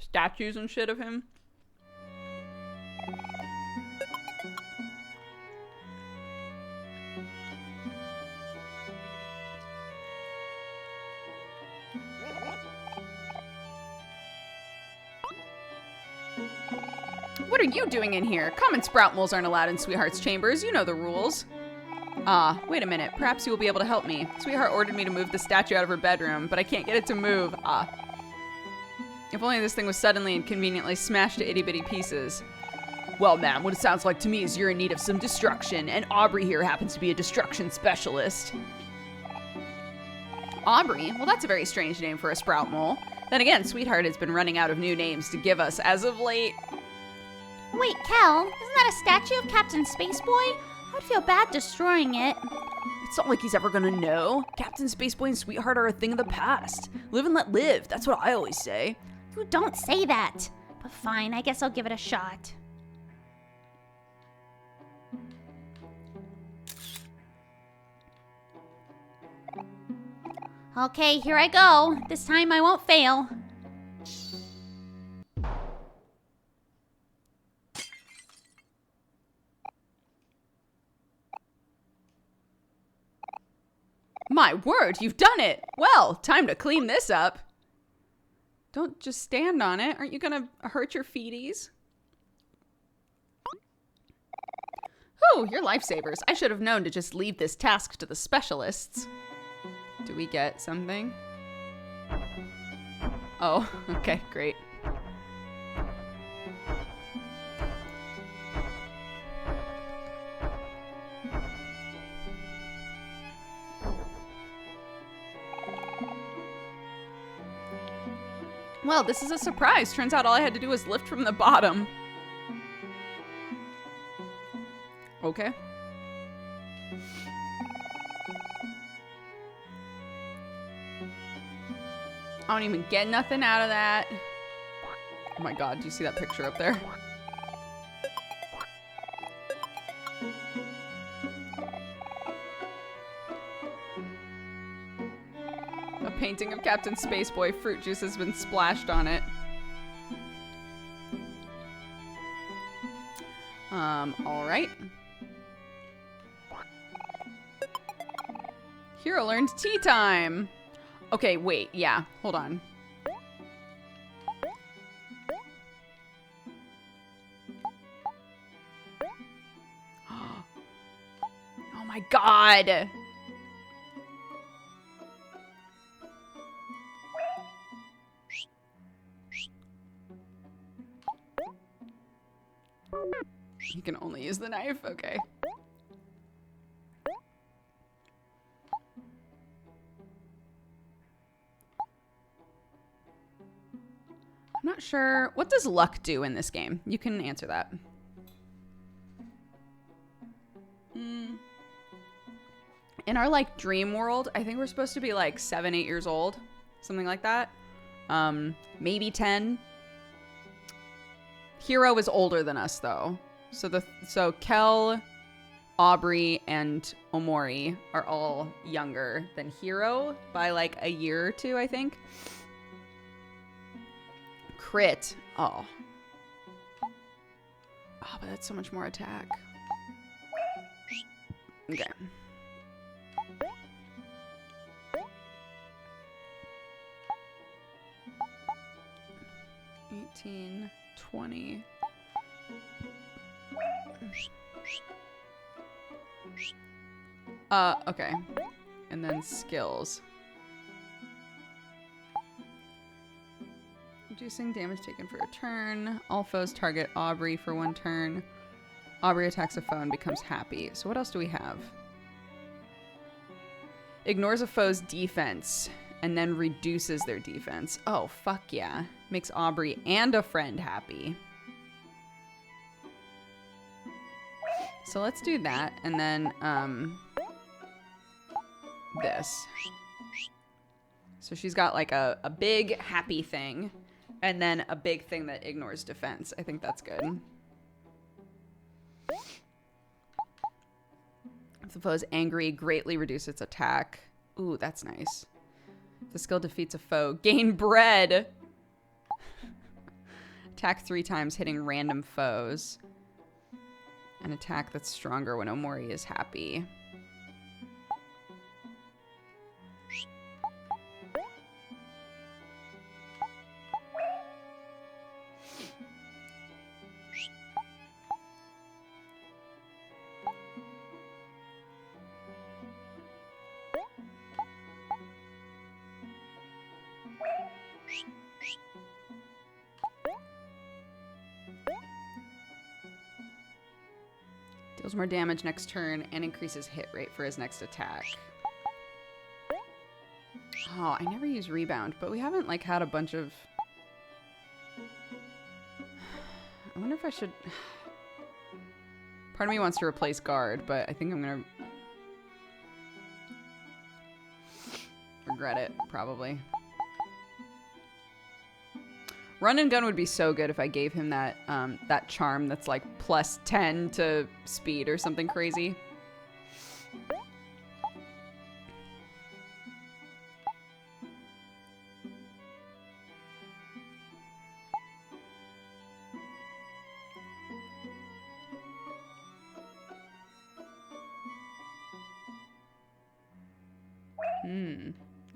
statues and shit of him. What are you doing in here? Common sprout moles aren't allowed in Sweetheart's chambers. You know the rules. Ah, wait a minute. Perhaps you will be able to help me. Sweetheart ordered me to move the statue out of her bedroom, but I can't get it to move. Ah. If only this thing was suddenly and conveniently smashed to itty-bitty pieces. Well, ma'am, what it sounds like to me is you're in need of some destruction, and Aubrey here happens to be a destruction specialist. Aubrey? Well, that's a very strange name for a sprout mole. Then again, Sweetheart has been running out of new names to give us as of late. Wait, Kel, isn't that a statue of Captain Spaceboy? I'd feel bad destroying it. It's not like he's ever gonna know. Captain Spaceboy and Sweetheart are a thing of the past. Live and let live, that's what I always say. You don't say that. But fine, I guess I'll give it a shot. Okay, here I go. This time I won't fail. My word, you've done it! Well, time to clean this up. Don't just stand on it. Aren't you gonna hurt your feeties? Oh, you're lifesavers. I should have known to just leave this task to the specialists. Do we get something? Oh, okay, great. Well, this is a surprise. Turns out all I had to do was lift from the bottom. Okay. I don't even get nothing out of that. Oh my god, do you see that picture up there? A painting of Captain Spaceboy. Fruit juice has been splashed on it. Alright. Hero learned tea time. Okay, wait, yeah, hold on. Oh my god! You can only use the knife? Okay. I'm not sure. What does luck do in this game? You can answer that. In our, like, dream world, I think we're supposed to be, like, 7, 8 years old. Something like that. Maybe 10. Hero is older than us, though. So Kel, Aubrey, and Omori are all younger than Hero by, like, a year or two, I think. Crit. Oh. Oh, but that's so much more attack. Okay. $18, $20. Okay. And then skills. Reducing damage taken for a turn. All foes target Aubrey for 1 turn. Aubrey attacks a foe and becomes happy. So what else do we have? Ignores a foe's defense and then reduces their defense. Oh, fuck yeah. Makes Aubrey and a friend happy. So let's do that. And then, this. So she's got like a big happy thing. And then a big thing that ignores defense. I think that's good. If the foe is angry, greatly reduce its attack. Ooh, that's nice. If the skill defeats a foe, gain bread. Attack 3 times, hitting random foes. An attack that's stronger when Omori is happy. Deals more damage next turn and increases hit rate for his next attack. Oh, I never use rebound, but we haven't like had a bunch of... I wonder if I should... Part of me wants to replace guard, but I think I'm gonna regret it, probably. Run and gun would be so good if I gave him that that charm that's like plus 10 to speed or something crazy.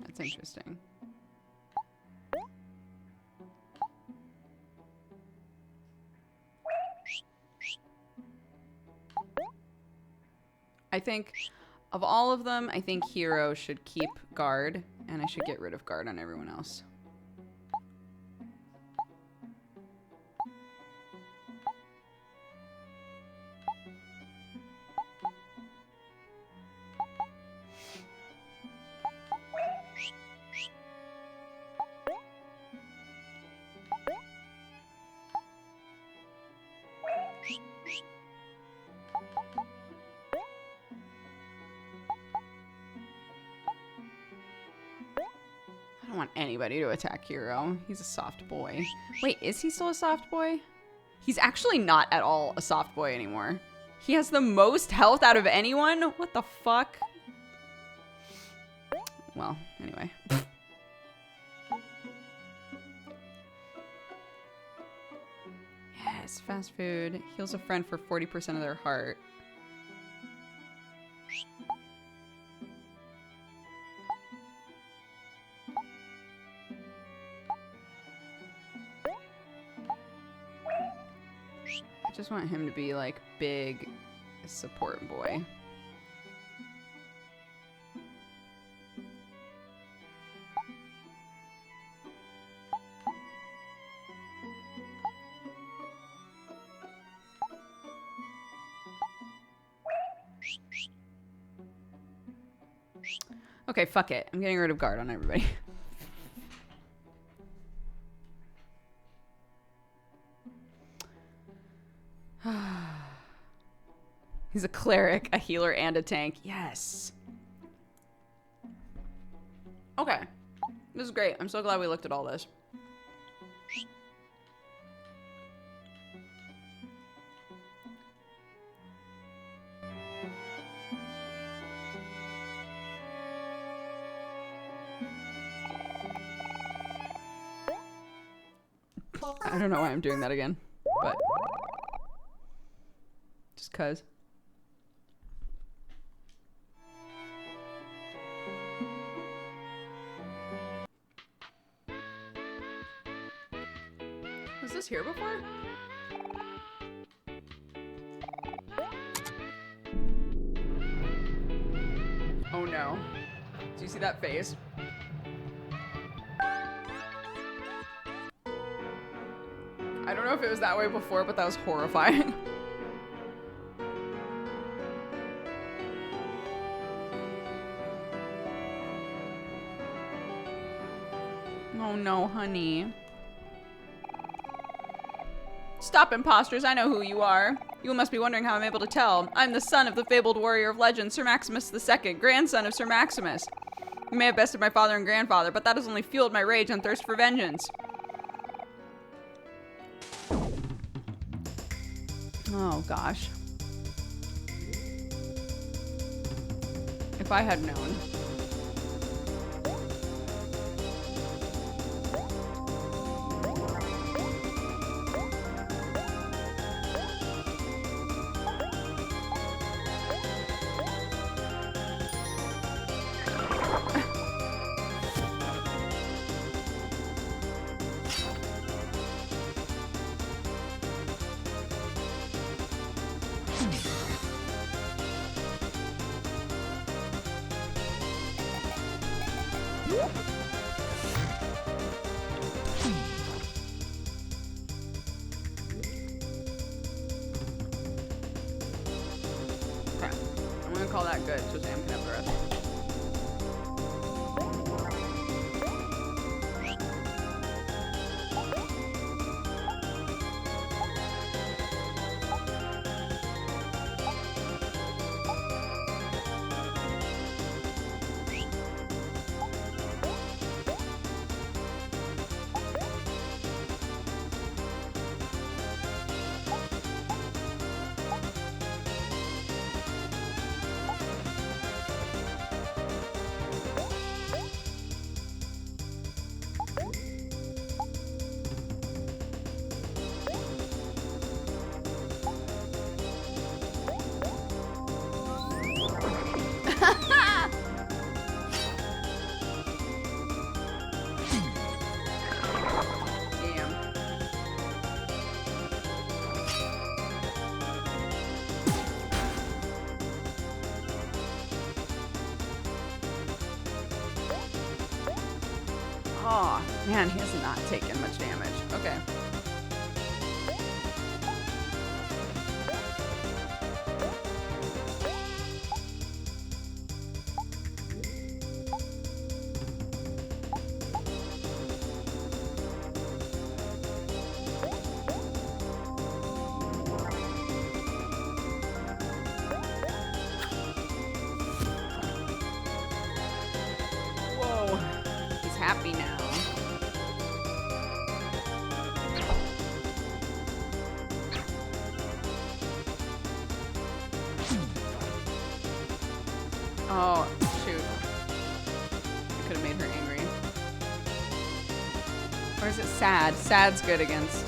That's interesting. I think of all of them, I think Hero should keep guard, and I should get rid of guard on everyone else. I don't want anybody to attack Hero. He's a soft boy. Wait, is he still a soft boy? He's actually not at all a soft boy anymore. He has the most health out of anyone? What the fuck? Well, anyway. Yes, fast food. Heals a friend for 40% of their heart. I just want him to be like big support boy. Okay, fuck it. I'm getting rid of guard on everybody. He's a cleric, a healer, and a tank. Yes. Okay. This is great. I'm so glad we looked at all this. I don't know why I'm doing that again, but just 'cause. Was this here before? Oh no. Do you see that face? I don't know if it was that way before, but that was horrifying. Oh no, honey. Stop, imposters. I know who you are. You must be wondering how I'm able to tell. I'm the son of the fabled warrior of legend, Sir Maximus II, grandson of Sir Maximus. You may have bested my father and grandfather, but that has only fueled my rage and thirst for vengeance. Oh, gosh. If I had known. Okay, I'm gonna call that good so Sam can have the rest. Oh, man, he has not taken much damage. Okay. Whoa. He's happy now. Oh, shoot. I could have made her angry. Or is it sad? Sad's good against.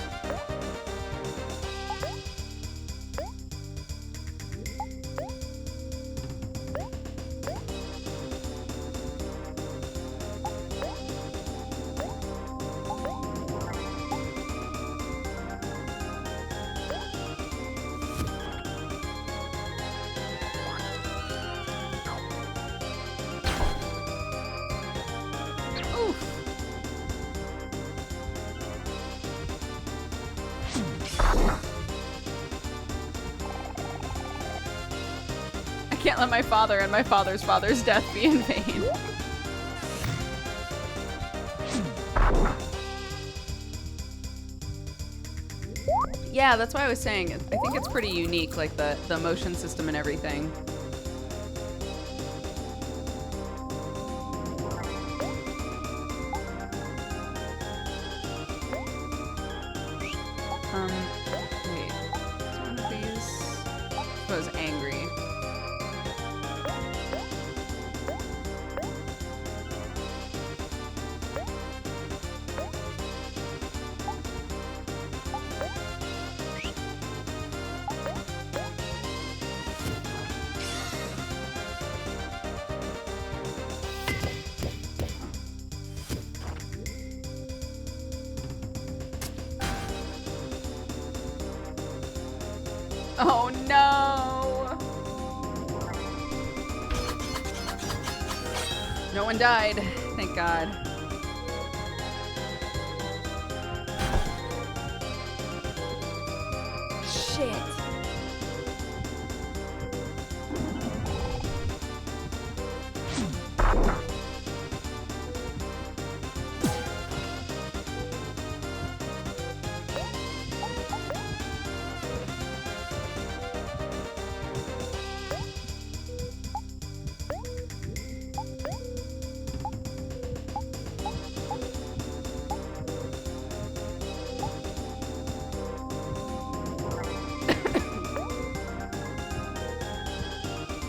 I can't let my father and my father's father's death be in vain. Yeah, that's why I was saying, I think it's pretty unique, like the motion system and everything. Wait, is one of these? I was angry. Oh no! No one died, thank God. Shit.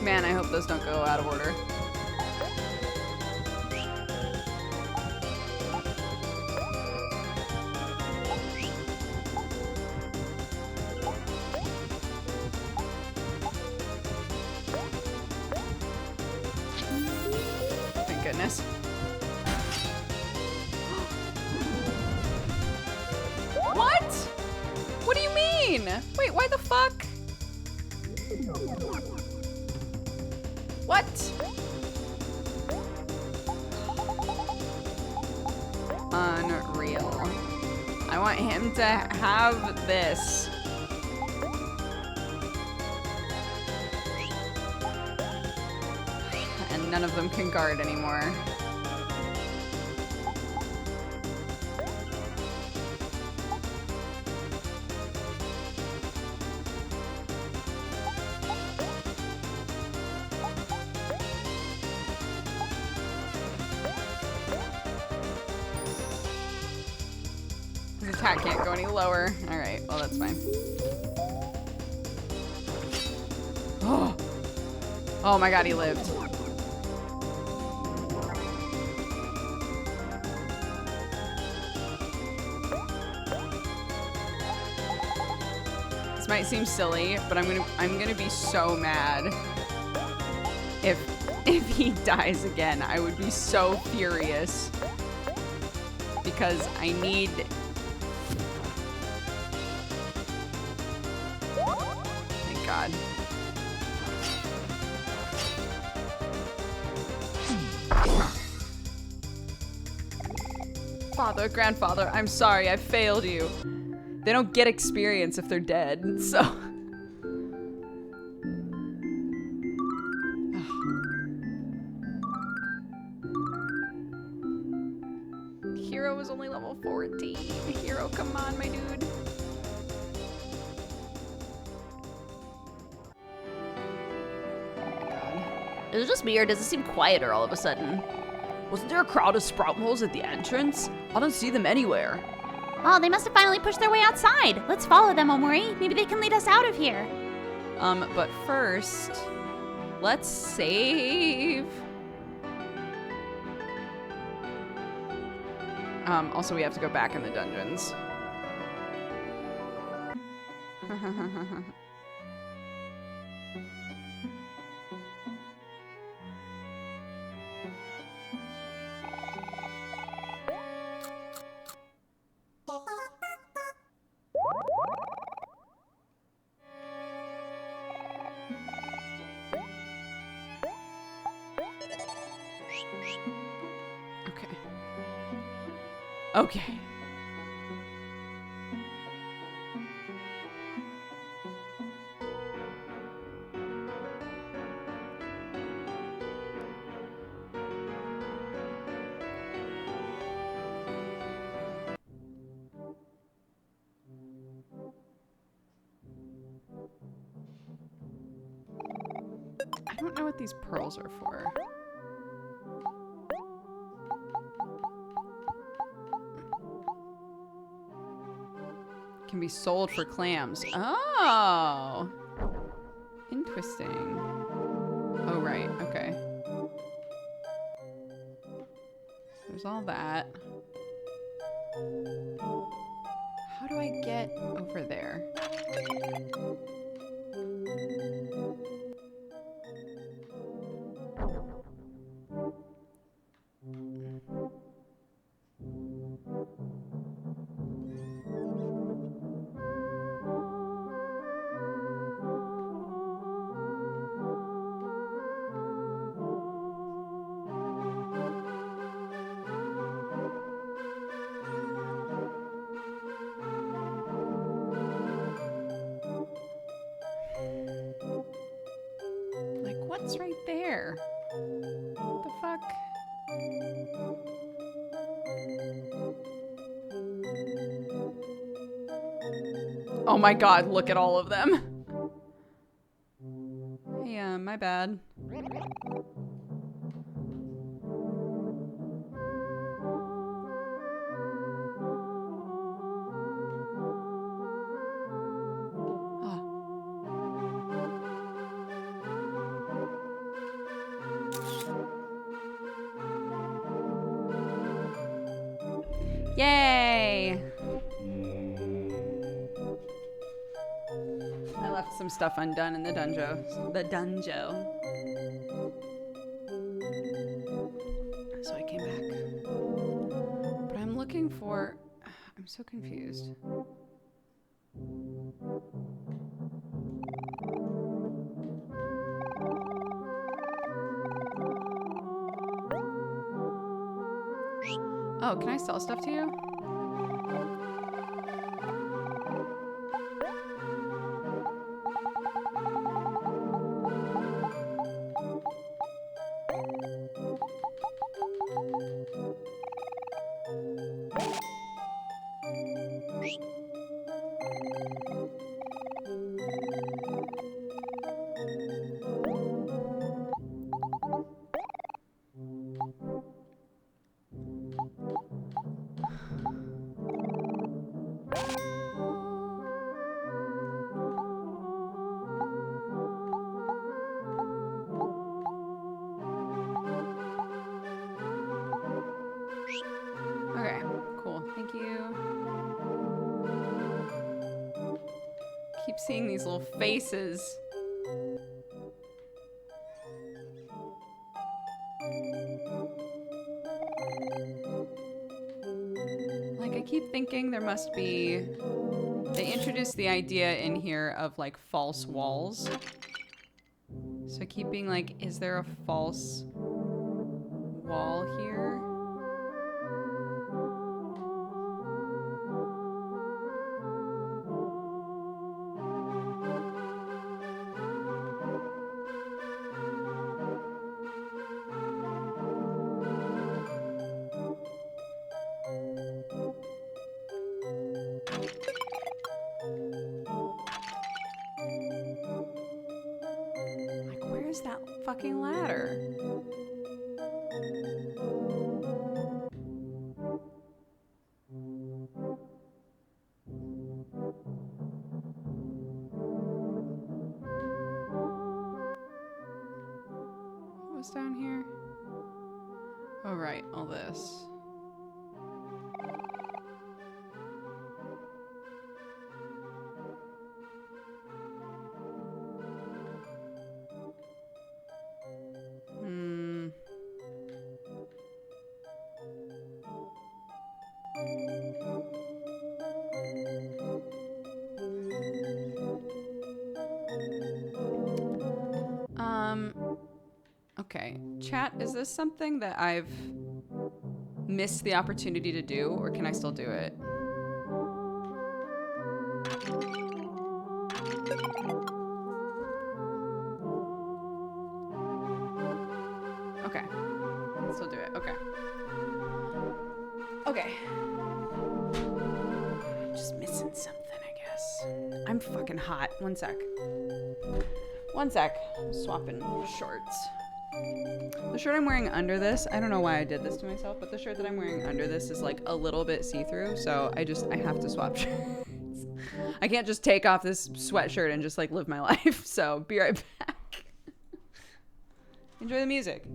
Man, I hope those don't go out of order. Thank goodness. What? What do you mean? Wait, why the fuck? What? Unreal. I want him to have this. And none of them can guard anymore. His attack can't go any lower. Alright, well that's fine. Oh. Oh my god, he lived. This might seem silly, but I'm gonna be so mad if he dies again. I would be so furious because I need. Thank God. Father, grandfather, I'm sorry, I failed you. They don't get experience if they're dead, so. Hero was only level 14. Hero, come on, my dude. Is it just me, or does it seem quieter all of a sudden? Wasn't there a crowd of sprout moles at the entrance? I don't see them anywhere. Oh, they must have finally pushed their way outside. Let's follow them, Omori. Maybe they can lead us out of here. But first, let's save. Also we have to go back in the dungeons. Okay. Okay. I don't know what these pearls are for. Can be sold for clams. Oh! Interesting. Oh, right. Okay. There's all that. How do I get over there? Like, what's right there? What the fuck? Oh my god, look at all of them. Hey, my bad. Yay! I left some stuff undone in the dunjo. So I came back. But I'm looking for... I'm so confused. Oh, can I sell stuff to you? Okay, cool. Thank you. Keep seeing these little faces. Like, I keep thinking there must be... They introduced the idea in here of, like, false walls. So I keep being like, is there a false wall here? fucking ladder? What was down here? Oh, right, all this. Okay, chat, is this something that I've missed the opportunity to do, or can I still do it? Okay, still do it, okay. Okay. Just missing something, I guess. I'm fucking hot. One sec. One sec. I'm swapping shorts. The shirt I'm wearing under this, I don't know why I did this to myself, but the shirt that I'm wearing under this is like a little bit see-through, so I have to swap shirts. I can't just take off this sweatshirt and just like live my life, so be right back. Enjoy the music.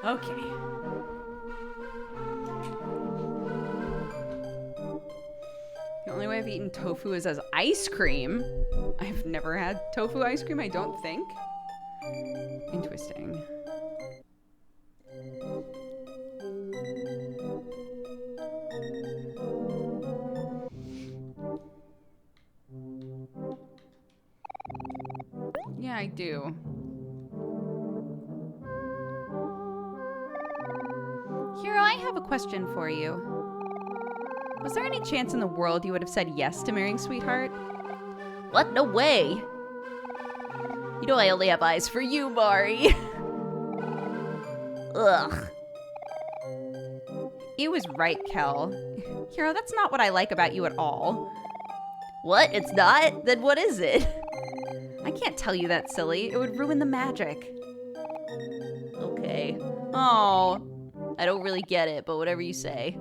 Okay. The only way I've eaten tofu is as ice cream. I've never had tofu ice cream, I don't think. Interesting. Yeah, I do. Hiro, I have a question for you. Was there any chance in the world you would have said yes to marrying Sweetheart? What? No way. You know I only have eyes for you, Mari. Ugh. You was right, Kel. Hiro, that's not what I like about you at all. What? It's not? Then what is it? I can't tell you that, silly. It would ruin the magic. Okay. Oh. I don't really get it, but whatever you say.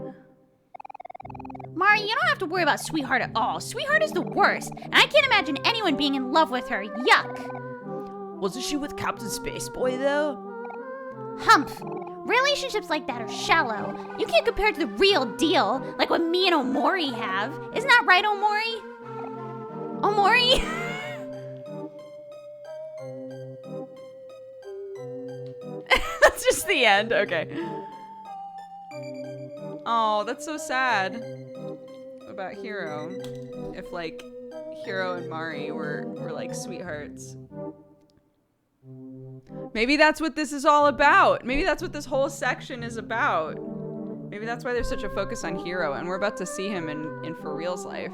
Mari, you don't have to worry about Sweetheart at all. Sweetheart is the worst, and I can't imagine anyone being in love with her. Yuck. Wasn't she with Captain Spaceboy, though? Humph. Relationships like that are shallow. You can't compare it to the real deal, like what me and Omori have. Isn't that right, Omori? Omori? That's just the end. Okay. Oh, that's so sad. About Hiro. If like Hiro and Mari were like sweethearts. Maybe that's what this is all about. Maybe that's what this whole section is about. Maybe that's why there's such a focus on Hiro, and we're about to see him in for real's life.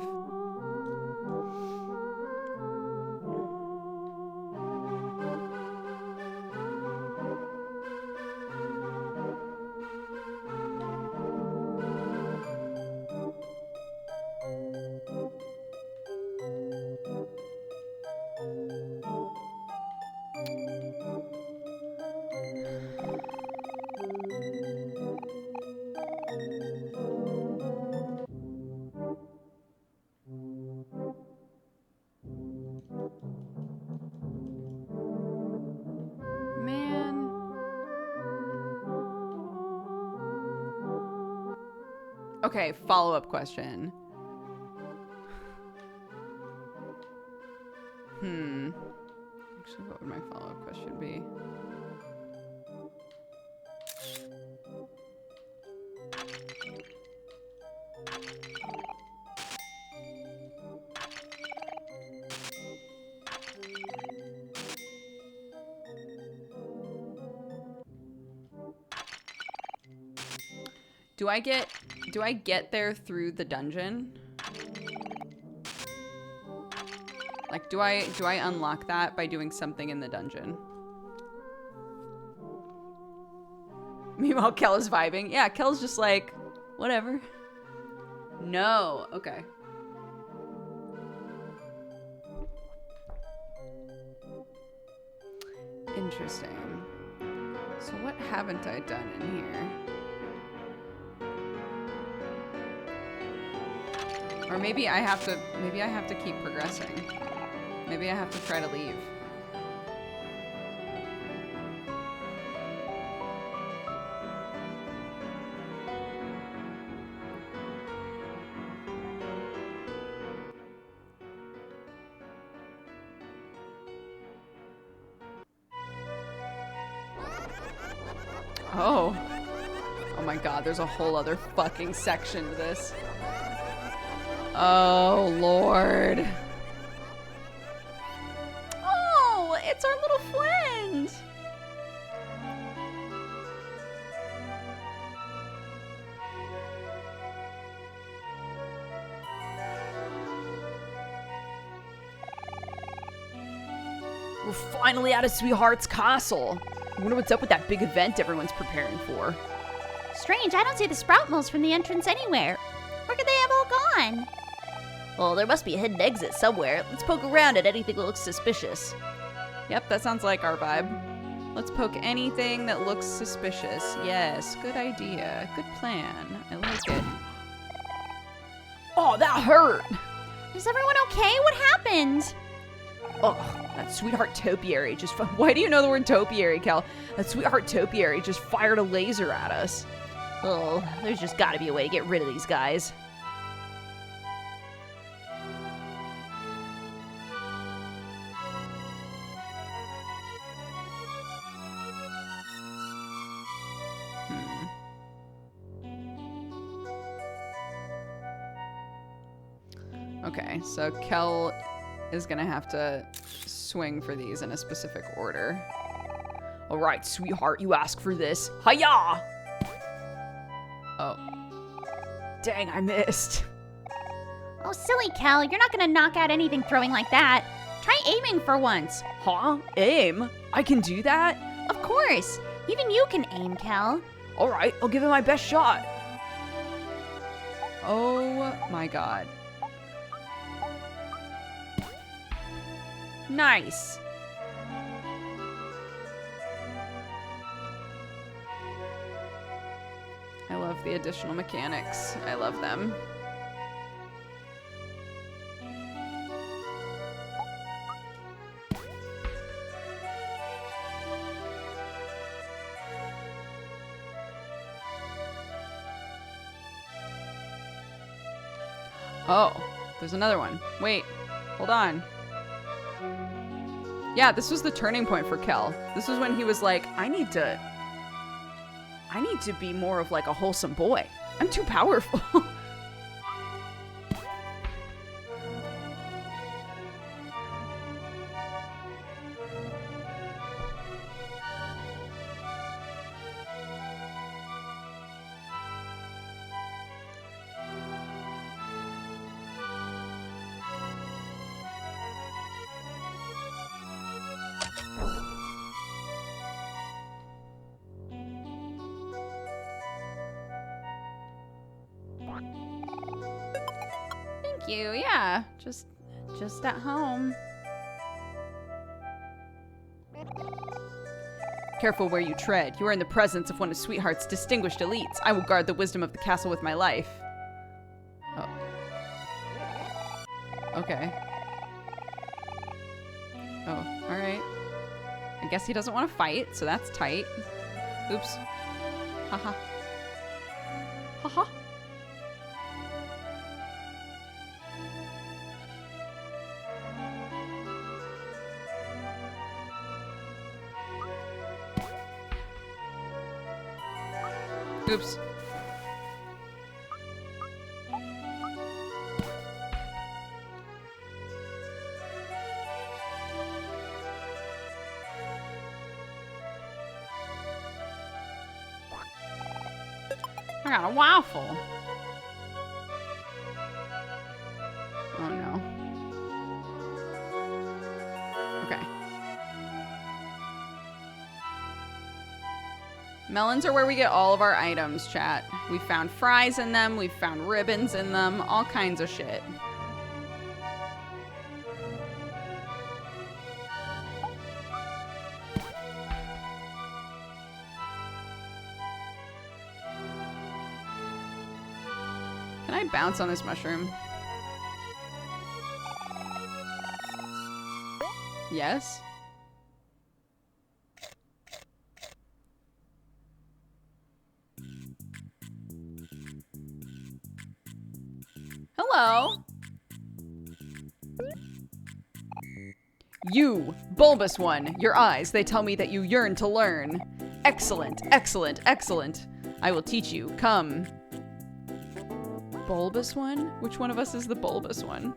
Okay, follow-up question. Actually, what would my follow-up question be? Do I get there through the dungeon? Like, do I unlock that by doing something in the dungeon? Meanwhile, Kel is vibing. Yeah, Kel's just like, whatever. No. Okay. Interesting. So what haven't I done in here? Or maybe I have to keep progressing. Maybe I have to try to leave. Oh. Oh my god, there's a whole other fucking section to this. Oh, Lord. Oh, it's our little friend. We're finally out of Sweetheart's castle. I wonder what's up with that big event everyone's preparing for. Strange, I don't see the sprout moles from the entrance anywhere. Where could they have all gone? Well, there must be a hidden exit somewhere. Let's poke around at anything that looks suspicious. Yep, that sounds like our vibe. Let's poke anything that looks suspicious. Yes, good idea. Good plan. I like it. Oh, that hurt! Is everyone okay? What happened? Oh, that Sweetheart Topiary just... Why do you know the word topiary, Kel? That Sweetheart Topiary just fired a laser at us. Oh, there's just gotta be a way to get rid of these guys. Okay, so Kel is gonna have to swing for these in a specific order. All right, Sweetheart, you ask for this. Hiya! Oh. Dang, I missed. Oh, silly Kel, you're not gonna knock out anything throwing like that. Try aiming for once. Huh? Aim? I can do that? Of course. Even you can aim, Kel. All right, I'll give it my best shot. Oh my god. Nice. I love the additional mechanics. I love them. Oh, there's another one. Wait, hold on. Yeah, this was the turning point for Kel. This was when he was like, I need to be more of like a wholesome boy. I'm too powerful. Thank you. Yeah, just at home. Careful where you tread. You are in the presence of one of Sweetheart's distinguished elites. I will guard the wisdom of the castle with my life. Oh. Okay. Oh, alright. I guess he doesn't want to fight, so that's tight. Oops. Haha. Haha. Oops. I got a waffle. Oh no. Okay. Melons are where we get all of our items, chat. We found fries in them, we found ribbons in them, all kinds of shit. Can I bounce on this mushroom? Yes? Hello? You, bulbous one, your eyes, they tell me that you yearn to learn. Excellent, excellent, excellent. I will teach you. Come. Bulbous one? Which one of us is the bulbous one?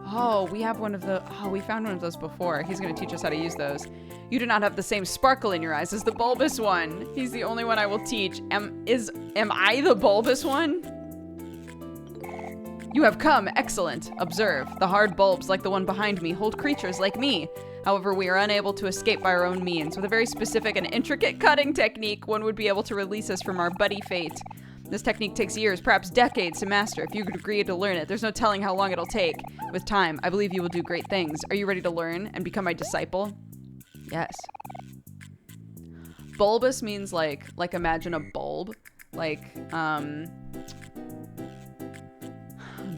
Oh, we have one of the... Oh, we found one of those before. He's going to teach us how to use those. You do not have the same sparkle in your eyes as the bulbous one. He's the only one I will teach. Am I the bulbous one? You have come. Excellent. Observe. The hard bulbs, like the one behind me, hold creatures like me. However, we are unable to escape by our own means. With a very specific and intricate cutting technique, one would be able to release us from our buddy fate. This technique takes years, perhaps decades to master. If you could agree to learn it, there's no telling how long it'll take. With time, I believe you will do great things. Are you ready to learn and become my disciple? Yes. Bulbous means like imagine a bulb.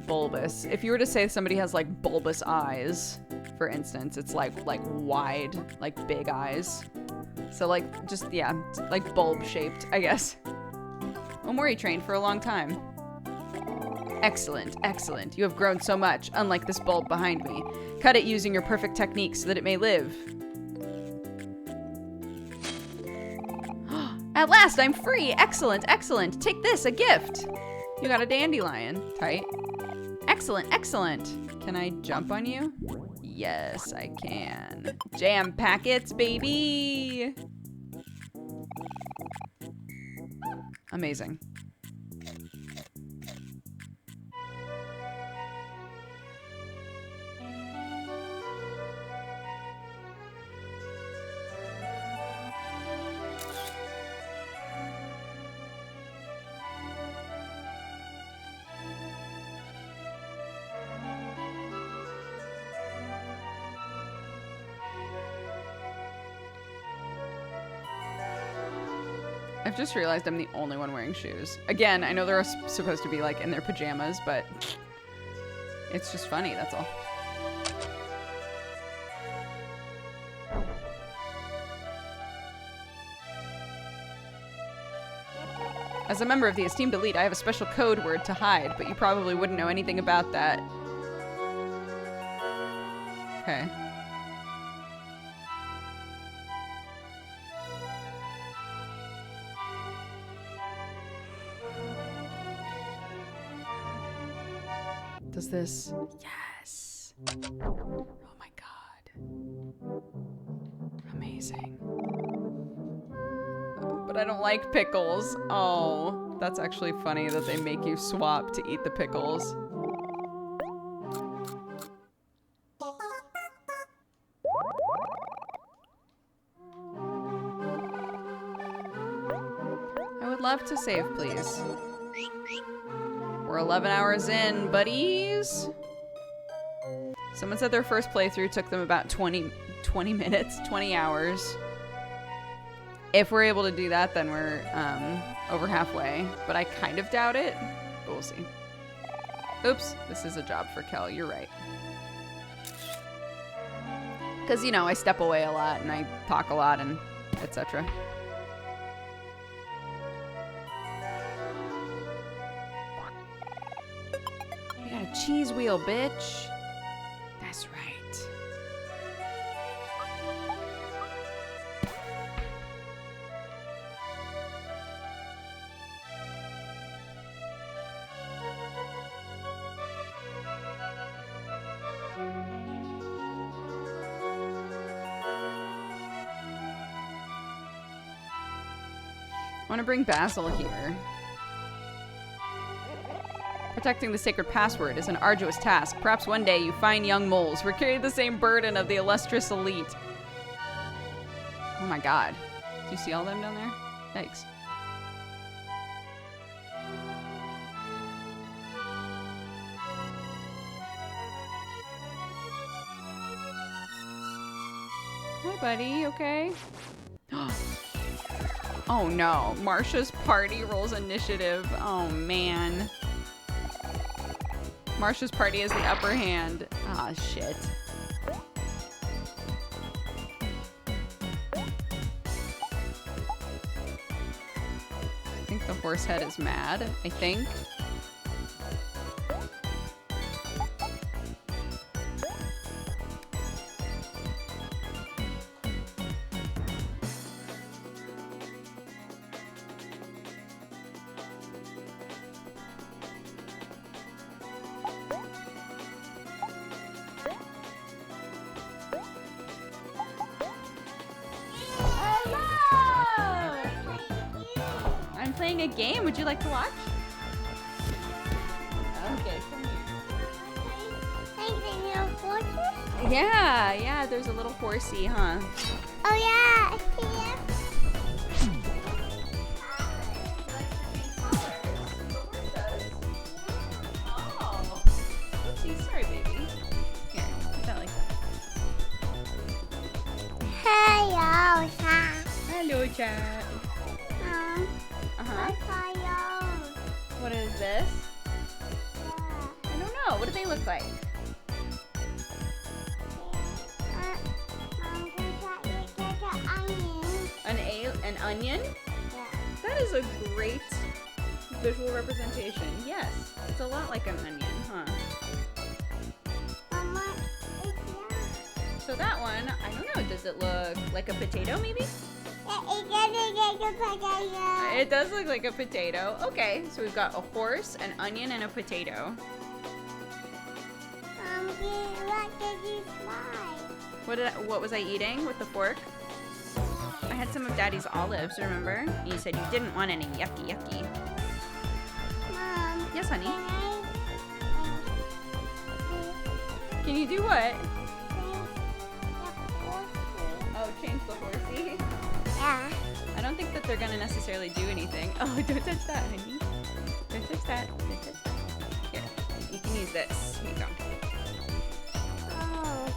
Bulbous. If you were to say somebody has like bulbous eyes, for instance, it's like wide, like big eyes. So like just, yeah, like bulb shaped, I guess. Omori trained for a long time. Excellent, excellent. You have grown so much, unlike this bulb behind me. Cut it using your perfect technique so that it may live. At last, I'm free. Excellent, excellent. Take this, a gift. You got a dandelion. Tight. Excellent, excellent. Can I jump on you? Yes, I can. Jam packets, baby. Amazing. I've just realized I'm the only one wearing shoes. Again, I know they're supposed to be like in their pajamas, but it's just funny, that's all. As a member of the esteemed elite, I have a special code word to hide, but you probably wouldn't know anything about that. Okay. Does this? Yes. Oh my god. Amazing. But I don't like pickles. Oh, that's actually funny that they make you swap to eat the pickles. I would love to save, please. We're 11 hours in, buddies. Someone said their first playthrough took them about 20 minutes, 20 hours. If we're able to do that, then we're over halfway. But I kind of doubt it, but we'll see. Oops, this is a job for Kel, you're right. Because, you know, I step away a lot and I talk a lot and etc. We got a cheese wheel, bitch. That's right. I want to bring Basil here. Protecting the sacred password is an arduous task. Perhaps one day you fine young moles will carry the same burden of the illustrious elite. Oh my god. Do you see all them down there? Yikes. Hi, buddy. You okay? Oh no. Marsha's party rolls initiative. Oh man. Marsha's party has the upper hand. Ah, shit. I think the horse head is mad. I think. I'm playing a game. Would you like to watch? Okay, come here. Yeah, there's a little horsey, huh? Oh yeah, yeah. Oh. Oopsie, sorry, baby. Here, put that like that. Hello, Sam. Hello, chat. Uh-huh. What is this? I don't know. What do they look like? An onion? That is a great visual representation. Yes, it's a lot like an onion, huh? So that one, I don't know. Does it look like a potato, maybe? It does look like a potato. Okay, so we've got a horse, an onion, and a potato. What was I eating with the fork? I had some of Daddy's olives, remember? And you said you didn't want any. Yucky, yucky. Mom. Yes, honey. Can Can you do what? I Oh, change the horsey? Yeah. I don't think that they're gonna necessarily do anything. Oh, don't touch that, honey. Don't touch that. Don't touch that. Here, you can use this. Here you go. Oh.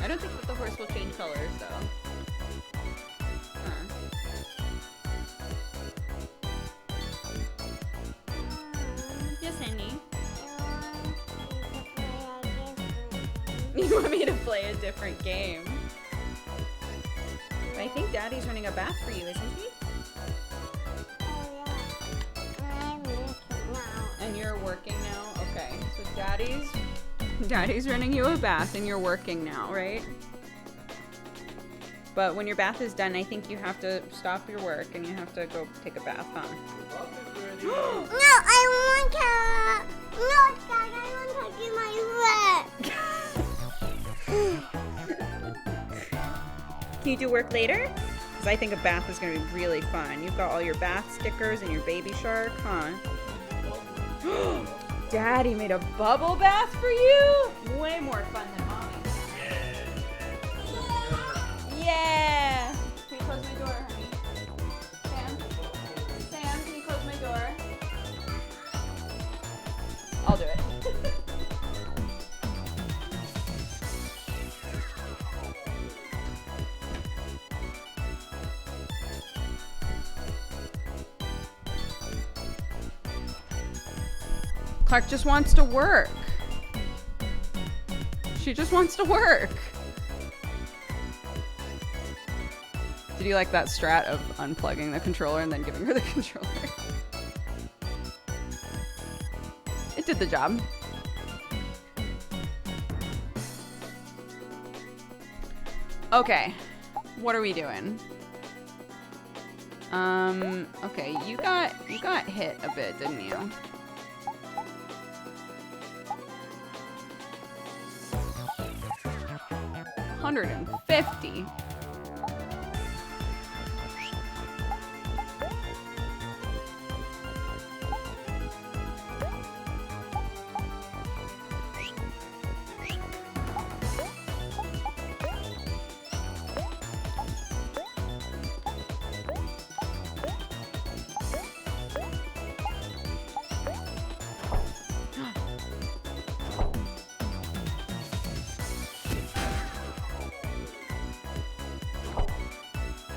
I don't think that the horse will change colors, though. Yes, honey. You want me to play a different game? But I think Daddy's running a bath for you, isn't he? And you're working now? Okay, so Daddy's running you a bath and you're working now, right? But when your bath is done, I think you have to stop your work and you have to go take a bath, huh? No, I want to. No, Dad, I want to do my work. Can you do work later? Because I think a bath is going to be really fun. You've got all your bath stickers and your baby shark, huh? Daddy made a bubble bath for you? Way more fun than Mommy. Yeah! Can you close my door, honey? Sam, can you close my door? I'll do it. Clark just wants to work. She just wants to work. Did you like that strat of unplugging the controller and then giving her the controller? It did the job. Okay, what are we doing? Okay, you got hit a bit, didn't you? 150.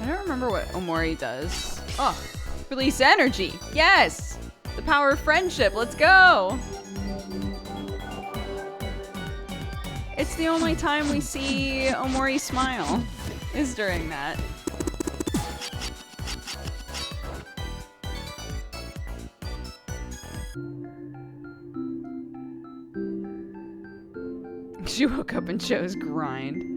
I don't remember what Omori does. Oh, release energy. Yes! The power of friendship. Let's go! It's the only time we see Omori smile, is during that. She woke up and chose grind.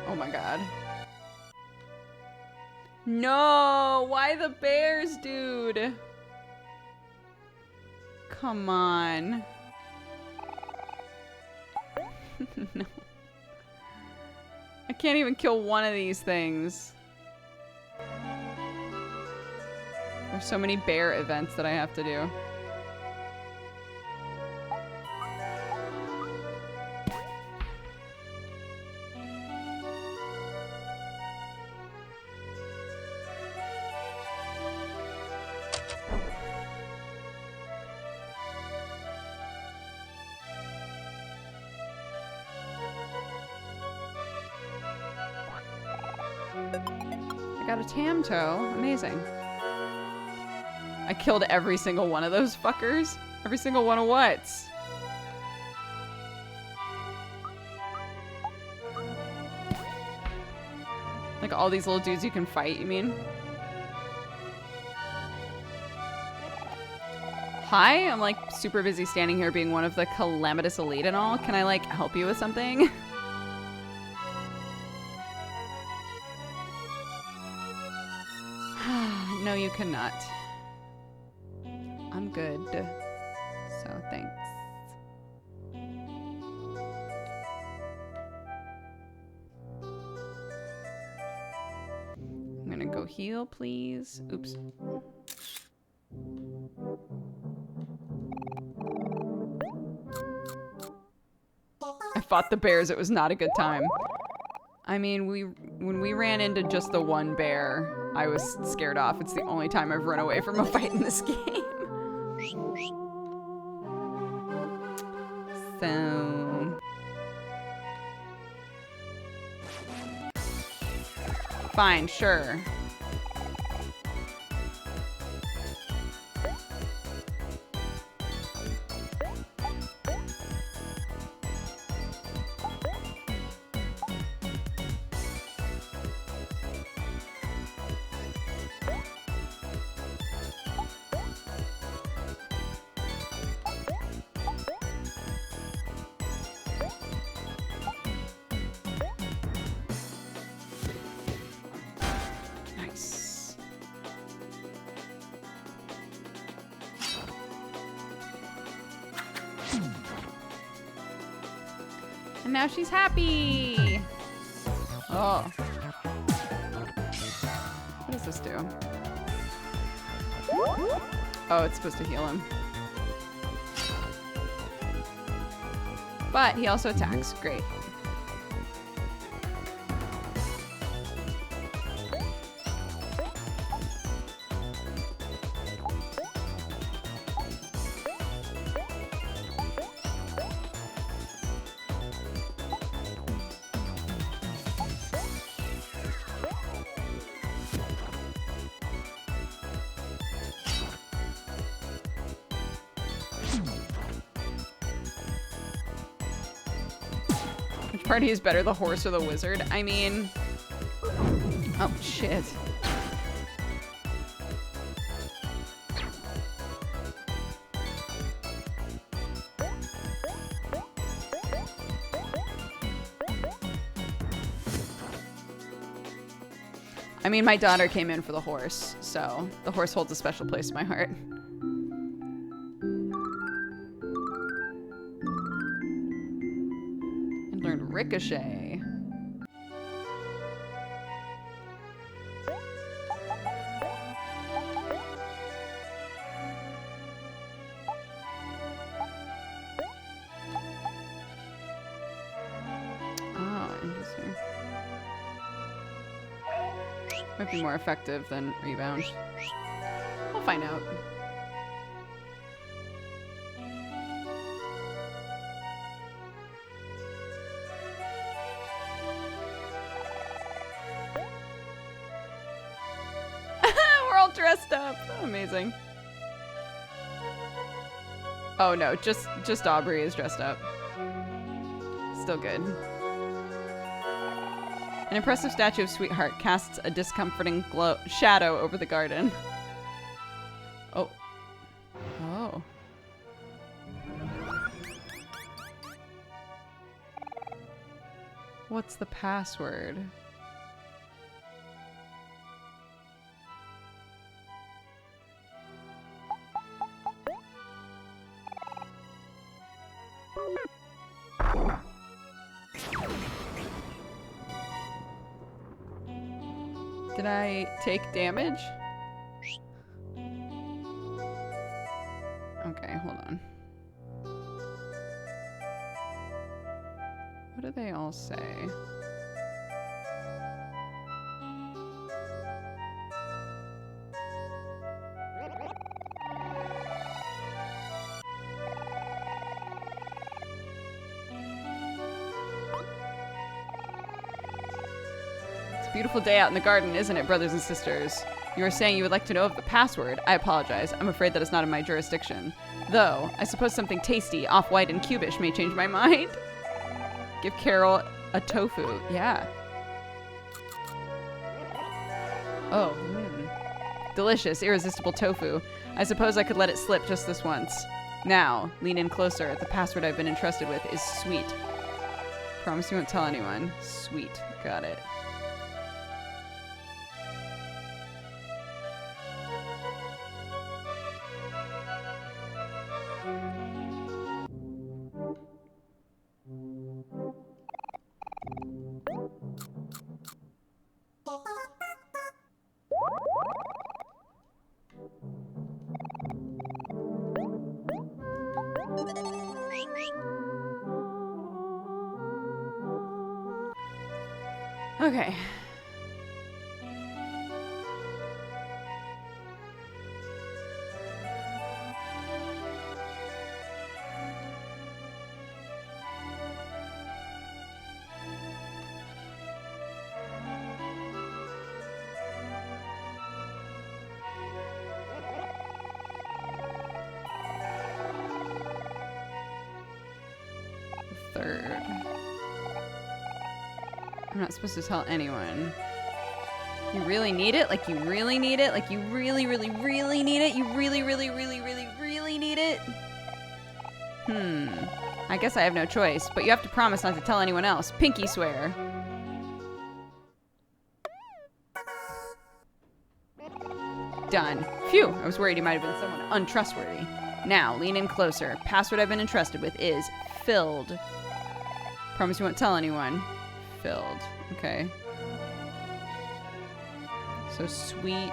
Oh my god. No! Why the bears, dude? Come on. No. I can't even kill one of these things. There's so many bear events that I have to do. I got a Tamto. Amazing. I killed every single one of those fuckers. Every single one of what? Like all these little dudes you can fight, you mean? Hi, I'm like super busy standing here being one of the calamitous elite and all. Can I like help you with something? No, you cannot. I'm good. So thanks. I'm gonna go heal, please. Oops. I fought the bears. It was not a good time. I mean, when we ran into just the one bear, I was scared off. It's the only time I've run away from a fight in this game. So... fine, sure. And now she's happy. Oh. What does this do? Oh, it's supposed to heal him. But he also attacks. Great. Which party is better, the horse or the wizard? I mean... oh, shit. I mean, my daughter came in for the horse, so the horse holds a special place in my heart. And learned Ricochet. Might be more effective than rebound. We'll find out. We're all dressed up. Amazing. Oh no, just Aubrey is dressed up. Still good. An impressive statue of Sweetheart casts a discomforting shadow over the garden. Oh. Oh. What's the password? Did I take damage? Okay, hold on. What do they all say? Beautiful day out in the garden, isn't it, brothers and sisters? You were saying you would like to know of the password. I apologize. I'm afraid that is not in my jurisdiction. Though, I suppose something tasty, off-white, and cubish may change my mind. Give Carol a tofu. Yeah. Oh, delicious, irresistible tofu. I suppose I could let it slip just this once. Now, lean in closer. The password I've been entrusted with is sweet. Promise you won't tell anyone. Sweet. Got it. Okay. Third. I'm not supposed to tell anyone. You really need it? Like you really need it? Like you really, really, really need it? You really, really, really, really, really need it? I guess I have no choice, but you have to promise not to tell anyone else. Pinky swear. Done. Phew, I was worried you might have been someone untrustworthy. Now, lean in closer. Password I've been entrusted with is filled. Promise you won't tell anyone. Filled. Okay. So sweet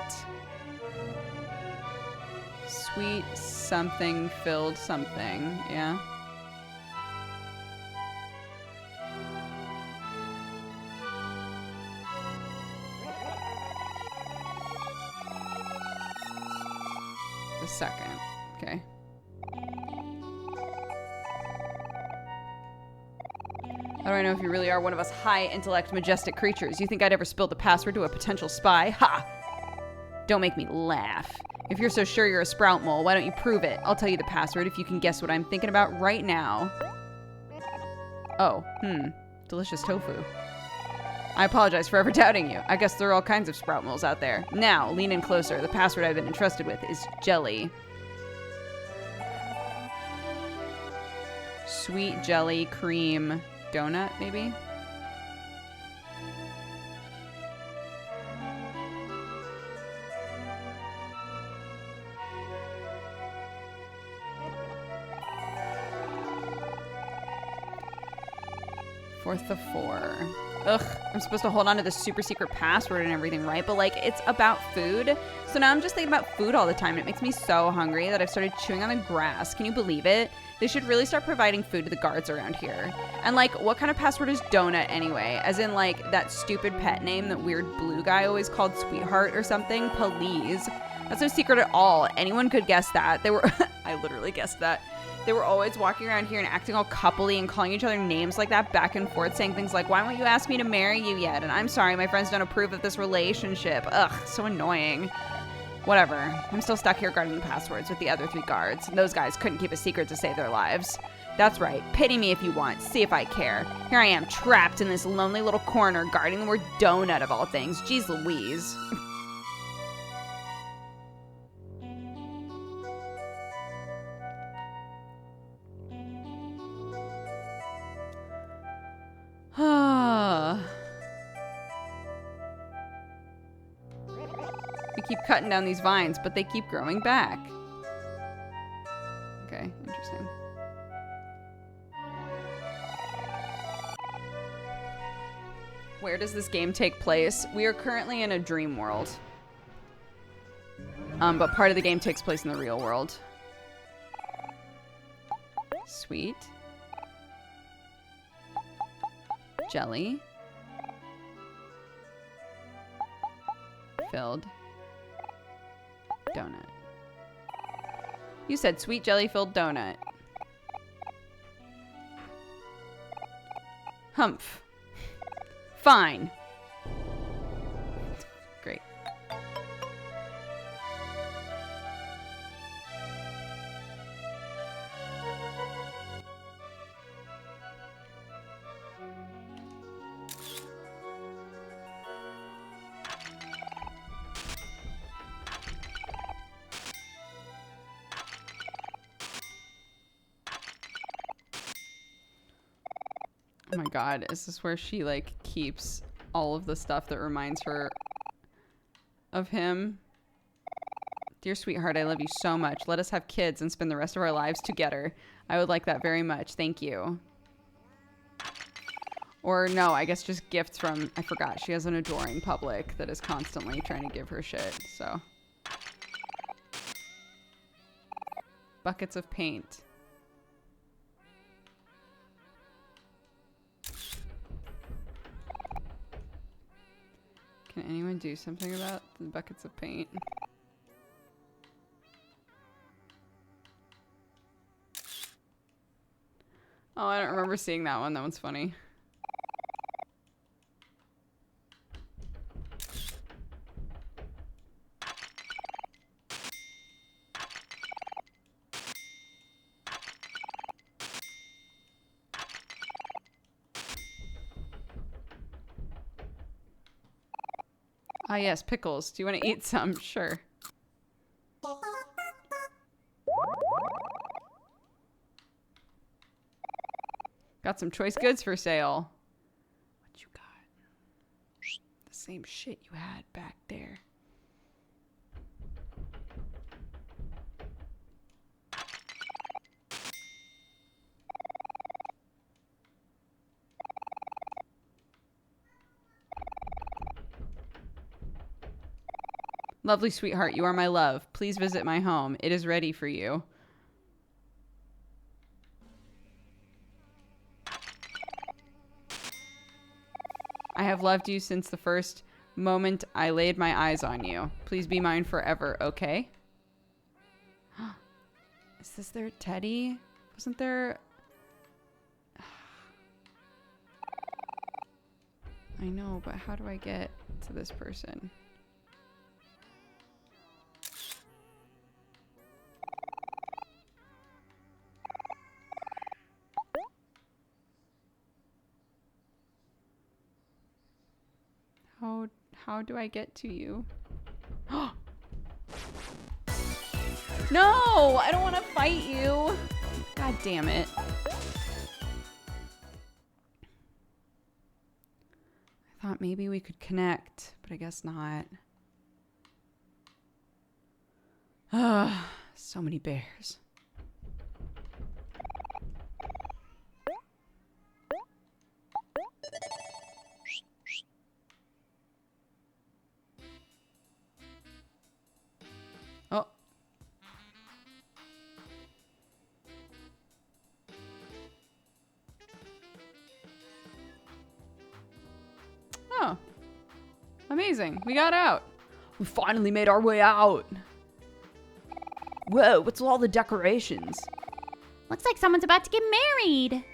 something filled something. Yeah. The second. Okay. How do I know if you really are one of us high intellect, majestic creatures? You think I'd ever spill the password to a potential spy? Ha! Don't make me laugh. If you're so sure you're a sprout mole, why don't you prove it? I'll tell you the password if you can guess what I'm thinking about right now. Oh, delicious tofu. I apologize for ever doubting you. I guess there are all kinds of sprout moles out there. Now, lean in closer. The password I've been entrusted with is jelly. Sweet jelly cream donut, maybe? 4th of 4. Ugh, I'm supposed to hold on to this super secret password and everything, right? But like, it's about food. So now I'm just thinking about food all the time. It makes me so hungry that I've started chewing on the grass. Can you believe it? They should really start providing food to the guards around here. And like, what kind of password is donut anyway? As in like that stupid pet name that weird blue guy always called Sweetheart or something? Please. That's no secret at all. Anyone could guess that. They were, I literally guessed that. They were always walking around here and acting all coupley and calling each other names like that back and forth, saying things like, why won't you ask me to marry you yet? And I'm sorry, my friends don't approve of this relationship. Ugh, so annoying. Whatever. I'm still stuck here guarding the passwords with the other 3 guards. Those guys couldn't keep a secret to save their lives. That's right. Pity me if you want. See if I care. Here I am, trapped in this lonely little corner, guarding the word donut of all things. Jeez Louise. We keep cutting down these vines, but they keep growing back. Okay, interesting. Where does this game take place? We are currently in a dream world. But part of the game takes place in the real world. Sweet. Jelly. Filled. Donut. You said sweet jelly-filled donut. Humph. Fine. Great. Oh my god, is this where she like keeps all of the stuff that reminds her of him? Dear sweetheart, I love you so much. Let us have kids and spend the rest of our lives together. I would like that very much. Thank you. Or no, I guess just gifts from, I forgot. She has an adoring public that is constantly trying to give her shit, so. Buckets of paint. Can anyone do something about the buckets of paint? Oh, I don't remember seeing that one. That one's funny. Ah, yes, pickles. Do you want to eat some? Sure. Got some choice goods for sale. What you got? The same shit you had back there. Lovely sweetheart, you are my love. Please visit my home. It is ready for you. I have loved you since the first moment I laid my eyes on you. Please be mine forever, okay? Is this their teddy? Wasn't there... I know, but how do I get to this person? How do I get to you? No! I don't want to fight you! God damn it. I thought maybe we could connect, but I guess not. So many bears. Amazing. We got out. We finally made our way out. Whoa, what's with all the decorations? Looks like someone's about to get married.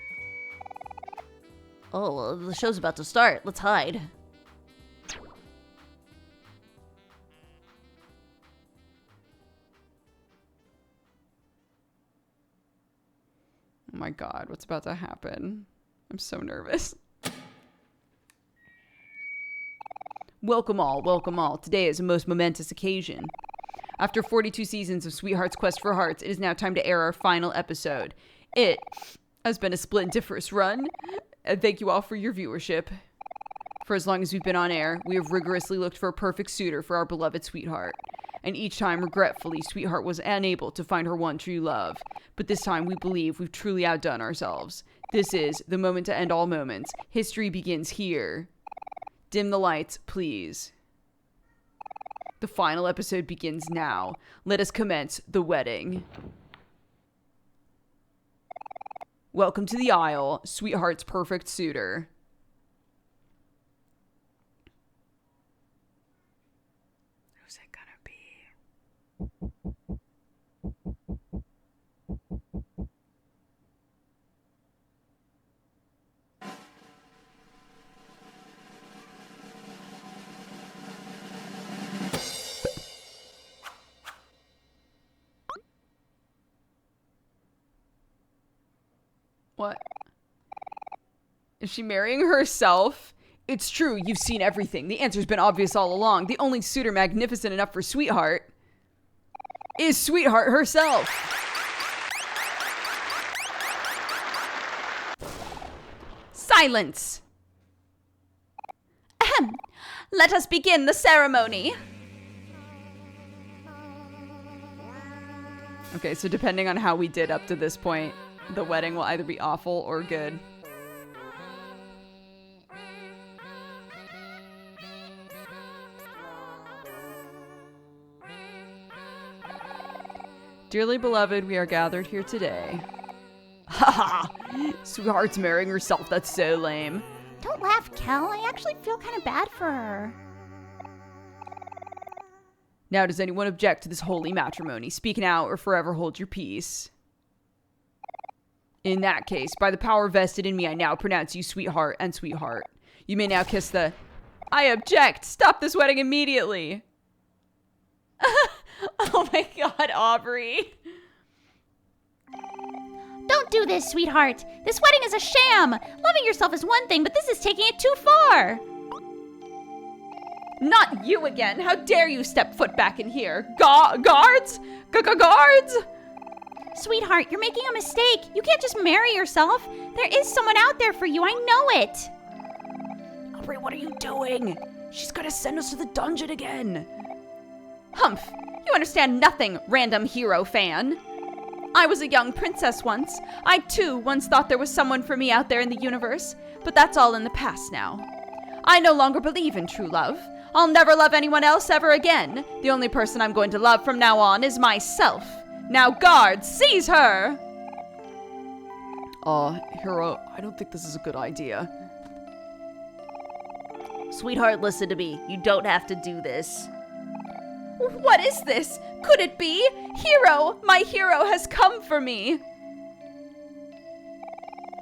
Oh, well, the show's about to start. Let's hide. Oh my god, what's about to happen? I'm so nervous. Welcome all, welcome all. Today is a most momentous occasion. After 42 seasons of Sweetheart's Quest for Hearts, it is now time to air our final episode. It has been a splendiferous run, and thank you all for your viewership. For as long as we've been on air, we have rigorously looked for a perfect suitor for our beloved Sweetheart. And each time, regretfully, Sweetheart was unable to find her one true love. But this time, we believe we've truly outdone ourselves. This is the moment to end all moments. History begins here. Dim the lights, please. The final episode begins now. Let us commence the wedding. Welcome to the aisle, Sweetheart's perfect suitor. Who's it gonna be? What? Is she marrying herself? It's true, you've seen everything. The answer's been obvious all along. The only suitor magnificent enough for Sweetheart is Sweetheart herself. Silence! Ahem. Let us begin the ceremony. Okay, so depending on how we did up to this point, the wedding will either be awful or good. Dearly beloved, we are gathered here today. Haha! Sweetheart's marrying herself, that's so lame. Don't laugh, Kel. I actually feel kind of bad for her. Now, does anyone object to this holy matrimony? Speak now or forever hold your peace. In that case, by the power vested in me, I now pronounce you sweetheart and sweetheart. You may now kiss the... I object! Stop this wedding immediately! Oh my god, Aubrey. Don't do this, sweetheart. This wedding is a sham. Loving yourself is one thing, but this is taking it too far. Not you again. How dare you step foot back in here? Guards? Guards? Sweetheart, you're making a mistake. You can't just marry yourself. There is someone out there for you. I know it. Aubrey, what are you doing? She's gonna send us to the dungeon again. Humph. You understand nothing, random hero fan. I was a young princess once. I, too, once thought there was someone for me out there in the universe. But that's all in the past now. I no longer believe in true love. I'll never love anyone else ever again. The only person I'm going to love from now on is myself. Now, guards, seize her! Hero, I don't think this is a good idea. Sweetheart, listen to me. You don't have to do this. What is this? Could it be? Hero! My hero has come for me!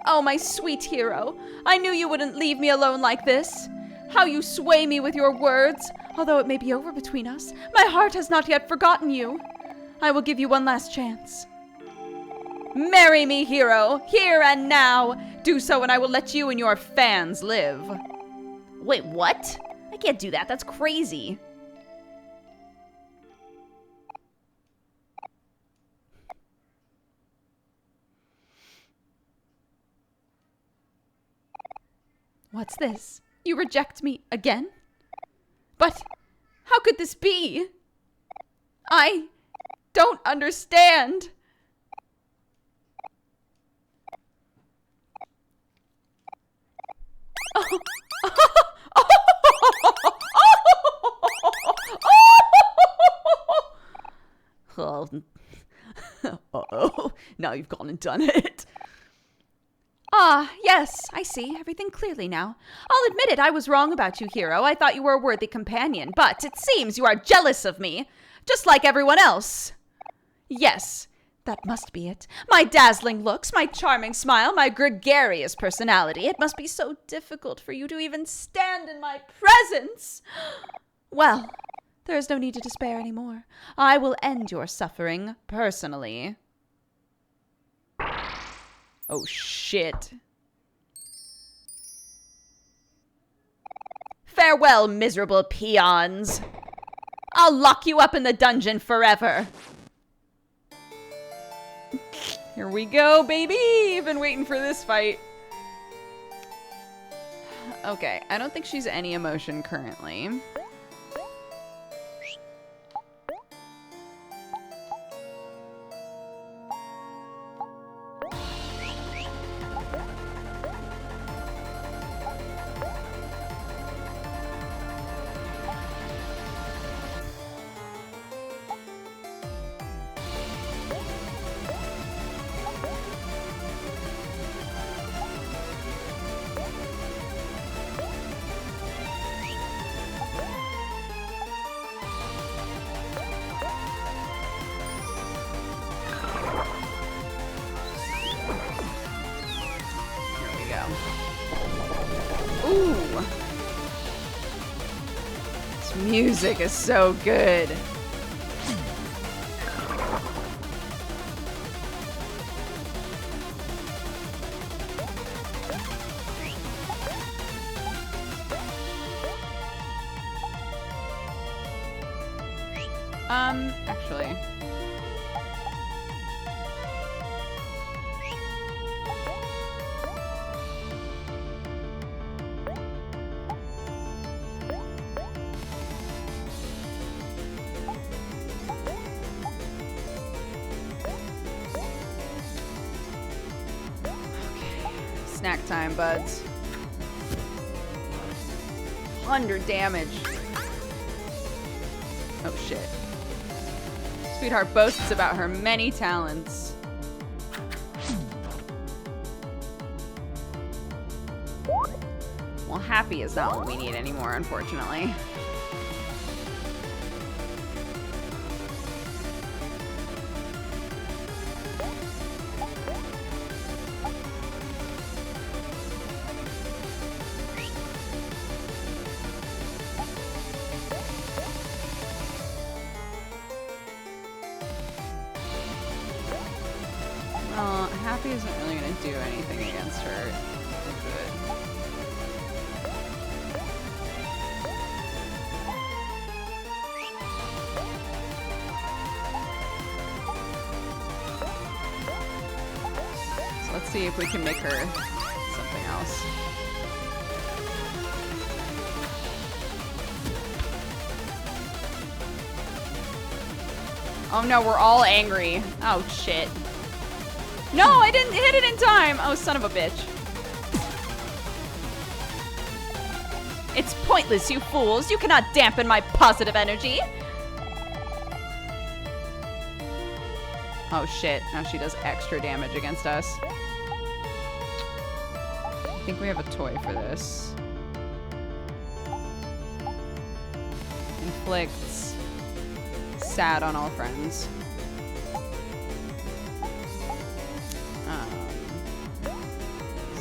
Oh, my sweet hero. I knew you wouldn't leave me alone like this. How you sway me with your words. Although it may be over between us, my heart has not yet forgotten you. I will give you one last chance. Marry me, hero, here and now. Do so and I will let you and your fans live. Wait, what? I can't do that. That's crazy. What's this? You reject me again? But how could this be? I don't understand. Uh-oh. Now you've gone and done it. Ah, yes, I see everything clearly now. I'll admit it, I was wrong about you, hero. I thought you were a worthy companion, but it seems you are jealous of me, just like everyone else. Yes, that must be it. My dazzling looks, my charming smile, my gregarious personality. It must be so difficult for you to even stand in my presence. Well, there is no need to despair anymore. I will end your suffering personally. Oh, shit. Farewell, miserable peons. I'll lock you up in the dungeon forever. Here we go, baby! Been waiting for this fight. Okay, I don't think she's any emotion currently. Ooh. This music is so good. Actually. Snack time, buds. 100 damage. Oh shit. Sweetheart boasts about her many talents. Well, happy is not what we need anymore, unfortunately. Happy isn't really going to do anything against her. Good. So let's see if we can make her something else. Oh no, we're all angry. Oh shit. No, I didn't hit it in time! Oh, son of a bitch. It's pointless, you fools. You cannot dampen my positive energy. Oh shit, now she does extra damage against us. I think we have a toy for this. Inflicts sad on all friends.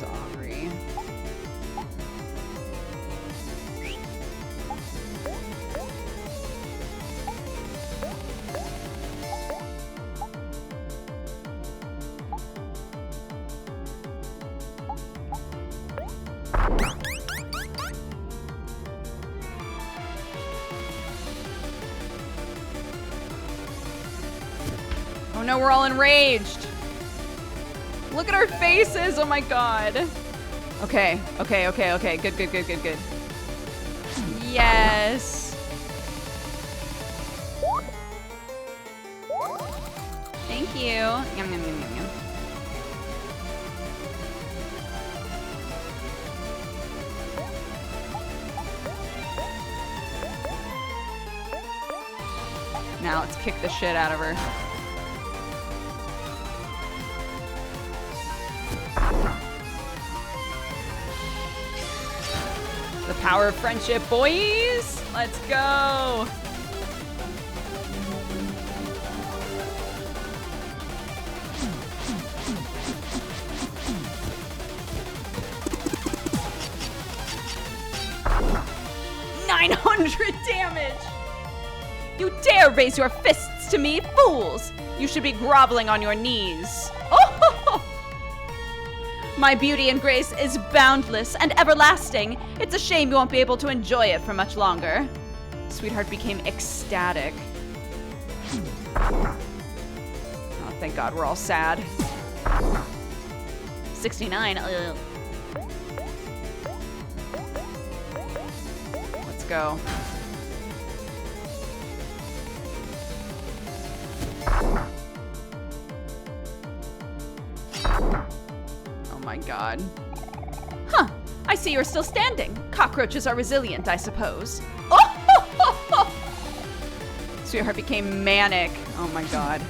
Omori. Oh no, we're all enraged. Look at our faces. Oh my god. Okay. Good. Yes. Thank you. Yum, yum, yum, yum, yum. Now let's kick the shit out of her. The power of friendship, boys! Let's go! $900 damage! You dare raise your fists to me, fools! You should be groveling on your knees. Oh! My beauty and grace is boundless and everlasting. It's a shame you won't be able to enjoy it for much longer. Sweetheart became ecstatic. Oh, thank God we're all sad. 69. Let's go. Oh my God. Huh. I see you're still standing. Cockroaches are resilient, I suppose. Oh! Sweetheart became manic. Oh my God.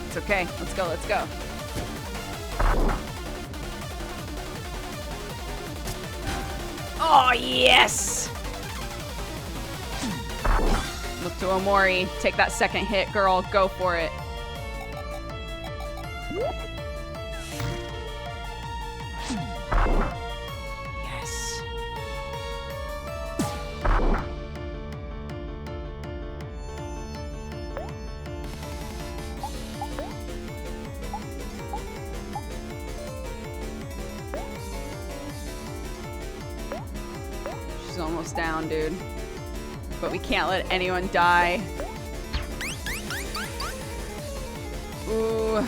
It's okay. Let's go, let's go. Oh, yes! Look to Omori. Take that second hit, girl. Go for it. Yes. She's almost down, dude. But we can't let anyone die. Ooh.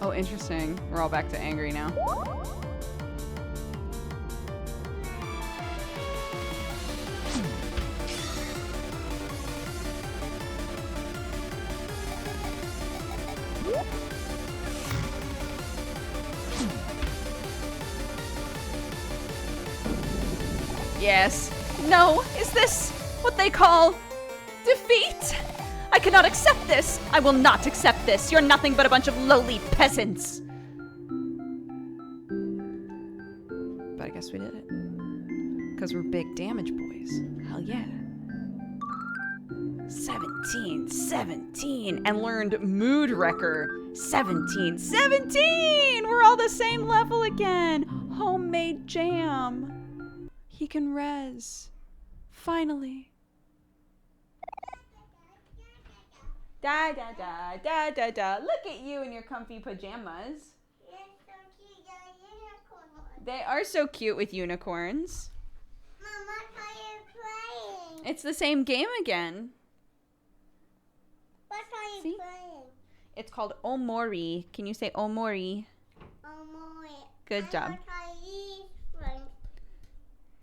Oh, interesting. We're all back to angry now. Yes. No. Is this what they call defeat? I cannot accept this. I will not accept this. You're nothing but a bunch of lowly peasants. But I guess we did it. Because we're big damage boys. Hell yeah. 17, and learned Mood Wrecker. 17. We're all the same level again. Homemade jam. He can res. Finally. Da da da da da da. Look at you in your comfy pajamas. They are so cute with unicorns. Mama, how are you playing? It's the same game again. What are you See? playing? It's called Omori. Can you say Omori? Omori. Good job. What are these friends?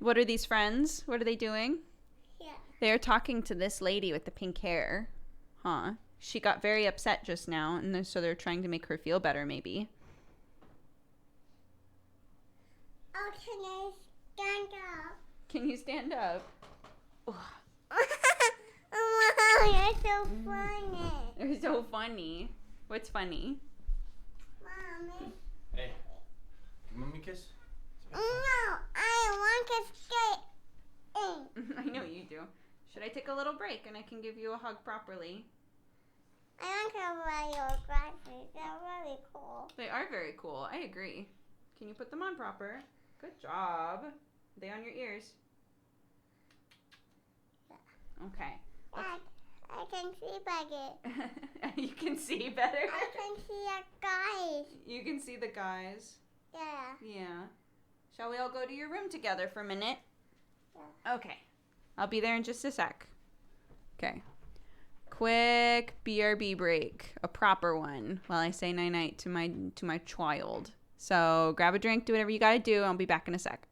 What are these friends? What are they doing? Yeah. They're talking to this lady with the pink hair. Huh. She got very upset just now, and so they're trying to make her feel better, maybe. Oh, can I stand up? Can you stand up? Oh, you're so funny. They're so funny. What's funny? Mommy. Hey, give me a kiss. No, I want to stay in. I know you do. Should I take a little break and I can give you a hug properly? I want to wear your glasses. They're really cool. They are very cool. I agree. Can you put them on proper? Good job. Are they on your ears? Okay. Dad, I can see better. You can see better? I can see a guy. You can see the guys. Yeah. Yeah. Shall we all go to your room together for a minute? Yeah. Okay. I'll be there in just a sec. Okay. Quick BRB break. A proper one while I say night-night to my child. So grab a drink, do whatever you gotta do. I'll be back in a sec.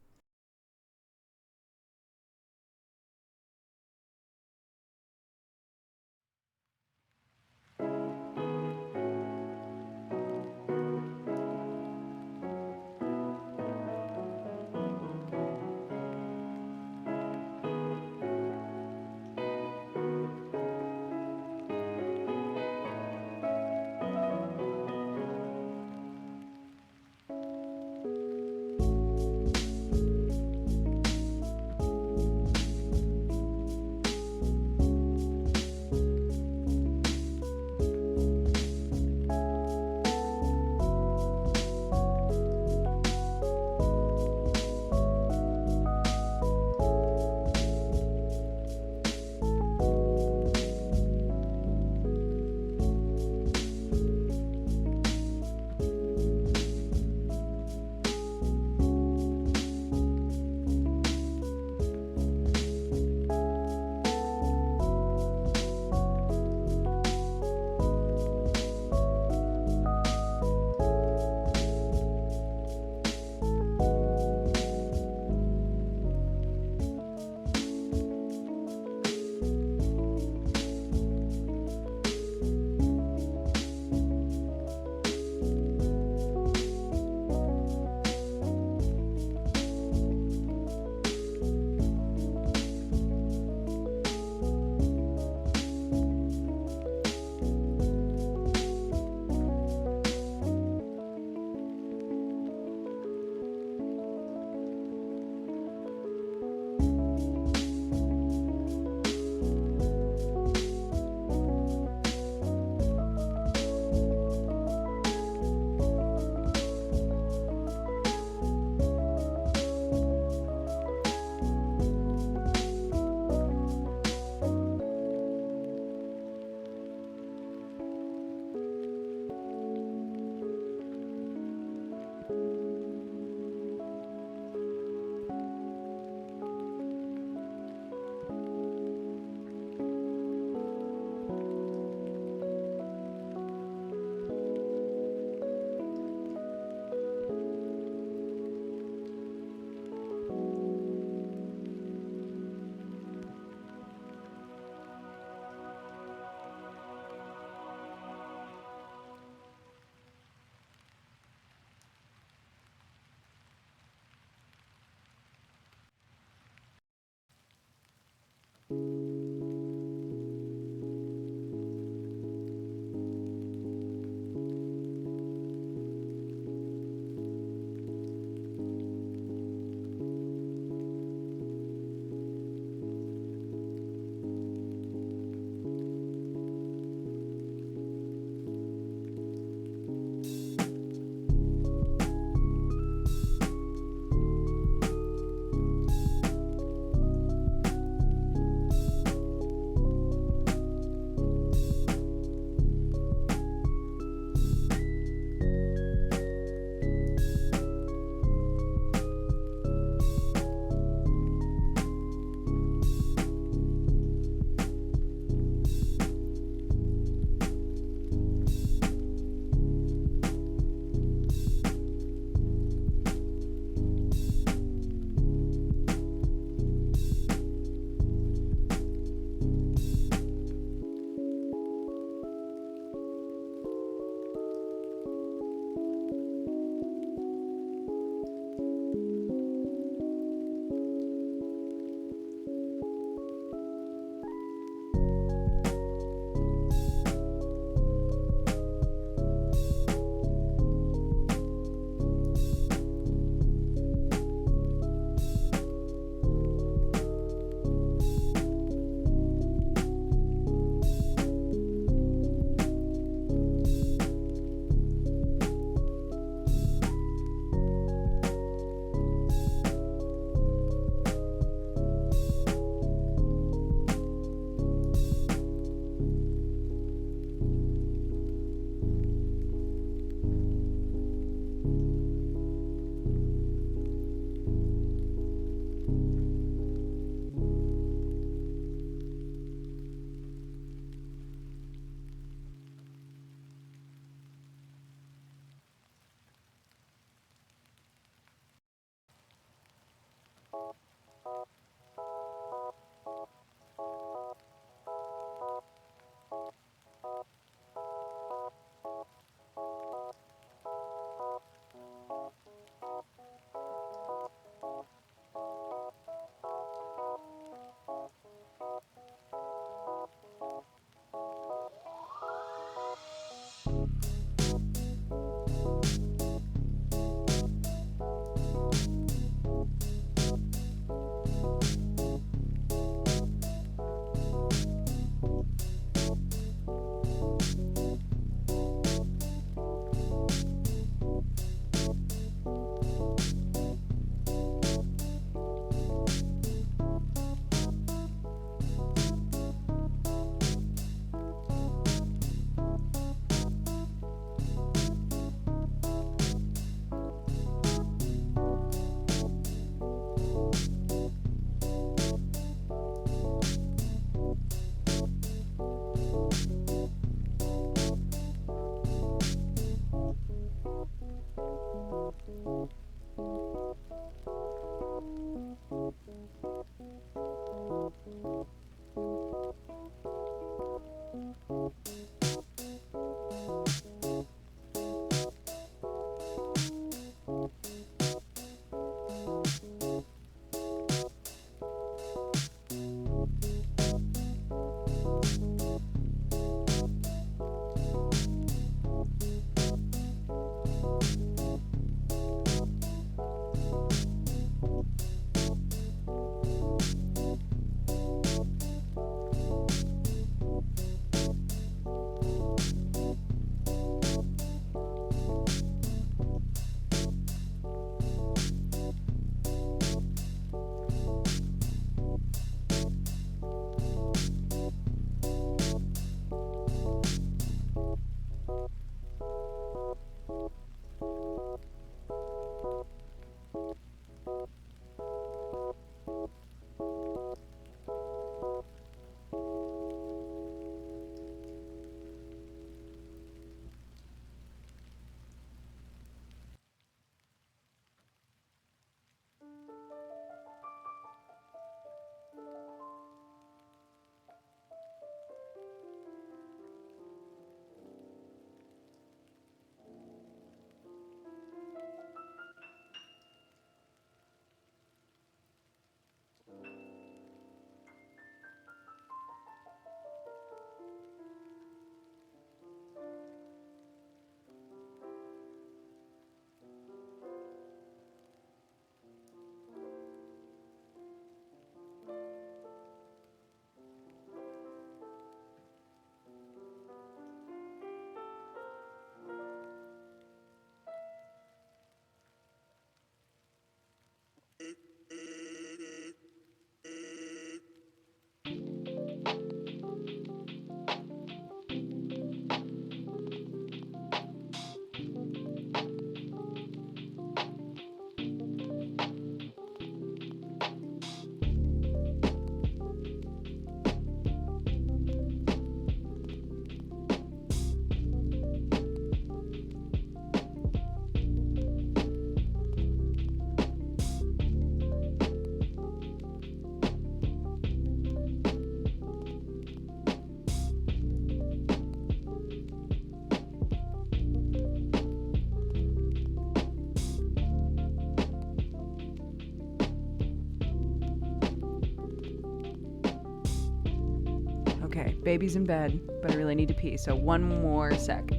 Okay, baby's in bed, but I really need to pee, so one more sec.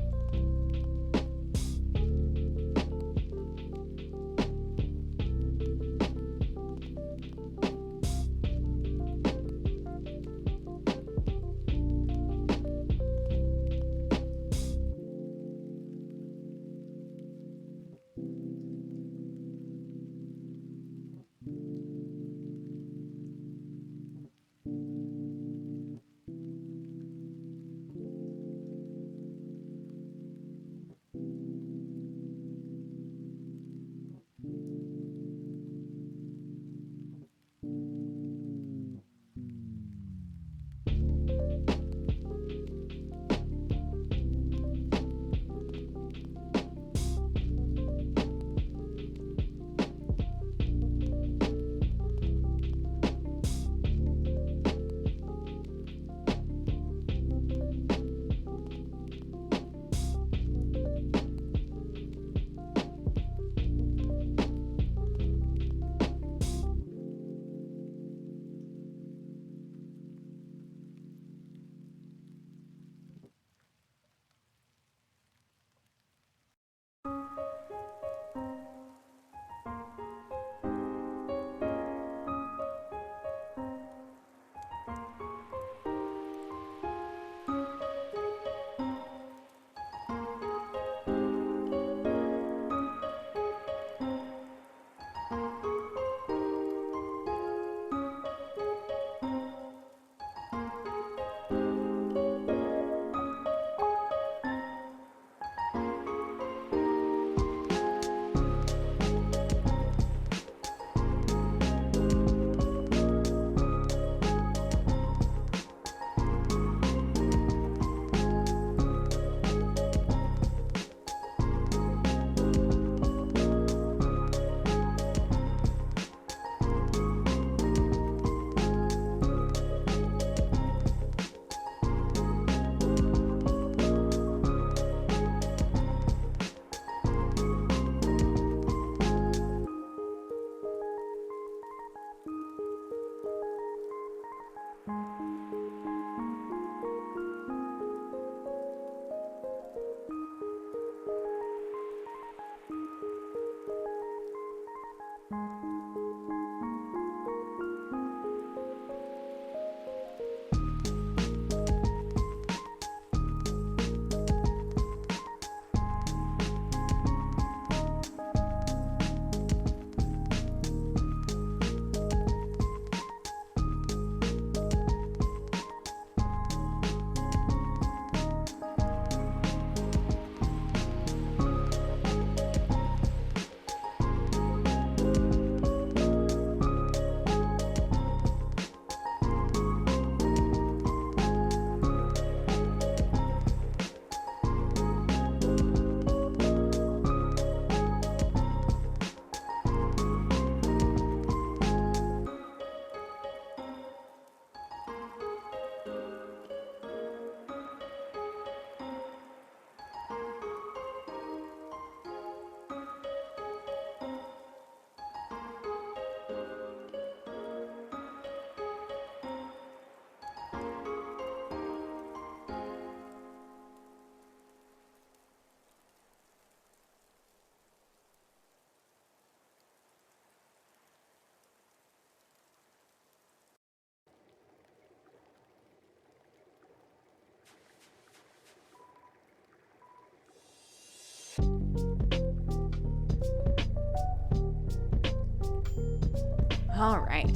All right.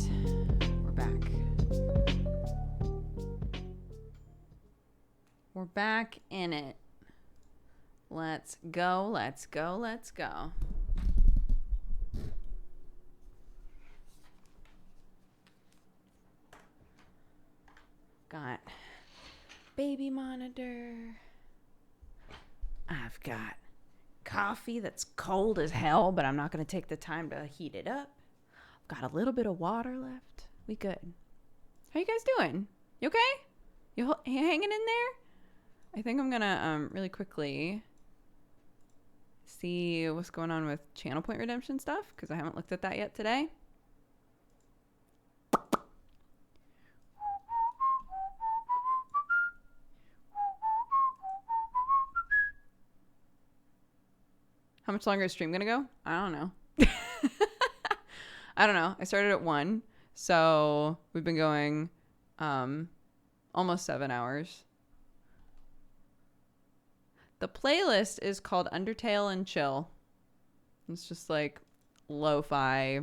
We're back. We're back in it. Let's go, let's go, let's go. Got baby monitor. I've got coffee that's cold as hell, but I'm not going to take the time to heat it up. I've got a little bit of water left. We good. How you guys doing? You okay? You hanging in there? I think I'm going to really quickly see what's going on with channel point redemption stuff, because I haven't looked at that yet today. How much longer is stream gonna go? I don't know. I don't know. I started at 1, so we've been going almost 7 hours. The playlist is called Undertale and Chill. It's just like lo-fi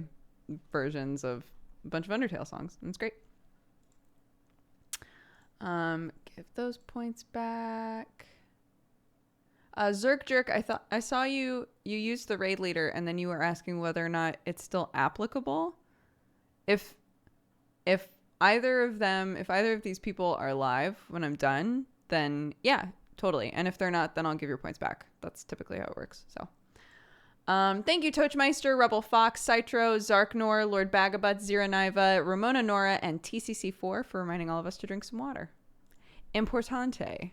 versions of a bunch of Undertale songs. And it's great. Give those points back. Zerk Jerk, I saw you used the raid leader, and then you were asking whether or not it's still applicable. If either of these people are live when I'm done, then yeah, totally. And if they're not, then I'll give your points back. That's typically how it works. So thank you, Toachmeister, Rebel Fox, Citro, Zarknor, Lord Bagabut, Ziraniva, Ramona Nora, and TCC4 for reminding all of us to drink some water. Importante.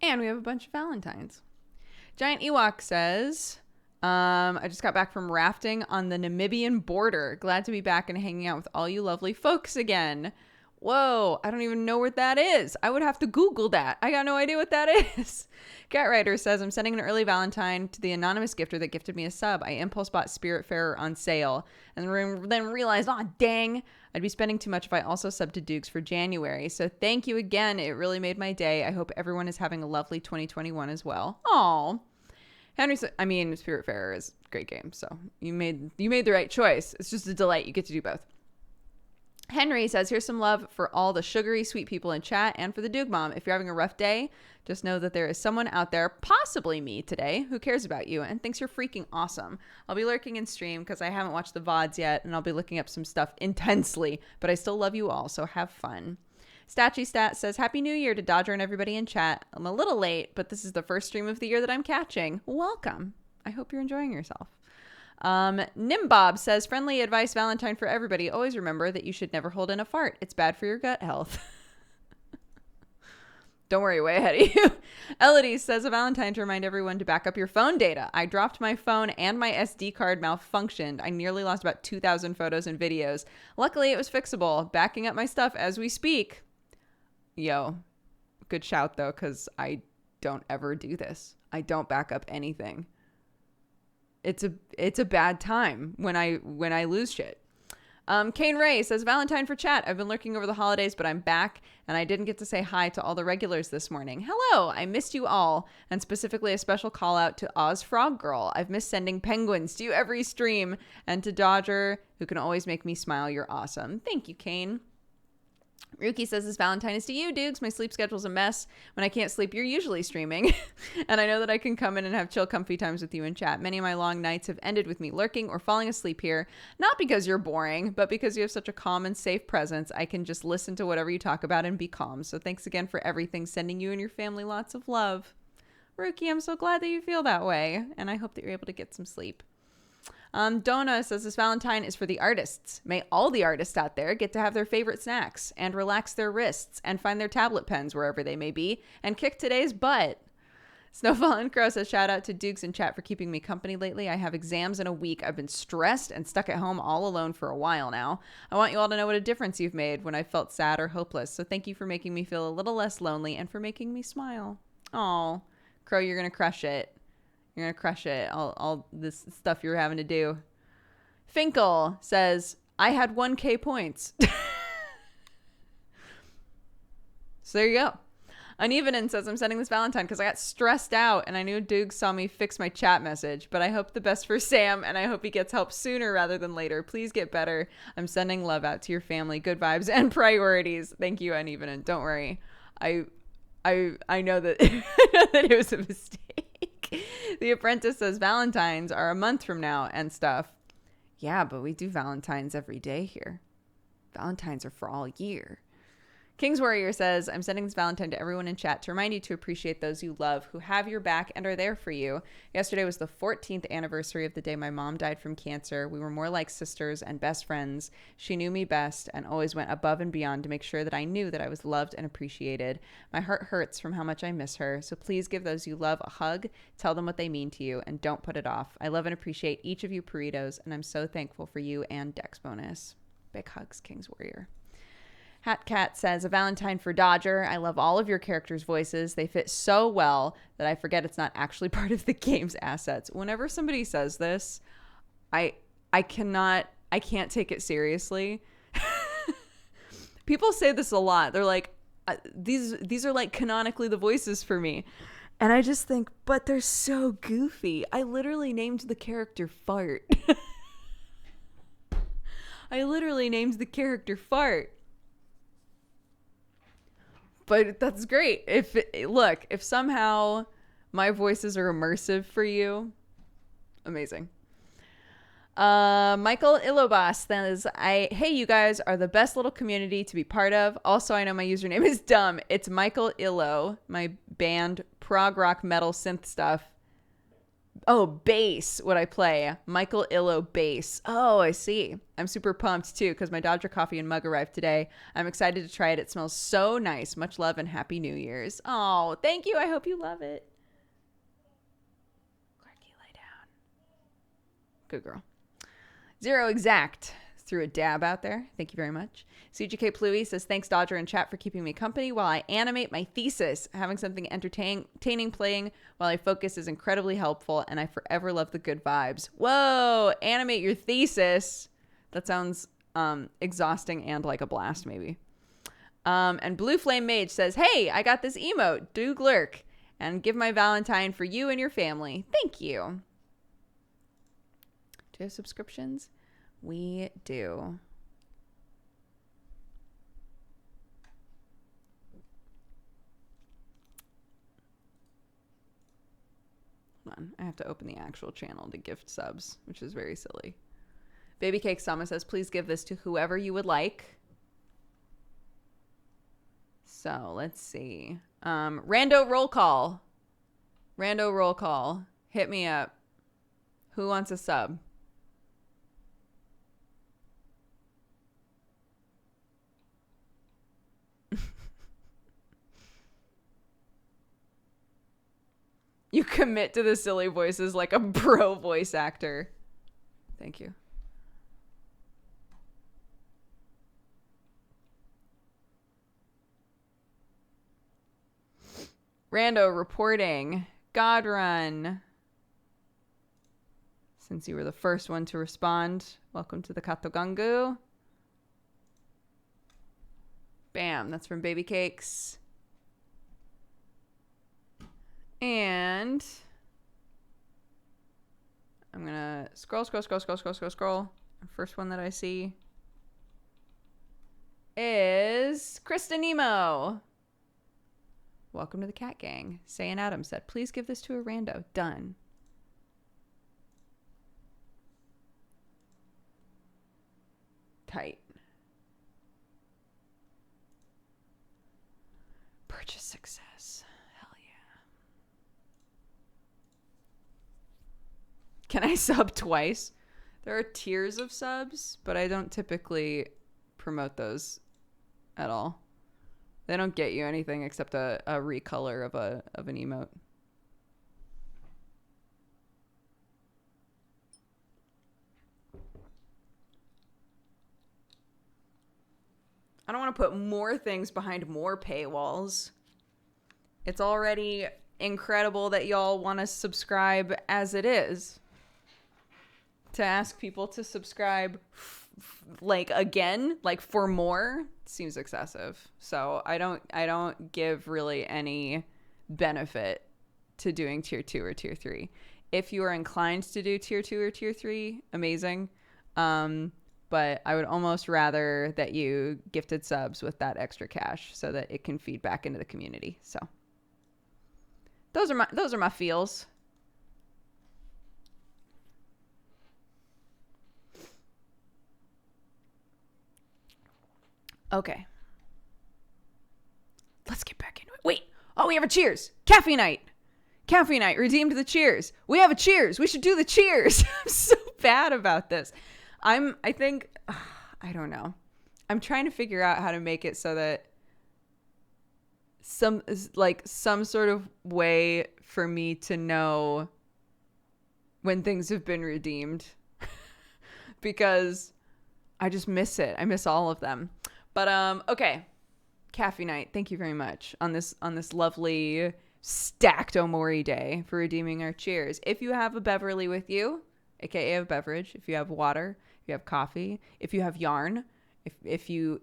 And we have a bunch of Valentines. Giant Ewok says, I just got back from rafting on the Namibian border. Glad to be back and hanging out with all you lovely folks again. Whoa, I don't even know what that is. I would have to Google that. I got no idea what that is. Cat Rider says, I'm sending an early Valentine to the anonymous gifter that gifted me a sub. I impulse bought Spiritfarer on sale and then realized, dang, I'd be spending too much if I also subbed to Dukes for January. So thank you again. It really made my day. I hope everyone is having a lovely 2021 as well. Aw. Henry said, Spiritfarer is a great game. So you made the right choice. It's just a delight. You get to do both. Henry says, here's some love for all the sugary sweet people in chat and for the Duke Mom. If you're having a rough day, just know that there is someone out there, possibly me today, who cares about you and thinks you're freaking awesome. I'll be lurking in stream because I haven't watched the VODs yet, and I'll be looking up some stuff intensely, but I still love you all, so have fun. Statchy Stat says, Happy New Year to Dodger and everybody in chat. I'm a little late, but this is the first stream of the year that I'm catching. Welcome. I hope you're enjoying yourself. Nimbob says, friendly advice Valentine for everybody. Always remember that you should never hold in a fart. It's bad for your gut health. Don't worry, way ahead of you. Elodie says, a Valentine to remind everyone to back up your phone data. I dropped my phone and my SD card malfunctioned. I nearly lost about 2,000 photos and videos. Luckily, it was fixable. Backing up my stuff as we speak. Yo, good shout though, because I don't ever do this. I don't back up anything. It's a bad time when I lose shit. Kane Ray says, Valentine for chat. I've been lurking over the holidays, but I'm back, and I didn't get to say hi to all the regulars this morning. Hello, I missed you all, and specifically a special call out to Oz Frog Girl. I've missed sending penguins to you every stream, and to Dodger, who can always make me smile. You're awesome. Thank you, Kane. Ruki says, this Valentine is to you, Dukes. My sleep schedule's a mess. When I can't sleep, you're usually streaming. And I know that I can come in and have chill, comfy times with you in chat. Many of my long nights have ended with me lurking or falling asleep here. Not because you're boring, but because you have such a calm and safe presence. I can just listen to whatever you talk about and be calm. So thanks again for everything. Sending you and your family lots of love. Ruki, I'm so glad that you feel that way. And I hope that you're able to get some sleep. Donna says, this Valentine is for the artists. May all the artists out there get to have their favorite snacks and relax their wrists and find their tablet pens wherever they may be and kick today's butt. Snowfall and Crow says, shout out to Dukes in chat for keeping me company lately. I have exams in a week. I've been stressed and stuck at home all alone for a while now. I want you all to know what a difference you've made when I felt sad or hopeless. So thank you for making me feel a little less lonely and for making me smile. Aw, Crow, you're going to crush it. You're going to crush it. All this stuff you're having to do. Finkel says, I had 1K points. So there you go. Uneven says, I'm sending this Valentine because I got stressed out and I knew Doug saw me fix my chat message, but I hope the best for Sam and I hope he gets help sooner rather than later. Please get better. I'm sending love out to your family. Good vibes and priorities. Thank you, Uneven. And don't worry. I know that, I know that it was a mistake. The Apprentice says Valentines are a month from now and stuff. Yeah, but we do Valentines every day here. Valentines are for all year. King's Warrior says, I'm sending this Valentine to everyone in chat to remind you to appreciate those you love who have your back and are there for you. Yesterday was the 14th anniversary of the day my mom died from cancer. We were more like sisters and best friends. She knew me best and always went above and beyond to make sure that I knew that I was loved and appreciated. My heart hurts from how much I miss her. So please give those you love a hug, tell them what they mean to you, and don't put it off. I love and appreciate each of you Puritos, and I'm so thankful for you and Dexbonus. Big hugs, King's Warrior. Hat Cat says, a Valentine for Dodger. I love all of your characters' voices. They fit so well that I forget it's not actually part of the game's assets. Whenever somebody says this, I can't take it seriously. People say this a lot. They're like, these are like canonically the voices for me. And I just think, but they're so goofy. I literally named the character Fart. I literally named the character Fart. But that's great. If somehow my voices are immersive for you, amazing. Michael Ilobas says, hey, you guys are the best little community to be part of. Also, I know my username is dumb. It's Michael Illo, my band prog rock metal synth stuff. Oh, bass, what I play. Michael Illo bass. Oh, I see. I'm super pumped, too, because my Dodger coffee and mug arrived today. I'm excited to try it. It smells so nice. Much love and Happy New Year's. Oh, thank you. I hope you love it. Clarky, lay down. Good girl. Zero Exact threw a dab out there. Thank you very much. CGK Pluey says, thanks, Dodger and chat, for keeping me company while I animate my thesis. Having something entertaining playing while I focus is incredibly helpful, and I forever love the good vibes. Whoa, animate your thesis. That sounds exhausting and like a blast, maybe. And Blue Flame Mage says, hey, I got this emote. Do glurk and give my Valentine for you and your family. Thank you. Do you have subscriptions? We do. Hold on. I have to open the actual channel to gift subs, which is very silly. Baby Cake Sama says, please give this to whoever you would like. So let's see. Rando roll call. Rando roll call. Hit me up. Who wants a sub? You commit to the silly voices like a pro voice actor. Thank you. Rando reporting. God run. Since you were the first one to respond, welcome to the Katogangu. Bam, that's from Baby Cakes. And I'm going to scroll. The first one that I see is Krista Nemo. Welcome to the Cat Gang. Sayan Adams said, please give this to a rando. Done. Tight. Purchase success. Hell yeah. Can I sub twice? There are tiers of subs, but I don't typically promote those at all. They don't get you anything except a recolor of an emote. I don't want to put more things behind more paywalls. It's already incredible that y'all want to subscribe as it is. To ask people to subscribe like again, like for more seems excessive. So I don't give really any benefit to doing tier 2 or tier 3. If you are inclined to do tier 2 or tier 3, amazing. But I would almost rather that you gifted subs with that extra cash so that it can feed back into the community. So those are my feels. Okay. Let's get back into it. Wait. Oh, we have a cheers. Caffeine night. Caffeine night. Redeemed the cheers. We have a cheers. We should do the cheers. I'm so bad about this. I don't know. I'm trying to figure out how to make it so that some sort of way for me to know when things have been redeemed because I just miss it. I miss all of them. But okay. Caffeine night. Thank you very much on this lovely stacked Omori day for redeeming our cheers. If you have a Beverly with you, aka a beverage, if you have water, if you have coffee, if you have yarn, if you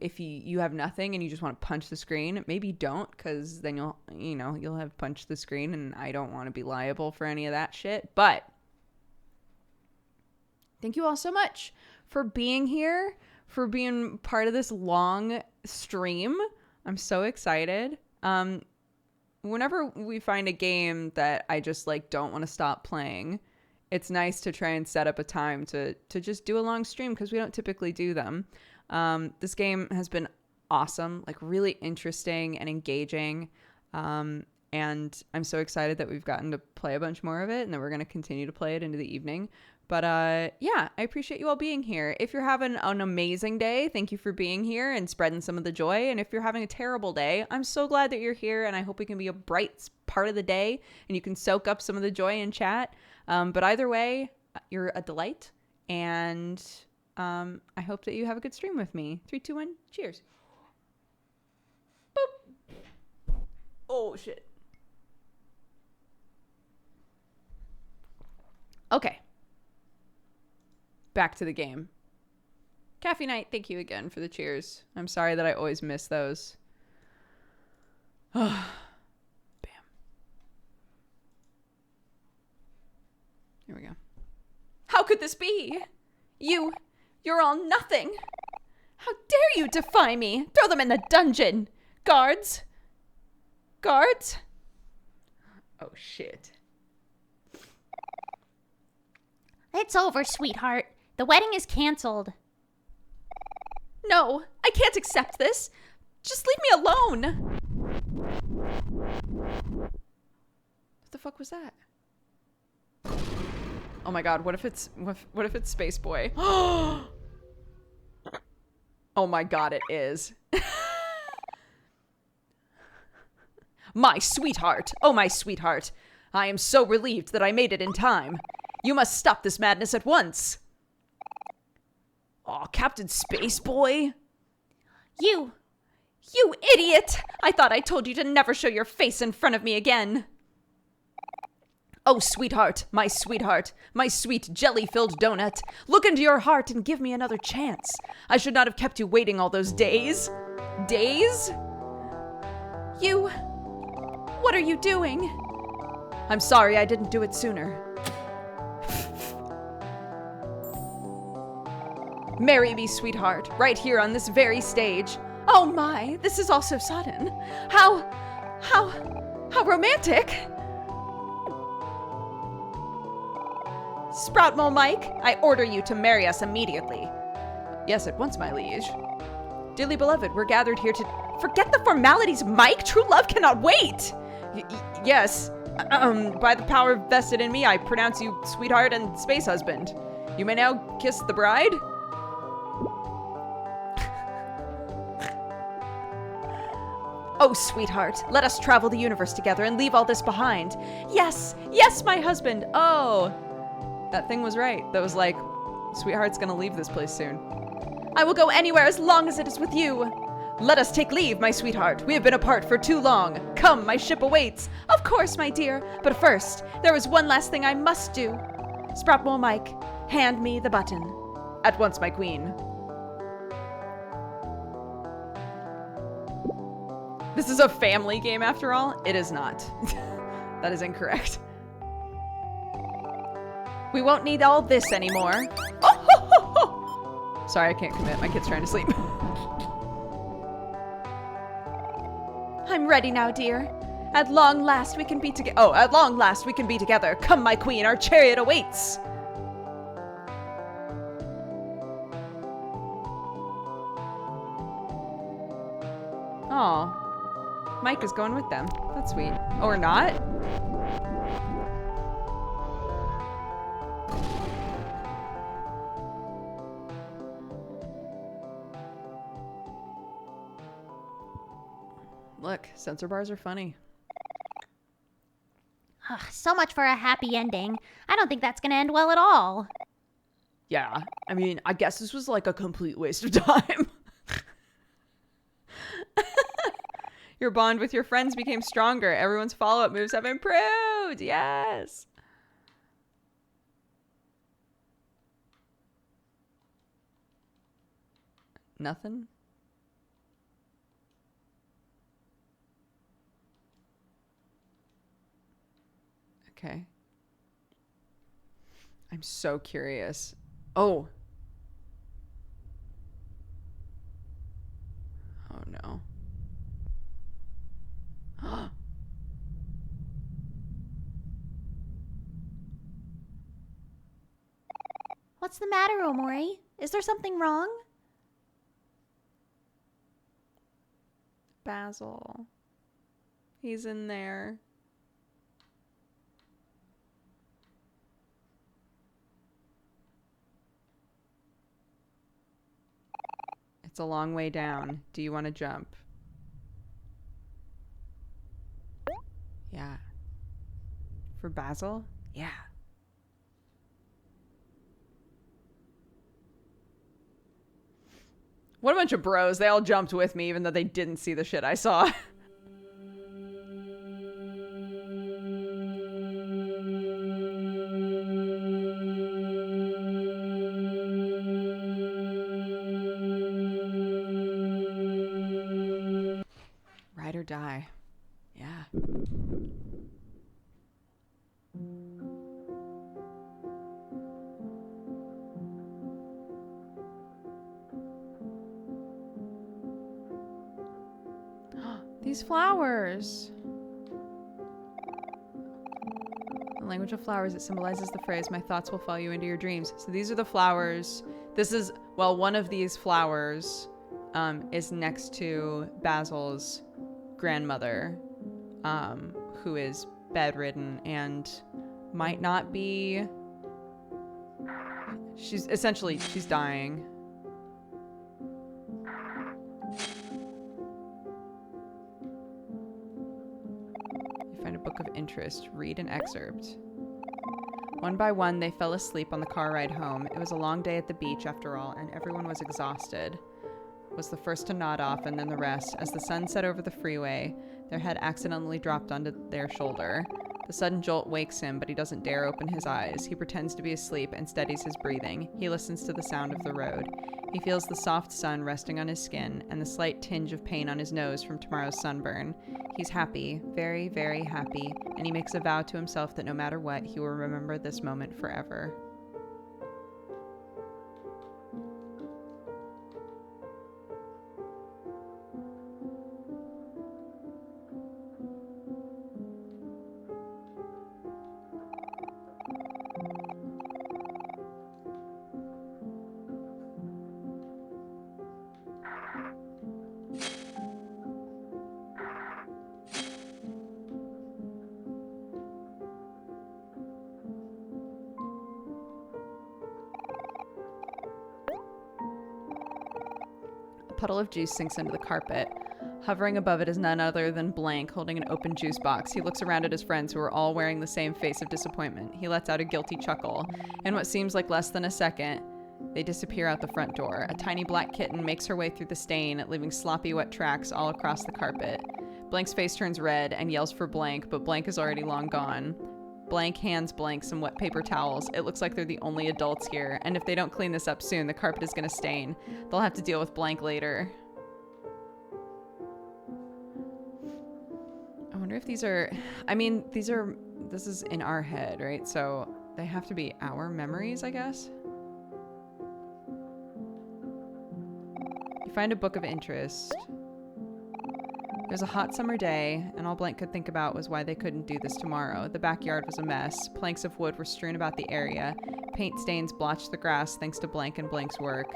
have nothing and you just want to punch the screen, maybe don't, because then you'll have punched the screen and I don't want to be liable for any of that shit. But thank you all so much for being here, for being part of this long stream. I'm so excited. Whenever we find a game that I just like don't want to stop playing, it's nice to try and set up a time to just do a long stream because we don't typically do them. This game has been awesome, like really interesting and engaging. And I'm so excited that we've gotten to play a bunch more of it and that we're going to continue to play it into the evening. But yeah, I appreciate you all being here. If you're having an amazing day, thank you for being here and spreading some of the joy. And if you're having a terrible day, I'm so glad that you're here. And I hope we can be a bright part of the day and you can soak up some of the joy in chat. But either way, you're a delight. And I hope that you have a good stream with me. 3, 2, 1, cheers. Boop. Oh, shit. Okay. Back to the game. Caffeine night, thank you again for the cheers. I'm sorry that I always miss those. Bam. Here we go. How could this be? You're all nothing. How dare you defy me? Throw them in the dungeon. Guards. Guards. Oh, shit. It's over, sweetheart. The wedding is canceled. No, I can't accept this. Just leave me alone. What the fuck was that? Oh my god, what if it's Space Boy? Oh my god, it is. My sweetheart. Oh, my sweetheart. I am so relieved that I made it in time. You must stop this madness at once. Oh, Captain Space Boy. You idiot! I thought I told you to never show your face in front of me again. Oh, sweetheart, my sweet jelly-filled donut. Look into your heart and give me another chance. I should not have kept you waiting all those days. Days? What are you doing? I'm sorry I didn't do it sooner. Marry me, sweetheart, right here on this very stage. Oh my, this is all so sudden. How romantic. Sproutmole Mike, I order you to marry us immediately. Yes, at once, my liege. Dearly beloved, we're gathered here to... Forget the formalities, Mike. True love cannot wait. Yes. By the power vested in me, I pronounce you sweetheart and space husband. You may now kiss the bride. Oh, sweetheart, let us travel the universe together and leave all this behind. Yes, my husband. Oh, that thing was right. That was like, sweetheart's gonna leave this place soon. I will go anywhere as long as it is with you. Let us take leave, my sweetheart. We have been apart for too long. Come, my ship awaits. Of course, my dear. But first, there is one last thing I must do. Sproutmole Mike, hand me the button. At once, my queen. This is a family game after all? It is not. That is incorrect. We won't need all this anymore. Oh, ho, ho, ho. Sorry, I can't commit. My kid's trying to sleep. I'm ready now, dear. At long last we can be together. Oh, at long last we can be together. Come, my queen, our chariot awaits. Oh, Mike is going with them. That's sweet. Or not? Look, sensor bars are funny. Ugh, so much for a happy ending. I don't think that's gonna end well at all. Yeah, I mean, I guess this was like a complete waste of time. Your bond with your friends became stronger. Everyone's follow-up moves have improved. Yes. Nothing? Okay. I'm so curious. Oh. Oh no. What's the matter, Omori? Is there something wrong? Basil. He's in there. It's a long way down. Do you want to jump? Yeah. For Basil? Yeah. What a bunch of bros. They all jumped with me even though they didn't see the shit I saw. Ride or die. Yeah. These flowers. The language of flowers, it symbolizes the phrase, my thoughts will follow you into your dreams. So these are the flowers. This is, well, one of these flowers is next to Basil's grandmother, who is bedridden and might not be, she's dying. Find a book of interest. Read an excerpt. One by one, they fell asleep on the car ride home. It was a long day at the beach, after all, and everyone was exhausted. Was the first to nod off, and then the rest. As the sun set over the freeway, their head accidentally dropped onto their shoulder. The sudden jolt wakes him, but he doesn't dare open his eyes. He pretends to be asleep and steadies his breathing. He listens to the sound of the road. He feels the soft sun resting on his skin and the slight tinge of pain on his nose from tomorrow's sunburn. He's happy, very, very happy, and he makes a vow to himself that no matter what, he will remember this moment forever. A puddle of juice sinks into the carpet. Hovering above it is none other than Blank, holding an open juice box. He looks around at his friends, who are all wearing the same face of disappointment. He lets out a guilty chuckle. In what seems like less than a second, they disappear out the front door. A tiny black kitten makes her way through the stain, leaving sloppy wet tracks all across the carpet. Blank's face turns red and yells for Blank, but Blank is already long gone. Blank hands Blank some wet paper towels. It looks like they're the only adults here, and if they don't clean this up soon, the carpet is going to stain. They'll have to deal with Blank later. wonder if these are, this is in our head, right? So they have to be our memories, I guess. You find a book of interest. It was a hot summer day, and all Blank could think about was why they couldn't do this tomorrow. The backyard was a mess. Planks of wood were strewn about the area. Paint stains blotched the grass thanks to Blank and Blank's work.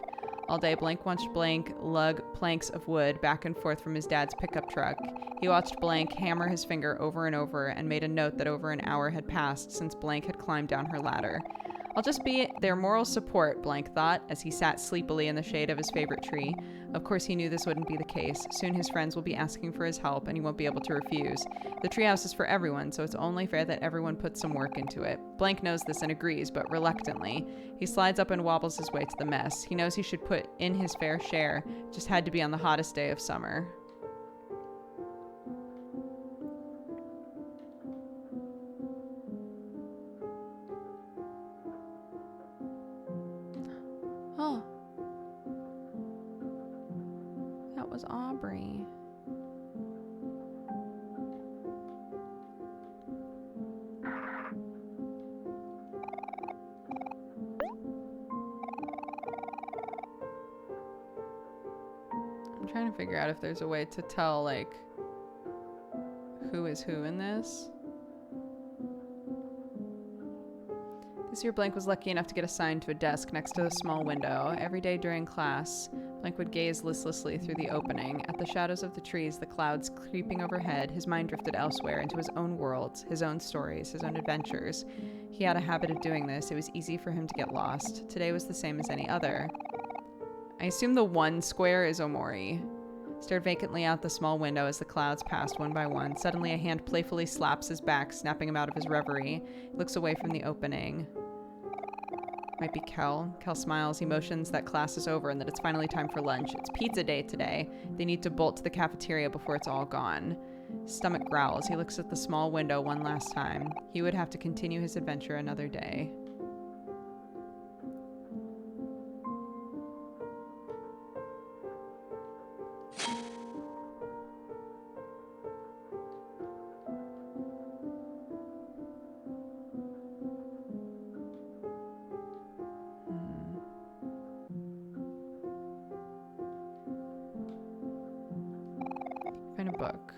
All day, Blank watched Blank lug planks of wood back and forth from his dad's pickup truck. He watched Blank hammer his finger over and over and made a note that over an hour had passed since Blank had climbed down her ladder. I'll just be their moral support, Blank thought, as he sat sleepily in the shade of his favorite tree. Of course, he knew this wouldn't be the case. Soon his friends will be asking for his help, and he won't be able to refuse. The treehouse is for everyone, so it's only fair that everyone puts some work into it. Blank knows this and agrees, but reluctantly. He slides up and wobbles his way to the mess. He knows he should put in his fair share. It just had to be on the hottest day of summer. Oh. That was Aubrey. I'm trying to figure out if there's a way to tell, like, who is who in this. This year, Blank was lucky enough to get assigned to a desk next to a small window. Every day during class, Blank would gaze listlessly through the opening. At the shadows of the trees, the clouds creeping overhead, his mind drifted elsewhere into his own worlds, his own stories, his own adventures. He had a habit of doing this. It was easy for him to get lost. Today was the same as any other. I assume the one square is Omori. Stared vacantly out the small window as the clouds passed one by one. Suddenly, a hand playfully slaps his back, snapping him out of his reverie. He looks away from the opening. Might be Kel. Kel smiles. He motions that class is over and that it's finally time for lunch. It's pizza day today. They need to bolt to the cafeteria before it's all gone. His stomach growls. He looks at the small window one last time. He would have to continue his adventure another day. Find a book.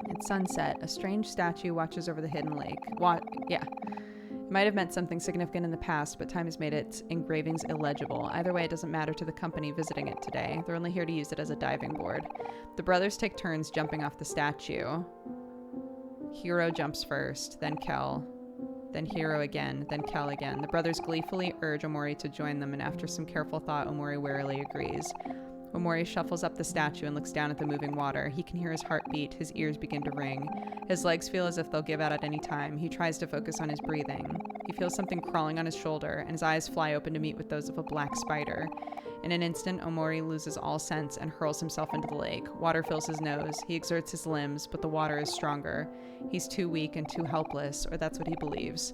At sunset, a strange statue watches over the hidden lake. It might have meant something significant in the past, but time has made its engravings illegible. Either way, it doesn't matter to the company visiting it today. They're only here to use it as a diving board. The brothers take turns jumping off the statue. Hiro jumps first, then Kel, then Hiro again, then Kel again. The brothers gleefully urge Omori to join them, and after some careful thought, Omori warily agrees. Omori shuffles up the statue and looks down at the moving water. He can hear his heart beat. His ears begin to ring. His legs feel as if they'll give out at any time. He tries to focus on his breathing. He feels something crawling on his shoulder, and his eyes fly open to meet with those of a black spider. In an instant, Omori loses all sense and hurls himself into the lake. Water fills his nose. He exerts his limbs, but the water is stronger. He's too weak and too helpless, or that's what he believes.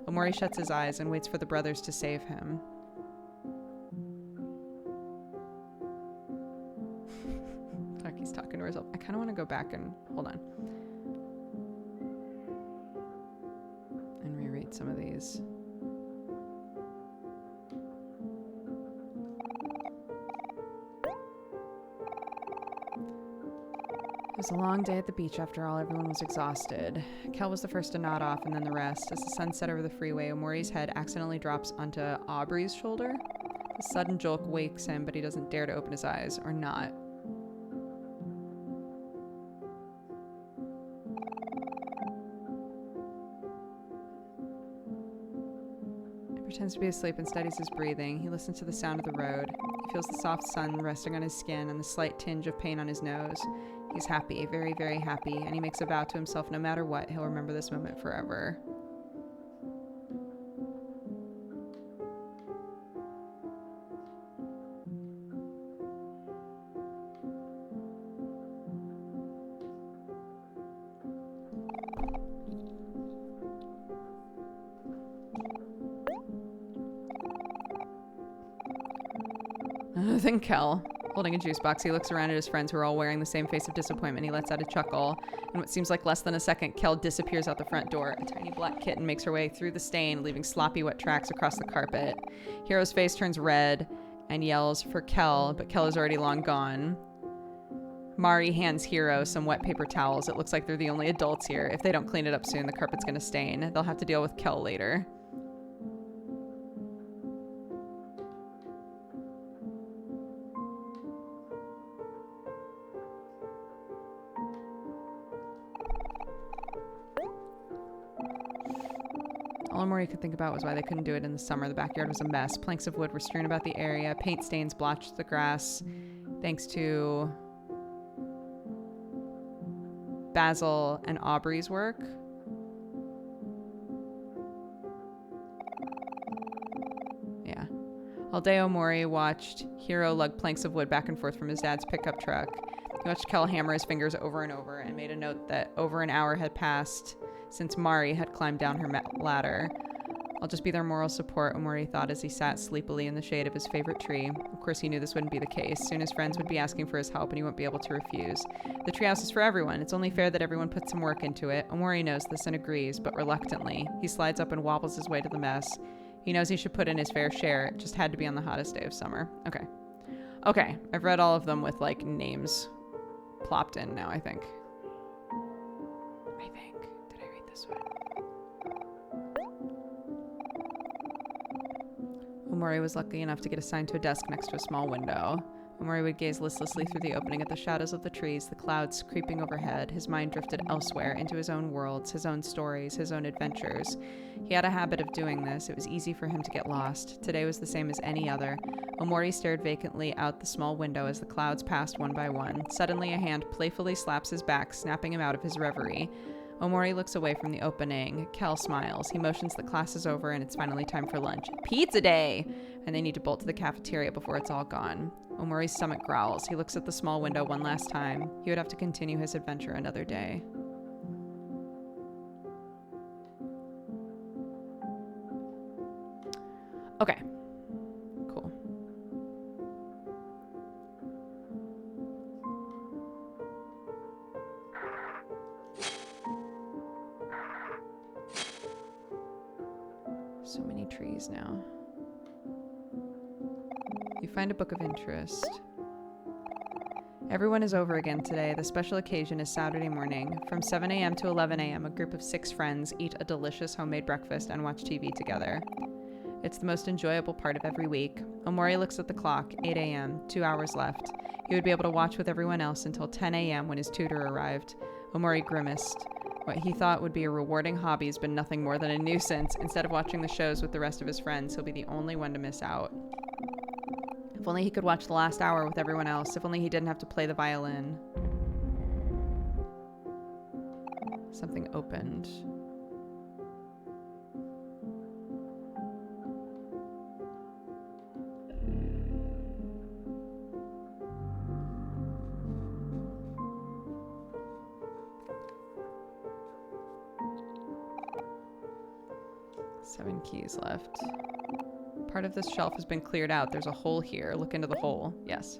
Omori shuts his eyes and waits for the brothers to save him. He's talking to herself. I kind of want to go back and hold on and reread some of these. It was a long day at the beach after all. Everyone was exhausted. Kel was the first to nod off, and then the rest. As the sun set over the freeway, Omori's head accidentally drops onto Aubrey's shoulder. A sudden jolt wakes him, but he doesn't dare to open his eyes, or not. Pretends to be asleep and steadies his breathing. He listens to the sound of the road. He feels the soft sun resting on his skin and the slight tinge of pain on his nose. He's happy, very, very happy, and he makes a vow to himself no matter what, he'll remember this moment forever. Other than Kel, Holding a juice box, he looks around at his friends who are all wearing the same face of disappointment. He lets out a chuckle. In what seems like less than a second, Kel disappears out the front door. A tiny black kitten makes her way through the stain, leaving sloppy wet tracks across the carpet. Hero's face turns red and yells for Kel, but Kel is already long gone. Mari hands Hero some wet paper towels. It looks like they're the only adults here. If they don't clean it up soon, the carpet's gonna stain. They'll have to deal with Kel later. All Omori could think about was why they couldn't do it in the summer. The backyard was a mess. Planks of wood were strewn about the area. Paint stains blotched the grass. Thanks to Basil and Aubrey's work. Yeah. All day Omori watched Hiro lug planks of wood back and forth from his dad's pickup truck. He watched Kel hammer his fingers over and over and made a note that over an hour had passed since Mari had climbed down her ladder. I'll just be their moral support, Omori thought as he sat sleepily in the shade of his favorite tree. Of course, he knew this wouldn't be the case. Soon his friends would be asking for his help and he wouldn't be able to refuse. The treehouse is for everyone. It's only fair that everyone puts some work into it. Omori knows this and agrees, but reluctantly. He slides up and wobbles his way to the mess. He knows he should put in his fair share. It just had to be on the hottest day of summer. Okay. Okay, I've read all of them with, like, names plopped in now, I think. Did I read this one? Omori was lucky enough to get assigned to a desk next to a small window. Omori would gaze listlessly through the opening at the shadows of the trees, the clouds creeping overhead. His mind drifted elsewhere, into his own worlds, his own stories, his own adventures. He had a habit of doing this. It was easy for him to get lost. Today was the same as any other. Omori stared vacantly out the small window as the clouds passed one by one. Suddenly, a hand playfully slaps his back, snapping him out of his reverie. Omori looks away from the opening. Kel smiles. He motions the class is over and it's finally time for lunch. Pizza day! And they need to bolt to the cafeteria before it's all gone. Omori's stomach growls. He looks at the small window one last time. He would have to continue his adventure another day. Okay. Cool. So many trees now. You find a book of interest. Everyone is over again today. The special occasion is Saturday morning. From 7 a.m. to 11 a.m., a group of 6 friends eat a delicious homemade breakfast and watch TV together. It's the most enjoyable part of every week. Omori looks at the clock, 8 a.m., 2 hours left. He would be able to watch with everyone else until 10 a.m. when his tutor arrived. Omori grimaced. What he thought would be a rewarding hobby has been nothing more than a nuisance. Instead of watching the shows with the rest of his friends, he'll be the only one to miss out. If only he could watch the last hour with everyone else. If only he didn't have to play the violin. Something opened. Seven keys left. Part of this shelf has been cleared out. There's a hole here. Look into the hole. Yes.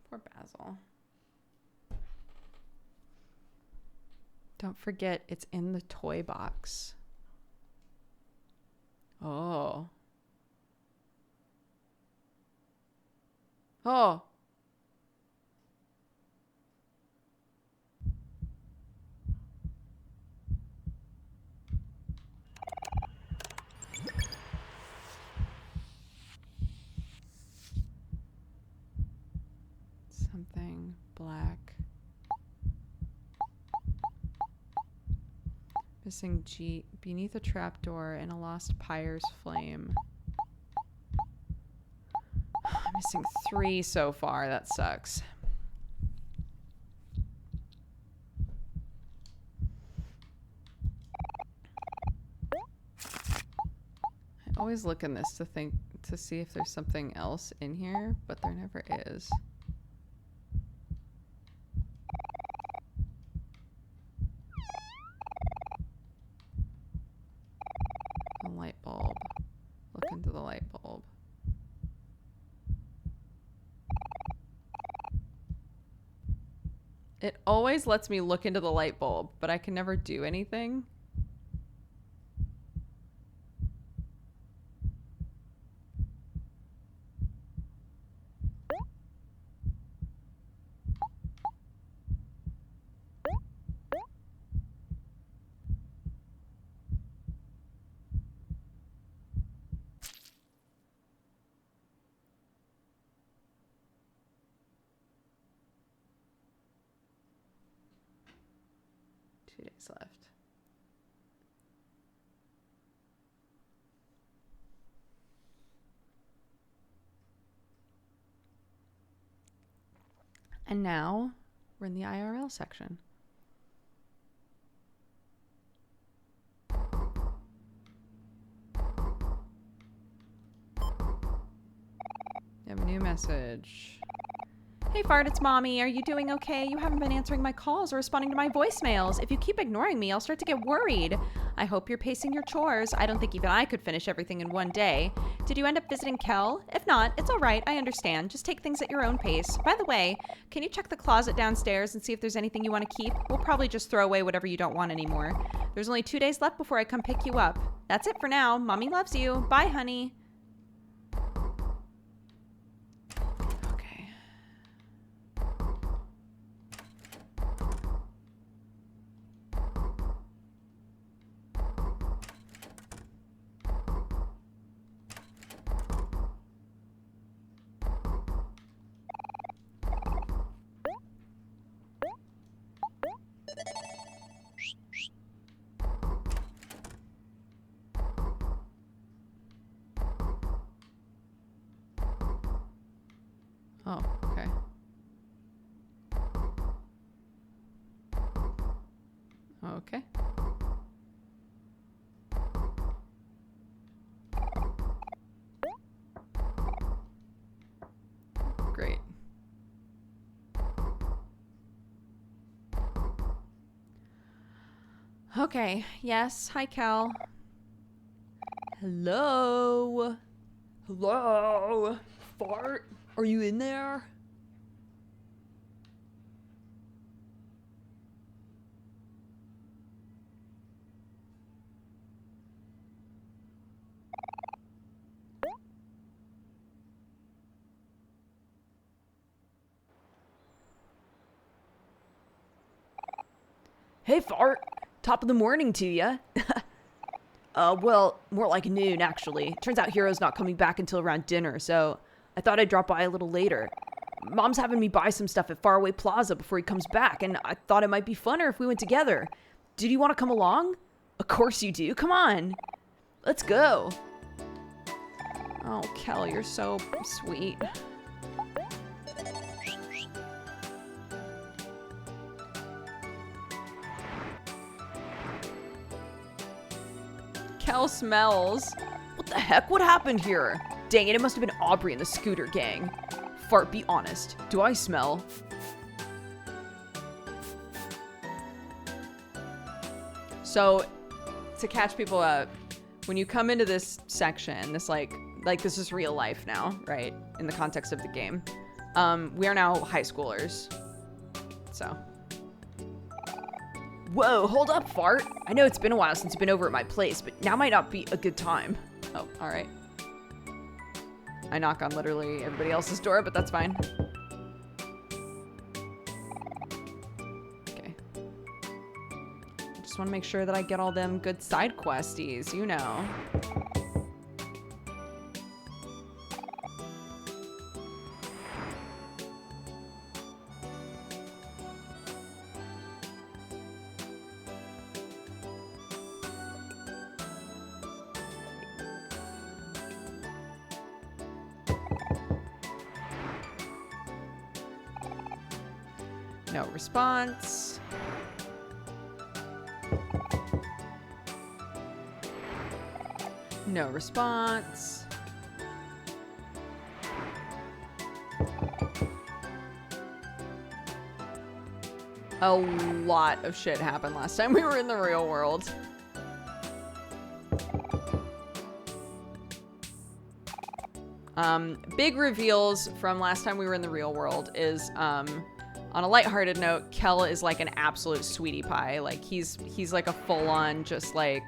Poor Basil. Don't forget, it's in the toy box. Oh. Oh. Something black. Missing G beneath a trapdoor in a lost pyre's flame. I'm missing 3 so far. That sucks. always look in this to see if there's something else in here, but there never is. A light bulb. Look into the light bulb. It always lets me look into the light bulb, but I can never do anything. Left. And now we're in the IRL section. You have a new message. Hey Fart, it's Mommy. Are you doing okay? You haven't been answering my calls or responding to my voicemails. If you keep ignoring me, I'll start to get worried. I hope you're pacing your chores. I don't think even I could finish everything in one day. Did you end up visiting Kel? If not, it's all right. I understand. Just take things at your own pace. By the way, can you check the closet downstairs and see if there's anything you want to keep? We'll probably just throw away whatever you don't want anymore. There's only 2 days left before I come pick you up. That's it for now. Mommy loves you. Bye, honey. Oh, okay. Okay. Great. Okay, yes. Hi, Cal. Hello? Hello? Fart? Are you in there? Hey, Fart. Top of the morning to ya. Well, more like noon, actually. Turns out Hero's not coming back until around dinner, so I thought I'd drop by a little later. Mom's having me buy some stuff at Faraway Plaza before he comes back, and I thought it might be funner if we went together. Did you want to come along? Of course you do. Come on. Let's go. Oh, Kel, you're so sweet. Kel smells. What the heck? What happened here? Dang it, it must have been Aubrey and the scooter gang. Fart, be honest. Do I smell? So, to catch people up, when you come into this section, this like this is real life now, right? In the context of the game. We are now high schoolers. So. Whoa, hold up, Fart. I know it's been a while since you've been over at my place, but now might not be a good time. Oh, all right. I knock on literally everybody else's door, but that's fine. Okay. I just want to make sure that I get all them good side questies, you know. No response. No response. A lot of shit happened last time we were in the real world. Big reveals from last time we were in the real world is, on a lighthearted note, Kel is like an absolute sweetie pie. Like he's like a full-on just like,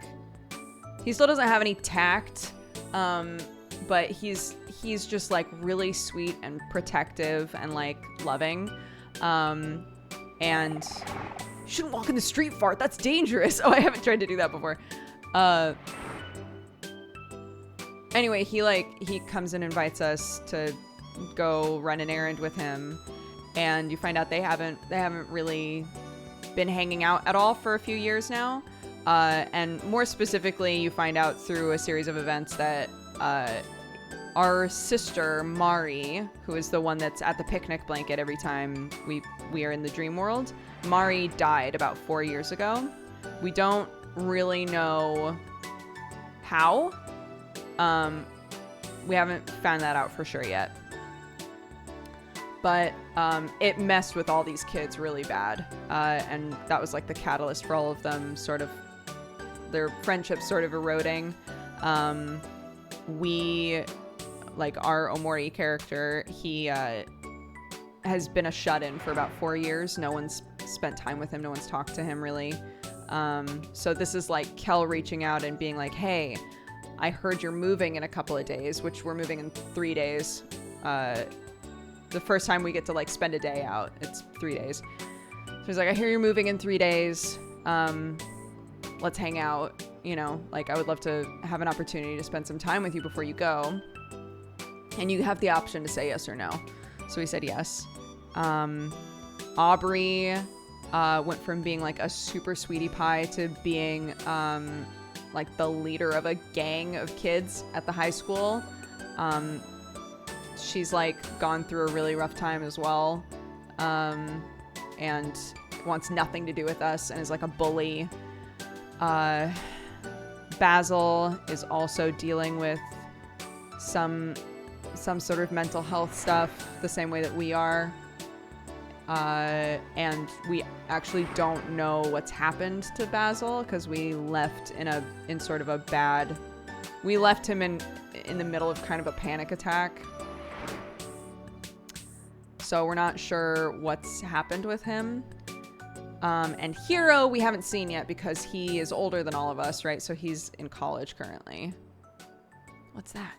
he still doesn't have any tact, but he's just like really sweet and protective and like loving. And you shouldn't walk in the street, Fart. That's dangerous. Oh, I haven't tried to do that before. Anyway, he comes and invites us to go run an errand with him, and you find out they haven't really been hanging out at all for a few years now. And more specifically, you find out through a series of events that our sister Mari, who is the one that's at the picnic blanket every time we are in the dream world, Mari died about 4 years ago. We don't really know how. We haven't found that out for sure yet. But it messed with all these kids really bad. And that was like the catalyst for all of them sort of, their friendships sort of eroding. We, like our Omori character, he has been a shut-in for about 4 years. No one's spent time with him. No one's talked to him really. So this is like Kel reaching out and being like, hey, I heard you're moving in a couple of days, which we're moving in 3 days. The first time we get to like spend a day out, it's 3 days. So he's like, I hear you're moving in 3 days. Let's hang out. You know, like I would love to have an opportunity to spend some time with you before you go. And you have the option to say yes or no. So we said yes. Aubrey went from being like a super sweetie pie to being like the leader of a gang of kids at the high school. She's like gone through a really rough time as well, and wants nothing to do with us and is like a bully. Basil is also dealing with some sort of mental health stuff the same way that we are. And we actually don't know what's happened to Basil because we left in sort of a bad, we left him in the middle of kind of a panic attack. So we're not sure what's happened with him. And Hero we haven't seen yet because he is older than all of us, right? So he's in college currently. What's that?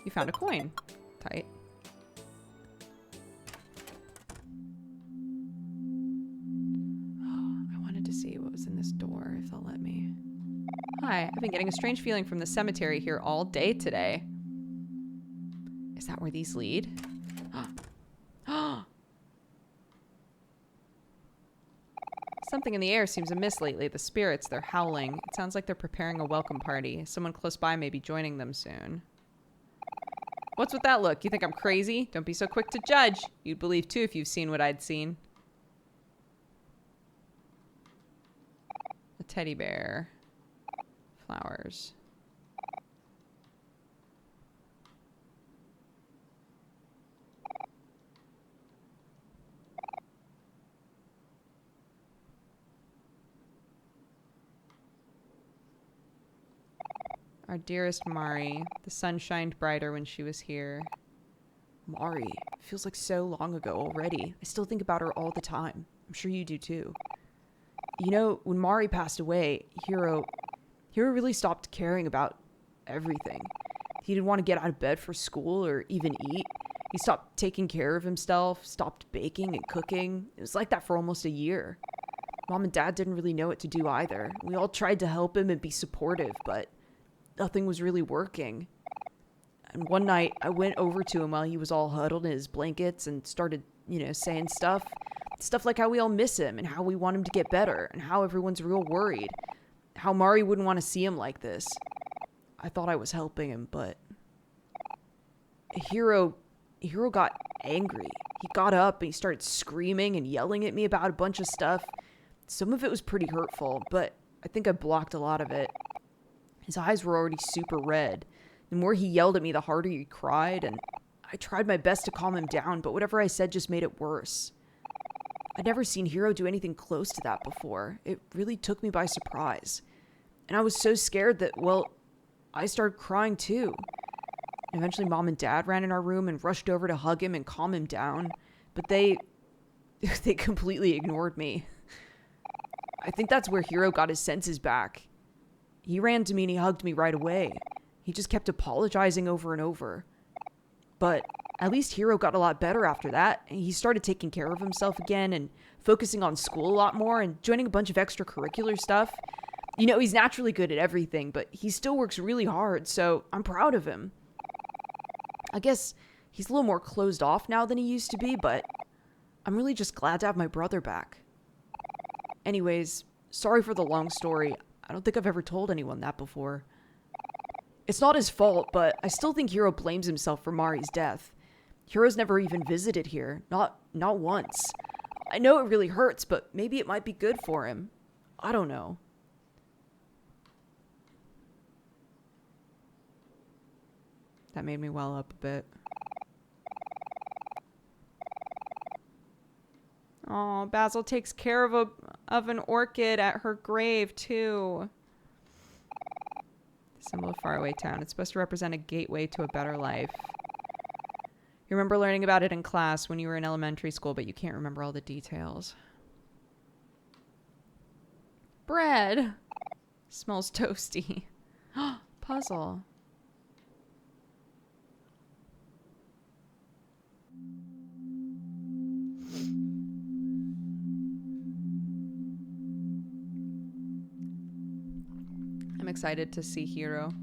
You found a coin. Tight. To see what was in this door, if they'll let me. Hi, I've been getting a strange feeling from the cemetery here all day today. Is that where these lead? Something in the air seems amiss lately. The spirits, they're howling. It sounds like they're preparing a welcome party. Someone close by may be joining them soon. What's with that look? You think I'm crazy? Don't be so quick to judge. You'd believe too if you've seen what I'd seen. Teddy bear. Flowers. Our dearest Mari. The sun shined brighter when she was here. Mari. Feels like so long ago already. I still think about her all the time. I'm sure you do too. You know, when Mari passed away, Hero really stopped caring about everything. He didn't want to get out of bed for school or even eat. He stopped taking care of himself, stopped baking and cooking. It was like that for almost a year. Mom and Dad didn't really know what to do either. We all tried to help him and be supportive, but nothing was really working. And one night, I went over to him while he was all huddled in his blankets and started, saying stuff. Stuff like how we all miss him and how we want him to get better and how everyone's real worried. How Mari wouldn't want to see him like this. I thought I was helping him, but Hero got angry. He got up and he started screaming and yelling at me about a bunch of stuff. Some of it was pretty hurtful, but I think I blocked a lot of it. His eyes were already super red. The more he yelled at me, the harder he cried, and I tried my best to calm him down, but whatever I said just made it worse. I'd never seen Hiro do anything close to that before. It really took me by surprise. And I was so scared that, well, I started crying too. Eventually, Mom and Dad ran in our room and rushed over to hug him and calm him down, but they completely ignored me. I think that's where Hiro got his senses back. He ran to me and he hugged me right away. He just kept apologizing over and over. But at least Hiro got a lot better after that. He started taking care of himself again and focusing on school a lot more and joining a bunch of extracurricular stuff. You know, he's naturally good at everything, but he still works really hard, so I'm proud of him. I guess he's a little more closed off now than he used to be, but I'm really just glad to have my brother back. Anyways, sorry for the long story. I don't think I've ever told anyone that before. It's not his fault, but I still think Hiro blames himself for Mari's death. Hiro's never even visited here. Not once. I know it really hurts, but maybe it might be good for him. I don't know. That made me well up a bit. Oh, Basil takes care of an orchid at her grave, too. Symbol of faraway town. It's supposed to represent a gateway to a better life. You remember learning about it in class when you were in elementary school, but you can't remember all the details. Bread. Smells toasty. Puzzle. I'm excited to see Hiro.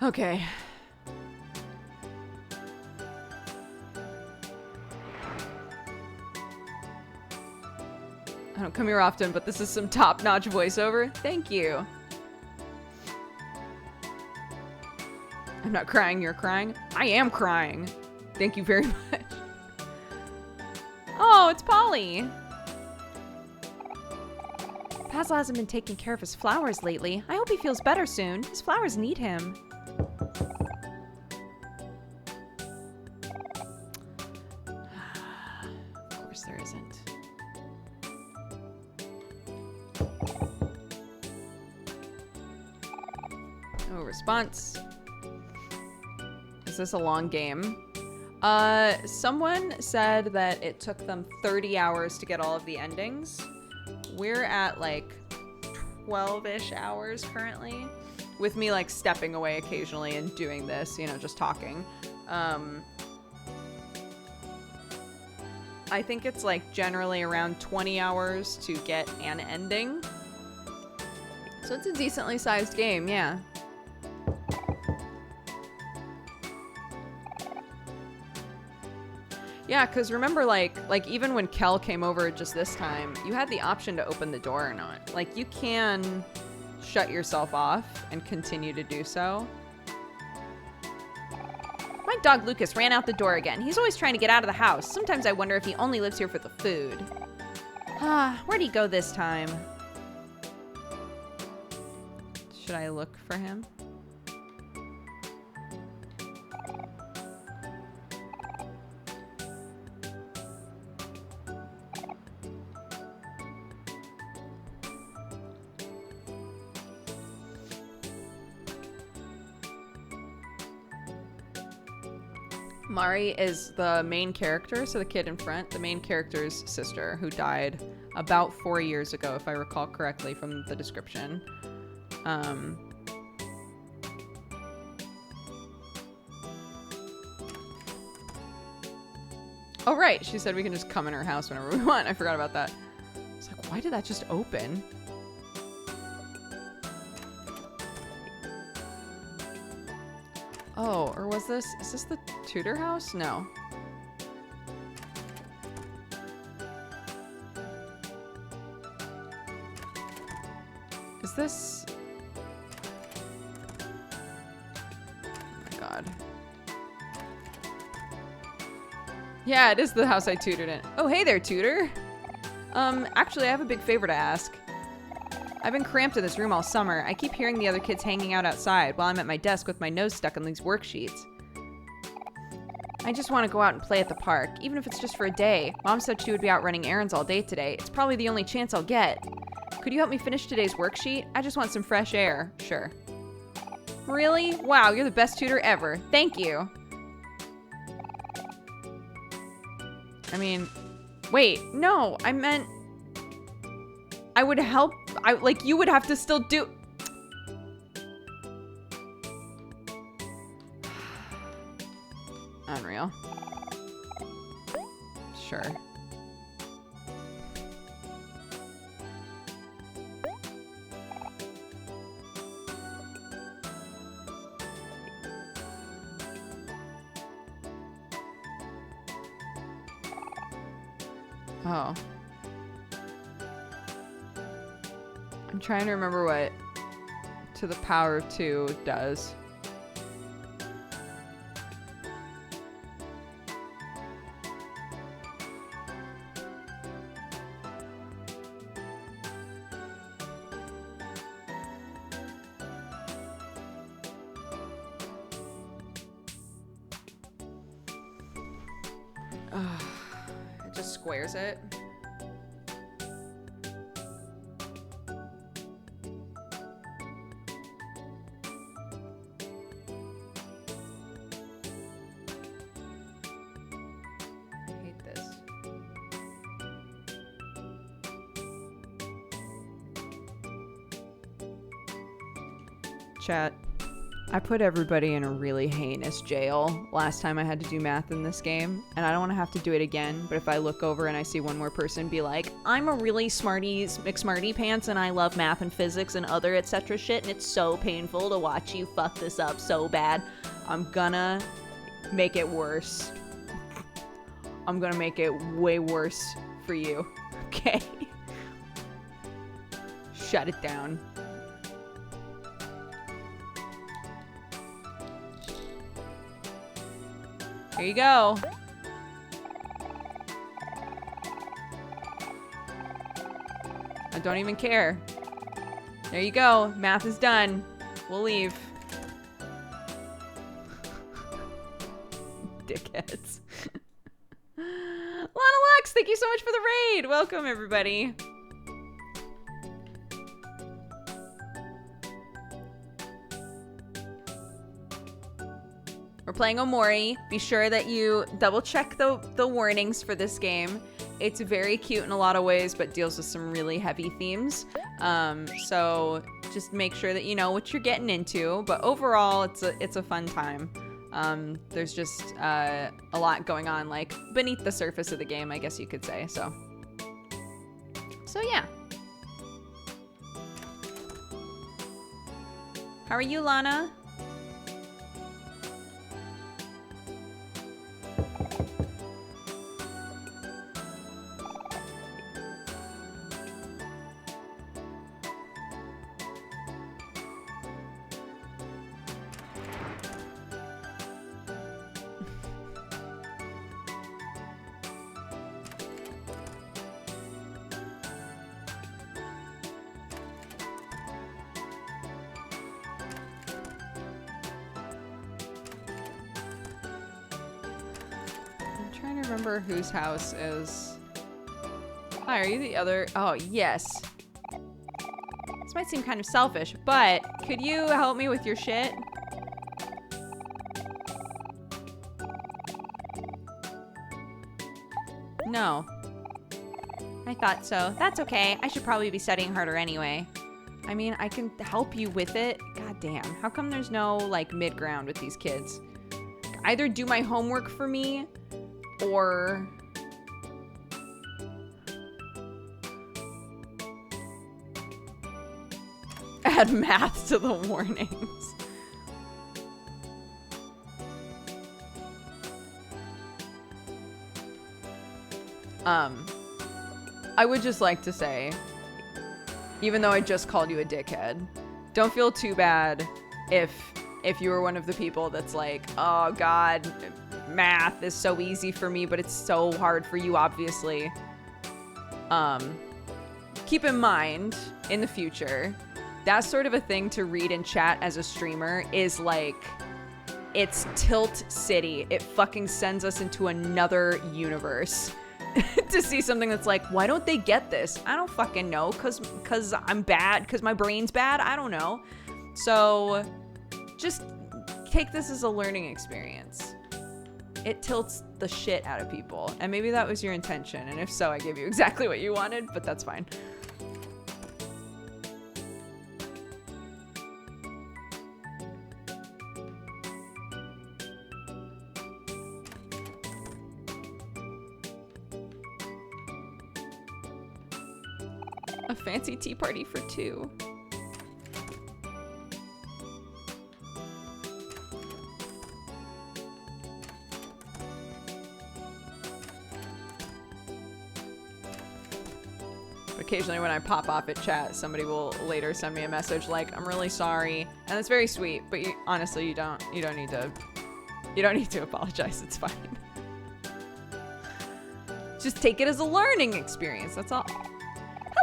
Okay. I don't come here often, but this is some top-notch voiceover. Thank you. I'm not crying, you're crying. I am crying. Thank you very much. Oh, it's Polly. Basil hasn't been taking care of his flowers lately. I hope he feels better soon. His flowers need him. Of course there isn't. No response. Is this a long game? Someone said that it took them 30 hours to get all of the endings. We're at like 12-ish hours currently, with me like stepping away occasionally and doing this, you know, just talking. I think it's like generally around 20 hours to get an ending. So it's a decently sized game, yeah. Yeah, because remember, like even when Kel came over just this time, you had the option to open the door or not. Like, you can shut yourself off and continue to do so. My dog Lucas ran out the door again. He's always trying to get out of the house. Sometimes I wonder if he only lives here for the food. Where'd he go this time? Should I look for him? Mari is the main character, so the kid in front, the main character's sister, who died about 4 years ago, if I recall correctly from the description. Oh, right, she said we can just come in her house whenever we want. I forgot about that. It's like, why did that just open? Oh, or is this the Tudor house? No. Is this... Oh my god. Yeah, it is the house I tutored in. Oh, hey there, tutor. Actually, I have a big favor to ask. I've been cramped in this room all summer. I keep hearing the other kids hanging out outside while I'm at my desk with my nose stuck in these worksheets. I just want to go out and play at the park, even if it's just for a day. Mom said she would be out running errands all day today. It's probably the only chance I'll get. Could you help me finish today's worksheet? I just want some fresh air. Sure. Really? Wow, you're the best tutor ever. Thank you. I mean, wait, no, I meant I would help. You would have to still do. Unreal. Sure. Oh. I'm trying to remember what to the power of 2 does. It just squares it. I hate this. Chat. I put everybody in a really heinous jail last time I had to do math in this game, and I don't want to have to do it again, but if I look over and I see one more person be like, I'm a really smarty pants and I love math and physics and other etc. shit, and it's so painful to watch you fuck this up so bad, I'm gonna make it worse. I'm gonna make it way worse for you, okay? Shut it down. Here you go. I don't even care. There you go. Math is done. We'll leave. Dickheads. Lana Lux, thank you so much for the raid. Welcome, everybody. We're playing Omori. Be sure that you double check the warnings for this game. It's very cute in a lot of ways, but deals with some really heavy themes. So just make sure that you know what you're getting into. But overall, it's a fun time. There's just a lot going on, like beneath the surface of the game, I guess you could say. So yeah. How are you, Lana? Remember whose house is. Hi, are you the other? Oh, yes. This might seem kind of selfish, but could you help me with your shit? No. I thought so. That's okay. I should probably be studying harder anyway. I mean, I can help you with it. God damn. How come there's no, like, mid-ground with these kids? Either do my homework for me, or add math to the warnings. I would just like to say, even though I just called you a dickhead, don't feel too bad if if you were one of the people that's like, oh God, math is so easy for me, but it's so hard for you, obviously. Keep in mind in the future, that's sort of a thing to read in chat as a streamer is like, it's Tilt City. It fucking sends us into another universe to see something that's like, why don't they get this? I don't fucking know, cause I'm bad, cause my brain's bad. I don't know. So just take this as a learning experience. It tilts the shit out of people. And maybe that was your intention. And if so, I gave you exactly what you wanted, but that's fine. A fancy tea party for two. Occasionally when I pop off at chat, somebody will later send me a message like, I'm really sorry. And it's very sweet, but honestly, you don't need to apologize. It's fine. Just take it as a learning experience. That's all.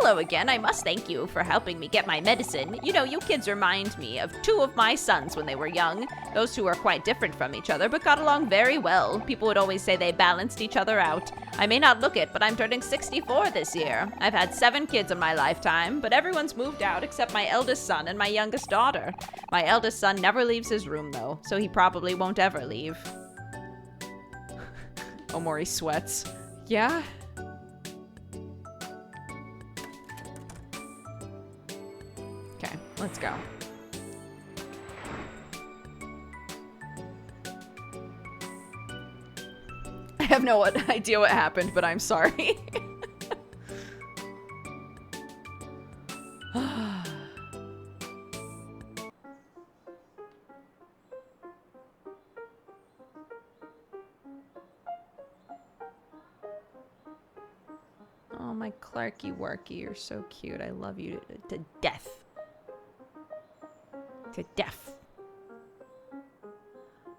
Hello again. I must thank you for helping me get my medicine. You know, you kids remind me of two of my sons when they were young. Those two are quite different from each other, but got along very well. People would always say they balanced each other out. I may not look it, but I'm turning 64 this year. I've had 7 kids in my lifetime, but everyone's moved out except my eldest son and my youngest daughter. My eldest son never leaves his room, though, so he probably won't ever leave. Omori sweats. Yeah? Okay, let's go. I have no idea what happened, but I'm sorry. Oh, my Clarky Warky, you're so cute. I love you to death. To death.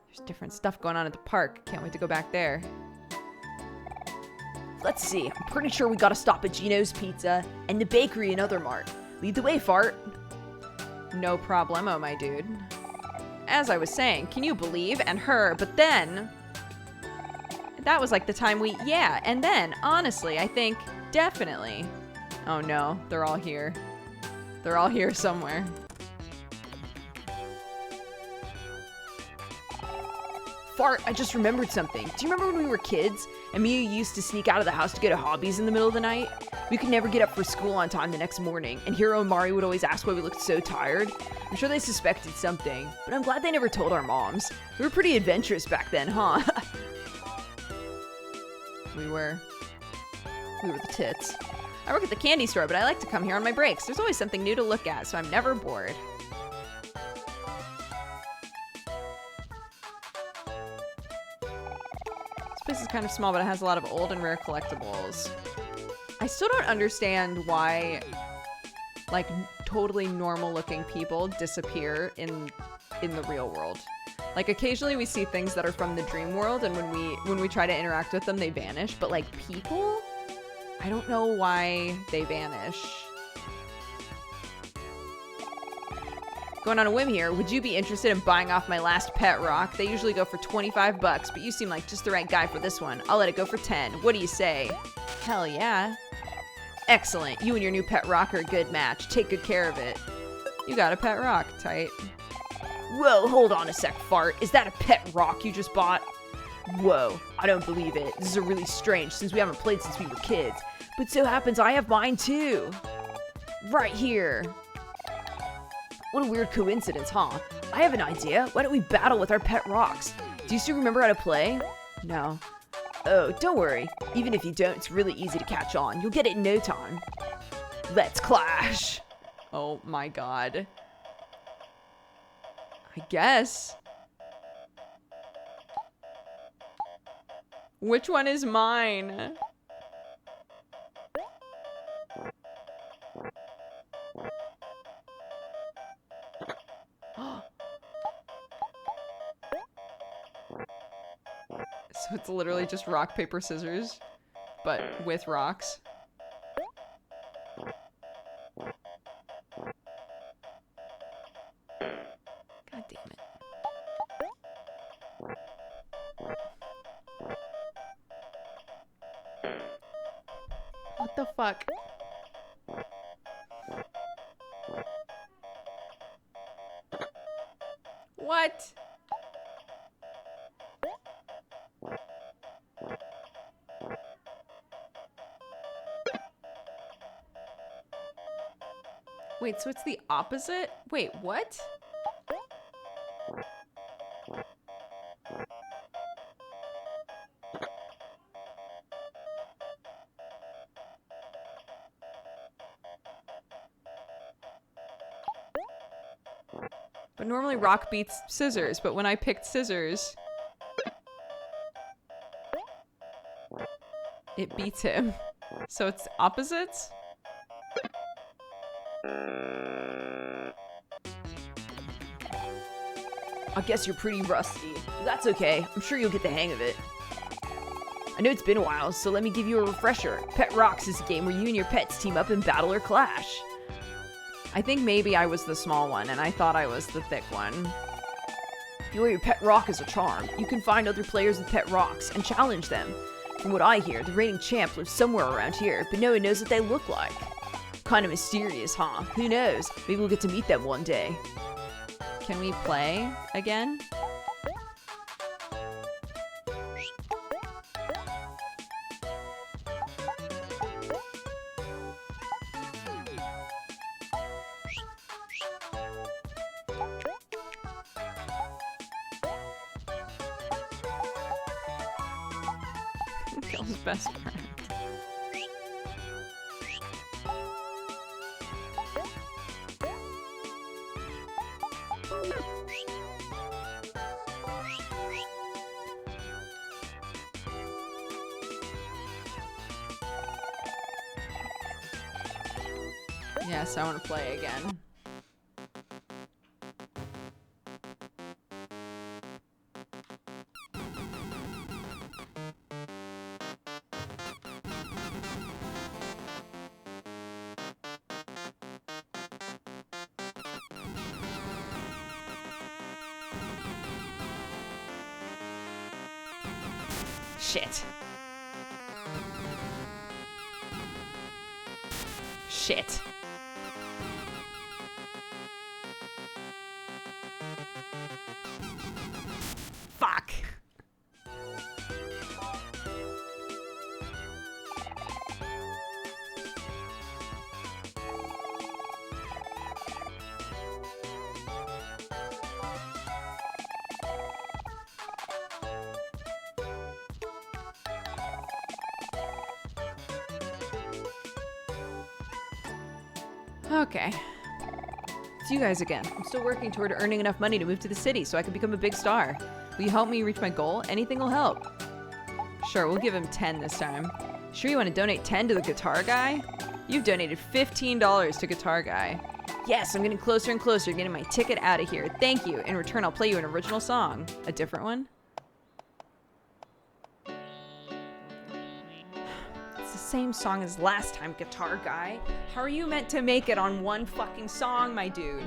There's different stuff going on at the park. Can't wait to go back there. Let's see. I'm pretty sure we gotta stop at Gino's Pizza and the bakery and Other Mart. Lead the way, Fart. No problemo, my dude. As I was saying, can you believe? And her, but then... That was like the time we... Yeah, and then, honestly, I think definitely... Oh no, they're all here. They're all here somewhere. Fart, I just remembered something. Do you remember when we were kids and me used to sneak out of the house to go to hobbies in the middle of the night? We could never get up for school on time the next morning, and Hero and Omori would always ask why we looked so tired. I'm sure they suspected something, but I'm glad they never told our moms. We were pretty adventurous back then, huh? We were the tits. I work at the candy store, but I like to come here on my breaks. There's always something new to look at, so I'm never bored. This place is kind of small, but it has a lot of old and rare collectibles. I still don't understand why, like, totally normal-looking people disappear in the real world. Like, occasionally we see things that are from the dream world, and when we try to interact with them, they vanish. But, like, people? I don't know why they vanish. Going on a whim here, would you be interested in buying off my last pet rock? They usually go for 25 bucks, but you seem like just the right guy for this one. I'll let it go for 10. What do you say? Hell yeah. Excellent. You and your new pet rock are a good match. Take good care of it. You got a pet rock. Tight. Whoa, hold on a sec, Fart. Is that a pet rock you just bought? Whoa, I don't believe it. This is really strange since we haven't played since we were kids. But so happens I have mine too. Right here. What a weird coincidence, huh? I have an idea. Why don't we battle with our pet rocks? Do you still remember how to play? No. Oh, don't worry. Even if you don't, it's really easy to catch on. You'll get it in no time. Let's clash. Oh my god. I guess. Which one is mine? So it's literally just rock, paper, scissors, but with rocks. God damn it. What the fuck? What? Wait, so it's the opposite? Wait, what? But normally rock beats scissors, but when I picked scissors, it beats him. So it's opposites? I guess you're pretty rusty. That's okay. I'm sure you'll get the hang of it. I know it's been a while, so let me give you a refresher. Pet Rocks is a game where you and your pets team up and battle or clash. I think maybe I was the small one, and I thought I was the thick one. You wear your pet rock as a charm. You can find other players with pet rocks and challenge them. From what I hear, the reigning champ lives somewhere around here, but no one knows what they look like. Kind of mysterious, huh? Who knows? Maybe we'll get to meet them one day. Can we play again? Kill's best friend. Yes, I want to play again. Shit. Shit. Fuck. Okay. It's you guys again. I'm still working toward earning enough money to move to the city so I can become a big star. Will you help me reach my goal? Anything will help. Sure, we'll give him 10 this time. Sure you want to donate 10 to the guitar guy? You've donated $15 to Guitar Guy. Yes, I'm getting closer and closer to getting my ticket out of here. Thank you. In return, I'll play you an original song. A different one? It's the same song as last time, Guitar Guy. How are you meant to make it on one fucking song, my dude?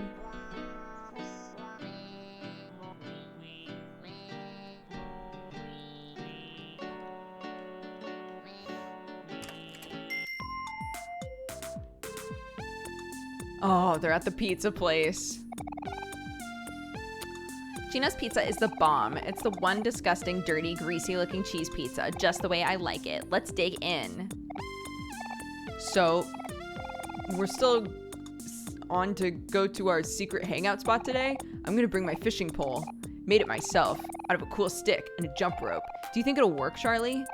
Oh, they're at the pizza place. Gino's Pizza is the bomb. It's the one disgusting, dirty, greasy-looking cheese pizza, just the way I like it. Let's dig in. So, we're still on to go to our secret hangout spot today. I'm gonna bring my fishing pole. Made it myself, out of a cool stick and a jump rope. Do you think it'll work, Charlie?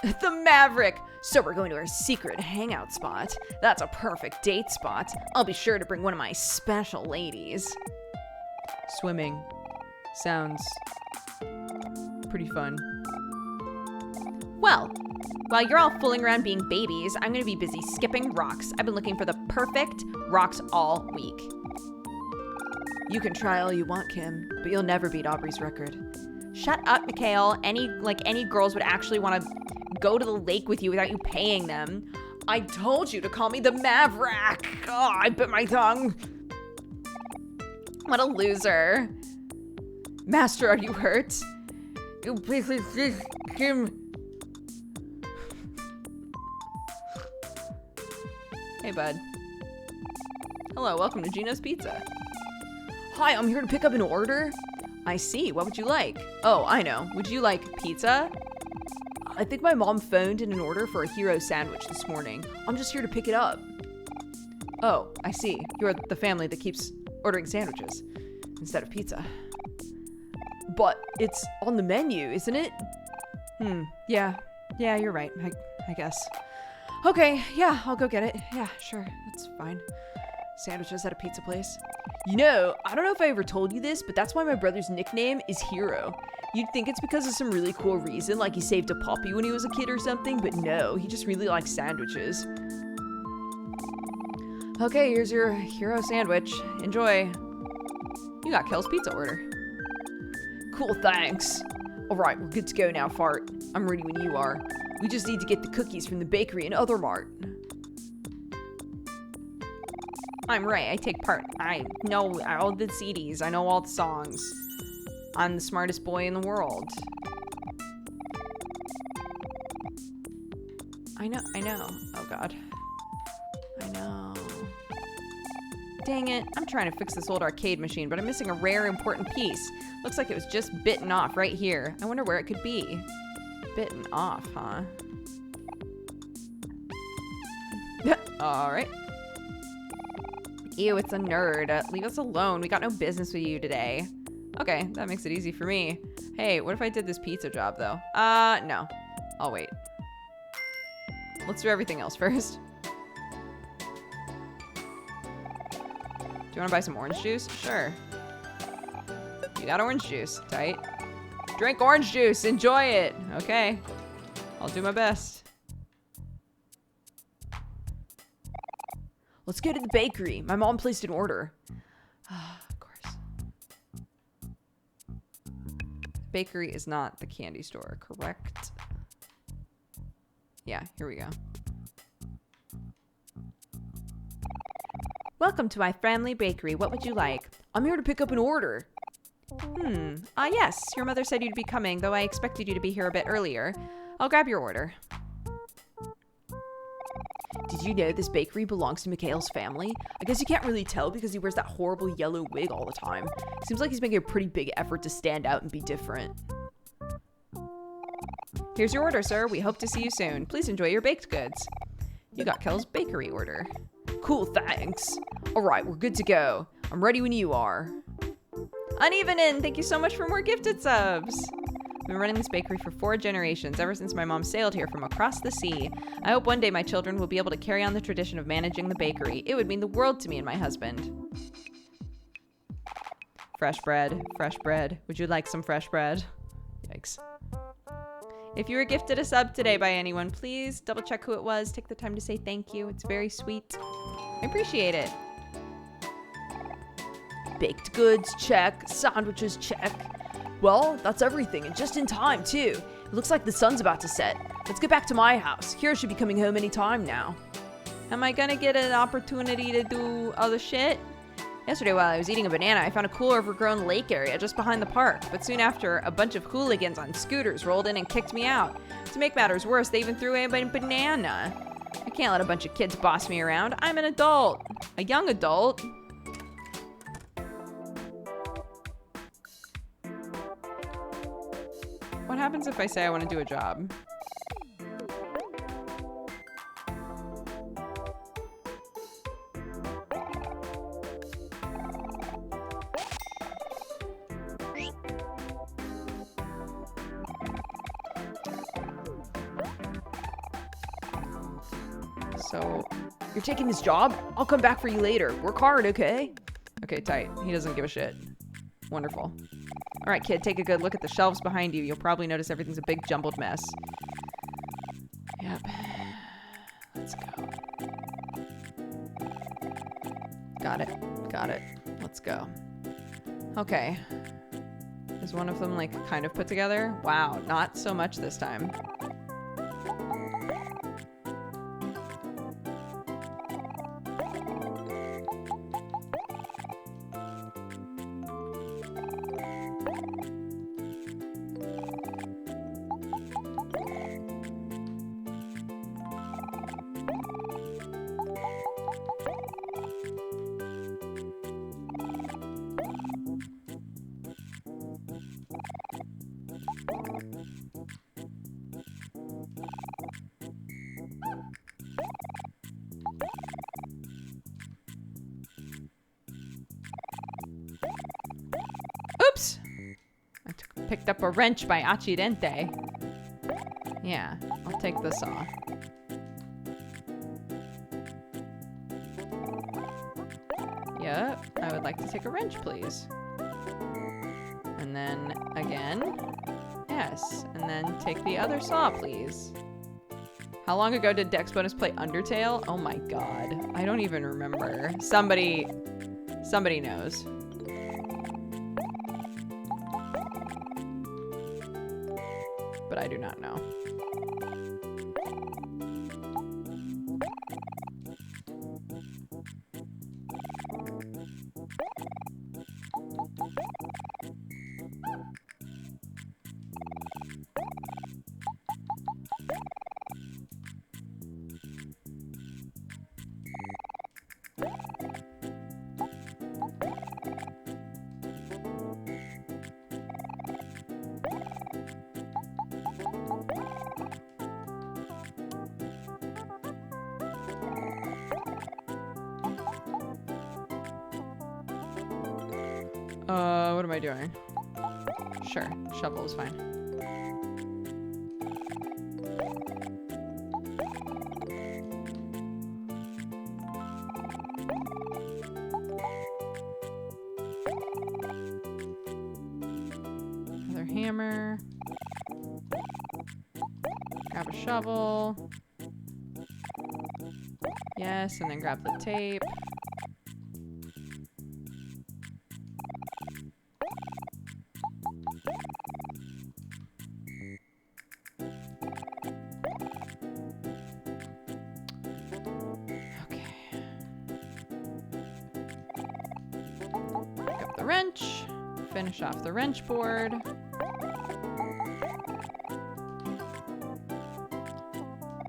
The Maverick! So we're going to our secret hangout spot. That's a perfect date spot. I'll be sure to bring one of my special ladies. Swimming sounds pretty fun. Well, while you're all fooling around being babies, I'm gonna be busy skipping rocks. I've been looking for the perfect rocks all week. You can try all you want, Kim, but you'll never beat Aubrey's record. Shut up, Mikhail. Any girls would actually want to go to the lake with you without you paying them. I told you to call me the Maverick. Oh, I bit my tongue. What a loser. Master, are you hurt? You please, Kim. Hey, bud. Hello, welcome to Gino's Pizza. Hi, I'm here to pick up an order. I see. What would you like? Oh, I know. Would you like pizza? I think my mom phoned in an order for a hero sandwich this morning. I'm just here to pick it up. Oh, I see. You're the family that keeps ordering sandwiches Instead of pizza. But it's on the menu, isn't it? Yeah, you're right. I guess. Okay, yeah, I'll go get it. Yeah, sure, that's fine. Sandwiches at a pizza place. You know, I don't know if I ever told you this, but that's why my brother's nickname is Hero. You'd think it's because of some really cool reason, like he saved a puppy when he was a kid or something, but no, he just really likes sandwiches. Okay, here's your hero sandwich. Enjoy. You got Kel's pizza order. Cool, thanks. All right, we're good to go now, Fart. I'm ready when you are. We just need to get the cookies from the bakery and Other Mart. I'm Ray. I take part. I know all the CDs. I know all the songs. I'm the smartest boy in the world. I know. Oh, God. I know. Dang it. I'm trying to fix this old arcade machine, but I'm missing a rare, important piece. Looks like it was just bitten off right here. I wonder where it could be. Bitten off, huh? All right. Ew, it's a nerd. Leave us alone. We got no business with you today. Okay, that makes it easy for me. Hey, what if I did this pizza job, though? No. I'll wait. Let's do everything else first. Do you want to buy some orange juice? Sure. You got orange juice. Tight. Drink orange juice. Enjoy it. Okay. I'll do my best. Let's go to the bakery. My mom placed an order. Of course. Bakery is not the candy store, correct? Yeah, here we go. Welcome to my friendly bakery. What would you like? I'm here to pick up an order. Yes. Your mother said you'd be coming, though I expected you to be here a bit earlier. I'll grab your order. Did you know this bakery belongs to Mikhail's family? I guess you can't really tell because he wears that horrible yellow wig all the time. Seems like he's making a pretty big effort to stand out and be different. Here's your order, sir. We hope to see you soon. Please enjoy your baked goods. You got Kel's bakery order. Cool, thanks. All right, we're good to go. I'm ready when you are. Uneven In, thank you so much for more gifted subs. I've been running this bakery for 4 generations, ever since my mom sailed here from across the sea. I hope one day my children will be able to carry on the tradition of managing the bakery. It would mean the world to me and my husband. Fresh bread, fresh bread. Would you like some fresh bread? Yikes. If you were gifted a sub today by anyone, please double check who it was. Take the time to say thank you. It's very sweet. I appreciate it. Baked goods, check. Sandwiches, check. Well, that's everything, and just in time, too. It looks like the sun's about to set. Let's get back to my house. Kira should be coming home any time now. Am I gonna get an opportunity to do other shit? Yesterday while I was eating a banana, I found a cool overgrown lake area just behind the park, but soon after, a bunch of hooligans on scooters rolled in and kicked me out. To make matters worse, they even threw away a banana. I can't let a bunch of kids boss me around. I'm an adult. A young adult. What happens if I say I want to do a job? So, you're taking this job? I'll come back for you later. Work hard, okay? Okay, tight. He doesn't give a shit. Wonderful. All right, kid, take a good look at the shelves behind you. You'll probably notice everything's a big jumbled mess. Yep. Let's go. Got it. Got it. Let's go. Okay. Is one of them like kind of put together? Wow, not so much this time. Oops! Picked up a wrench by accidente. Yeah, I'll take the saw. Yep, I would like to take a wrench, please. And then again. Yes, and then take the other saw, please. How long ago did Dexbonus play Undertale? Oh my god, I don't even remember. Somebody knows. But I do not know. What am I doing? Sure, shovel is fine. Another hammer. Grab a shovel. Yes, and then grab the tape. Wrench, finish off the wrench board.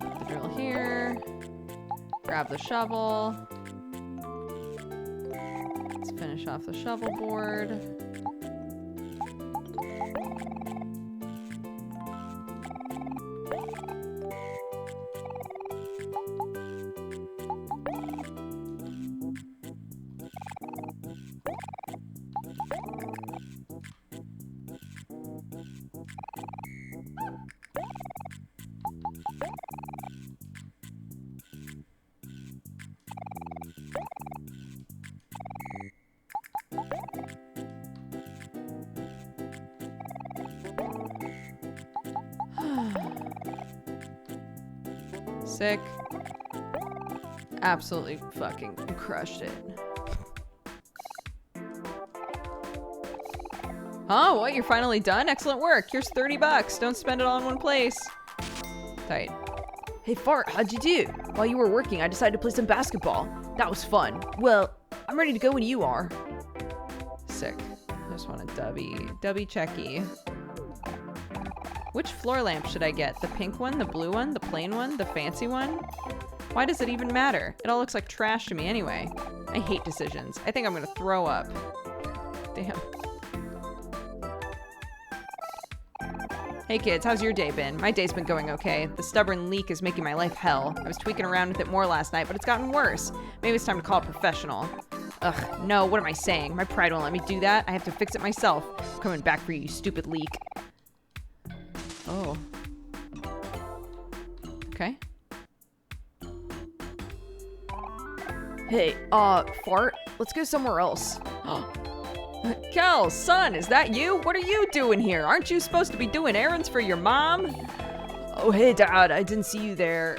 Put the drill here. Grab the shovel. Let's finish off the shovel board. Sick. Absolutely fucking crushed it. Oh, what? You're finally done? Excellent work. Here's $30. Don't spend it all in one place. Tight. Hey, Fart, how'd you do? While you were working, I decided to play some basketball. That was fun. Well, I'm ready to go when you are. Sick. Just want a dubby checky. Which floor lamp should I get? The pink one, the blue one, the plain one, the fancy one? Why does it even matter? It all looks like trash to me anyway. I hate decisions. I think I'm gonna throw up. Damn. Hey kids, how's your day been? My day's been going okay. The stubborn leak is making my life hell. I was tweaking around with it more last night, but it's gotten worse. Maybe it's time to call a professional. Ugh, no, what am I saying? My pride won't let me do that. I have to fix it myself. I'm coming back for you, you stupid leak. Oh. Okay. Hey, Fart, let's go somewhere else. Kel, son, is that you? What are you doing here? Aren't you supposed to be doing errands for your mom? Oh, hey, Dad, I didn't see you there.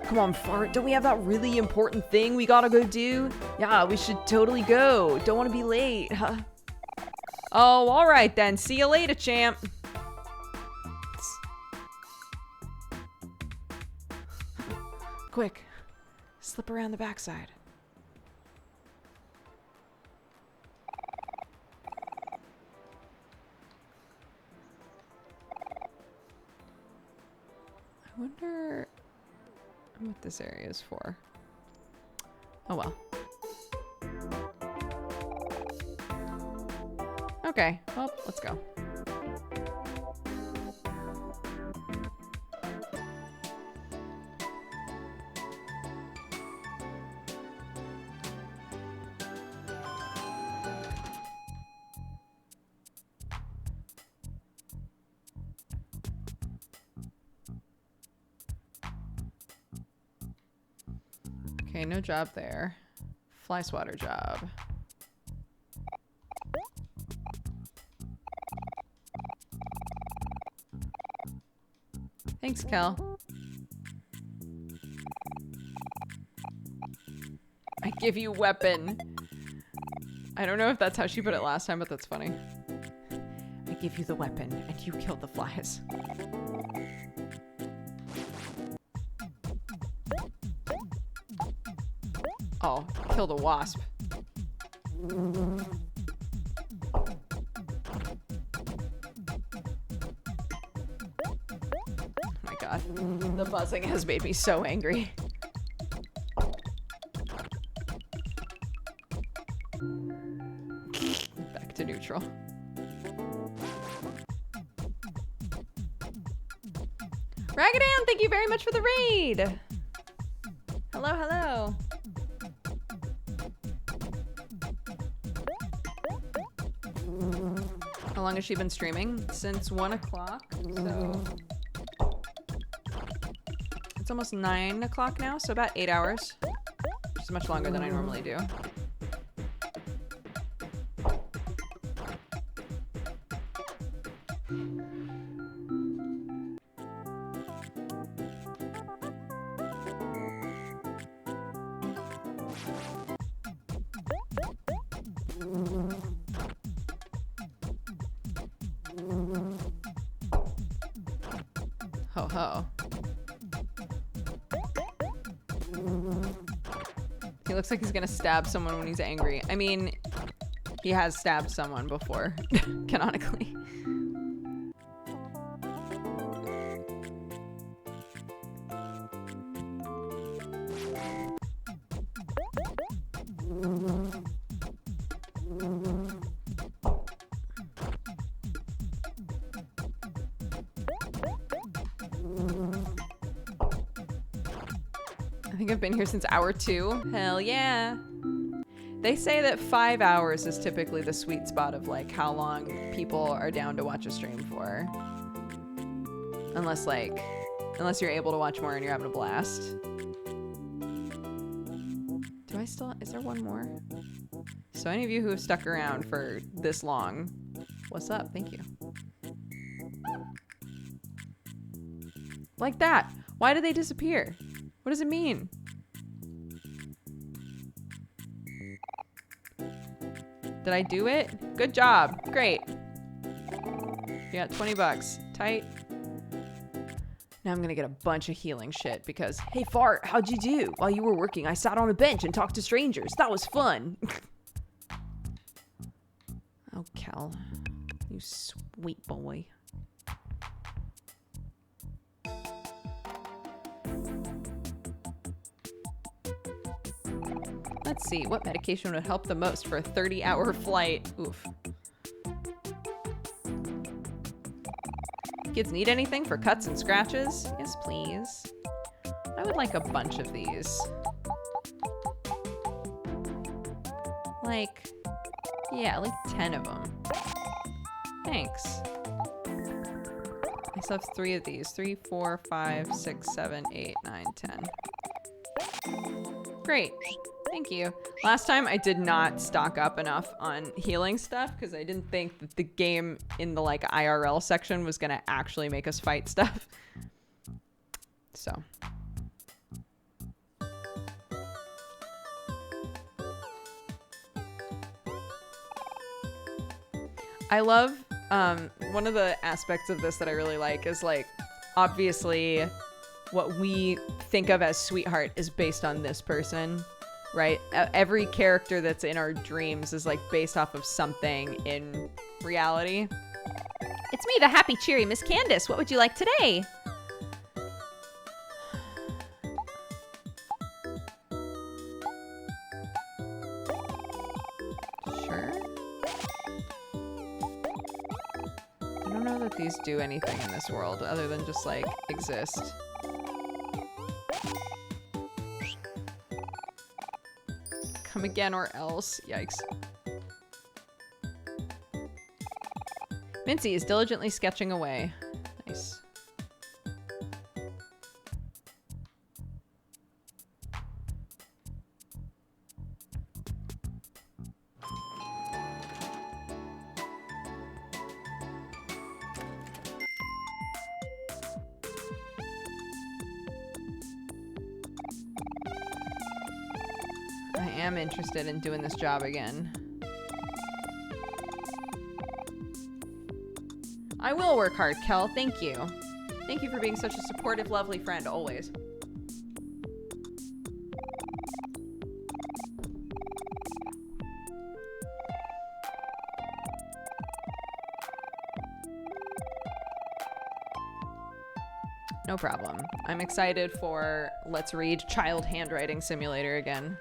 Come on, Fart. Don't we have that really important thing we gotta go do? Yeah, we should totally go. Don't want to be late. Huh? Oh, all right then. See you later, champ. Quick. Slip around the backside. I wonder what this area is for. Oh well. Okay, well, let's go. Okay, no job there. Fly swatter job. Thanks, Kel. I give you weapon. I don't know if that's how she put it last time, but that's funny. I give you the weapon, and you kill the flies. Oh, kill the wasp. Oh my god. The buzzing has made me so angry. Back to neutral. Ragadan, thank you very much for the raid. Hello, hello. How long has she been streaming? Since 1 o'clock, so it's almost 9 o'clock now, so about 8 hours, which is much longer than I normally do. Ho ho. He looks like he's gonna stab someone when he's angry. I mean, he has stabbed someone before, canonically. I think I've been here since hour 2. Hell yeah. They say that 5 hours is typically the sweet spot of like how long people are down to watch a stream for. Unless you're able to watch more and you're having a blast. Do I still, is there one more? So any of you who have stuck around for this long, what's up? Thank you. Like that. Why did they disappear? What does it mean? Did I do it? Good job. Great. You got 20 bucks. Tight. Now I'm gonna get a bunch of healing shit because, hey Fart, how'd you do? While you were working, I sat on a bench and talked to strangers. That was fun. Oh, Kel. You sweet boy. Let's see, what medication would help the most for a 30-hour flight? Oof. Kids need anything for cuts and scratches? Yes, please. I would like a bunch of these. Like, yeah, like 10 of them. Thanks. I still have 3 of these. 3, 4, 5, 6, 7, 8, 9, 10. Great. Thank you. Last time I did not stock up enough on healing stuff because I didn't think that the game in the like IRL section was gonna actually make us fight stuff. So I love one of the aspects of this that I really like is like obviously what we think of as sweetheart is based on this person, right? Every character that's in our dreams is like based off of something in reality. It's me, the happy, cheery Miss Candace. What would you like today? Sure. I don't know that these do anything in this world other than just like exist. Come again or else. Yikes. Mincy is diligently sketching away. Nice. I am interested in doing this job again. I will work hard, Kel. Thank you. Thank you for being such a supportive, lovely friend, always. No problem. I'm excited for Let's Read Child Handwriting Simulator again.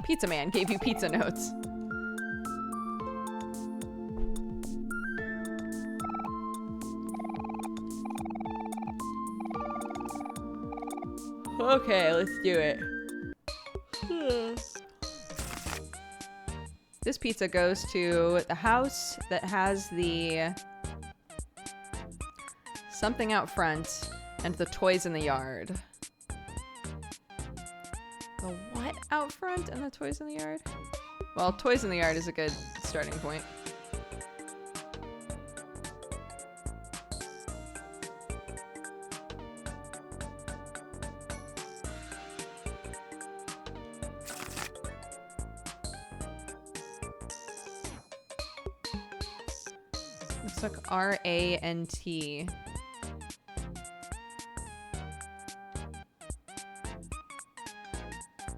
Pizza Man gave you pizza notes. Okay, let's do it. This pizza goes to the house that has the something out front and the toys in the yard. The what out front and the toys in the yard? Well, toys in the yard is a good starting point. Looks like R-A-N-T.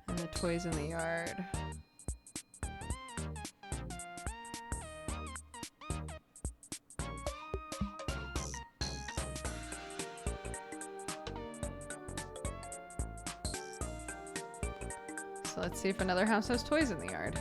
And the toys in the yard. So let's see if another house has toys in the yard.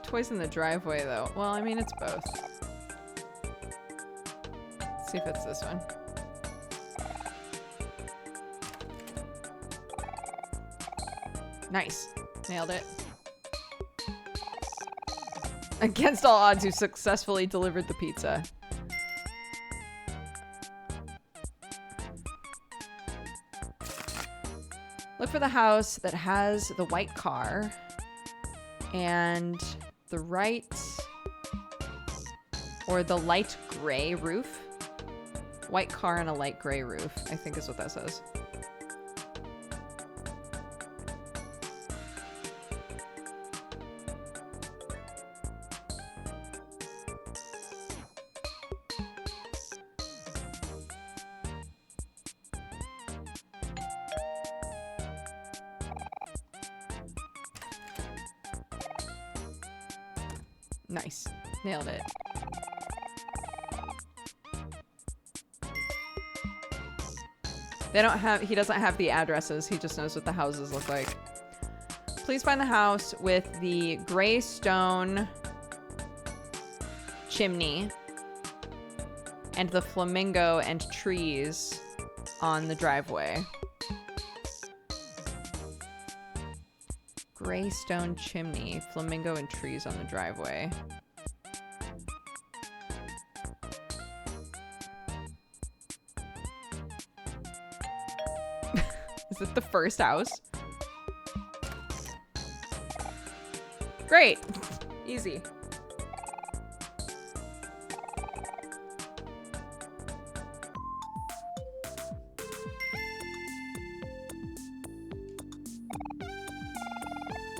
Toys in the driveway, though. Well, I mean, it's both. Let's see if it's this one. Nice. Nailed it. Against all odds, you successfully delivered the pizza. Look for the house that has the white car and the right or the light gray roof. White car and a light gray roof, I think is what that says. Nice. Nailed it. He doesn't have the addresses. He just knows what the houses look like. Please find the house with the gray stone chimney and the flamingo and trees on the driveway. Gray stone chimney, flamingo and trees on the driveway. Is this the first house? Great. Easy.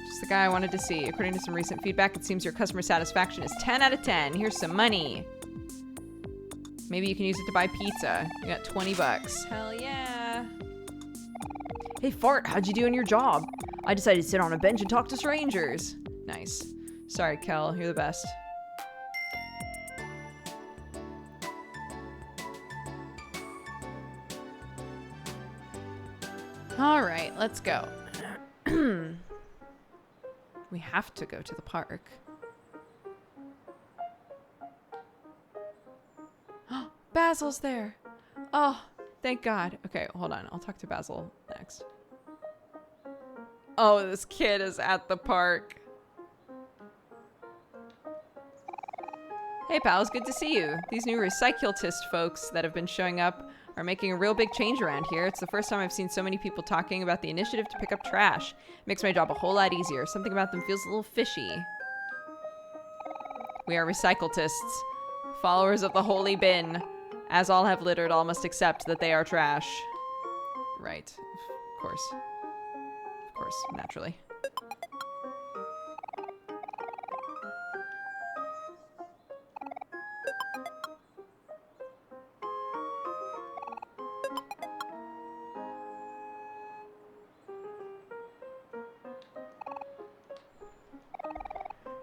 Just the guy I wanted to see. According to some recent feedback, it seems your customer satisfaction is 10 out of 10. Here's some money. Maybe you can use it to buy pizza. You got 20 bucks. Hell yeah. Hey, Fart, how'd you do in your job? I decided to sit on a bench and talk to strangers. Nice. Sorry, Kel. You're the best. All right, let's go. We have to go to the park. Basil's there. Oh, thank God. Okay, hold on. I'll talk to Basil next. Oh, this kid is at the park. Hey, pals. Good to see you. These new recyclist folks that have been showing up are making a real big change around here. It's the first time I've seen so many people talking about the initiative to pick up trash. It makes my job a whole lot easier. Something about them feels a little fishy. We are recyclists, followers of the holy bin. As all have littered, all must accept that they are trash. Right. Of course. Of course, naturally.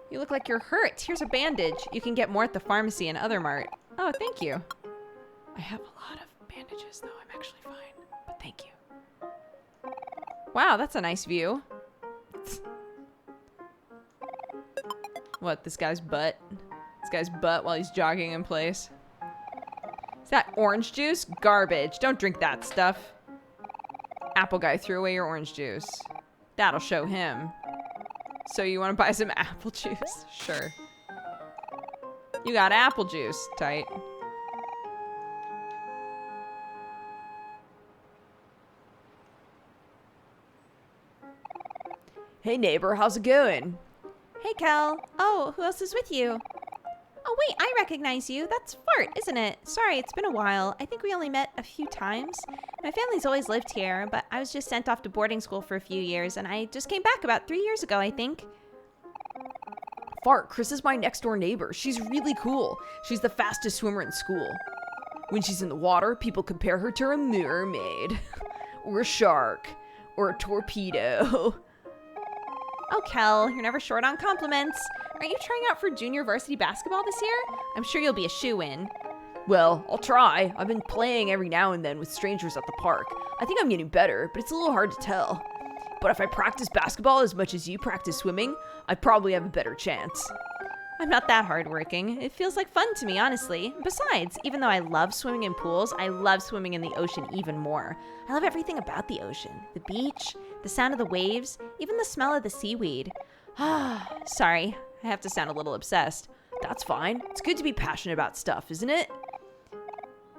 You look like you're hurt. Here's a bandage. You can get more at the pharmacy and other mart. Oh, thank you. I have a lot of bandages, though. I'm actually fine. But thank you. Wow, that's a nice view. What, this guy's butt? This guy's butt while he's jogging in place. Is that orange juice? Garbage. Don't drink that stuff. Apple guy threw away your orange juice. That'll show him. So you want to buy some apple juice? Sure. You got apple juice. Tight. Hey neighbor, how's it going? Hey, Kel. Oh, who else is with you? Oh, wait, I recognize you. That's Fart, isn't it? Sorry, it's been a while. I think we only met a few times. My family's always lived here, but I was just sent off to boarding school for a few years, and I just came back about 3 years ago, I think. Fart, Chris is my next door neighbor. She's really cool. She's the fastest swimmer in school. When she's in the water, people compare her to a mermaid, or a shark, or a torpedo. Oh, Kel, you're never short on compliments. Aren't you trying out for junior varsity basketball this year? I'm sure you'll be a shoo-in. Well, I'll try. I've been playing every now and then with strangers at the park. I think I'm getting better, but it's a little hard to tell. But if I practice basketball as much as you practice swimming, I'd probably have a better chance. I'm not that hardworking. It feels like fun to me, honestly. Besides, even though I love swimming in pools, I love swimming in the ocean even more. I love everything about the ocean. The beach, the sound of the waves, even the smell of the seaweed. Ah, sorry. I have to sound a little obsessed. That's fine. It's good to be passionate about stuff, isn't it?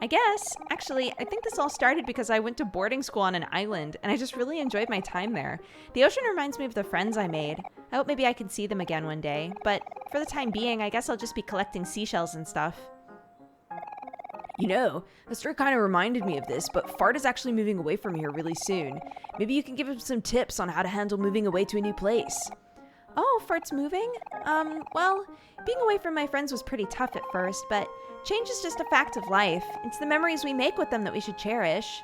I guess. Actually, I think this all started because I went to boarding school on an island, and I just really enjoyed my time there. The ocean reminds me of the friends I made. I hope maybe I can see them again one day. But for the time being, I guess I'll just be collecting seashells and stuff. You know, the story kind of reminded me of this, but Fart is actually moving away from here really soon. Maybe you can give him some tips on how to handle moving away to a new place. Oh, Fart's moving? Well, being away from my friends was pretty tough at first, but change is just a fact of life. It's the memories we make with them that we should cherish.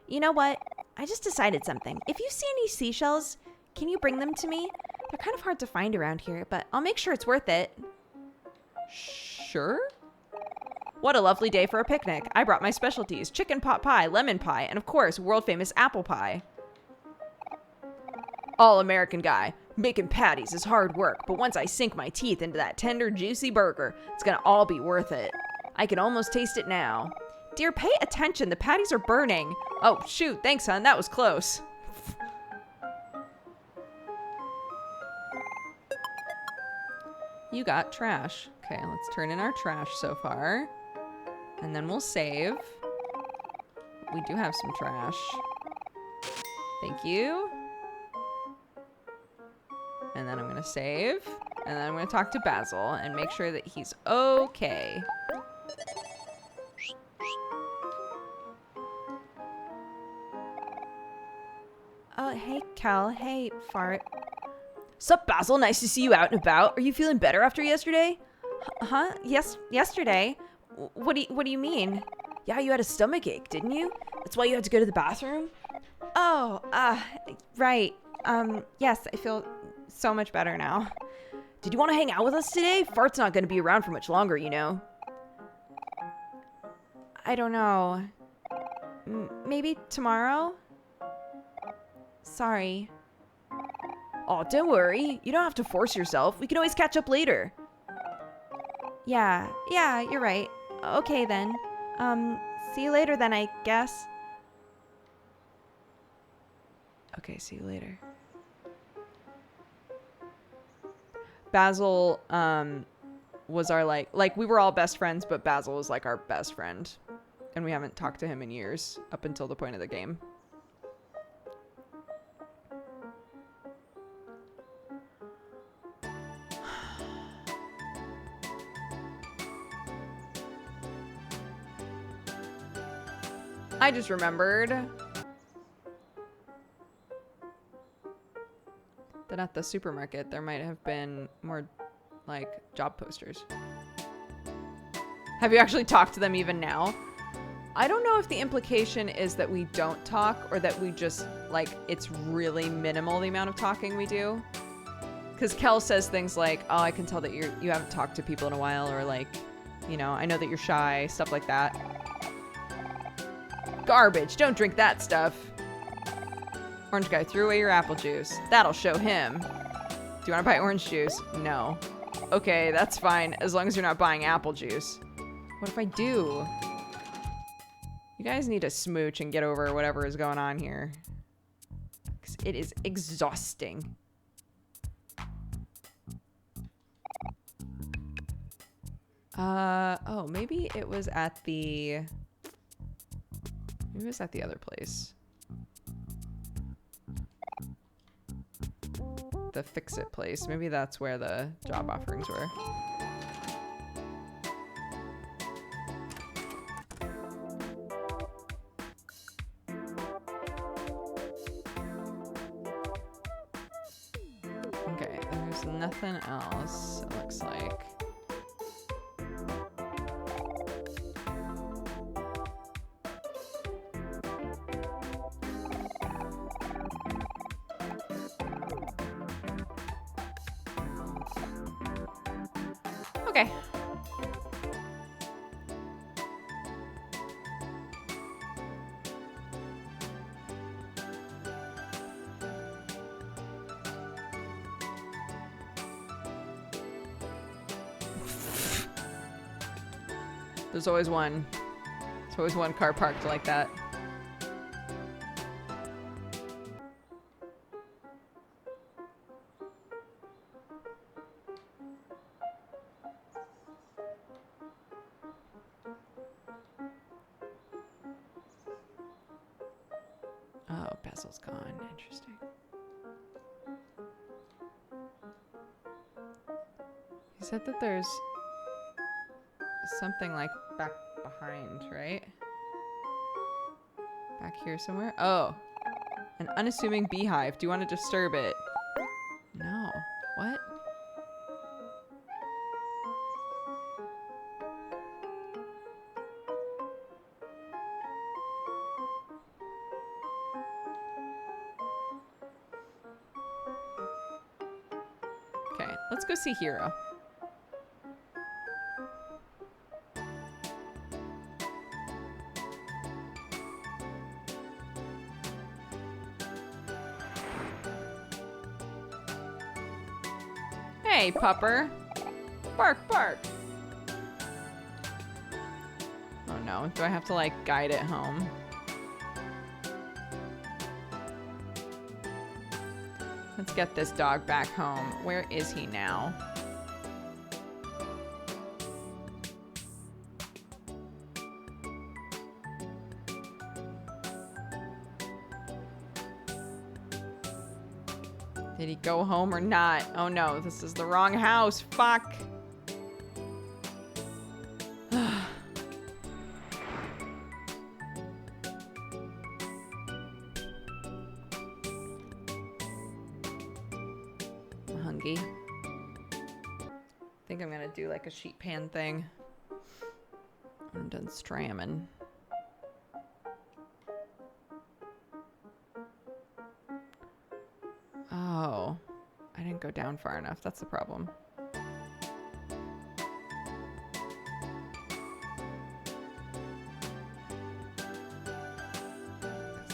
You know what? I just decided something. If you see any seashells, can you bring them to me? They're kind of hard to find around here, but I'll make sure it's worth it. Sure? What a lovely day for a picnic. I brought my specialties, chicken pot pie, lemon pie, and of course, world-famous apple pie. All-American guy. Making patties is hard work, but once I sink my teeth into that tender, juicy burger, it's gonna all be worth it. I can almost taste it now. Dear, pay attention. The patties are burning. Oh, shoot. Thanks, hon. That was close. You got trash. Okay, let's turn in our trash so far. And then we'll save. We do have some trash. Thank you. And then I'm going to save. And then I'm going to talk to Basil and make sure that he's okay. Oh, hey, Kel. Hey, Fart. Sup, Basil? Nice to see you out and about. Are you feeling better after yesterday? Huh? Yes, yesterday? What do you mean? Yeah, you had a stomach ache, didn't you? That's why you had to go to the bathroom? Oh, right. Yes, I feel so much better now. Did you want to hang out with us today? Fart's not going to be around for much longer, you know. I don't know. Maybe tomorrow? Sorry. Oh, don't worry. You don't have to force yourself. We can always catch up later. Yeah, you're right. Okay then. See you later then, I guess. Okay, see you later. Basil was our like we were all best friends, but Basil was like our best friend. And we haven't talked to him in years up until the point of the game. I just remembered that at the supermarket there might have been more like job posters. Have you actually talked to them even now? I don't know if the implication is that we don't talk or that we just like it's really minimal the amount of talking we do. Because Kel says things like, "Oh, I can tell that you haven't talked to people in a while," or like, you know, "I know that you're shy," stuff like that. Garbage. Don't drink that stuff. Orange guy threw away your apple juice. That'll show him. Do you want to buy orange juice? No. Okay, that's fine, as long as you're not buying apple juice. What if I do? You guys need to smooch and get over whatever is going on here. Because it is exhausting. Oh, maybe it was at the... Maybe it was at the other place. The Fix-It place. Maybe that's where the job offerings were. Okay, there's nothing else, it looks like. Okay. There's always one. There's always one car parked like that. Oh, Basil's gone. Interesting. He said that there's something like back behind, right? Back here somewhere? Oh. An unassuming beehive. Do you want to disturb it? No. What? Okay, let's go see Hero. Hey, pupper. Bark, bark. Oh no, do I have to like guide it home? Let's get this dog back home. Where is he now? Did he go home or not? Oh no, this is the wrong house. Fuck. I'm hungry. I think I'm gonna do like a sheet pan thing. I'm done stramming. Oh, I didn't go down far enough. That's the problem.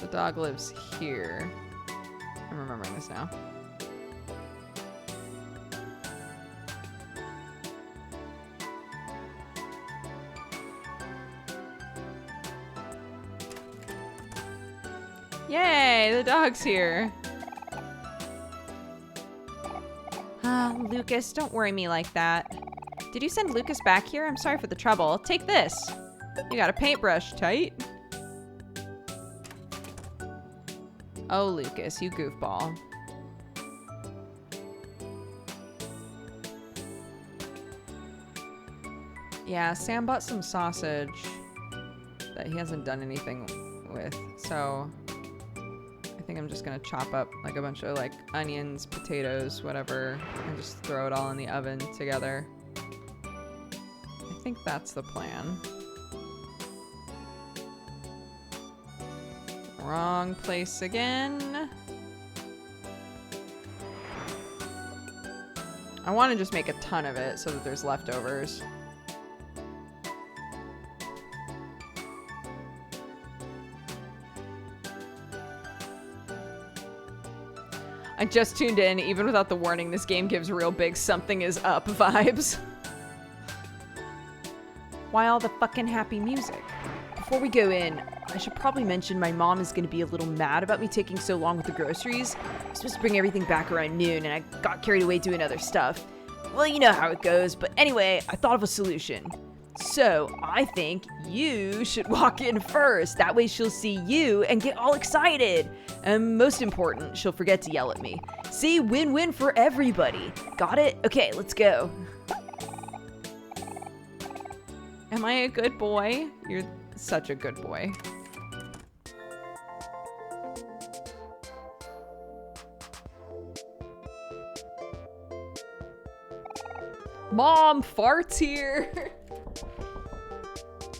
The dog lives here. I'm remembering this now. Yay, the dog's here. Lucas, don't worry me like that. Did you send Lucas back here? I'm sorry for the trouble. Take this. You got a paintbrush, tight. Oh, Lucas, you goofball. Yeah, Sam bought some sausage that he hasn't done anything with, so I think I'm just gonna chop up like a bunch of like onions, potatoes, whatever, and just throw it all in the oven together. I think that's the plan. Wrong place again. I want to just make a ton of it so that there's leftovers. I just tuned in. Even without the warning, this game gives real big something is up vibes. Why all the fucking happy music? Before we go in, I should probably mention my mom is going to be a little mad about me taking so long with the groceries. I'm supposed to bring everything back around noon, and I got carried away doing other stuff. Well, you know how it goes, but anyway, I thought of a solution. So, I think you should walk in first. That way she'll see you and get all excited. And most important, she'll forget to yell at me. See, win-win for everybody. Got it? Okay, let's go. Am I a good boy? You're such a good boy. Mom, farts here.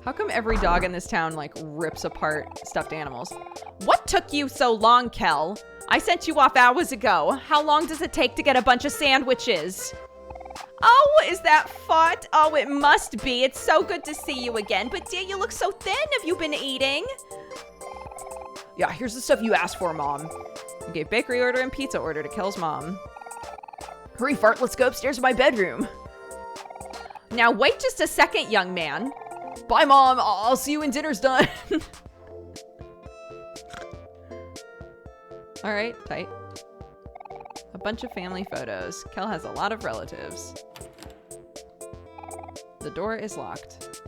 How come every dog in this town like rips apart stuffed animals? What took you so long, Kel? I sent you off hours ago. How long does it take to get a bunch of sandwiches? Oh, is that Fart? Oh, it must be. It's so good to see you again. But dear, you look so thin. Have you been eating? Yeah, here's the stuff you asked for, Mom. You gave bakery order and pizza order to Kel's mom. Hurry, Fart, let's go upstairs to my bedroom. Now wait just a second, young man. Bye, Mom. I'll see you when dinner's done. All right, tight. A bunch of family photos. Kel has a lot of relatives. The door is locked.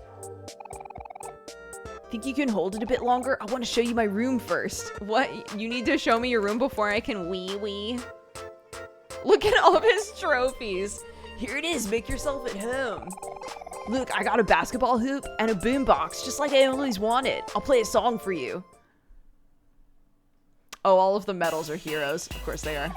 Think you can hold it a bit longer? I want to show you my room first. What? You need to show me your room before I can wee-wee? Look at all of his trophies. Here it is. Make yourself at home. Look, I got a basketball hoop and a boombox, just like I always wanted. I'll play a song for you. Oh, all of the medals are heroes. Of course they are.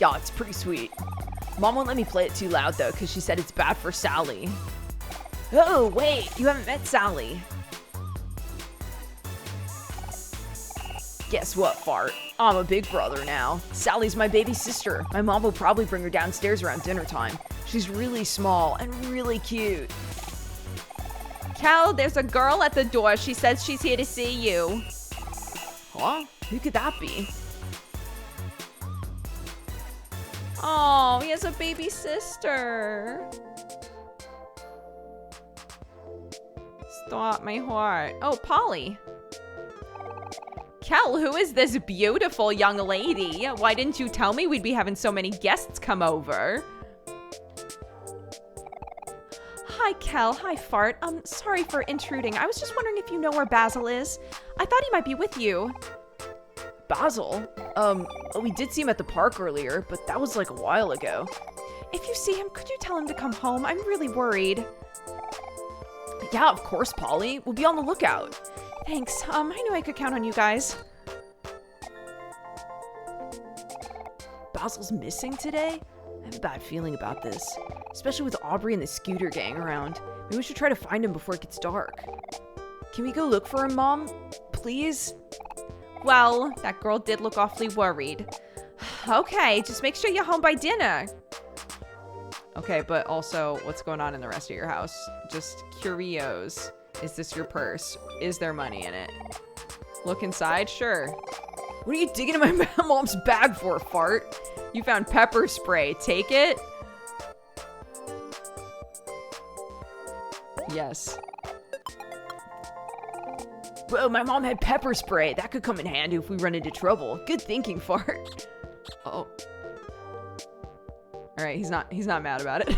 Yeah, it's pretty sweet. Mom won't let me play it too loud, though, because she said it's bad for Sally. Oh, wait, you haven't met Sally. Guess what, Fart? I'm a big brother now. Sally's my baby sister. My mom will probably bring her downstairs around dinner time. She's really small and really cute. Kel, there's a girl at the door. She says she's here to see you. Huh? Who could that be? Oh, he has a baby sister. Stop my heart. Oh, Polly. Kel, who is this beautiful young lady? Why didn't you tell me we'd be having so many guests come over? Hi, Kel. Hi, Fart. Sorry for intruding. I was just wondering if you know where Basil is. I thought he might be with you. Basil? We did see him at the park earlier, but that was like a while ago. If you see him, could you tell him to come home? I'm really worried. Yeah, of course, Polly. We'll be on the lookout. Thanks. I knew I could count on you guys. Basil's missing today? I have a bad feeling about this, especially with Aubrey and the scooter gang around. Maybe we should try to find him before it gets dark. Can we go look for him, Mom? Please? Well, that girl did look awfully worried. Okay, just make sure you're home by dinner. Okay, but also, what's going on in the rest of your house? Just curios. Is this your purse? Is there money in it? Look inside? Sure. What are you digging in my mom's bag for, Fart? You found pepper spray. Take it? Yes. Whoa, my mom had pepper spray. That could come in handy if we run into trouble. Good thinking, Fart. Oh. All right, he's not mad about it.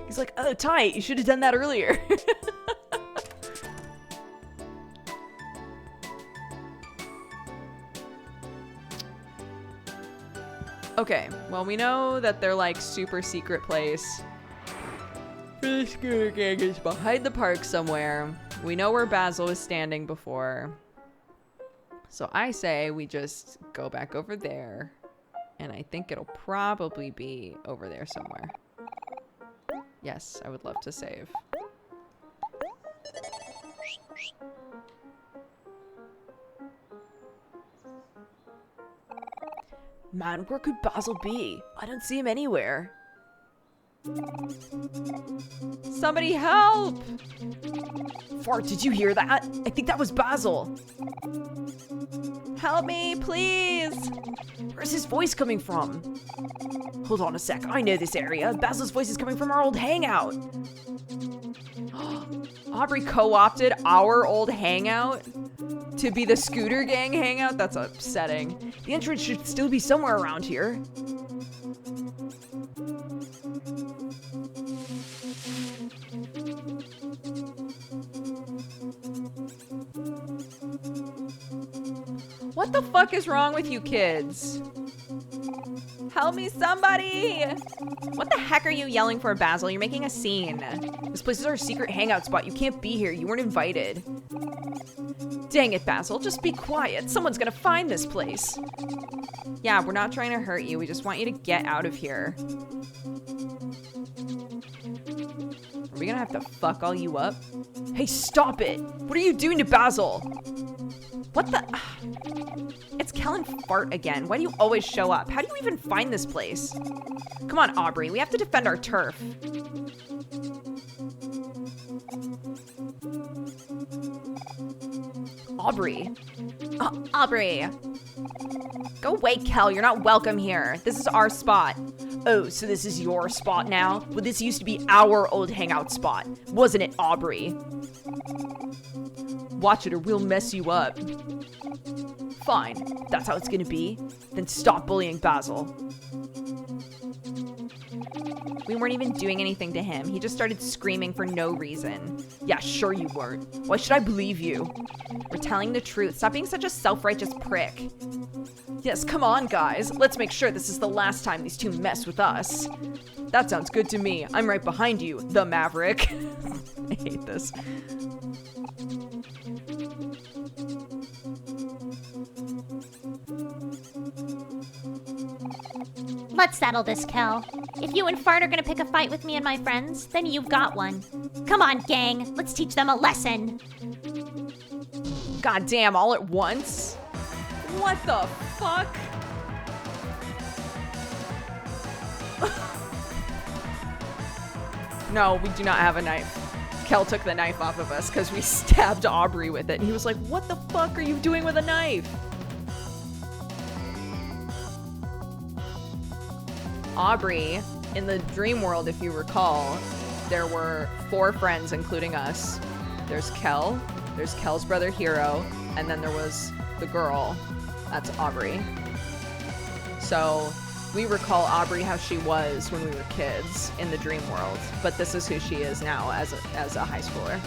He's like, oh, tight. You should have done that earlier. Okay, well, we know that they're like super secret place. The scooter gang is behind the park somewhere. We know where Basil was standing before. So I say we just go back over there. And I think it'll probably be over there somewhere. Yes, I would love to save. Man, where could Basil be? I don't see him anywhere. Somebody help! Fart, did you hear that? I think that was Basil. Help me, please! Where's his voice coming from? Hold on a sec, I know this area. Basil's voice is coming from our old hangout. Aubrey co-opted our old hangout to be the scooter gang hangout? That's upsetting. The entrance should still be somewhere around here. What the fuck is wrong with you kids? Help me, somebody! What the heck are you yelling for, Basil? You're making a scene. This place is our secret hangout spot. You can't be here. You weren't invited. Dang it, Basil. Just be quiet. Someone's gonna find this place. Yeah, we're not trying to hurt you. We just want you to get out of here. Are we gonna have to fuck all you up? Hey, stop it! What are you doing to Basil? What the? It's Kel and Fart again. Why do you always show up? How do you even find this place? Come on, Aubrey. We have to defend our turf. Aubrey. Aubrey. Go away, Kel. You're not welcome here. This is our spot. Oh, so this is your spot now? Well, this used to be our old hangout spot. Wasn't it, Aubrey? Watch it or we'll mess you up. Fine. That's how it's gonna be. Then stop bullying Basil. We weren't even doing anything to him. He just started screaming for no reason. Yeah, sure you weren't. Why should I believe you? We're telling the truth. Stop being such a self-righteous prick. Yes, come on, guys. Let's make sure this is the last time these two mess with us. That sounds good to me. I'm right behind you, the Maverick. I hate this. Let's settle this, Kel. If you and Fart are gonna pick a fight with me and my friends, then you've got one. Come on, gang. Let's teach them a lesson. God damn, all at once? What the fuck? No, we do not have a knife. Kel took the knife off of us because we stabbed Aubrey with it. And he was like, what the fuck are you doing with a knife? Aubrey, in the dream world, if you recall, there were 4 friends, including us. There's Kel, there's Kel's brother Hero, and then there was the girl. That's Aubrey. So we recall Aubrey how she was when we were kids in the dream world, but this is who she is now as a high schooler.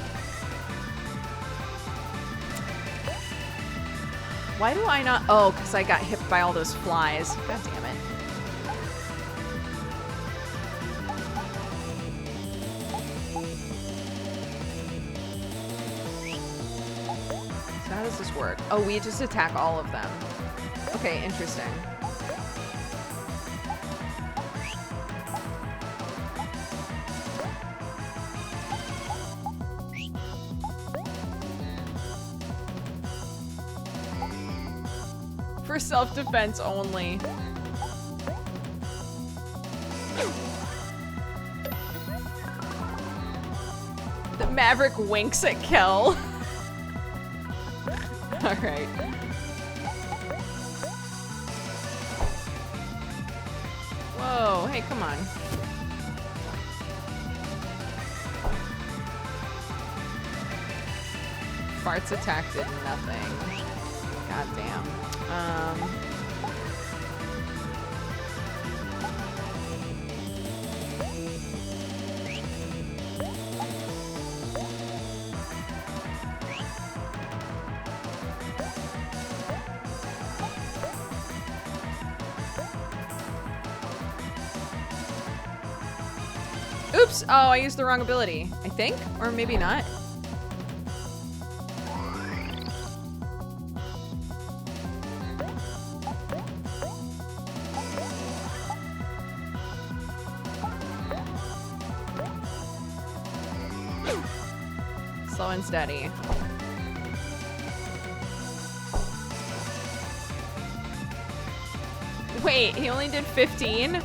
Why do I not? Oh, because I got hit by all those flies. God damn it. So how does this work? Oh, we just attack all of them. Okay, interesting. For self-defense only. The Maverick winks at Kel. Alright. Whoa, hey, come on. Farts attack did nothing. God damn. Oops! Oh, I used the wrong ability. I think? Or maybe not. Slow and steady. Wait, he only did 15?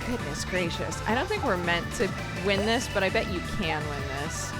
Goodness gracious. I don't think we're meant to win this, but I bet you can win this.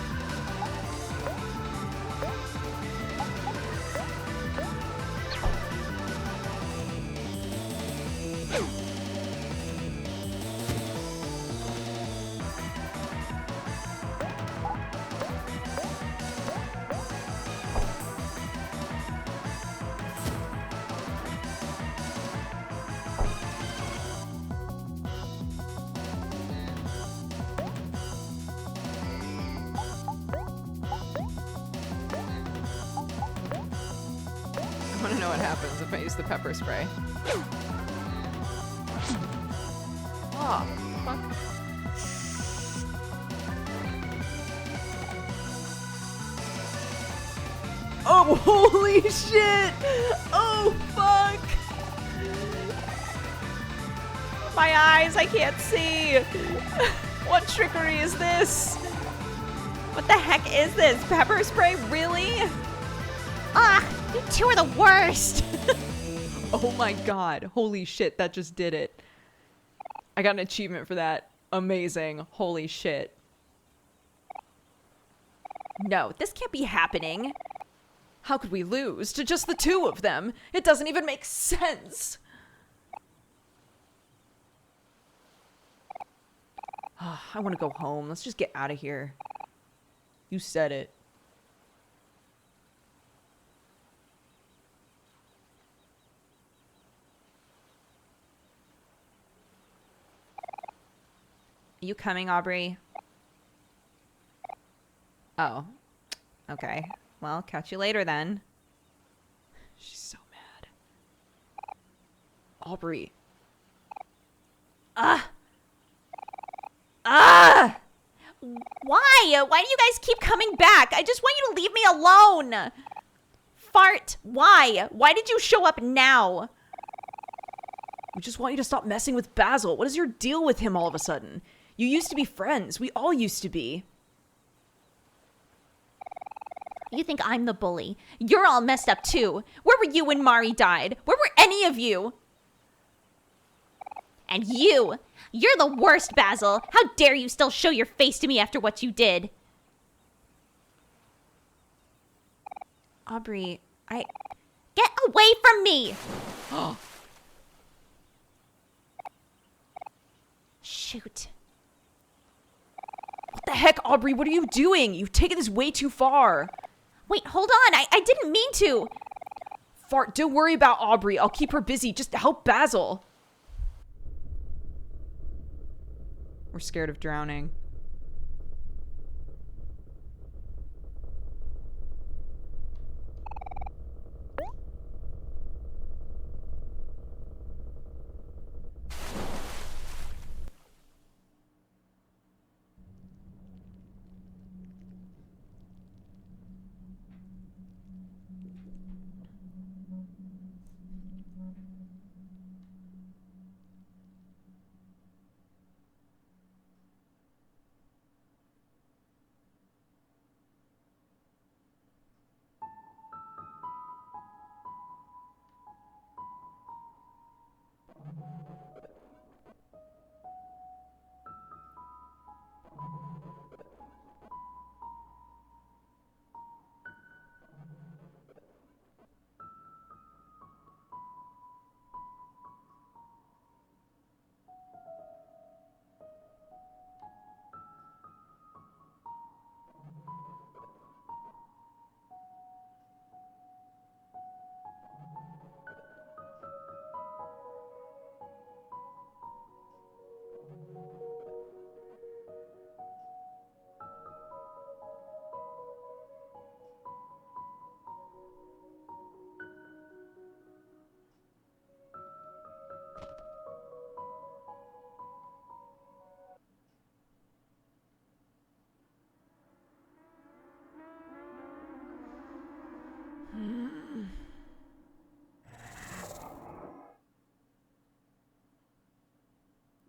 I want to know what happens if I use the pepper spray. Oh, fuck. Oh, holy shit! Oh, fuck! My eyes, I can't see! What trickery is this? What the heck is this? Pepper spray? Really? Ah, you two are the worst. Oh my god. Holy shit, that just did it. I got an achievement for that. Amazing. Holy shit. No, this can't be happening. How could we lose to just the two of them? It doesn't even make sense. I want to go home. Let's just get out of here. You said it. You coming, Aubrey? Oh. Okay. Well, catch you later then. She's so mad. Aubrey. Why? Why do you guys keep coming back? I just want you to leave me alone. Fart, why? Why did you show up now? We just want you to stop messing with Basil. What is your deal with him all of a sudden? You used to be friends. We all used to be. You think I'm the bully? You're all messed up too. Where were you when Mari died? Where were any of you? And you're the worst, Basil. How dare you still show your face to me after what you did? Aubrey, Get away from me! Shoot. What the heck, Aubrey? What are you doing? You've taken this way too far. Wait, hold on. I didn't mean to. Fart, don't worry about Aubrey. I'll keep her busy. Just help Basil. We're scared of drowning.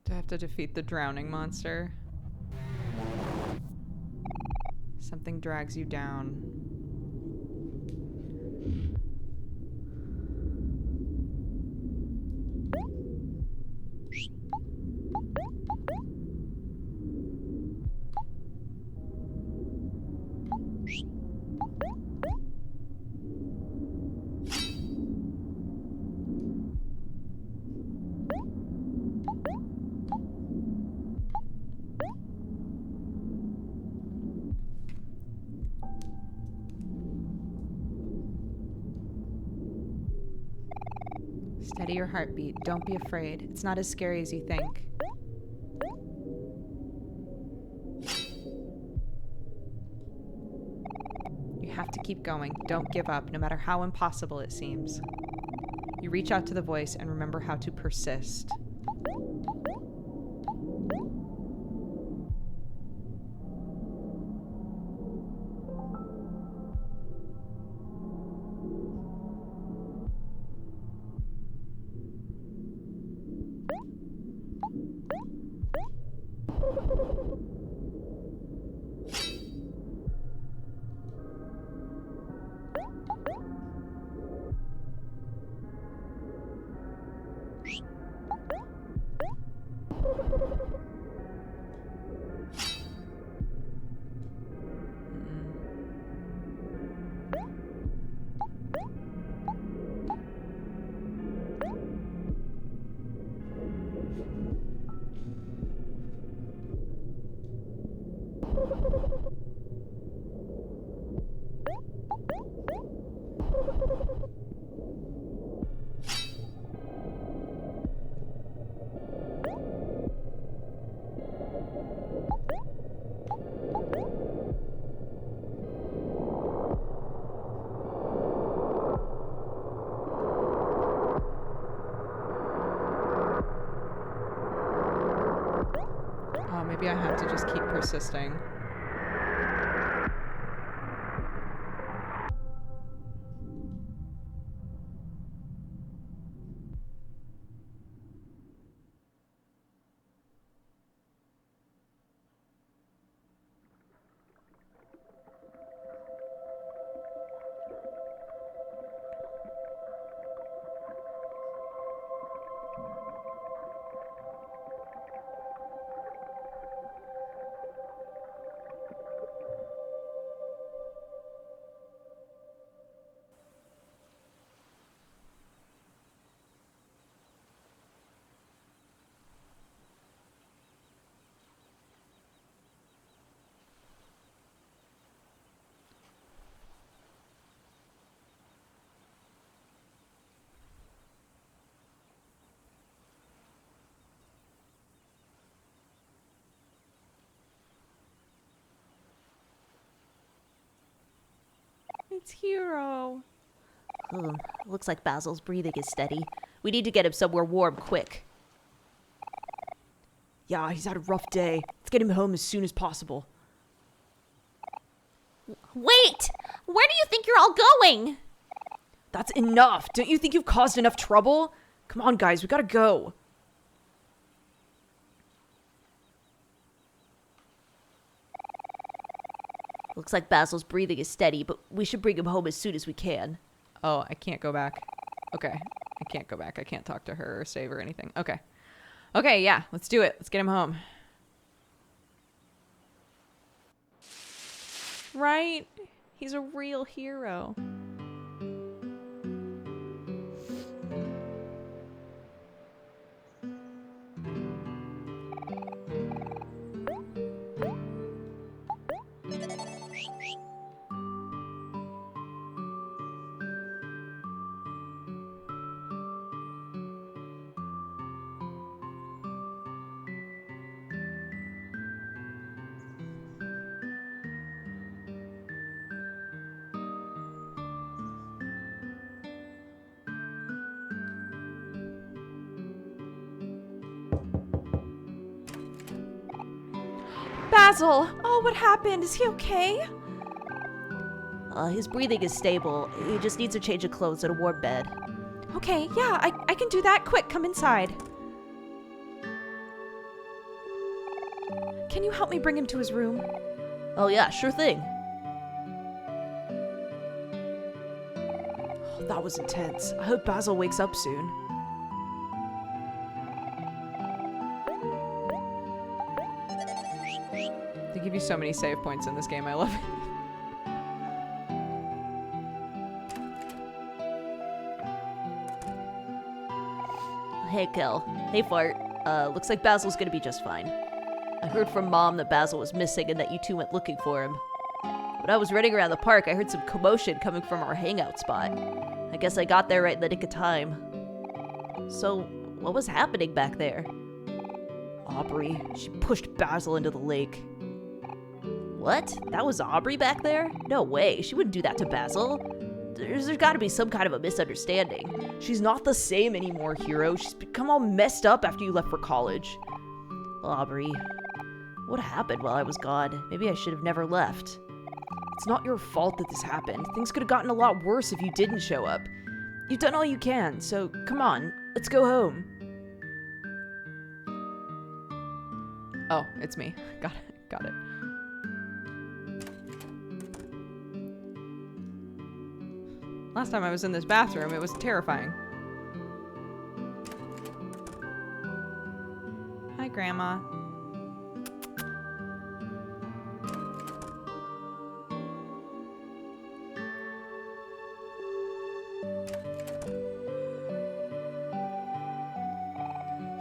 Do I have to defeat the drowning monster? Something drags you down. Steady your heartbeat. Don't be afraid. It's not as scary as you think. You have to keep going. Don't give up, no matter how impossible it seems. You reach out to the voice and remember how to persist. Maybe I have to just keep persisting. It's Hero. Looks like Basil's breathing is steady. We need to get him somewhere warm quick. Yeah, he's had a rough day. Let's get him home as soon as possible. Wait! Where do you think you're all going? That's enough. Don't you think you've caused enough trouble? Come on, guys, we gotta go. Looks like Basil's breathing is steady, but we should bring him home as soon as we can. Oh, I can't go back. Okay. I can't go back. I can't talk to her or save her or anything. Okay. Okay, yeah. Let's do it. Let's get him home. Right? He's a real hero. Basil! Oh, what happened? Is he okay? His breathing is stable. He just needs a change of clothes and a warm bed. Okay, yeah, I can do that. Quick, come inside. Can you help me bring him to his room? Oh yeah, sure thing. Oh, that was intense. I hope Basil wakes up soon. They give you so many save points in this game. I love it. Hey, Kel. Hey, Fart. Looks like Basil's gonna be just fine. I heard from Mom that Basil was missing and that you two went looking for him. When I was running around the park, I heard some commotion coming from our hangout spot. I guess I got there right in the nick of time. So, what was happening back there? Aubrey, she pushed Basil into the lake. What? That was Aubrey back there? No way. She wouldn't do that to Basil. There's gotta be some kind of a misunderstanding. She's not the same anymore, Hero. She's become all messed up after you left for college. Aubrey, what happened while I was gone? Maybe I should have never left. It's not your fault that this happened. Things could have gotten a lot worse if you didn't show up. You've done all you can, so come on, let's go home. Oh, it's me. Got it. Got it. Last time I was in this bathroom, it was terrifying. Hi, Grandma.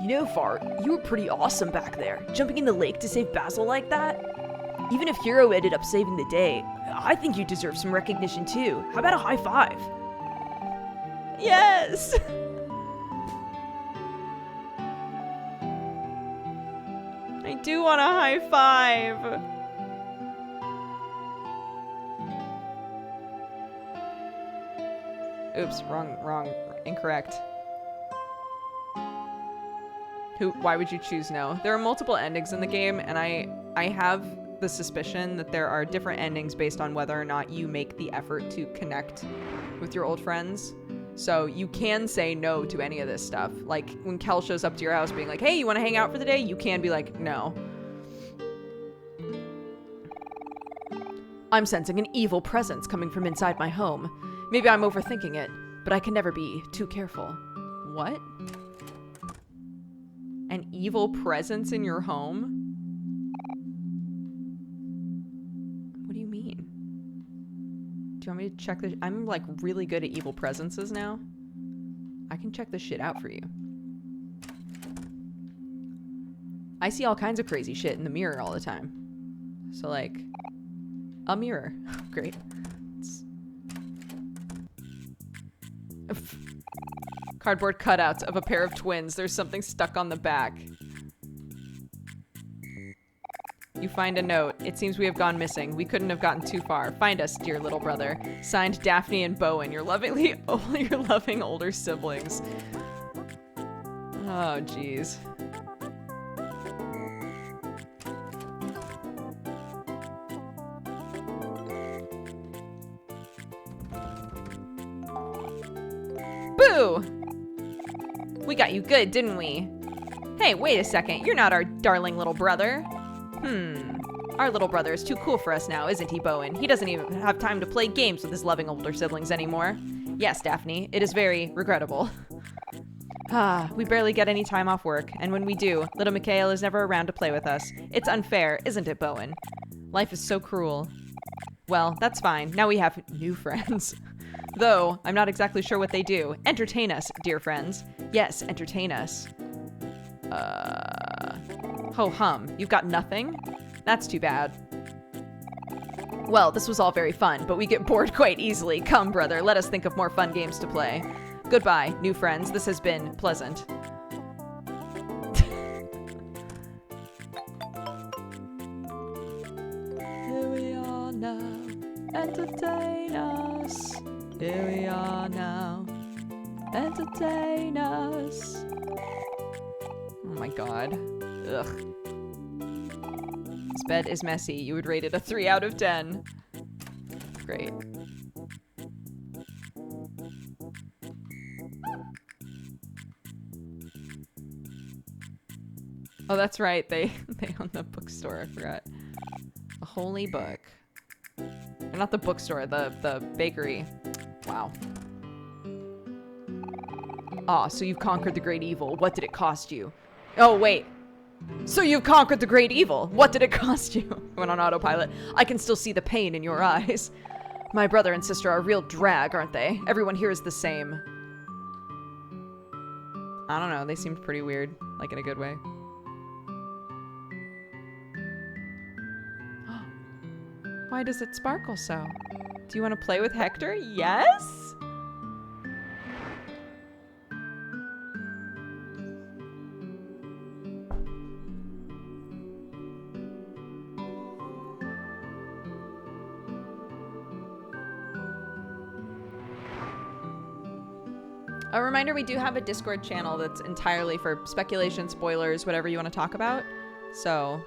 You know, Fart, you were pretty awesome back there, jumping in the lake to save Basil like that. Even if Hero ended up saving the day, I think you deserve some recognition too. How about a high five? Yes! I do want a high five. Oops, wrong, incorrect. Why would you choose no? There are multiple endings in the game, and I have the suspicion that there are different endings based on whether or not you make the effort to connect with your old friends. So you can say no to any of this stuff. Like when Kel shows up to your house being like, hey, you want to hang out for the day? You can be like, no. I'm sensing an evil presence coming from inside my home. Maybe I'm overthinking it, but I can never be too careful. What? An evil presence in your home? What do you mean? Do you want me to check this? I'm like really good at evil presences now. I can check this shit out for you. I see all kinds of crazy shit in the mirror all the time. So like, a mirror. Great. Cardboard cutouts of a pair of twins. There's something stuck on the back. You find a note. It seems we have gone missing. We couldn't have gotten too far. Find us, dear little brother. Signed, Daphne and Bowen, your loving older siblings. Oh, jeez. Boo! We got you good, didn't we? Hey, wait a second. You're not our darling little brother. Our little brother is too cool for us now, isn't he, Bowen? He doesn't even have time to play games with his loving older siblings anymore. Yes, Daphne, it is very regrettable. We barely get any time off work, and when we do, little Mikhail is never around to play with us. It's unfair, isn't it, Bowen? Life is so cruel. Well, that's fine. Now we have new friends. Though, I'm not exactly sure what they do. Entertain us, dear friends. Yes, entertain us. Ho-hum, you've got nothing? That's too bad. Well, this was all very fun, but we get bored quite easily. Come, brother, let us think of more fun games to play. Goodbye, new friends. This has been pleasant. Here we are now. Entertain us. Here we are now. Entertain us. Oh my god. Ugh. This bed is messy. You would rate it a 3 out of 10. Great. Oh, that's right. They own the bookstore. I forgot. A holy book. Or not the bookstore, the bakery. Wow. Ah, so you've conquered the great evil. What did it cost you? Oh, wait. So you've conquered the great evil. What did it cost you? I went on autopilot. I can still see the pain in your eyes. My brother and sister are a real drag, aren't they? Everyone here is the same. I don't know. They seemed pretty weird. Like in a good way. Why does it sparkle so? Do you want to play with Hector? Yes? A reminder, we do have a Discord channel that's entirely for speculation, spoilers, whatever you want to talk about. So...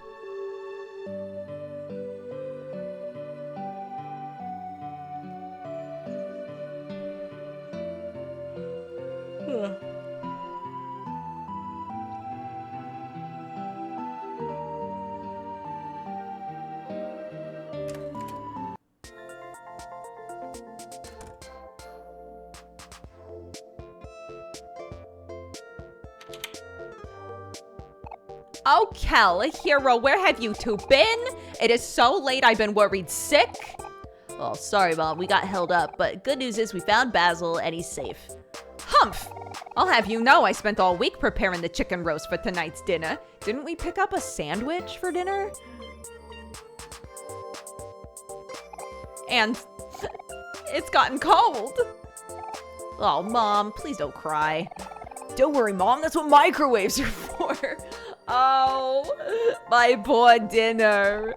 Oh, Kel, hero, where have you two been? It is so late, I've been worried sick. Oh, sorry, Mom, we got held up, but good news is we found Basil and he's safe. Humph! I'll have you know I spent all week preparing the chicken roast for tonight's dinner. Didn't we pick up a sandwich for dinner? And it's gotten cold. Oh, Mom, please don't cry. Don't worry, Mom, that's what microwaves are for. Oh, my poor dinner.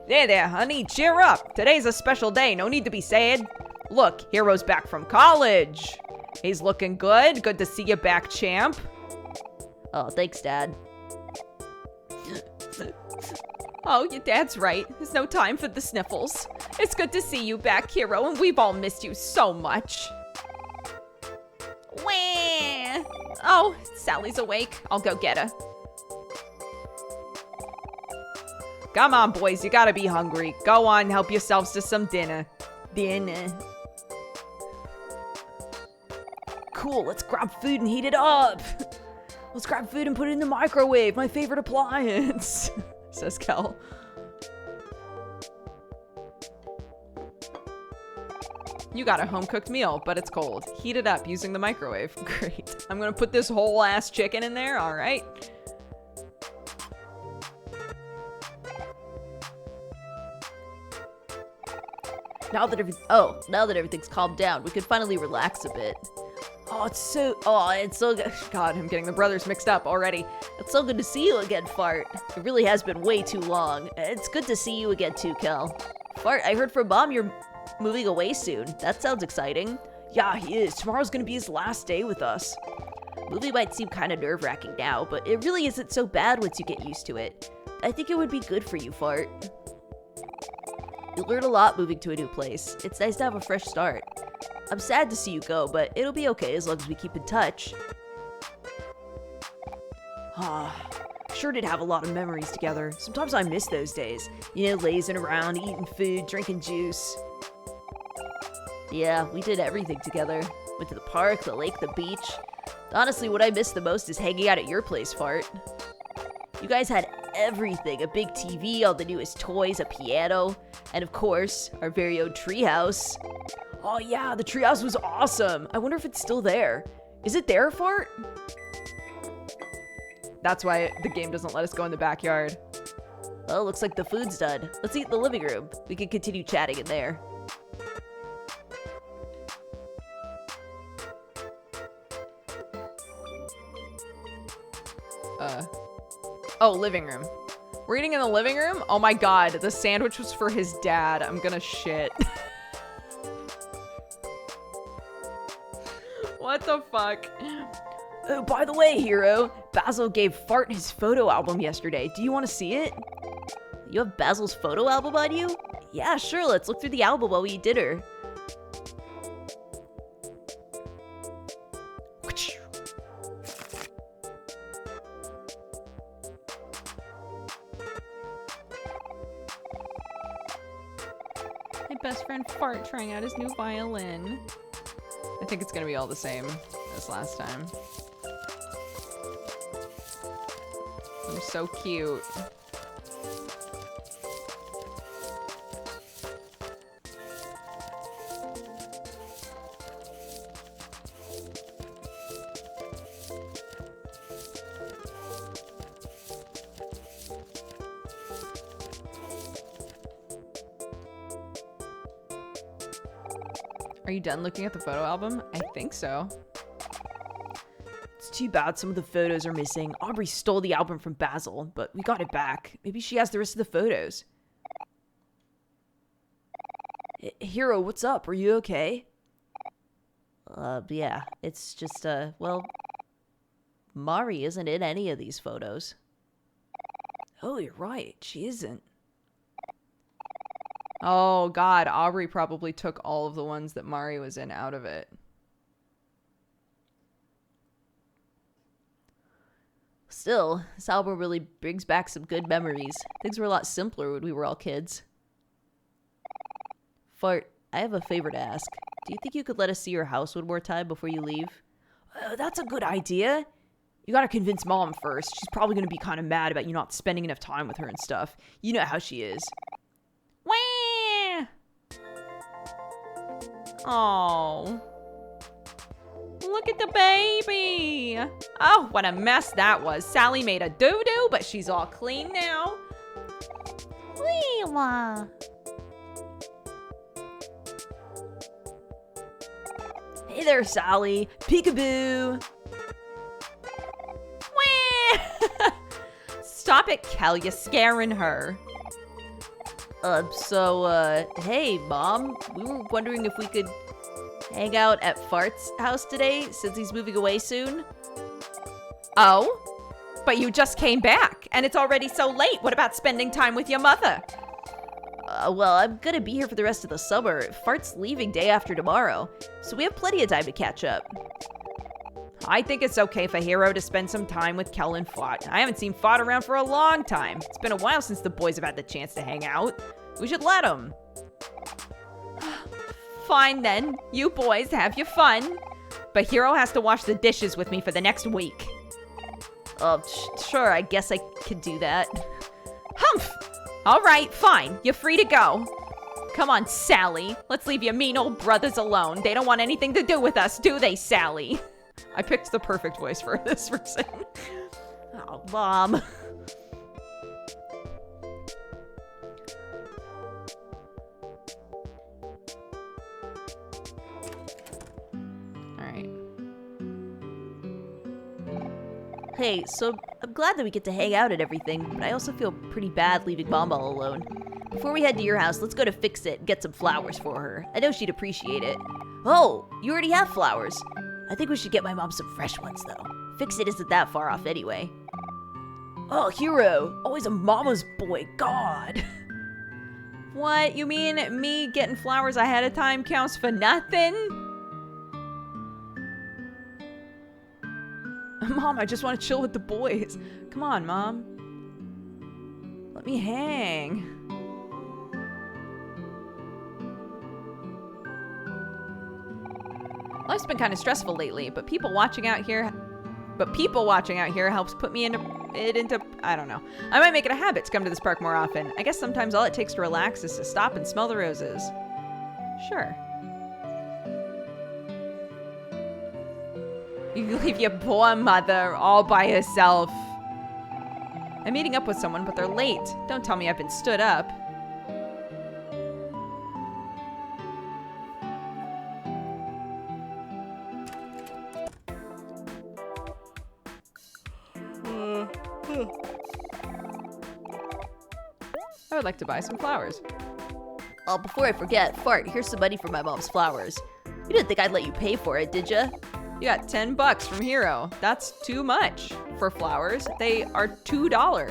There, honey, cheer up. Today's a special day, no need to be sad. Look, Hero's back from college. He's looking good. Good to see you back, champ. Oh, thanks, Dad. Oh, your dad's right. There's no time for the sniffles. It's good to see you back, Hero, and we've all missed you so much. Wah! Oh, Sally's awake. I'll go get her. Come on, boys. You gotta be hungry. Go on, help yourselves to some dinner. Dinner. Cool, let's grab food and heat it up. Let's grab food and put it in the microwave. My favorite appliance, says Kel. You got a home-cooked meal, but it's cold. Heat it up using the microwave. Great. I'm gonna put this whole ass chicken in there, all right? Now that everything's calmed down, we can finally relax a bit. Oh, it's so good. God, I'm getting the brothers mixed up already. It's so good to see you again, Fart. It really has been way too long. It's good to see you again too, Kel. Fart, I heard from Mom you're moving away soon. That sounds exciting. Yeah, he is. Tomorrow's gonna be his last day with us. Moving might seem kind of nerve-wracking now, but it really isn't so bad once you get used to it. I think it would be good for you, Fart. You'll learn a lot moving to a new place. It's nice to have a fresh start. I'm sad to see you go, but it'll be okay as long as we keep in touch. Sure did have a lot of memories together. Sometimes I miss those days. You know, lazing around, eating food, drinking juice. Yeah, we did everything together. Went to the park, the lake, the beach. Honestly, what I miss the most is hanging out at your place, Fart. You guys had everything. A big TV, all the newest toys, a piano, and of course, our very own treehouse. Oh yeah, the treehouse was awesome. I wonder if it's still there. Is it there, Fart? That's why the game doesn't let us go in the backyard. Well, looks like the food's done. Let's eat in the living room. We can continue chatting in there. Oh, living room. We're eating in the living room? Oh my god, the sandwich was for his dad. I'm gonna shit. What the fuck? Oh, by the way, Hero, Basil gave Fart his photo album yesterday. Do you want to see it? You have Basil's photo album on you? Yeah, sure, let's look through the album while we eat dinner. My best friend Fart trying out his new violin. I think it's gonna be all the same as last time. They're so cute. Are you done looking at the photo album? I think so. It's too bad some of the photos are missing. Aubrey stole the album from Basil, but we got it back. Maybe she has the rest of the photos. Hero, what's up? Are you okay? Yeah, it's just, well, Mari isn't in any of these photos. Oh, you're right. She isn't. Oh god, Aubrey probably took all of the ones that Mari was in out of it. Still, this album really brings back some good memories. Things were a lot simpler when we were all kids. Fart, I have a favor to ask. Do you think you could let us see your house one more time before you leave? That's a good idea. You gotta convince Mom first. She's probably gonna be kind of mad about you not spending enough time with her and stuff. You know how she is. Wah! Oh. Look at the baby. Oh, what a mess that was. Sally made a doo-doo, but she's all clean now. Wee-wah. Hey there, Sally. Peekaboo. Wah! Stop it, Kel. You're scaring her. Hey, Mom. We were wondering if we could hang out at Fart's house today, since he's moving away soon. Oh? But you just came back, and it's already so late. What about spending time with your mother? Well, I'm gonna be here for the rest of the summer. Fart's leaving day after tomorrow, so we have plenty of time to catch up. I think it's okay for Hero to spend some time with Kel and Fart. I haven't seen Fart around for a long time. It's been a while since the boys have had the chance to hang out. We should let them. Fine then, you boys have your fun. But Hero has to wash the dishes with me for the next week. Sure, I guess I can do that. Humph! All right, fine. You're free to go. Come on, Sally. Let's leave your mean old brothers alone. They don't want anything to do with us, do they, Sally? I picked the perfect voice for this person. Oh, Mom. Hey, so I'm glad that we get to hang out and everything, but I also feel pretty bad leaving Mom all alone. Before we head to your house, let's go to Fix It and get some flowers for her. I know she'd appreciate it. Oh, you already have flowers. I think we should get my mom some fresh ones, though. Fix It isn't that far off anyway. Oh, Hero, always a mama's boy, God. What? You mean me getting flowers ahead of time counts for nothing? Mom, I just want to chill with the boys. Come on, Mom. Let me hang. Life's been kind of stressful lately, but people watching out here helps put me into I don't know. I might make it a habit to come to this park more often. I guess sometimes all it takes to relax is to stop and smell the roses. Sure. You leave your poor mother all by herself. I'm meeting up with someone, but they're late. Don't tell me I've been stood up. I would like to buy some flowers. Oh, before I forget, Fart, here's some money for my mom's flowers. You didn't think I'd let you pay for it, did ya? You got $10 from Hero. That's too much for flowers. They are $2.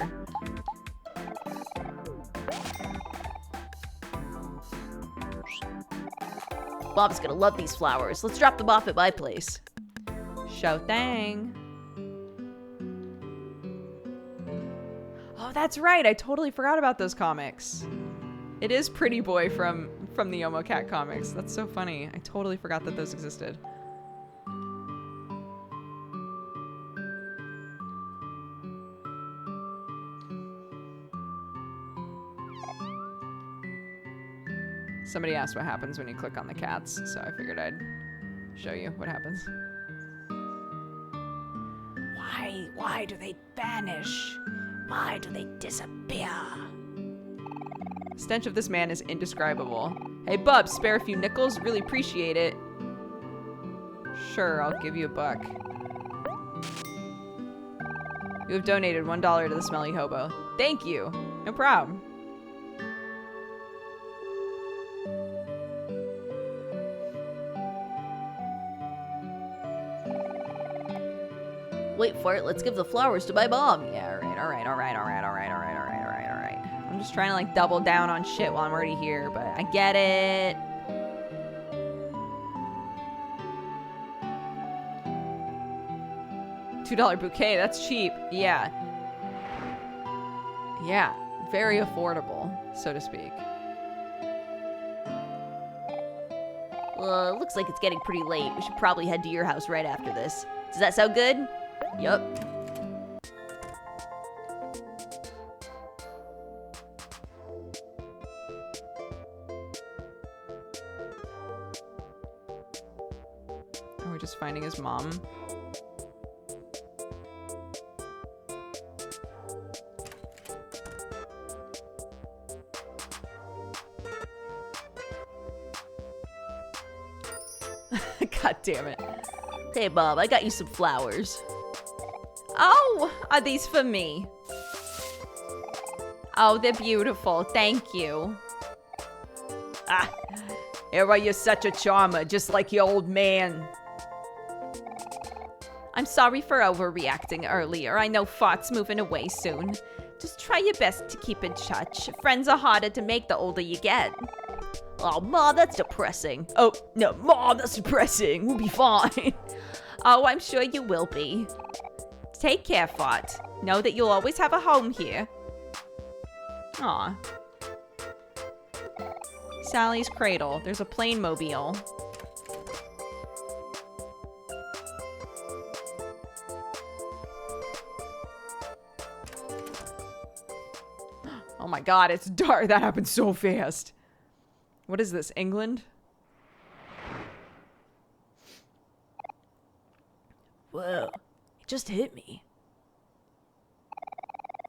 Mom's gonna love these flowers. Let's drop them off at my place. Show thing. Oh, that's right. I totally forgot about those comics. It is Pretty Boy from the Omo Cat comics. That's so funny. I totally forgot that those existed. Somebody asked what happens when you click on the cats, so I figured I'd show you what happens. Why do they vanish? Why do they disappear? The stench of this man is indescribable. Hey, Bub, spare a few nickels? Really appreciate it. Sure, I'll give you $1. You have donated $1 to the Smelly Hobo. Thank you. No problem. Wait for it, let's give the flowers to my mom. Yeah, all right. I'm just trying to like double down on shit while I'm already here, but I get it. $2 bouquet, that's cheap. Yeah. Yeah, very affordable, so to speak. Well, it looks like it's getting pretty late. We should probably head to your house right after this. Does that sound good? Yup. And we're just finding his mom. God damn it. Hey, Bob, I got you some flowers. Oh, are these for me? Oh, they're beautiful. Thank you. Ah, Era, you're such a charmer, just like your old man. I'm sorry for overreacting earlier. I know Fart's moving away soon. Just try your best to keep in touch. Friends are harder to make the older you get. Oh, Mom, that's depressing. Oh, no, Mom, that's depressing. We'll be fine. Oh, I'm sure you will be. Take care, Fart. Know that you'll always have a home here. Aw. Sally's Cradle. There's a plane mobile. Oh my god, it's dark. That happened so fast. What is this, England? Whoa, it just hit me.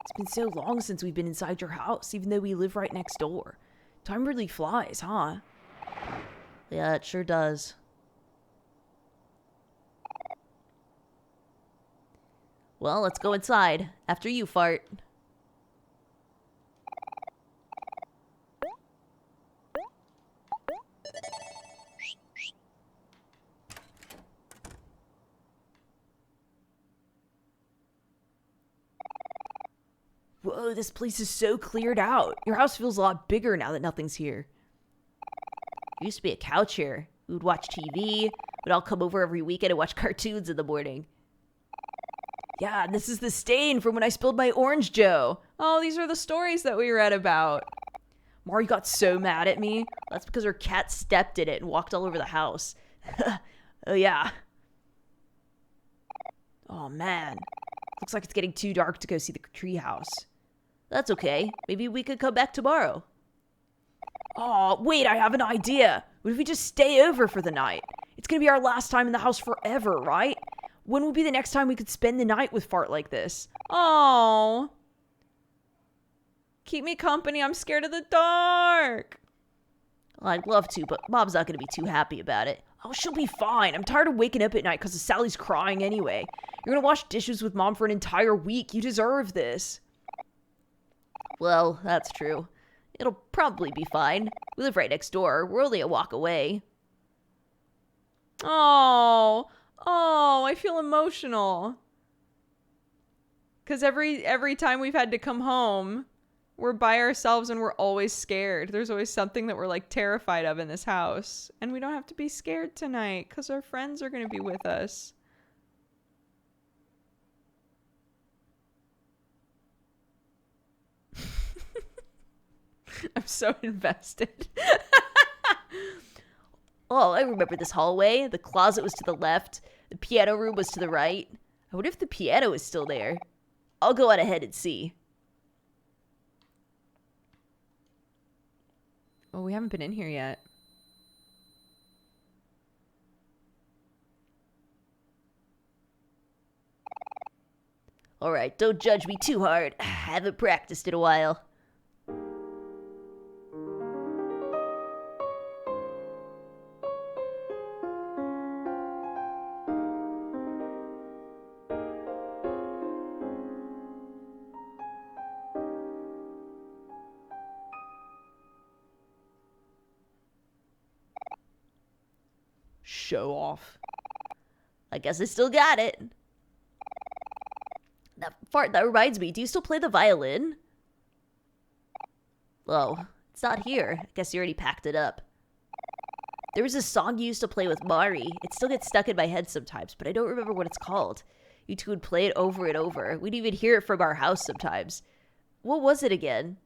It's been so long since we've been inside your house, even though we live right next door. Time really flies, huh? Yeah, it sure does. Well, let's go inside. After you, Fart. Whoa, this place is so cleared out. Your house feels a lot bigger now that nothing's here. There used to be a couch here. We would watch TV. We'd all come over every weekend and watch cartoons in the morning. Yeah, and this is the stain from when I spilled my orange Joe. Oh, these are the stories that we read about. Mari got so mad at me. That's because her cat stepped in it and walked all over the house. Oh, yeah. Oh, man. Looks like it's getting too dark to go see the treehouse. That's okay. Maybe we could come back tomorrow. Oh, wait, I have an idea. What if we just stay over for the night? It's gonna be our last time in the house forever, right? When would be the next time we could spend the night with Fart like this? Oh. Keep me company. I'm scared of the dark. I'd love to, but Mom's not gonna be too happy about it. Oh, she'll be fine. I'm tired of waking up at night because Sally's crying anyway. You're gonna wash dishes with Mom for an entire week. You deserve this. Well, that's true. It'll probably be fine. We live right next door. We're only a walk away. Oh, I feel emotional. Because every time we've had to come home, we're by ourselves and we're always scared. There's always something that we're like terrified of in this house. And we don't have to be scared tonight because our friends are going to be with us. I'm so invested. Oh, I remember this hallway. The closet was to the left. The piano room was to the right. I wonder if the piano is still there. I'll go on ahead and see. Oh, we haven't been in here yet. Alright, don't judge me too hard. I haven't practiced in a while. Show off. I guess I still got it. That reminds me, do you still play the violin? Oh, it's not here. I guess you already packed it up. There was a song you used to play with Mari. It still gets stuck in my head sometimes, but I don't remember what it's called. You two would play it over and over. We'd even hear it from our house sometimes. What was it again?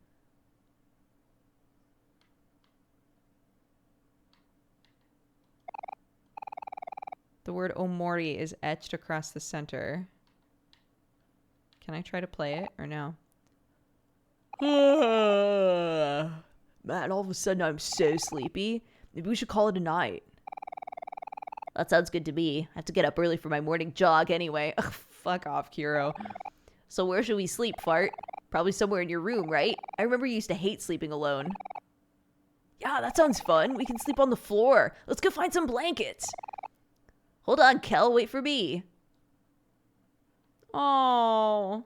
The word Omori is etched across the center. Can I try to play it or no? Man, all of a sudden I'm so sleepy. Maybe we should call it a night. That sounds good to me. I have to get up early for my morning jog anyway. Ugh, fuck off, Kiro. So where should we sleep, Fart? Probably somewhere in your room, right? I remember you used to hate sleeping alone. Yeah, that sounds fun. We can sleep on the floor. Let's go find some blankets. Hold on, Kel. Wait for me. Oh.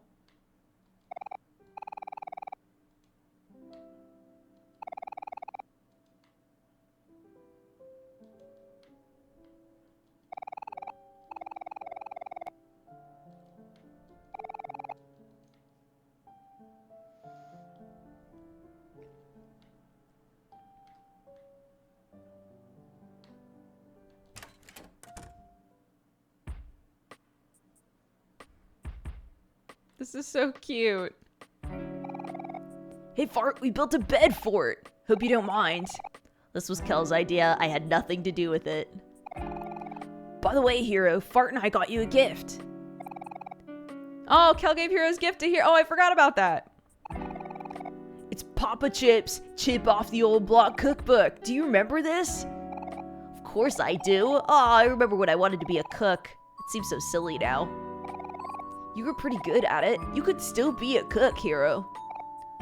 This is so cute. Hey, Fart, we built a bed fort. Hope you don't mind. This was Kel's idea. I had nothing to do with it. By the way, Hero, Fart and I got you a gift. Oh, Kel gave Hero's gift to Hero. Oh, I forgot about that. It's Papa Chip's Chip Off the Old Block cookbook. Do you remember this? Of course I do. Oh, I remember when I wanted to be a cook. It seems so silly now. You were pretty good at it. You could still be a cook, Hero.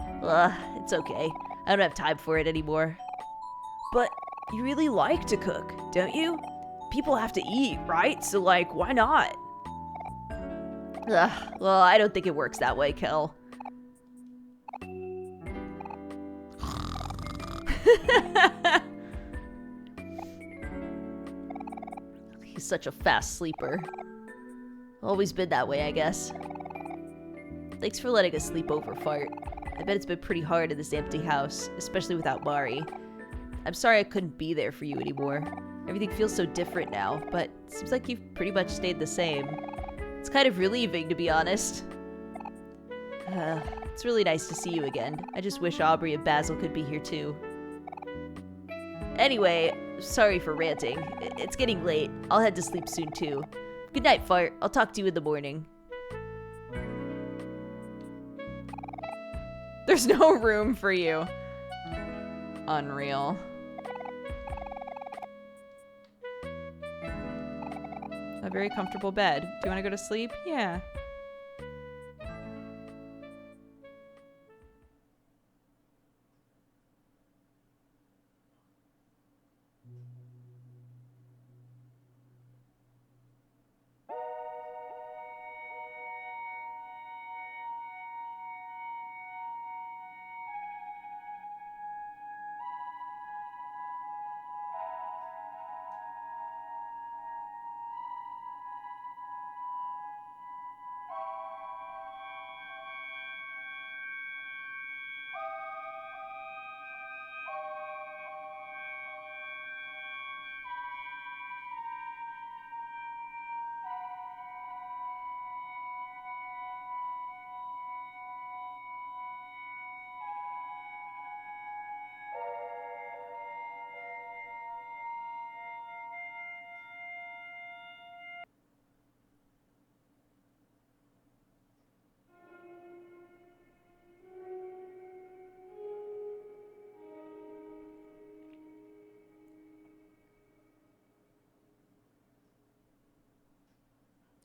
It's okay. I don't have time for it anymore. But you really like to cook, don't you? People have to eat, right? So, like, why not? Well, I don't think it works that way, Kel. He's such a fast sleeper. Always been that way, I guess. Thanks for letting us sleep over, Fart. I bet it's been pretty hard in this empty house, especially without Mari. I'm sorry I couldn't be there for you anymore. Everything feels so different now, but it seems like you've pretty much stayed the same. It's kind of relieving, to be honest. It's really nice to see you again. I just wish Aubrey and Basil could be here too. Anyway, sorry for ranting. It's getting late. I'll head to sleep soon too. Good night, Fart. I'll talk to you in the morning. There's no room for you. Unreal. A very comfortable bed. Do you want to go to sleep? Yeah.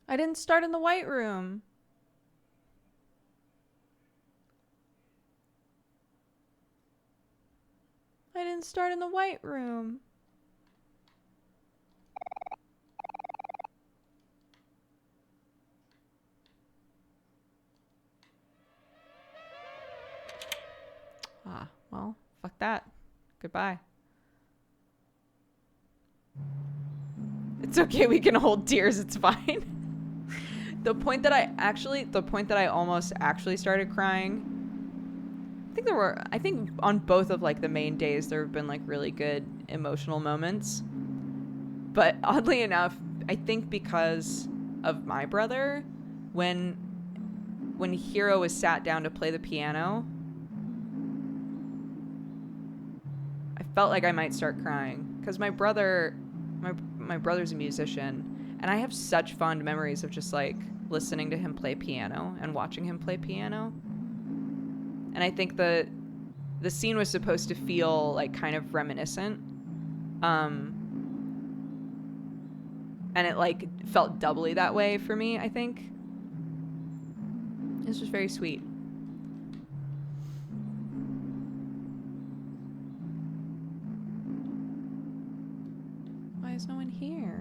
I didn't start in the white room. I didn't start in the white room. Ah, well, fuck that. Goodbye. It's okay, we can hold tears, it's fine. The point that I almost actually started crying, I think on both of like the main days there have been like really good emotional moments. But oddly enough, I think because of my brother, when Hiro was sat down to play the piano, I felt like I might start crying because my brother's a musician, and I have such fond memories of just like listening to him play piano and watching him play piano. And I think the scene was supposed to feel like kind of reminiscent, and it like felt doubly that way for me. I think it's just very sweet. Why is no one here?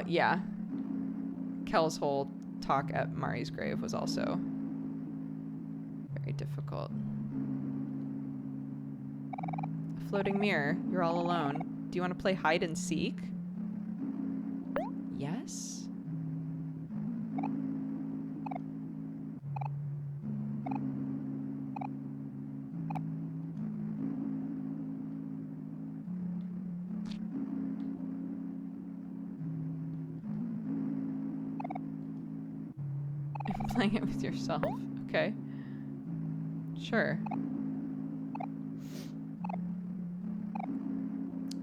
Yeah. Kel's whole talk at Mari's grave was also very difficult. A floating mirror. You're all alone. Do you want to play hide and seek? Yes? Playing it with yourself. Okay. Sure.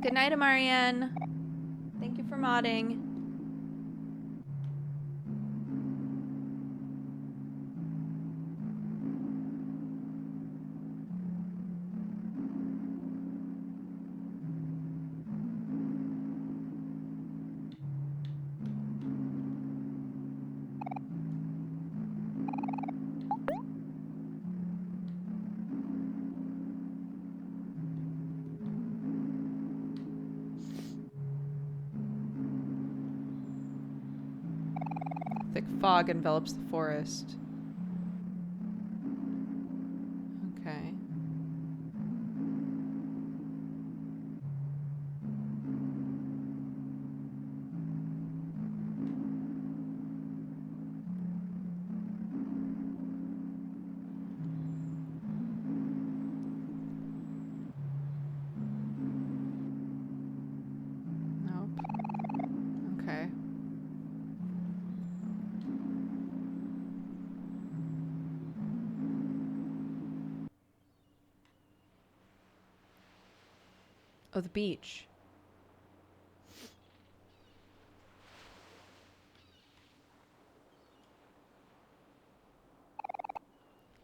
Good night, Amarian. Thank you for modding. Thick fog envelops the forest. Okay. Nope. Okay. Oh, the beach.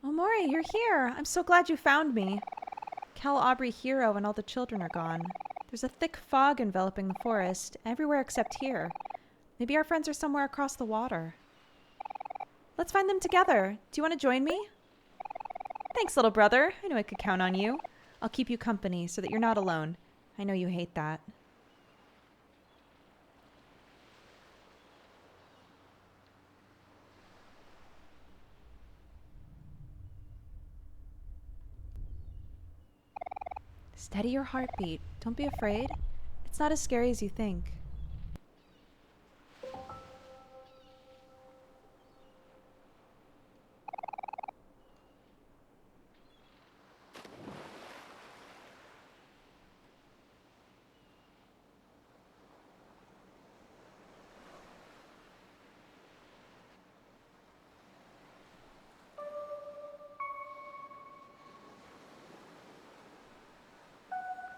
Omori, you're here. I'm so glad you found me. Cal, Aubrey, Hero, and all the children are gone. There's a thick fog enveloping the forest, everywhere except here. Maybe our friends are somewhere across the water. Let's find them together. Do you want to join me? Thanks, little brother. I knew I could count on you. I'll keep you company so that you're not alone. I know you hate that. Steady your heartbeat. Don't be afraid. It's not as scary as you think.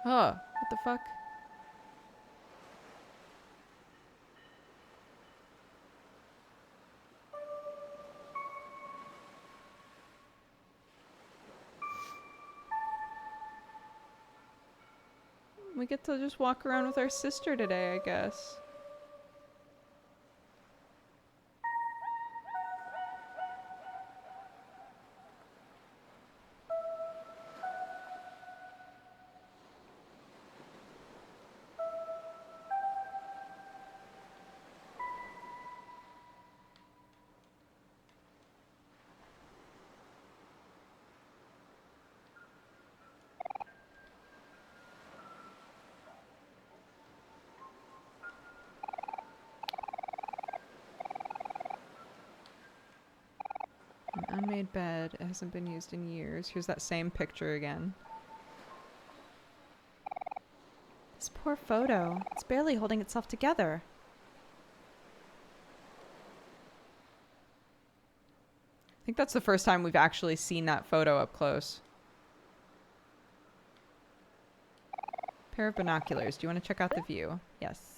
Oh, what the fuck? We get to just walk around with our sister today, I guess. An unmade bed. It hasn't been used in years. Here's that same picture again. This poor photo. It's barely holding itself together. I think that's the first time we've actually seen that photo up close. Pair of binoculars. Do you want to check out the view? Yes.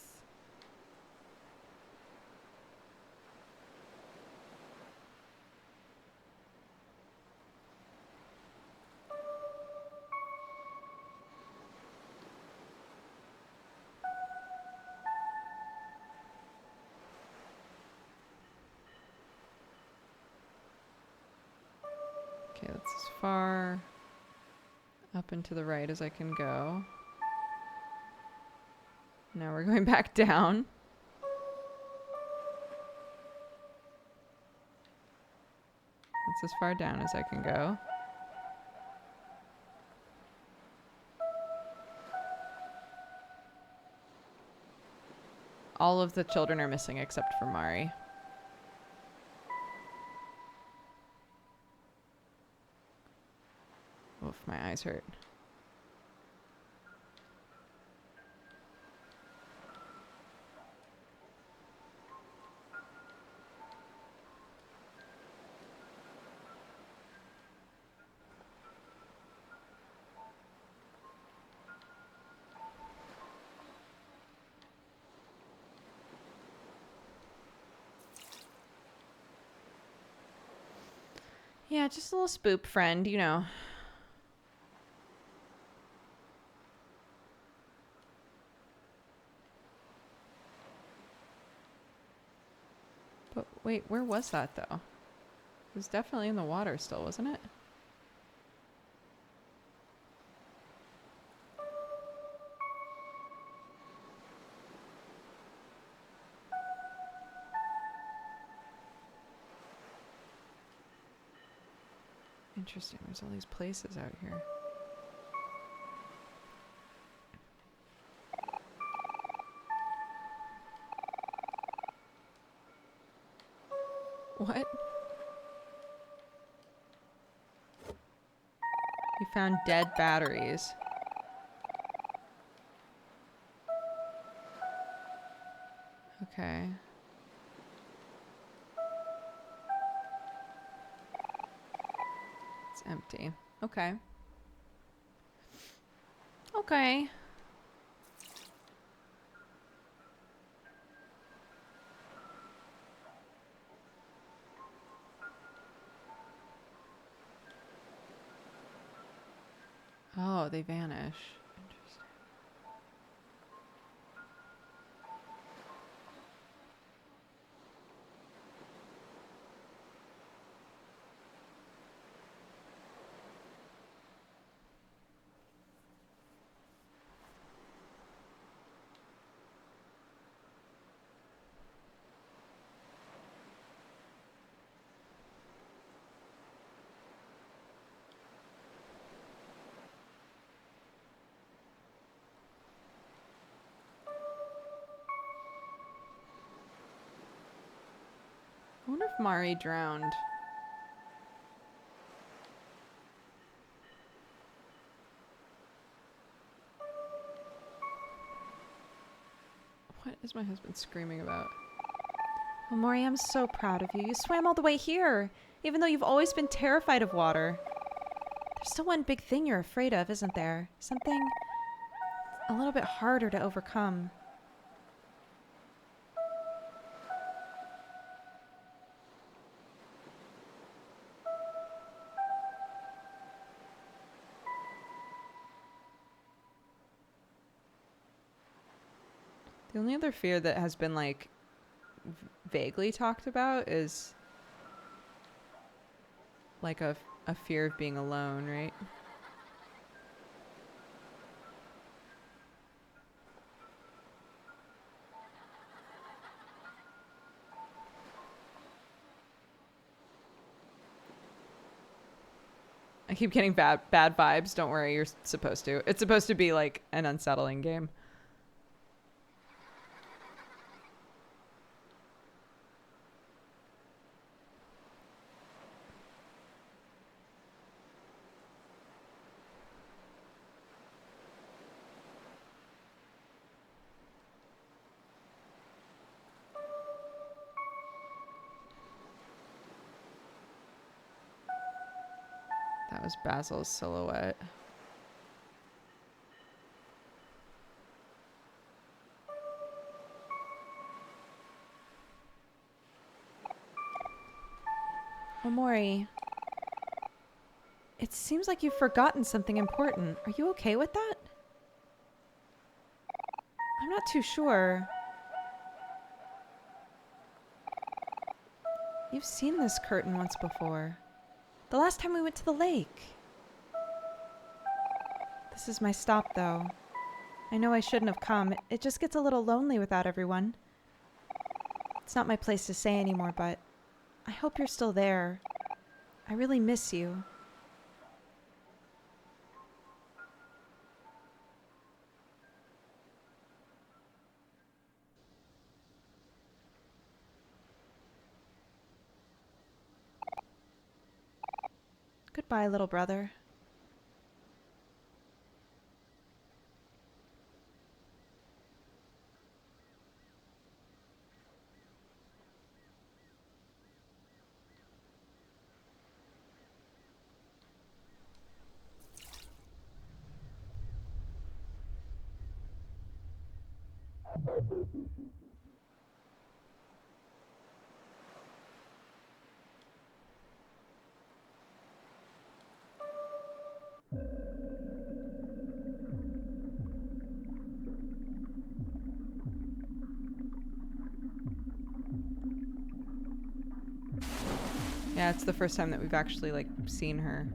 Okay, that's as far up and to the right as I can go. Now we're going back down. That's as far down as I can go. All of the children are missing except for Mari. Oof, my eyes hurt. Yeah, just a little spoop friend, you know. But wait, where was that though? It was definitely in the water still, wasn't it? Interesting. There's all these places out here. What? You found dead batteries. Okay. It's empty. Okay. Okay. Oh, they vanish. Interesting. I wonder if Mari drowned. What is my husband screaming about? Omori, I'm so proud of you. You swam all the way here, even though you've always been terrified of water. There's still one big thing you're afraid of, isn't there? Something a little bit harder to overcome. The only other fear that has been like vaguely talked about is like a fear of being alone, right? I keep getting bad vibes. Don't worry, you're supposed to. It's supposed to be like an unsettling game. That was Basil's silhouette. Omori, it seems like you've forgotten something important. Are you okay with that? I'm not too sure. You've seen this curtain once before. The last time we went to the lake. This is my stop, though. I know I shouldn't have come. It just gets a little lonely without everyone. It's not my place to say anymore, but I hope you're still there. I really miss you. Goodbye, little brother. Yeah, it's the first time that we've actually like seen her.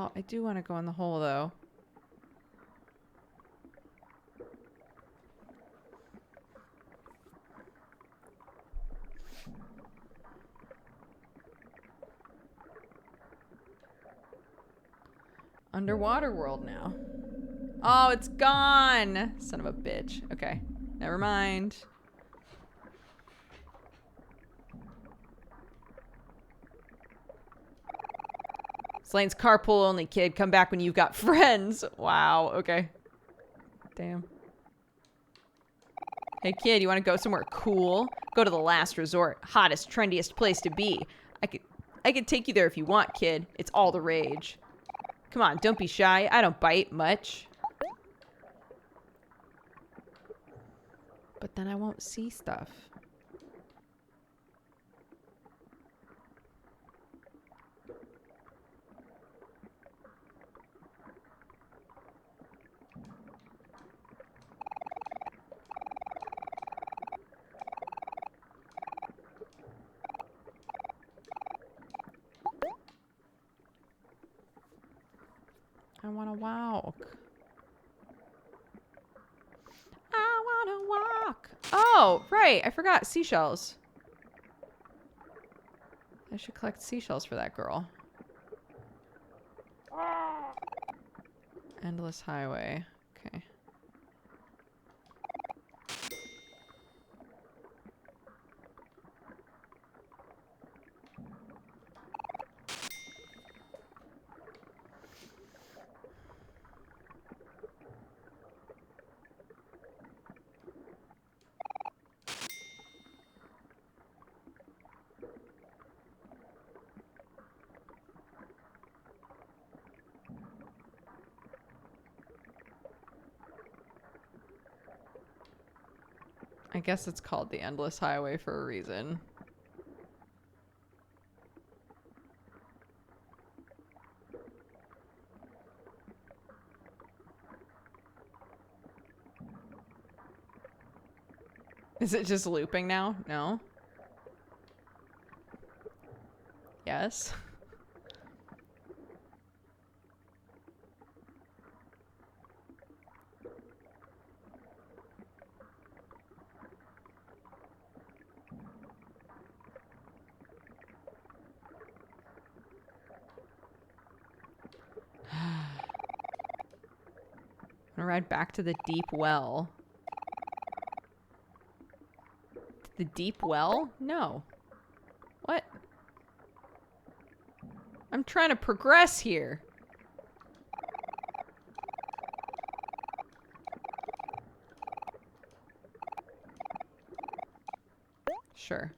Oh, I do want to go in the hole, though. Underwater world now. Oh, it's gone. Son of a bitch. Okay. Never mind. Slane's carpool only, kid. Come back when you've got friends. Wow. Okay. Damn. Hey, kid, you want to go somewhere cool? Go to the last resort. Hottest, trendiest place to be. I could take you there if you want, kid. It's all the rage. Come on, don't be shy. I don't bite much. But then I won't see stuff. I want to walk. I want to walk. Oh, right. I forgot seashells. I should collect seashells for that girl. Endless highway. Okay. I guess it's called the Endless Highway for a reason. Is it just looping now? No? Yes? I'm gonna ride back to the deep well. The deep well? No. What? I'm trying to progress here. Sure.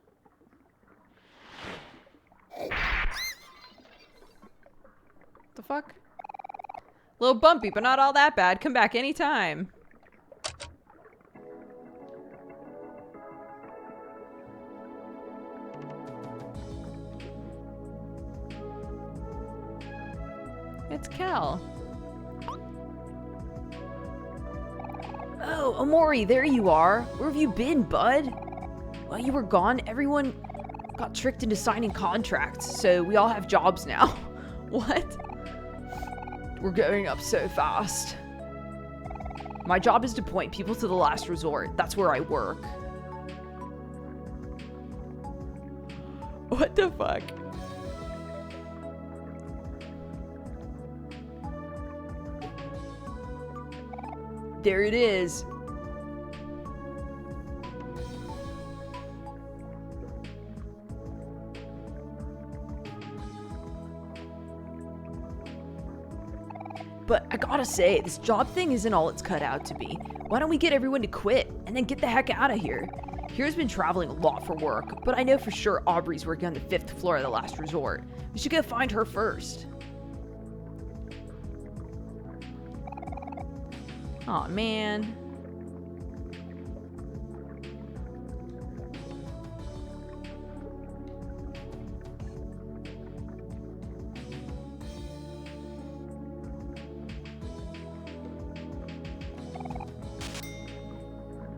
The fuck? A little bumpy, but not all that bad. Come back anytime. It's Kel. Oh, Omori, there you are. Where have you been, bud? While you were gone, everyone got tricked into signing contracts, so we all have jobs now. What? We're going up so fast. My job is to point people to the last resort. That's where I work. What the fuck? There it is. But I gotta say, this job thing isn't all it's cut out to be. Why don't we get everyone to quit and then get the heck out of here? Here's been traveling a lot for work, but I know for sure Aubrey's working on the 5th floor of the last resort. We should go find her first. Aw, man.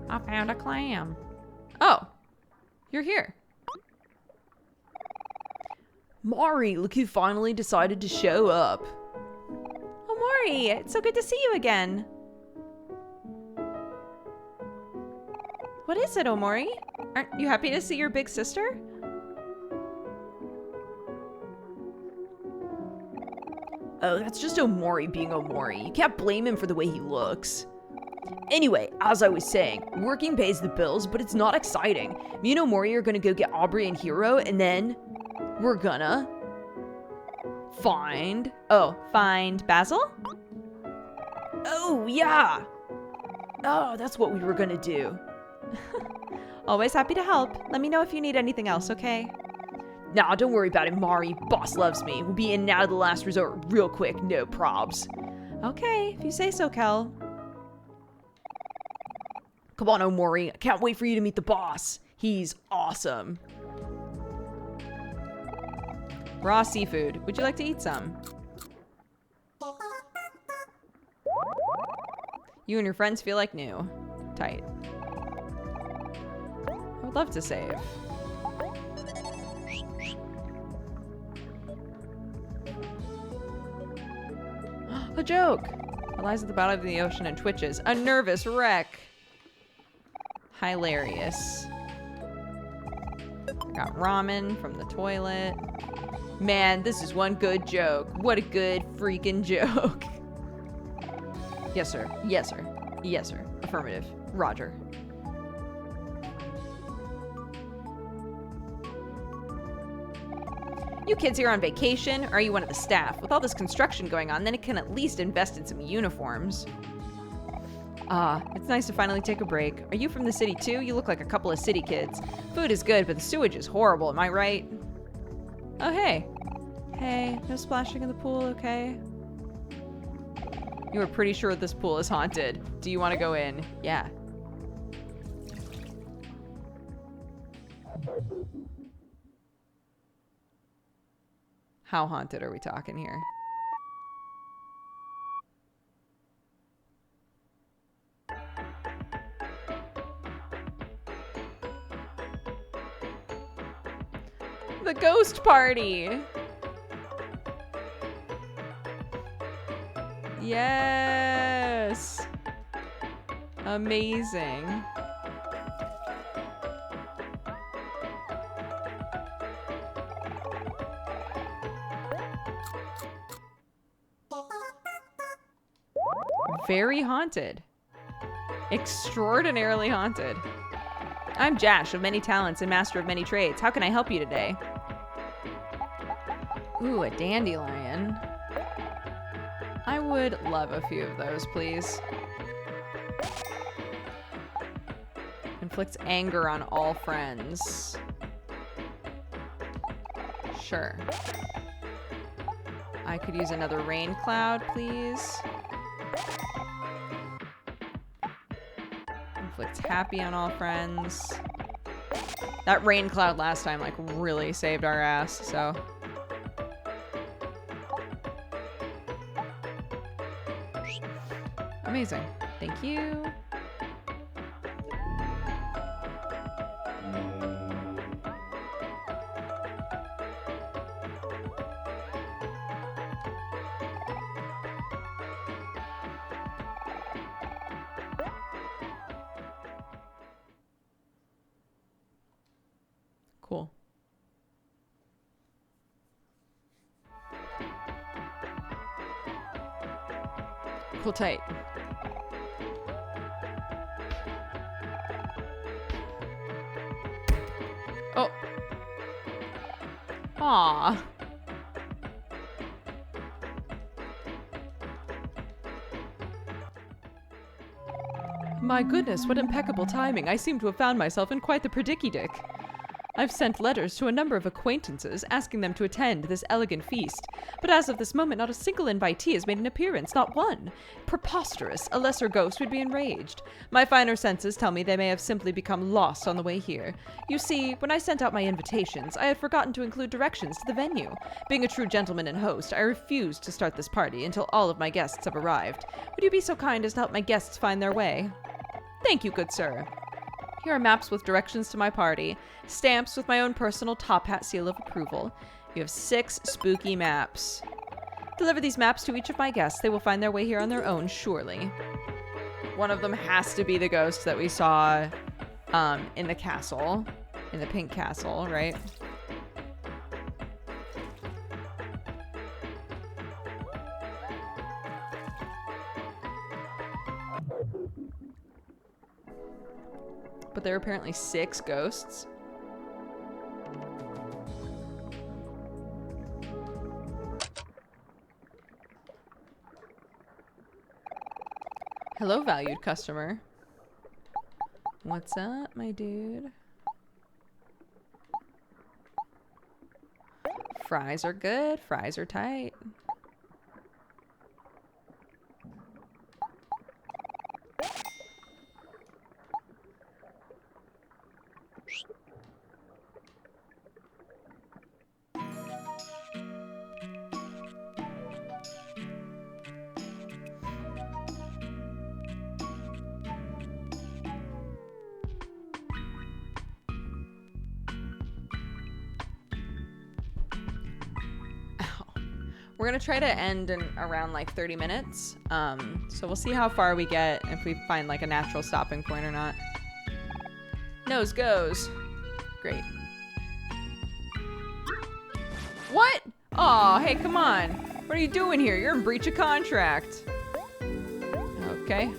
I found a clam. Oh, you're here. Mari, look who finally decided to show up. Omori! It's so good to see you again. What is it, Omori? Aren't you happy to see your big sister? Oh, that's just Omori being Omori. You can't blame him for the way he looks. Anyway, as I was saying, working pays the bills, but it's not exciting. Me and Omori are gonna go get Aubrey and Hiro, and then we're gonna find Basil? Oh, yeah! Oh, that's what we were gonna do. Always happy to help. Let me know if you need anything else, okay? Nah, don't worry about it, Mari. Boss loves me. We'll be in and out of the last resort real quick, no probs. Okay, if you say so, Kel. Come on, Omori. I can't wait for you to meet the boss. He's awesome. Raw seafood. Would you like to eat some? You and your friends feel like new. Tight. I would love to save. A joke! It lies at the bottom of the ocean and twitches. A nervous wreck! Hilarious. Got ramen from the toilet. Man, this is one good joke. What a good freaking joke. Yes, sir. Yes, sir. Yes, sir. Affirmative. Roger. You kids here on vacation? Or are you one of the staff? With all this construction going on, then it can at least invest in some uniforms. It's nice to finally take a break. Are you from the city too? You look like a couple of city kids. Food is good, but the sewage is horrible, am I right? Oh, hey. Hey, no splashing in the pool, okay? You are pretty sure this pool is haunted. Do you want to go in? Yeah. How haunted are we talking here? The ghost party! Yes! Amazing. Very haunted. Extraordinarily haunted. I'm Jash, of many talents and master of many trades. How can I help you today? Ooh, a dandelion. I would love a few of those, please. Inflicts anger on all friends. Sure. I could use another rain cloud, please. Inflicts happy on all friends. That rain cloud last time, like, really saved our ass, so. Amazing. Thank you. Cool. Cool tight. Oh. Aw. My goodness, what impeccable timing. I seem to have found myself in quite the predicky-dick. I've sent letters to a number of acquaintances asking them to attend this elegant feast, but as of this moment not a single invitee has made an appearance, not one. Preposterous, a lesser ghost would be enraged. My finer senses tell me they may have simply become lost on the way here. You see, when I sent out my invitations, I had forgotten to include directions to the venue. Being a true gentleman and host, I refused to start this party until all of my guests have arrived. Would you be so kind as to help my guests find their way? Thank you, good sir. Here are maps with directions to my party, stamps with my own personal top hat seal of approval. You have 6 spooky maps. Deliver these maps to each of my guests. They will find their way here on their own, surely. One of them has to be the ghost that we saw in the castle. In the pink castle, right? But there are apparently 6 ghosts. Hello, valued customer. What's up, my dude? Fries are good. Fries are tight. We're gonna try to end in around like 30 minutes. So we'll see how far we get, if we find like a natural stopping point or not. Nose goes. Great. What? Aw, hey, come on. What are you doing here? You're in breach of contract. Okay.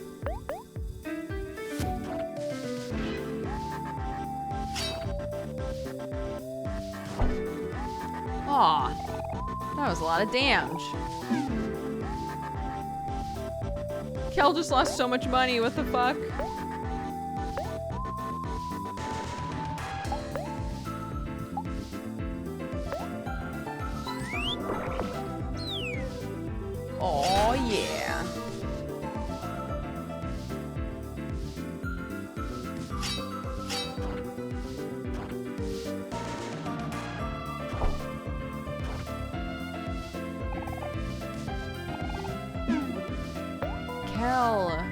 Aw. That was a lot of damage. Kel just lost so much money. What the fuck? Oh yeah. Kel.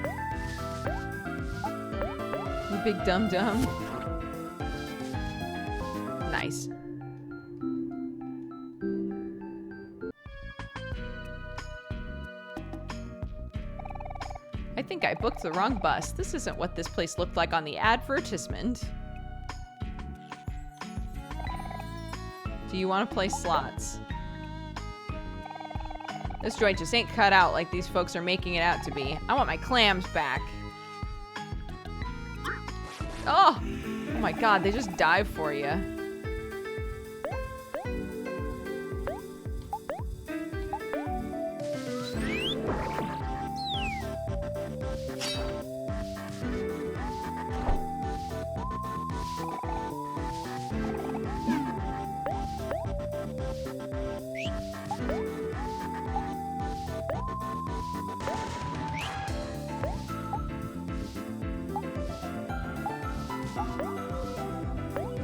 You big dum-dum. Nice. I think I booked the wrong bus. This isn't what this place looked like on the advertisement. Do you want to play slots? This joint just ain't cut out like these folks are making it out to be. I want my clams back. Oh! Oh my god, they just dive for you.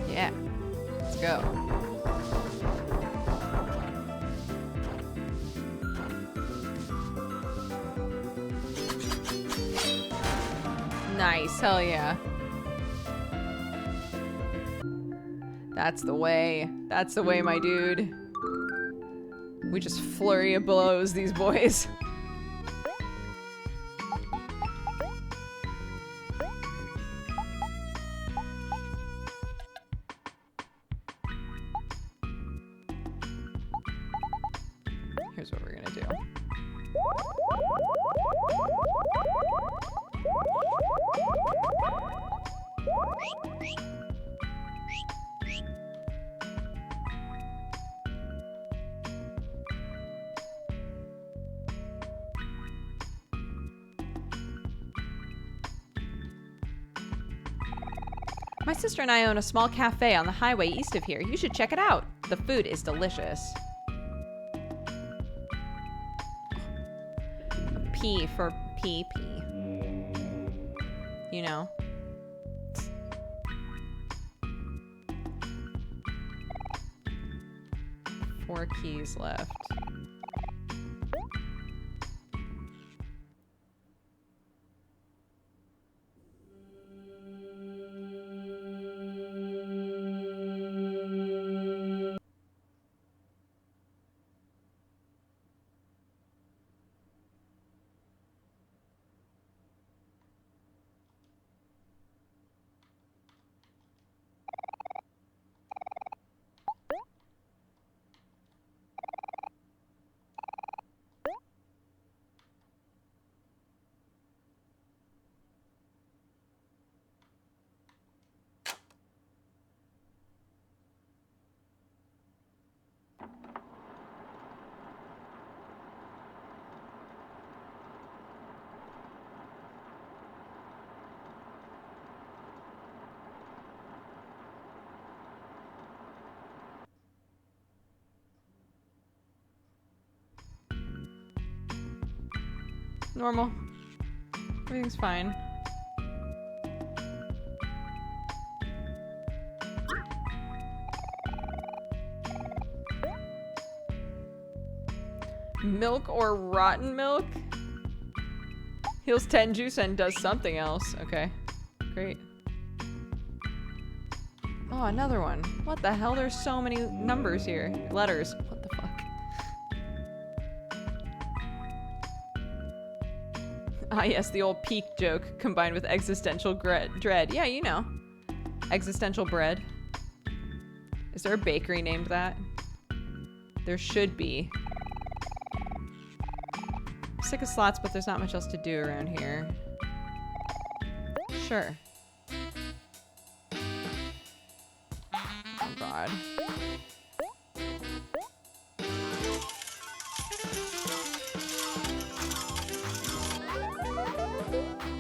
Yeah, let's go. Nice, hell yeah. That's the way. That's the way, my dude. We just flurry of blows these boys. Here's what we're gonna do. My sister and I own a small cafe on the highway east of here. You should check it out. The food is delicious. P for PP. You know? Four keys left. Normal. Everything's fine. Milk or rotten milk? Heals 10 juice and does something else. Okay. Great. Oh, another one. What the hell? There's so many numbers here. Letters. What the fuck? Ah, yes, the old peak joke combined with existential dread. Yeah, you know. Existential bread. Is there a bakery named that? There should be. I'm sick of slots, but there's not much else to do around here. Sure. Oh god.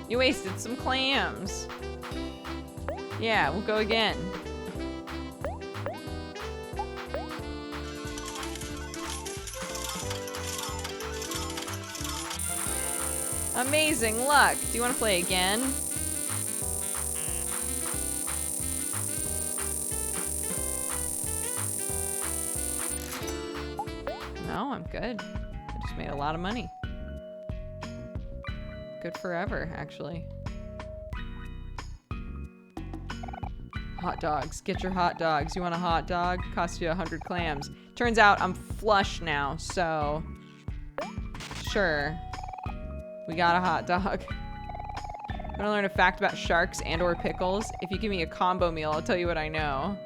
You wasted some clams. Yeah, we'll go again. Amazing luck. Do you want to play again? No, I'm good. I just made a lot of money. Good forever, actually. Hot dogs. Get your hot dogs. You want a hot dog? Costs you 100 clams. Turns out I'm flush now, so... Sure. We got a hot dog. Want to learn a fact about sharks and or pickles? If you give me a combo meal, I'll tell you what I know.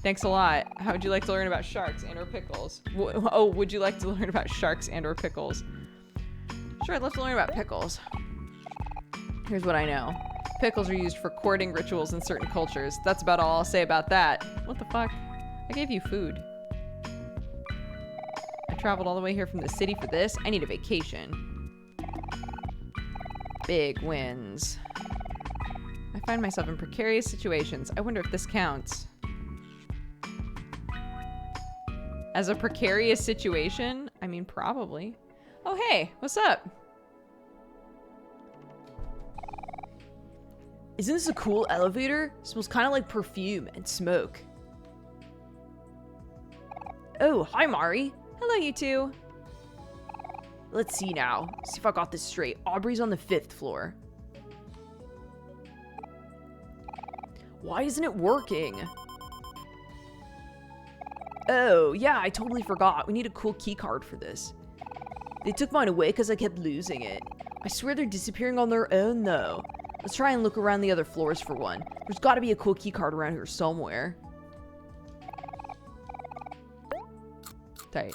Thanks a lot. How would you like to learn about sharks and or pickles? Oh, would you like to learn about sharks and or pickles? Sure, I'd love to learn about pickles. Here's what I know. Pickles are used for courting rituals in certain cultures. That's about all I'll say about that. What the fuck? I gave you food. I traveled all the way here from the city for this. I need a vacation. Big wins. I find myself in precarious situations. I wonder if this counts. As a precarious situation? I mean, probably. Oh, hey, what's up? Isn't this a cool elevator? It smells kind of like perfume and smoke. Oh, hi, Mari. Hello, you two. Let's see now. See if I got this straight. Aubrey's on the 5th floor. Why isn't it working? Oh, yeah, I totally forgot. We need a cool key card for this. They took mine away because I kept losing it. I swear they're disappearing on their own, though. Let's try and look around the other floors for one. There's got to be a cool key card around here somewhere. Tight.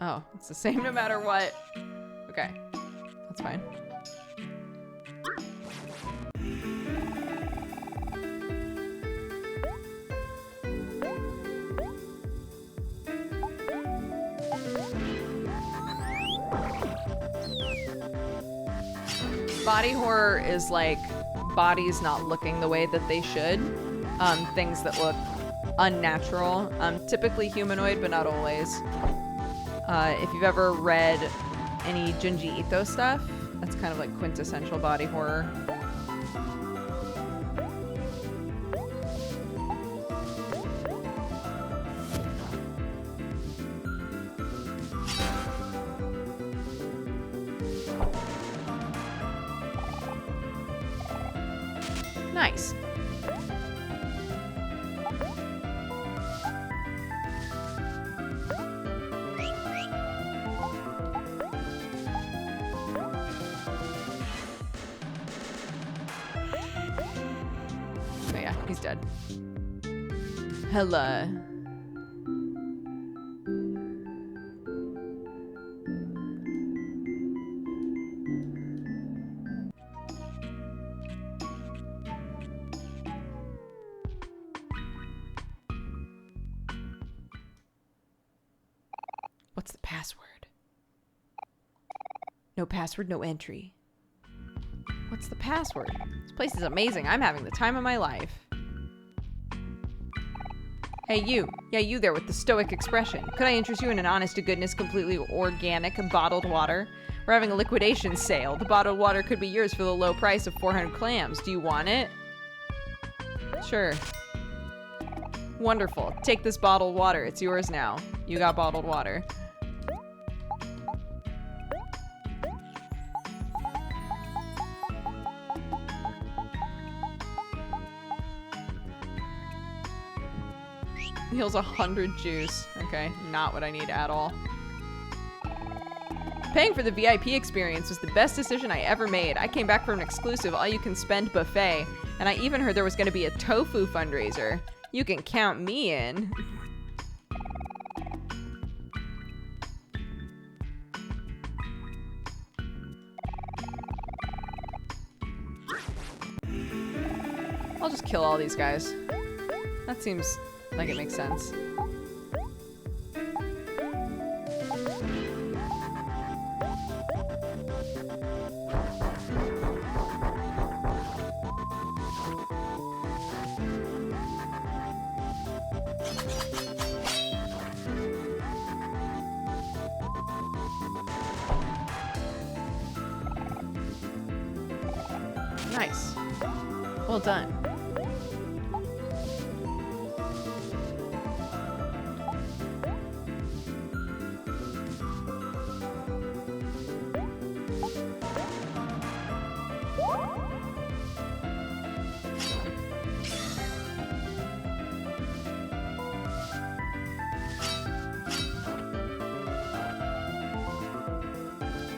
Oh, it's the same no matter what. Okay, that's fine. Body horror is like bodies not looking the way that they should. Things that look unnatural. Typically humanoid, but not always. If you've ever read any Junji Ito stuff, that's kind of like quintessential body horror. Nice. Oh yeah, he's dead. Hello. What's the password? No password, no entry. What's the password? This place is amazing. I'm having the time of my life. Hey, you. Yeah, you there with the stoic expression. Could I interest you in an honest-to-goodness, completely organic bottled water? We're having a liquidation sale. The bottled water could be yours for the low price of 400 clams. Do you want it? Sure. Wonderful. Take this bottled water. It's yours now. You got bottled water. Heals 100 juice. Okay, not what I need at all. Paying for the VIP experience was the best decision I ever made. I came back from an exclusive all-you-can-spend buffet, and I even heard there was going to be a tofu fundraiser. You can count me in. I'll just kill all these guys. That seems like it makes sense. Nice. Well done.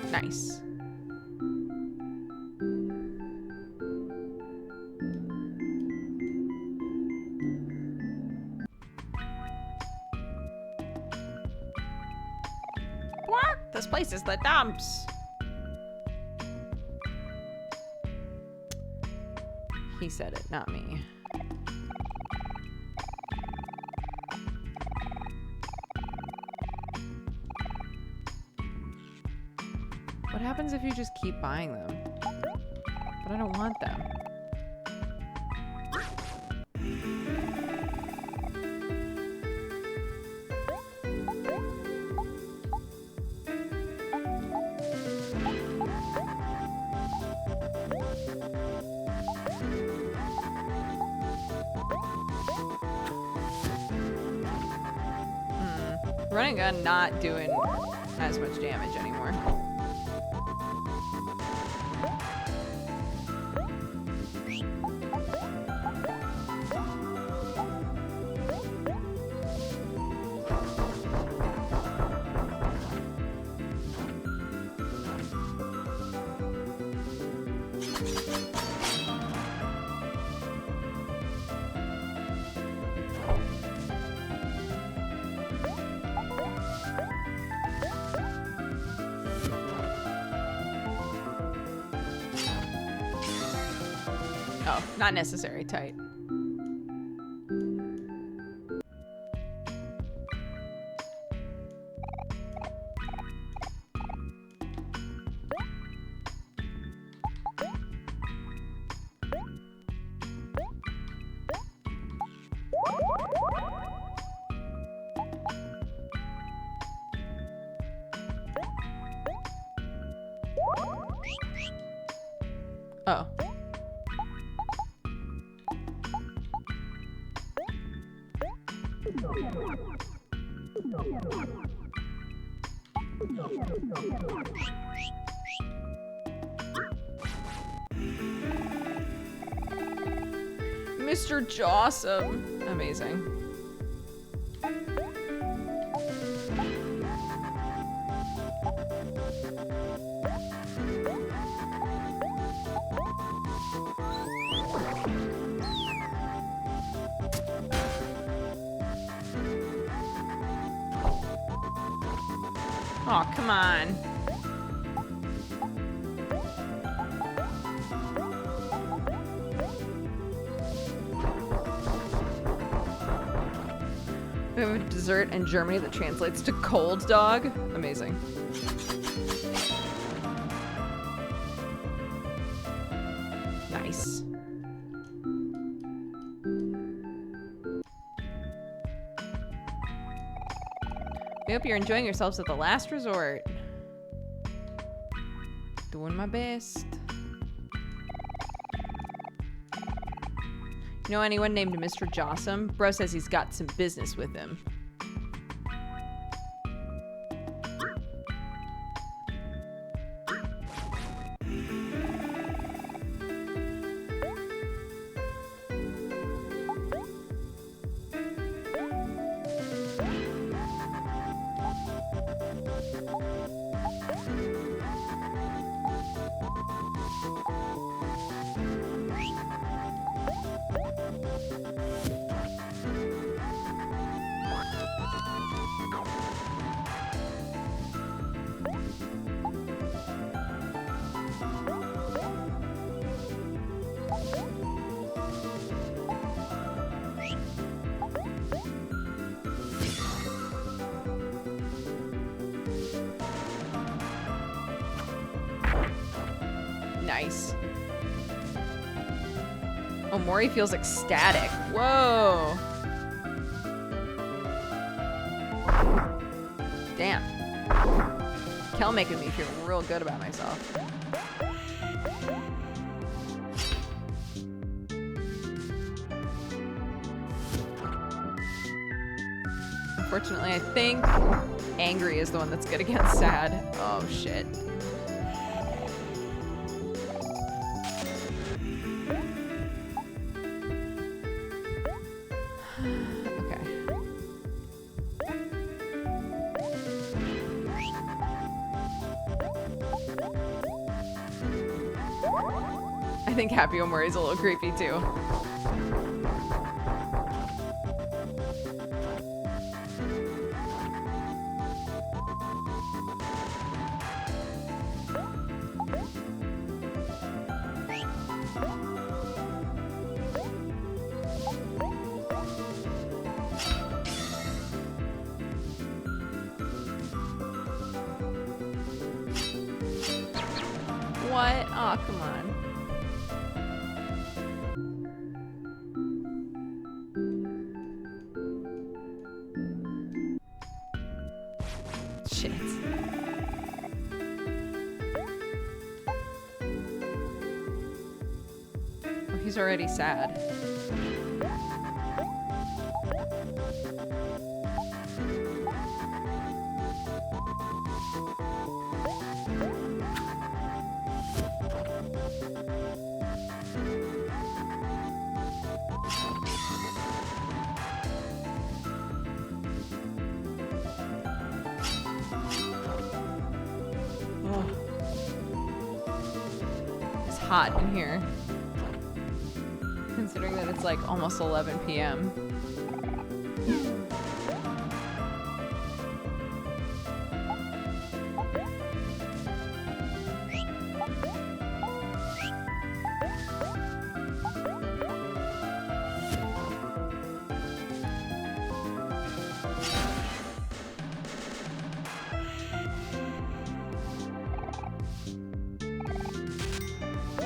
Nice. What? This place is the dumps. He said it, not me. What happens if you just keep buying them? But I don't want them. Running gun not doing as much damage anymore. Oh, not necessary. Tight. Oh. Mr. Jawsome. Amazing. Oh, come on. We have a dessert in Germany that translates to cold dog. Amazing. Nice. We hope you're enjoying yourselves at the last resort. Doing my best. You know anyone named Mr. Jossum? Bro says he's got some business with him. Nice. Omori feels ecstatic. Whoa. Damn. Kel making me feel real good about myself. Unfortunately, I think angry is the one that's good against sad. Oh, shit. I think Happy Omori's a little creepy too. What? Oh, come on. Shit. Oh, he's already sad. Hot in here, considering that it's like almost 11 p.m.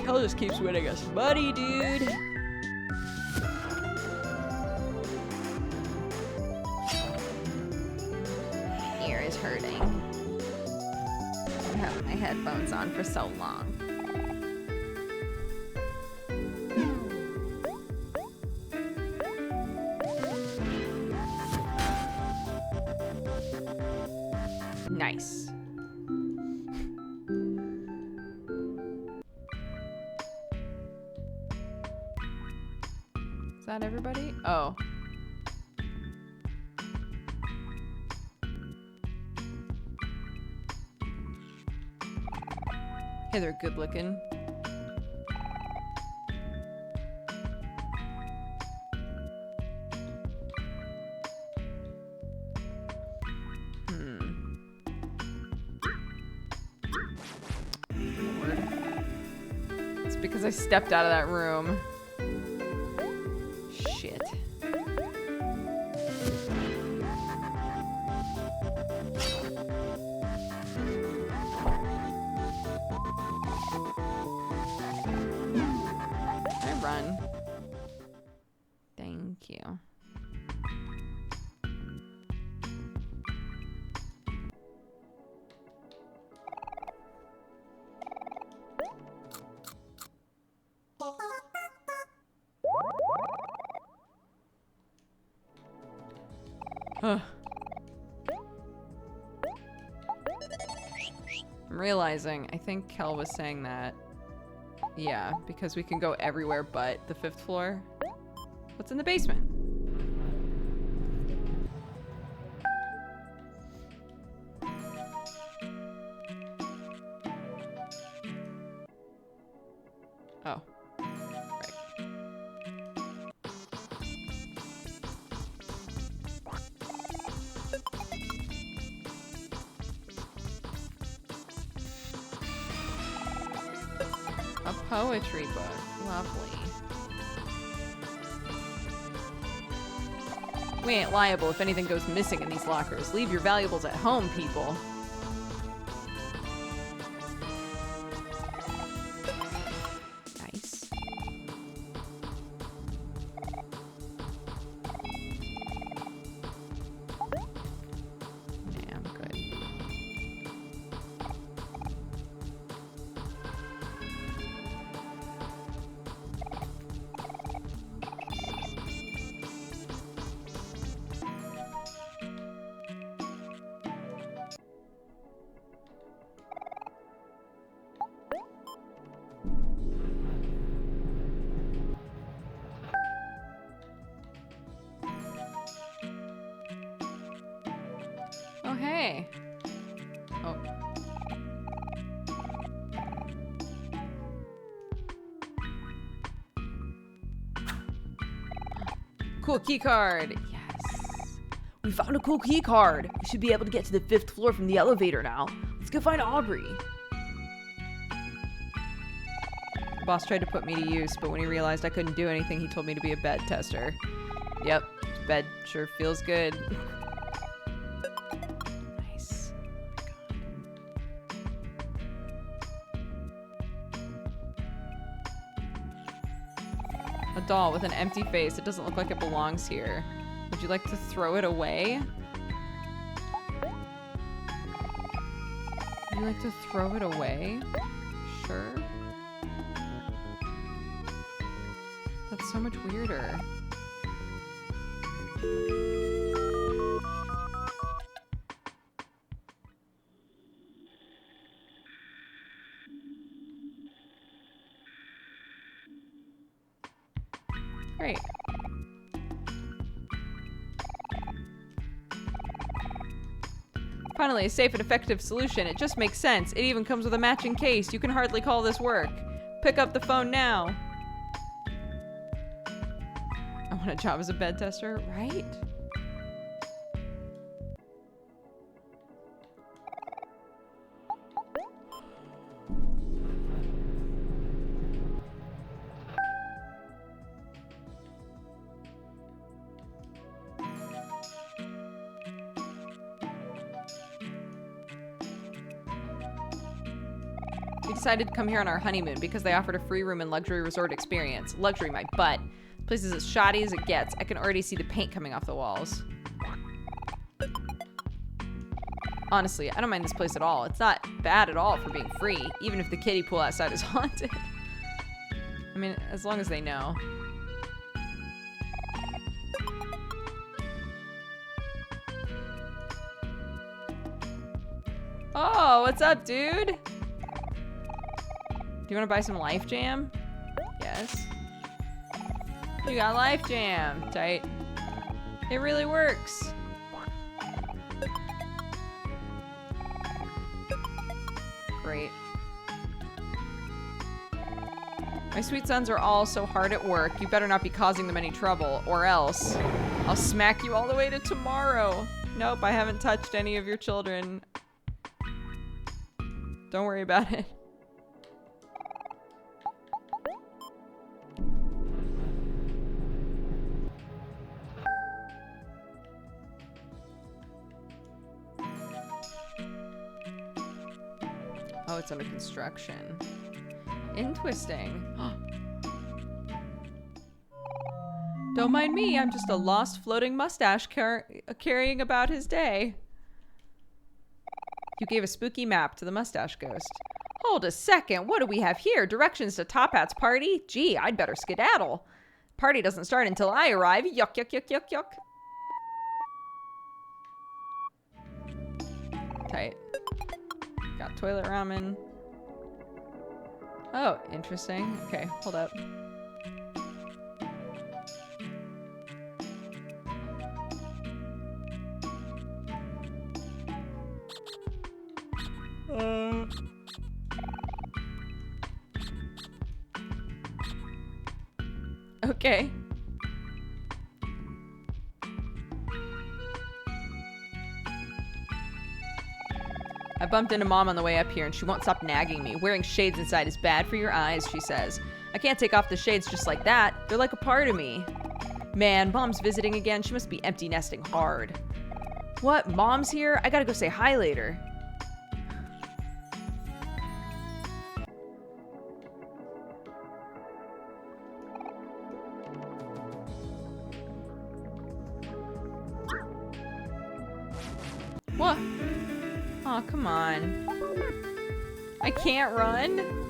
Hell just keeps winning us money, dude. Ear is hurting. I've had my headphones on for so long. Nice. Is that everybody? Oh. Hey, they're good looking. Lord. It's because I stepped out of that room. Shit. I'm realizing, I think Kel was saying that. Yeah, because we can go everywhere but the 5th floor. What's in the basement? Oh. Right. A poetry book. Lovely. We ain't liable if anything goes missing in these lockers. Leave your valuables at home, people. Nice. Nah, I'm good. Oh, hey. Oh. Cool key card. Yes. We found a cool key card. We should be able to get to the 5th floor from the elevator now. Let's go find Aubrey. The boss tried to put me to use, but when he realized I couldn't do anything, he told me to be a bed tester. Yep, bed sure feels good. Nice. A doll with an empty face. It doesn't look like it belongs here. Would you like to throw it away? Would you like to throw it away? Sure. That's so much weirder. Great. Finally, a safe and effective solution. It just makes sense. It even comes with a matching case. You can hardly call this work. Pick up the phone now. I want a job as a bed tester, right? We decided to come here on our honeymoon because they offered a free room and luxury resort experience. Luxury, my butt. This place is as shoddy as it gets. I can already see the paint coming off the walls. Honestly, I don't mind this place at all. It's not bad at all for being free, even if the kiddie pool outside is haunted. I mean, as long as they know. Oh, what's up, dude? Do you want to buy some Life Jam? Yes. You got Life Jam. Tight. It really works. Great. My sweet sons are all so hard at work. You better not be causing them any trouble, or else I'll smack you all the way to tomorrow. Nope, I haven't touched any of your children. Don't worry about it. Oh, it's under construction. Interesting. Don't mind me, I'm just a lost floating mustache carrying about his day. You gave a spooky map to the mustache ghost. Hold a second, what do we have here? Directions to Top Hat's party? Gee, I'd better skedaddle. Party doesn't start until I arrive. Yuck, yuck, yuck, yuck, yuck. Got toilet ramen. Oh, interesting. Okay, hold up. Okay. I bumped into Mom on the way up here and she won't stop nagging me. Wearing shades inside is bad for your eyes, she says. I can't take off the shades just like that. They're like a part of me. Man, Mom's visiting again. She must be empty nesting hard. What? Mom's here? I gotta go say hi later. What? Oh, come on. I can't run?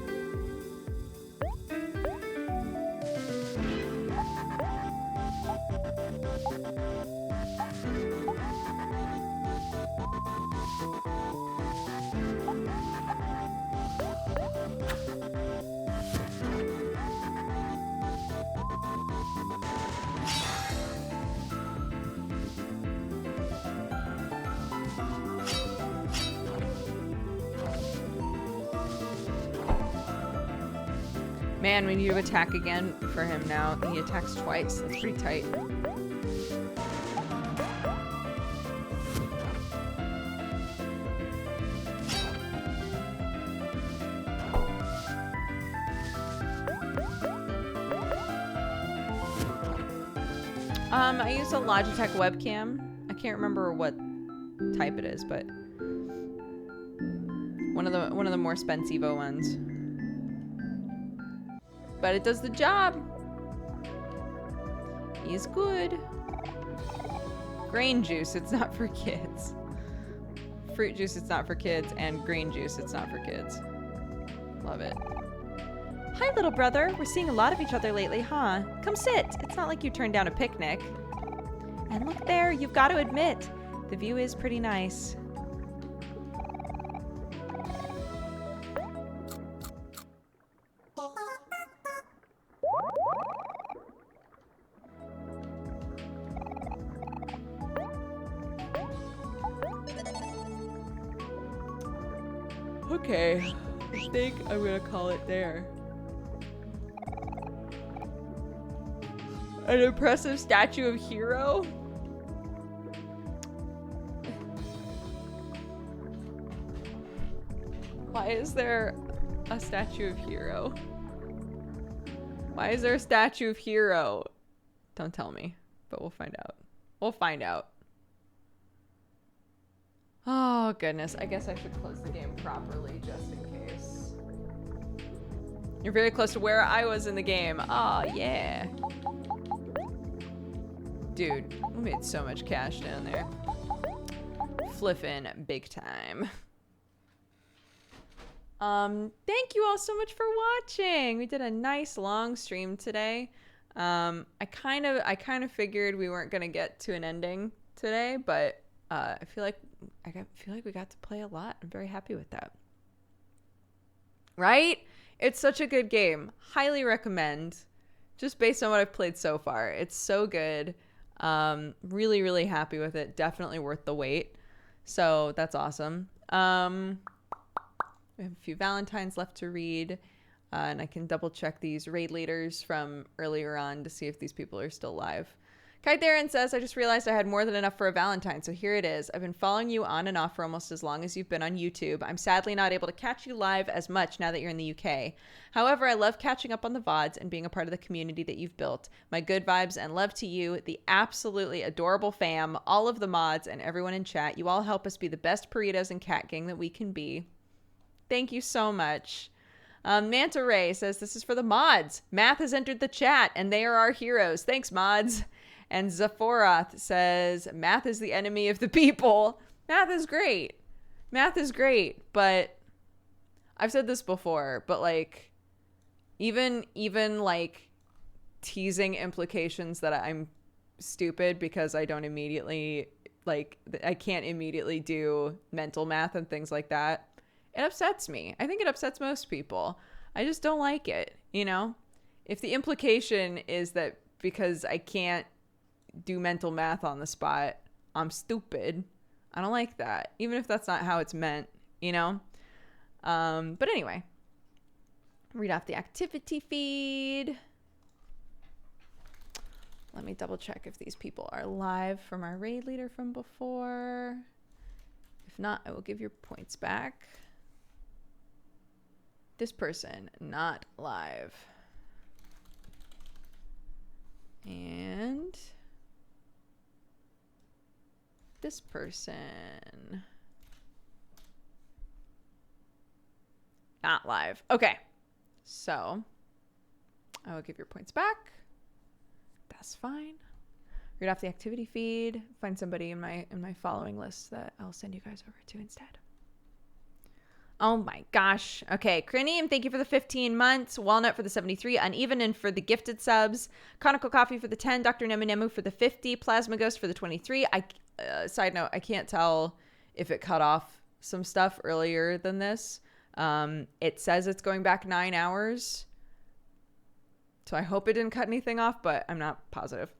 Man, we need to attack again for him now. He attacks twice. That's pretty tight. I use a Logitech webcam. I can't remember what type it is, but one of the more Spensivo ones. But it does the job. He's good. Grain juice, it's not for kids. Fruit juice, it's not for kids. And green juice, it's not for kids. Love it. Hi, little brother. We're seeing a lot of each other lately, huh? Come sit. It's not like you turned down a picnic. And look there, you've got to admit, the view is pretty nice. Okay, I think I'm gonna call it there. An impressive statue of Hero? Why is there a statue of Hero? Why is there a statue of Hero? Don't tell me, but we'll find out. We'll find out. Oh, goodness. I guess I should close the game properly just in case. You're very close to where I was in the game. Oh, yeah. Dude, we made so much cash down there. Flippin' big time. Thank you all so much for watching. We did a nice long stream today. I kind of figured we weren't gonna get to an ending today, but I feel like we got to play a lot. I'm very happy with that. Right? It's such a good game. Highly recommend. Just based on what I've played so far. It's so good. Really, really happy with it. Definitely worth the wait. So that's awesome. We have a few Valentines left to read. And I can double check these raid leaders from earlier on to see if these people are still alive. Kite Theron says, I just realized I had more than enough for a Valentine, so here it is. I've been following you on and off for almost as long as you've been on YouTube. I'm sadly not able to catch you live as much now that you're in the UK. However, I love catching up on the VODs and being a part of the community that you've built. My good vibes and love to you, the absolutely adorable fam, all of the mods, and everyone in chat. You all help us be the best burritos and cat gang that we can be. Thank you so much. Manta Ray says, this is for the mods. Math has entered the chat, and they are our heroes. Thanks, mods. And Zephorath says, math is the enemy of the people. Math is great. Math is great, but I've said this before, but like, even like teasing implications that I'm stupid because I don't immediately, like, I can't immediately do mental math and things like that. It upsets me. I think it upsets most people. I just don't like it, you know? If the implication is that because I can't do mental math on the spot, I'm stupid, I don't like that. Even if that's not how it's meant, you know? But anyway, read off the activity feed. Let me double check if these people are live from our raid leader from before. If not, I will give your points back. This person, not live. And this person, not live. Okay, so I will give your points back. That's fine. Read off the activity feed. Find somebody in my following list that I'll send you guys over to instead. Oh my gosh. Okay, Cranium, thank you for the 15 months. Walnut for the 73. Uneven and for the gifted subs. Conical Coffee for the 10. Dr. Nemu for the 50. Plasma Ghost for the 23. Side note, I can't tell if it cut off some stuff earlier than this. It says it's going back 9 hours. So I hope it didn't cut anything off, but I'm not positive.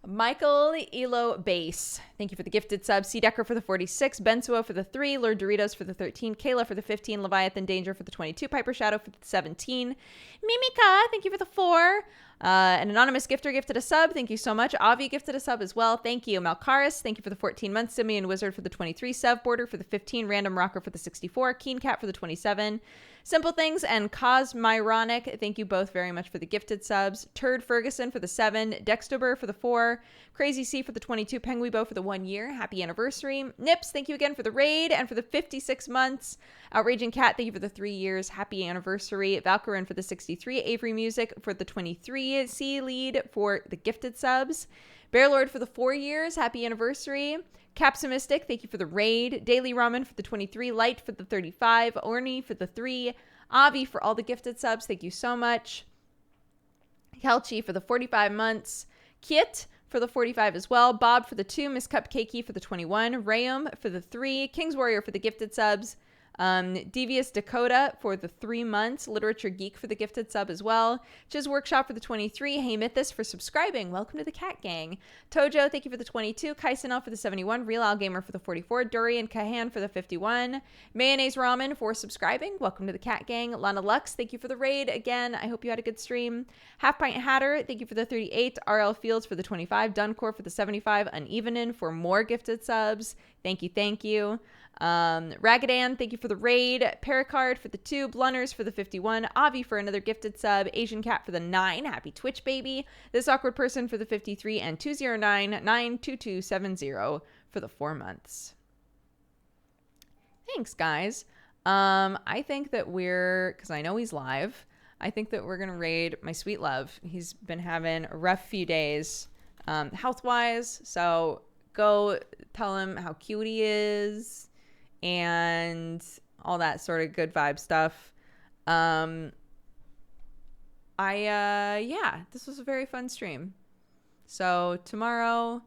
Michael Elo Base, thank you for the gifted sub. C Decker for the 46, Bensuo for the 3, Lord Doritos for the 13, Kayla for the 15, Leviathan Danger for the 22, Piper Shadow for the 17, Mimika, thank you for the 4. An anonymous gifter gifted a sub. Thank you so much. Avi gifted a sub as well. Thank you. Malkaris, thank you for the 14 months. Simeon Wizard for the 23. Sev Border for the 15. Random Rocker for the 64. Keen Cat for the 27. Simple Things and Cosmyronic, thank you both very much for the gifted subs. Turd Ferguson for the 7. Dextober for the 4. Crazy C for the 22. Penguibo for the 1 year. Happy anniversary. Nips, thank you again for the raid and for the 56 months. Outraging Cat, thank you for the 3 years. Happy anniversary. Valkyrin for the 63. Avery Music for the 23. C Lead for the gifted subs. Bearlord for the 4 years. Happy anniversary. Capsimistic, thank you for the raid. Daily Ramen for the 23. Light for the 35. Orny for the 3. Avi for all the gifted subs. Thank you so much. Kelchi for the 45 months. Kit for the 45 as well. Bob for the 2. Miss Cupcakey for the 21. Rayum for the 3. King's Warrior for the gifted subs. Devious Dakota for the 3 months. Literature Geek for the gifted sub as well. Chiz Workshop for the 23. Hey Mythos for subscribing. Welcome to the Cat Gang. Tojo, thank you for the 22. Kaisenel for the 71. Real Al Gamer for the 44. Durian Kahan for the 51. Mayonnaise Ramen for subscribing. Welcome to the Cat Gang. Lana Lux, thank you for the raid. Again, I hope you had a good stream. Half Pint Hatter, thank you for the 38. RL Fields for the 25. Duncor for the 75. Unevenin for more gifted subs. Thank you, thank you. Ragadan, thank you for the raid. Paracard for the 2. Blunners for the 51. Avi for another gifted sub. Asian Cat for the 9. Happy Twitch baby. This Awkward Person for the 53. And 209-92270 for the 4 months. Thanks, guys. I think that because I know he's live, I think that we're gonna raid my sweet love. He's been having a rough few days, health-wise, so go tell him how cute he is and all that sort of good vibe stuff. Yeah, this was a very fun stream. So tomorrow,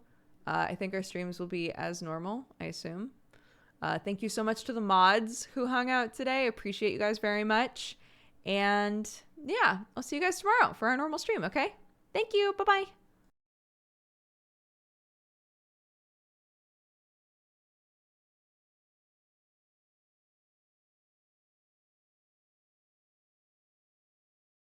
I think our streams will be as normal, I assume. Thank you so much to the mods who hung out today. Appreciate you guys very much. And yeah, I'll see you guys tomorrow for our normal stream, okay? Thank you. Bye-bye.